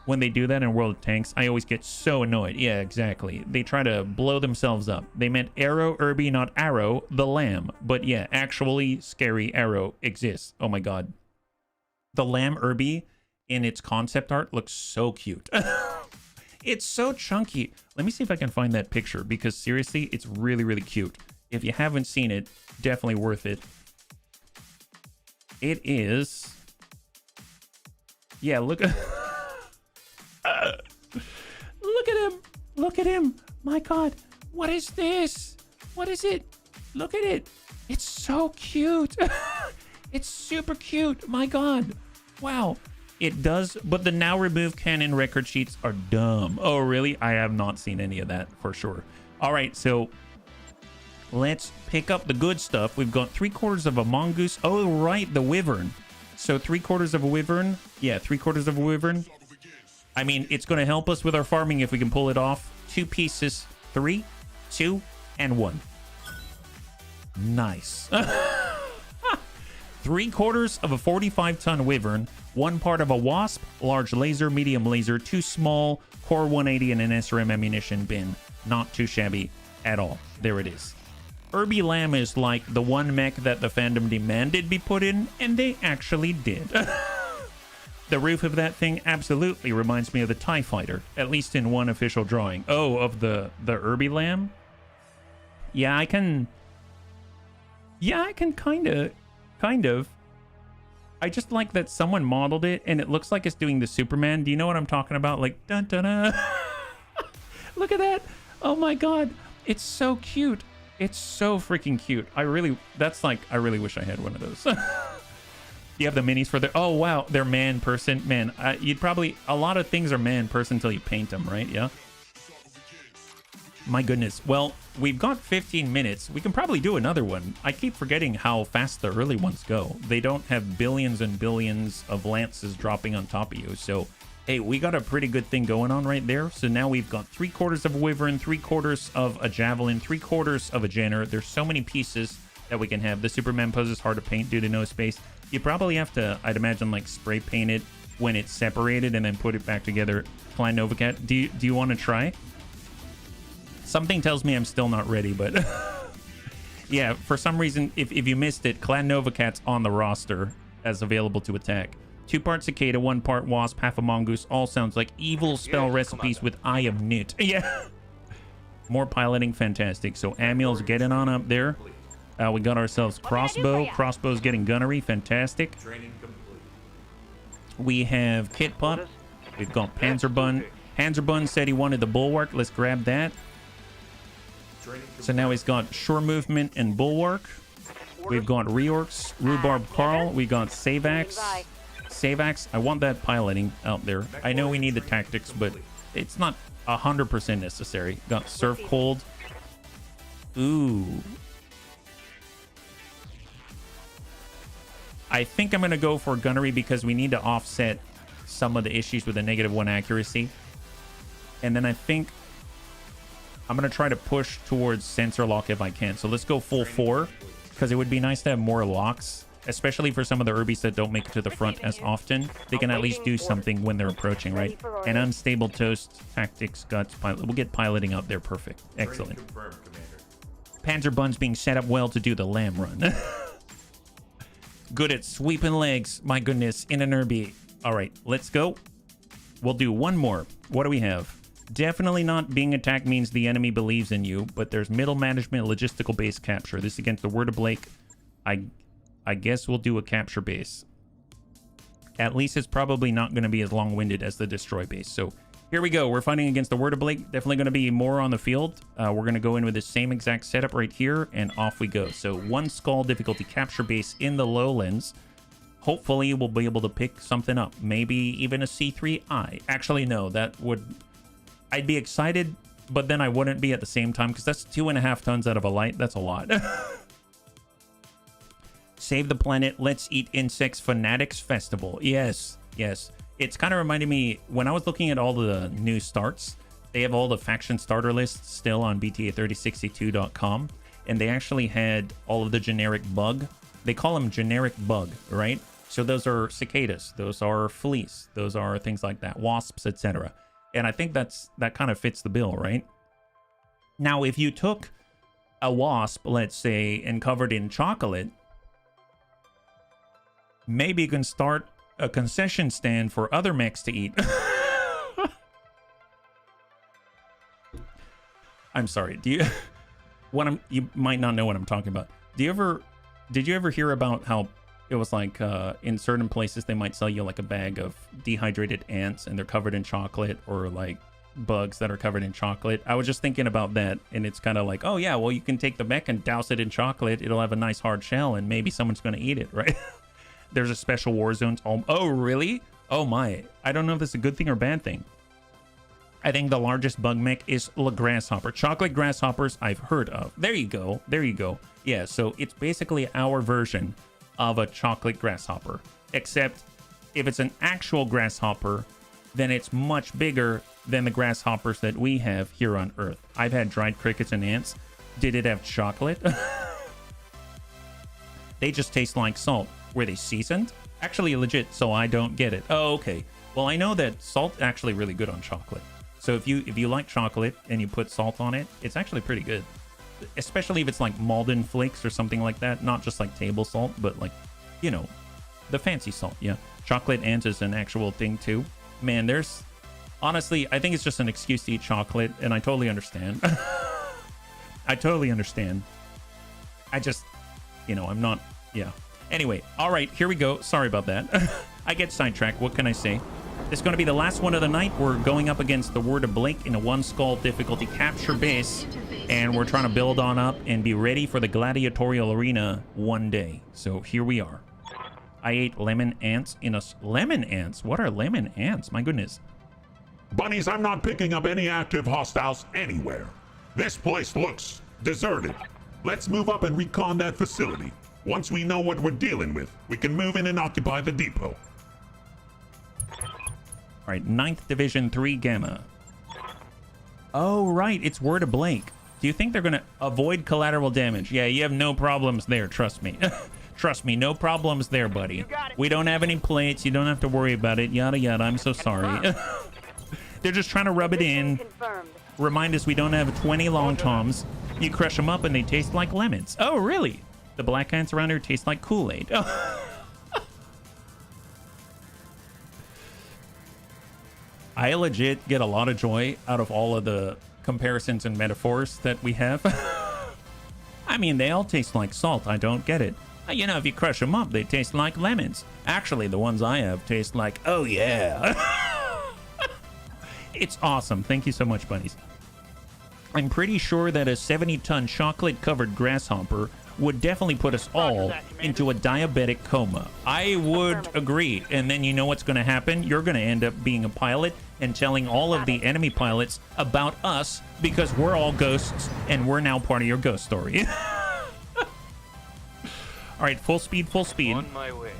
When they do that in World of Tanks, I always get so annoyed. Yeah, exactly. They try to blow themselves up. They meant Arrow Irby, not Arrow, the lamb. But yeah, actually, scary Arrow exists. Oh my god. The lamb Irby in its concept art looks so cute. It's so chunky. Let me see if I can find that picture, because seriously, it's really, really cute. If you haven't seen it, definitely worth it. It is... Yeah, look... Look at him. Look at him. My god. What is this? What is it? Look at it. It's so cute. It's super cute. My god. Wow. It does, but the now removed canon record sheets are dumb. Oh, really? I have not seen any of that for sure. All right, so let's pick up the good stuff. We've got 3/4 of a mongoose. Oh, right, the wyvern. So 3/4 of a wyvern. Yeah, 3/4 of a wyvern. I mean, it's going to help us with our farming if we can pull it off. 2 pieces. 3, 2, and 1. Nice. 3/4 of a 45-ton wyvern. 1 part of a wasp, large laser, medium laser, 2 small, core 180, and an SRM ammunition bin. Not too shabby at all. There it is. Irby Lamb is like the one mech that the fandom demanded be put in, and they actually did. The roof of that thing absolutely reminds me of the TIE Fighter, at least in one official drawing. Oh, of the Irby Lamb? Yeah, I can kind of. I just like that someone modeled it, and it looks like it's doing the Superman. Do you know what I'm talking about? Like, dun-dun-dun. Look at that. Oh my god. It's so cute. It's so freaking cute. I really wish I had one of those. You have the minis for the... Oh, wow. They're man person. Man, you'd probably... A lot of things are man person until you paint them, right? Yeah. My goodness. Well, we've got 15 minutes. We can probably do another one. I keep forgetting how fast the early ones go. They don't have billions and billions of lances dropping on top of you. So, hey, we got a pretty good thing going on right there. So now we've got 3/4 of a wyvern, 3/4 of a javelin, 3/4 of a janner. There's so many pieces that we can have. The Superman pose is hard to paint due to no space. You probably have to, I'd imagine, like spray paint it when it's separated and then put it back together. Clan Novacat, do you want to try? Something tells me I'm still not ready, but yeah, for some reason, if you missed it, Clan Novacat's on the roster as available to attack. 2 part cicada, 1 part wasp, half a mongoose. All sounds like evil spell recipes with eye of newt. Yeah. More piloting, fantastic. So Amiel's getting on up there. We got ourselves crossbow. Crossbow's getting gunnery, fantastic. Training complete. We have Kit Pup. We've got Panzerbun. Panzerbun said he wanted the bulwark. Let's grab that. So now he's got sure movement and bulwark. We've got reorcs, rhubarb Carl. We got Savax. Savax, I want that piloting out there. I know we need the tactics, but it's not 100% necessary. Got Surf Cold. Ooh. I think I'm going to go for gunnery because we need to offset some of the issues with the -1 accuracy. And then I think I'm going to try to push towards sensor lock if I can. So let's go full 4 because it would be nice to have more locks, especially for some of the Urbies that don't make it to the front as often. They can at least do something when they're approaching, right? And unstable toast, tactics, guts, pilot. We'll get piloting out there. Perfect. Excellent. Panzerbun's being set up well to do the lamb run. Good at sweeping legs. My goodness, in an Urbie. All right, let's go. We'll do one more. What do we have? Definitely not being attacked means the enemy believes in you, but there's middle management logistical base capture. This against the Word of Blake. I guess we'll do a capture base. At least it's probably not going to be as long-winded as the destroy base. So here we go. We're fighting against the Word of Blake. Definitely going to be more on the field. We're going to go in with the same exact setup right here, and off we go. So 1 skull difficulty capture base in the lowlands. Hopefully we'll be able to pick something up. Maybe even a C3I. Actually, no, that would... I'd be excited, but then I wouldn't be at the same time because that's 2.5 tons out of a light. That's a lot. Save the planet. Let's eat insects. Fanatics Festival. Yes, yes. It's kind of reminding me when I was looking at all the new starts. They have all the faction starter lists still on BTA3062.com, and they actually had all of the generic bug. They call them generic bug, right? So those are cicadas, those are fleas, those are things like that, wasps, etc. And I think that kind of fits the bill, right? Now, if you took a wasp, let's say, and covered in chocolate, maybe you can start a concession stand for other mechs to eat. I'm sorry. Do you you might not know what I'm talking about. Did you ever hear about how it was like in certain places they might sell you like a bag of dehydrated ants and they're covered in chocolate, or like bugs that are covered in chocolate? I was just thinking about that, and it's kind of like, oh yeah, well, you can take the mech and douse it in chocolate. It'll have a nice hard shell and maybe someone's going to eat it, right? There's a special war zones. Oh, really? Oh my. I don't know if this is a good thing or bad thing. I think the largest bug mech is the grasshopper. Chocolate grasshoppers I've heard of. There you go. There you go. Yeah, so it's basically our version of a chocolate grasshopper. Except if it's an actual grasshopper, then it's much bigger than the grasshoppers that we have here on Earth. I've had dried crickets and ants. Did it have chocolate? They just taste like salt. Were they seasoned? Actually legit, so I don't get it. Oh, okay. Well, I know that salt's actually really good on chocolate. So if you like chocolate and you put salt on it, it's actually pretty good. Especially if it's like Malden flakes or something like that. Not just like table salt, but like, you know, the fancy salt. Yeah. Chocolate ant is an actual thing too. Man, there's... Honestly, I think it's just an excuse to eat chocolate, and I totally understand. I totally understand. I just, you know, I'm not... Yeah. Anyway, all right, here we go. Sorry about that. I get sidetracked. What can I say? This is going to be the last one of the night. We're going up against the Word of Blake in a 1 skull difficulty capture base, and we're trying to build on up and be ready for the gladiatorial arena one day. So here we are. I ate lemon ants in a... Lemon ants? What are lemon ants? My goodness. Bunnies, I'm not picking up any active hostiles anywhere. This place looks deserted. Let's move up and recon that facility. Once we know what we're dealing with, we can move in and occupy the depot. All right, 9th Division 3 Gamma. Oh, right, it's Word of Blake. Do you think they're going to avoid collateral damage? Yeah, you have no problems there, trust me. Trust me, no problems there, buddy. We don't have any plates, you don't have to worry about it, yada yada, I'm so sorry. They're just trying to rub it in. Remind us we don't have 20 long toms. You crush them up and they taste like lemons. Oh, really? The black ants around here taste like Kool-Aid. Oh. I legit get a lot of joy out of all of the comparisons and metaphors that we have. I mean, they all taste like salt. I don't get it. You know, if you crush them up, they taste like lemons. Actually, the ones I have taste like, oh yeah. It's awesome. Thank you so much, buddies. I'm pretty sure that a 70-ton chocolate-covered grasshopper would definitely put us all into a diabetic coma. I would agree. And then you know what's going to happen? You're going to end up being a pilot and telling all of the enemy pilots about us because we're all ghosts and we're now part of your ghost story. All right, full speed, full speed. On my way.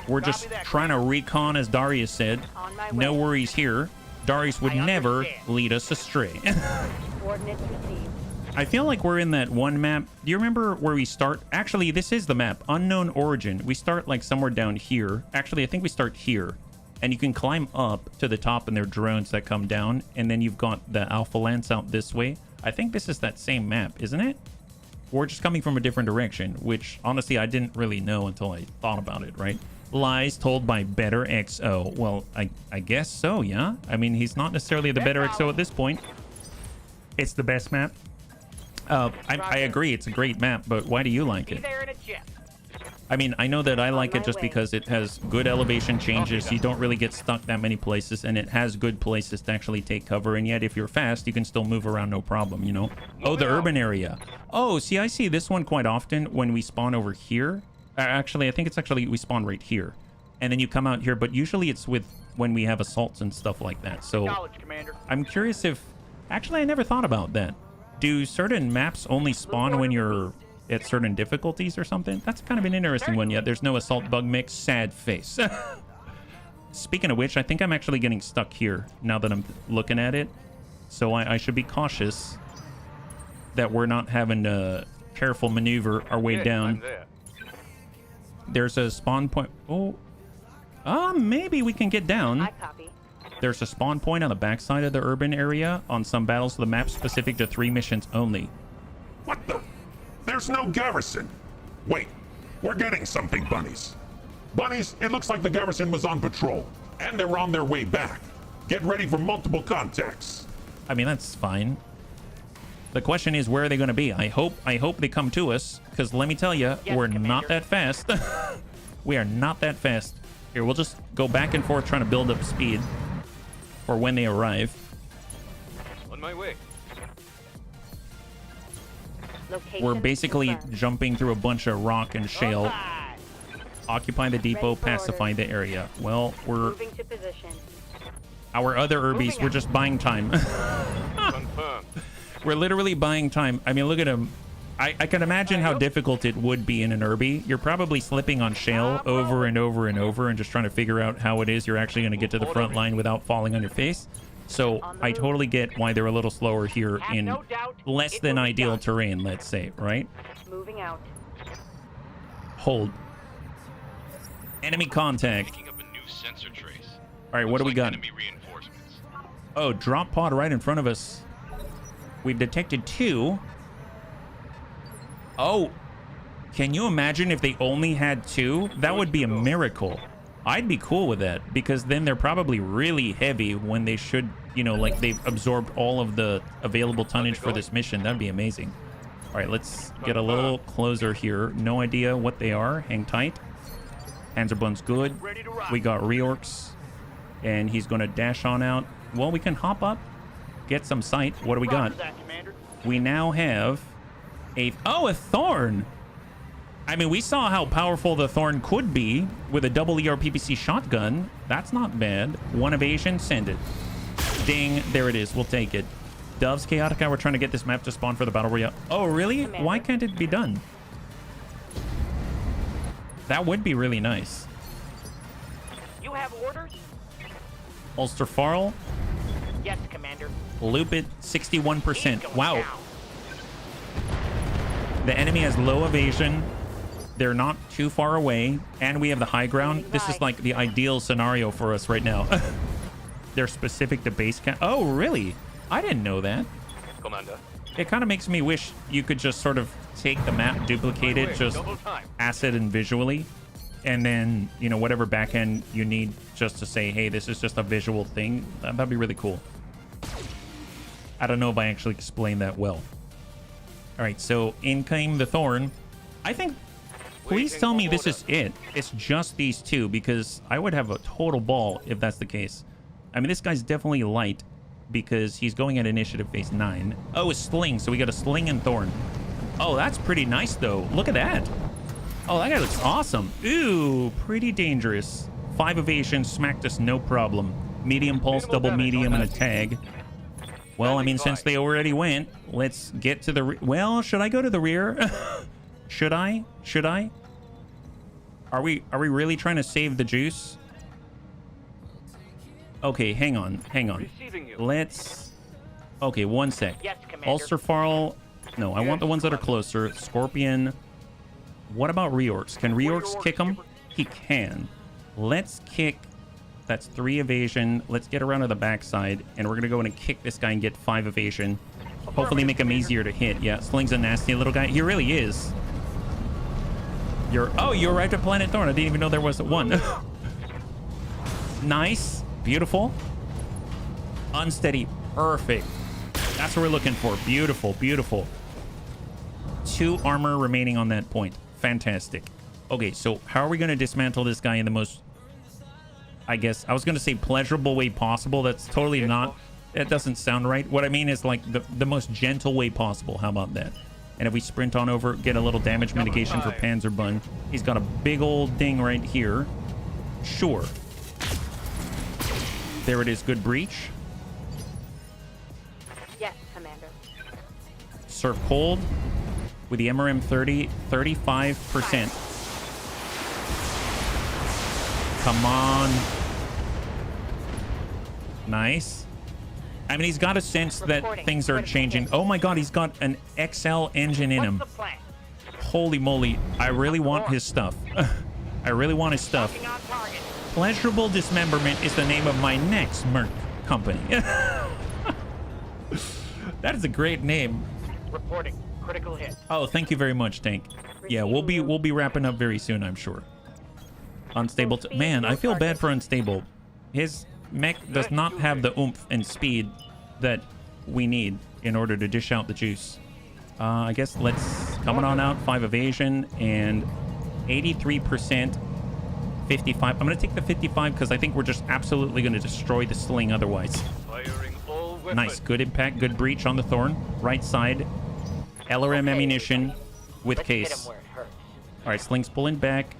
We're just trying to recon, as Darius said. No worries here. Darius would never lead us astray. Coordinates received. I feel like we're in that one map. Do you remember where we start? Actually, this is the map. Unknown origin. We start like somewhere down here. Actually, I think we start here. And you can climb up to the top and there are drones that come down. And then you've got the Alpha Lance out this way. I think this is that same map, isn't it? We're just coming from a different direction, which honestly I didn't really know until I thought about it, right? Lies told by Better XO. Well, I guess so, yeah? I mean, he's not necessarily the Better XO at this point. It's the best map. I agree, it's a great map, but why do you like it? I mean, I know that I like it just because it has good elevation changes. You don't really get stuck that many places, and it has good places to actually take cover. And yet, if you're fast, you can still move around no problem, you know? Oh, the urban area. Oh, see, I see this one quite often when we spawn over here. Actually, I think it's actually we spawn right here. And then you come out here, but usually it's with when we have assaults and stuff like that. So I'm curious if... Actually, I never thought about that. Do certain maps only spawn when you're at certain difficulties or something? That's kind of an interesting one yet. There's no assault bug mix. Sad face. Speaking of which, I think I'm actually getting stuck here now that I'm looking at it. So I should be cautious that we're not having to careful maneuver our way down. There's a spawn point. Oh, maybe we can get down. I copy. There's a spawn point on the backside of the urban area on some battles of the map specific to 3 missions only. What the? There's no garrison. Wait, we're getting something, bunnies. Bunnies, it looks like the garrison was on patrol, and they're on their way back. Get ready for multiple contacts. I mean, that's fine. The question is, where are they going to be? I hope they come to us, because let me tell you, we're not that fast. We are not that fast. Here, we'll just go back and forth trying to build up speed for when they arrive. On my way. We're basically jumping through a bunch of rock and shale. Occupy the depot, pacify the area. Well, we're... Moving to position. Our other Urbies, we're just buying time. Confirmed. We're literally buying time. I mean, look at him. I can imagine how difficult it would be in an Urbie. You're probably slipping on shale over and over and over and just trying to figure out how it is you're actually going to get to the front line without falling on your face. So I totally get why they're a little slower here in less than ideal terrain, let's say, right? Moving out. Hold. Enemy contact. Picking up a new sensor trace. All right, what do we got? Enemy reinforcements. Oh, drop pod right in front of us. We've detected 2. Oh, can you imagine if they only had 2? That would be a miracle. I'd be cool with that, because then they're probably really heavy when they should, you know, like they've absorbed all of the available tonnage for this mission. That'd be amazing. All right, let's get a little closer here. No idea what they are. Hang tight. Panzerbund's good. We got reorcs, and he's going to dash on out. Well, we can hop up, get some sight. What do we got? We now have a Thorn. I mean, we saw how powerful the Thorn could be with a double ERPPC shotgun. That's not bad. 1 evasion, send it. Ding, there it is. We'll take it. Doves, Chaotica, we're trying to get this map to spawn for the Battle Royale. Oh, really? Commander. Why can't it be done? That would be really nice. You have orders? Ulster Farl, Yes, Commander. loop it 61%. Going Wow. down. The enemy has low evasion. They're not too far away, and we have the high ground. This is like the ideal scenario for us right now. They're specific to base camp. Oh, really? I didn't know that. Commander. It kind of makes me wish you could just sort of take the map, duplicate it, just asset and visually, and then, you know, whatever backend you need just to say, hey, this is just a visual thing. That'd be really cool. I don't know if I actually explained that well. All right, so in came the Thorn. I think, please tell me this is it. It's just these two, because I would have a total ball if that's the case. I mean, this guy's definitely light because he's going at initiative phase 9. Oh, a sling. So we got a sling and Thorn. Oh, that's pretty nice, though. Look at that. Oh, that guy looks awesome. Ooh, pretty dangerous. 5 evasion, smacked us, no problem. Medium pulse, double medium, and a tag. Well, I mean, since they already went, let's get to the... Well, should I go to the rear? Should I? Should I? Are we really trying to save the juice? Okay, hang on. Hang on. Let's... Okay, one sec. Yes, Commander. Ulcerfarl... No, I want the ones that are closer. Scorpion... What about reorcs? Can reorcs kick him? He can. Let's kick... That's 3 evasion. Let's get around to the backside, and we're gonna go in and kick this guy and get 5 evasion. Hopefully make him easier to hit. Yeah, Sling's a nasty little guy. He really is. You're right to Planet Thorn. I didn't even know there was one. Nice. Beautiful. Unsteady. Perfect. That's what we're looking for. Beautiful, beautiful. 2 armor remaining on that point. Fantastic. Okay, so how are we going to dismantle this guy in the most... I guess I was going to say pleasurable way possible. That's totally not... That doesn't sound right. What I mean is like the most gentle way possible. How about that? And if we sprint on over, get a little damage mitigation for Panzerbun. He's got a big old ding right here. Sure. There it is. Good breach. Yes, Commander. Surf cold with the MRM 30, 35%. Come on. Nice. I mean, he's got a sense that things are changing. Oh my god, he's got an XL engine in him. Holy moly. I really want his stuff. I really want his stuff. Pleasurable Dismemberment is the name of my next merc company. That is a great name. Reporting. Critical hit. Oh, thank you very much, Tank. Yeah, we'll be wrapping up very soon, I'm sure. Unstable. Man, I feel bad for Unstable. His mech does not have the oomph and speed that we need in order to dish out the juice. I guess let's coming on out. 5 evasion and 83%. 55. I'm going to take the 55 because I think we're just absolutely going to destroy the sling otherwise. Nice. Good impact. Good breach on the Thorn. Right side. LRM ammunition with case. All right, sling's pulling back.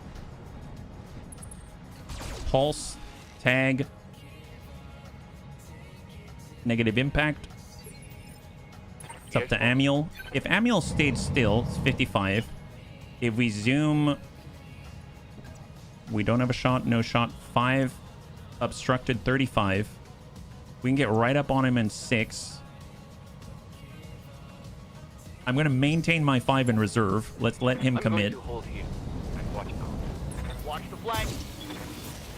Pulse. Tag. Negative impact. It's up to Amiel. If Amiel stayed still, it's 55. If we zoom... We don't have a shot. No shot. 5. Obstructed. 35. We can get right up on him in 6. I'm going to maintain my 5 in reserve. Let's let him commit. Watch the flank.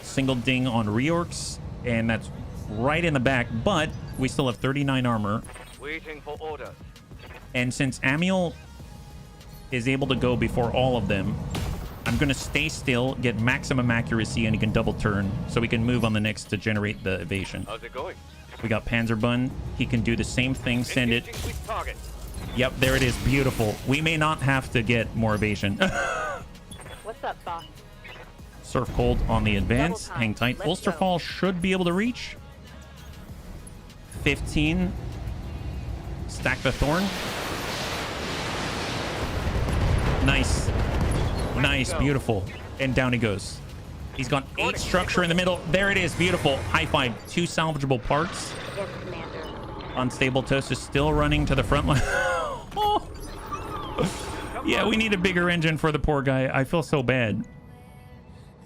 Single ding on reorcs. And that's right in the back. But we still have 39 armor. Waiting for orders. And since Amiel is able to go before all of them, I'm going to stay still, get maximum accuracy, and he can double turn. So we can move on the next to generate the evasion. How's it going? We got Panzerbun. He can do the same thing. Send it. Target. Yep, there it is. Beautiful. We may not have to get more evasion. What's up, boss? Surf cold on the advance. Hang tight. Ulcerfall should be able to reach. 15. Stack the Thorn. Nice. Nice. Beautiful. And down he goes. He's got 8 structure in the middle. There it is. Beautiful. High 5. 2 salvageable parts. Yes, Commander. Unstable Toast is still running to the front line. Oh. Yeah, we need a bigger engine for the poor guy. I feel so bad.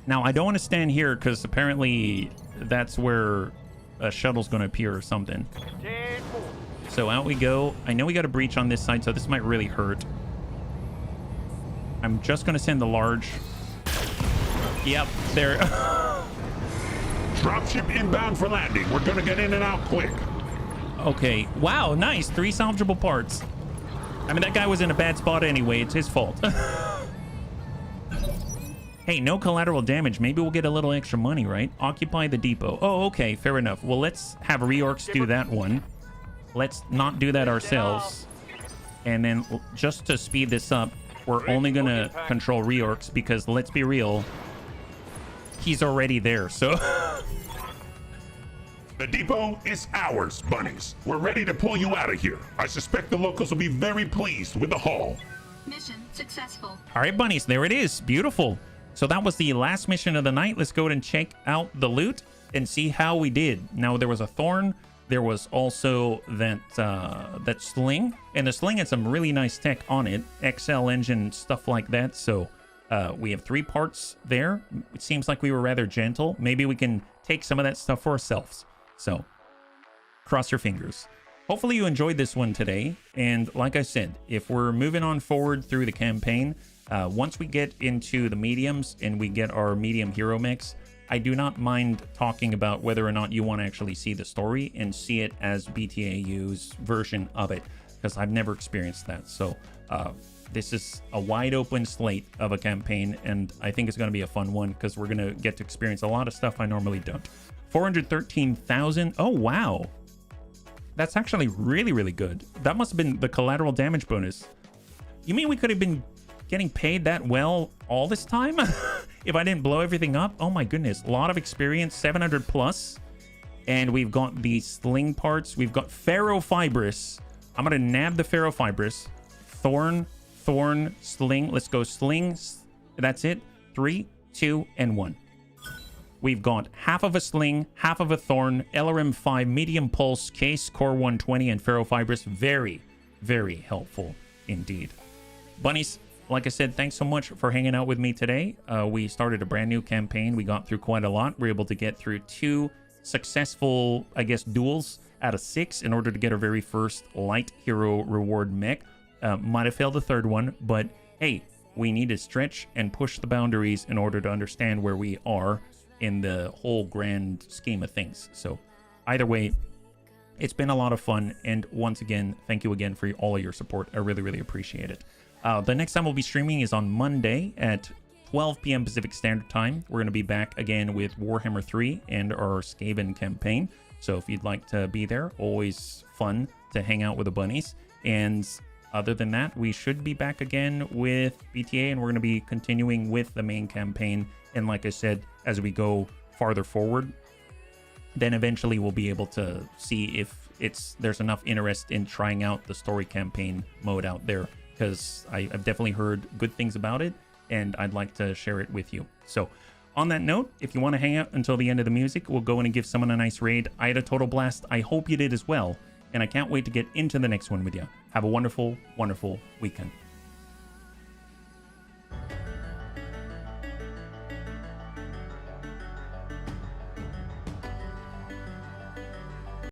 Now, I don't want to stand here because apparently that's where a shuttle's going to appear or something. So out we go. I know we got a breach on this side, so this might really hurt. I'm just going to send the large. Yep, there. Dropship inbound for landing. We're going to get in and out quick. Okay. Wow, nice. 3 salvageable parts. I mean, that guy was in a bad spot anyway. It's his fault. Hey, no collateral damage. Maybe we'll get a little extra money, right? Occupy the depot. Oh, okay, fair enough. Well, let's have reorcs do that one. Let's not do that ourselves. And then just to speed this up, we're only going to control reorcs because, let's be real, he's already there, so... The depot is ours, bunnies. We're ready to pull you out of here. I suspect the locals will be very pleased with the haul. Mission successful. All right, bunnies, there it is. Beautiful. So that was the last mission of the night. Let's go ahead and check out the loot and see how we did. Now, there was a thorn. There was also that sling. And the sling had some really nice tech on it. XL engine, stuff like that. So we have 3 parts there. It seems like we were rather gentle. Maybe we can take some of that stuff for ourselves. So cross your fingers. Hopefully you enjoyed this one today. And like I said, if we're moving on forward through the campaign, once we get into the mediums and we get our medium hero mechs, I do not mind talking about whether or not you want to actually see the story and see it as BTAU's version of it, because I've never experienced that. So this is a wide open slate of a campaign, and I think it's going to be a fun one because we're going to get to experience a lot of stuff I normally don't. 413,000. Oh, wow. That's actually really, really good. That must have been the collateral damage bonus. You mean we could have been getting paid that well all this time if I didn't blow everything up? Oh my goodness. A lot of experience, 700 plus. And we've got the sling parts. We've got ferrofibrous. I'm going to nab the ferrofibrous. Thorn, sling. Let's go sling. That's it. 3, 2, and 1. We've got half of a sling, half of a thorn, LRM5, medium pulse, case, core 120, and ferrofibrous. Very, very helpful indeed. Bunnies, like I said, thanks so much for hanging out with me today. We started a brand new campaign. We got through quite a lot. We were able to get through 2 successful, I guess, duels out of 6 in order to get our very first light hero reward mech. Might have failed the 3rd one, but hey, we need to stretch and push the boundaries in order to understand where we are in the whole grand scheme of things. So either way, it's been a lot of fun. And once again, thank you again for all of your support. I really, really appreciate it. The next time we'll be streaming is on Monday at 12 p.m. Pacific Standard Time. We're going to be back again with Warhammer 3 and our Skaven campaign. So if you'd like to be there, always fun to hang out with the bunnies. And other than that, we should be back again with BTA, and we're going to be continuing with the main campaign. And like I said, as we go farther forward, then eventually we'll be able to see if there's enough interest in trying out the story campaign mode out there, because I've definitely heard good things about it, and I'd like to share it with you. So on that note, if you want to hang out until the end of the music, we'll go in and give someone a nice raid. I had a total blast. I hope you did as well, and I can't wait to get into the next one with you. Have a wonderful, wonderful weekend.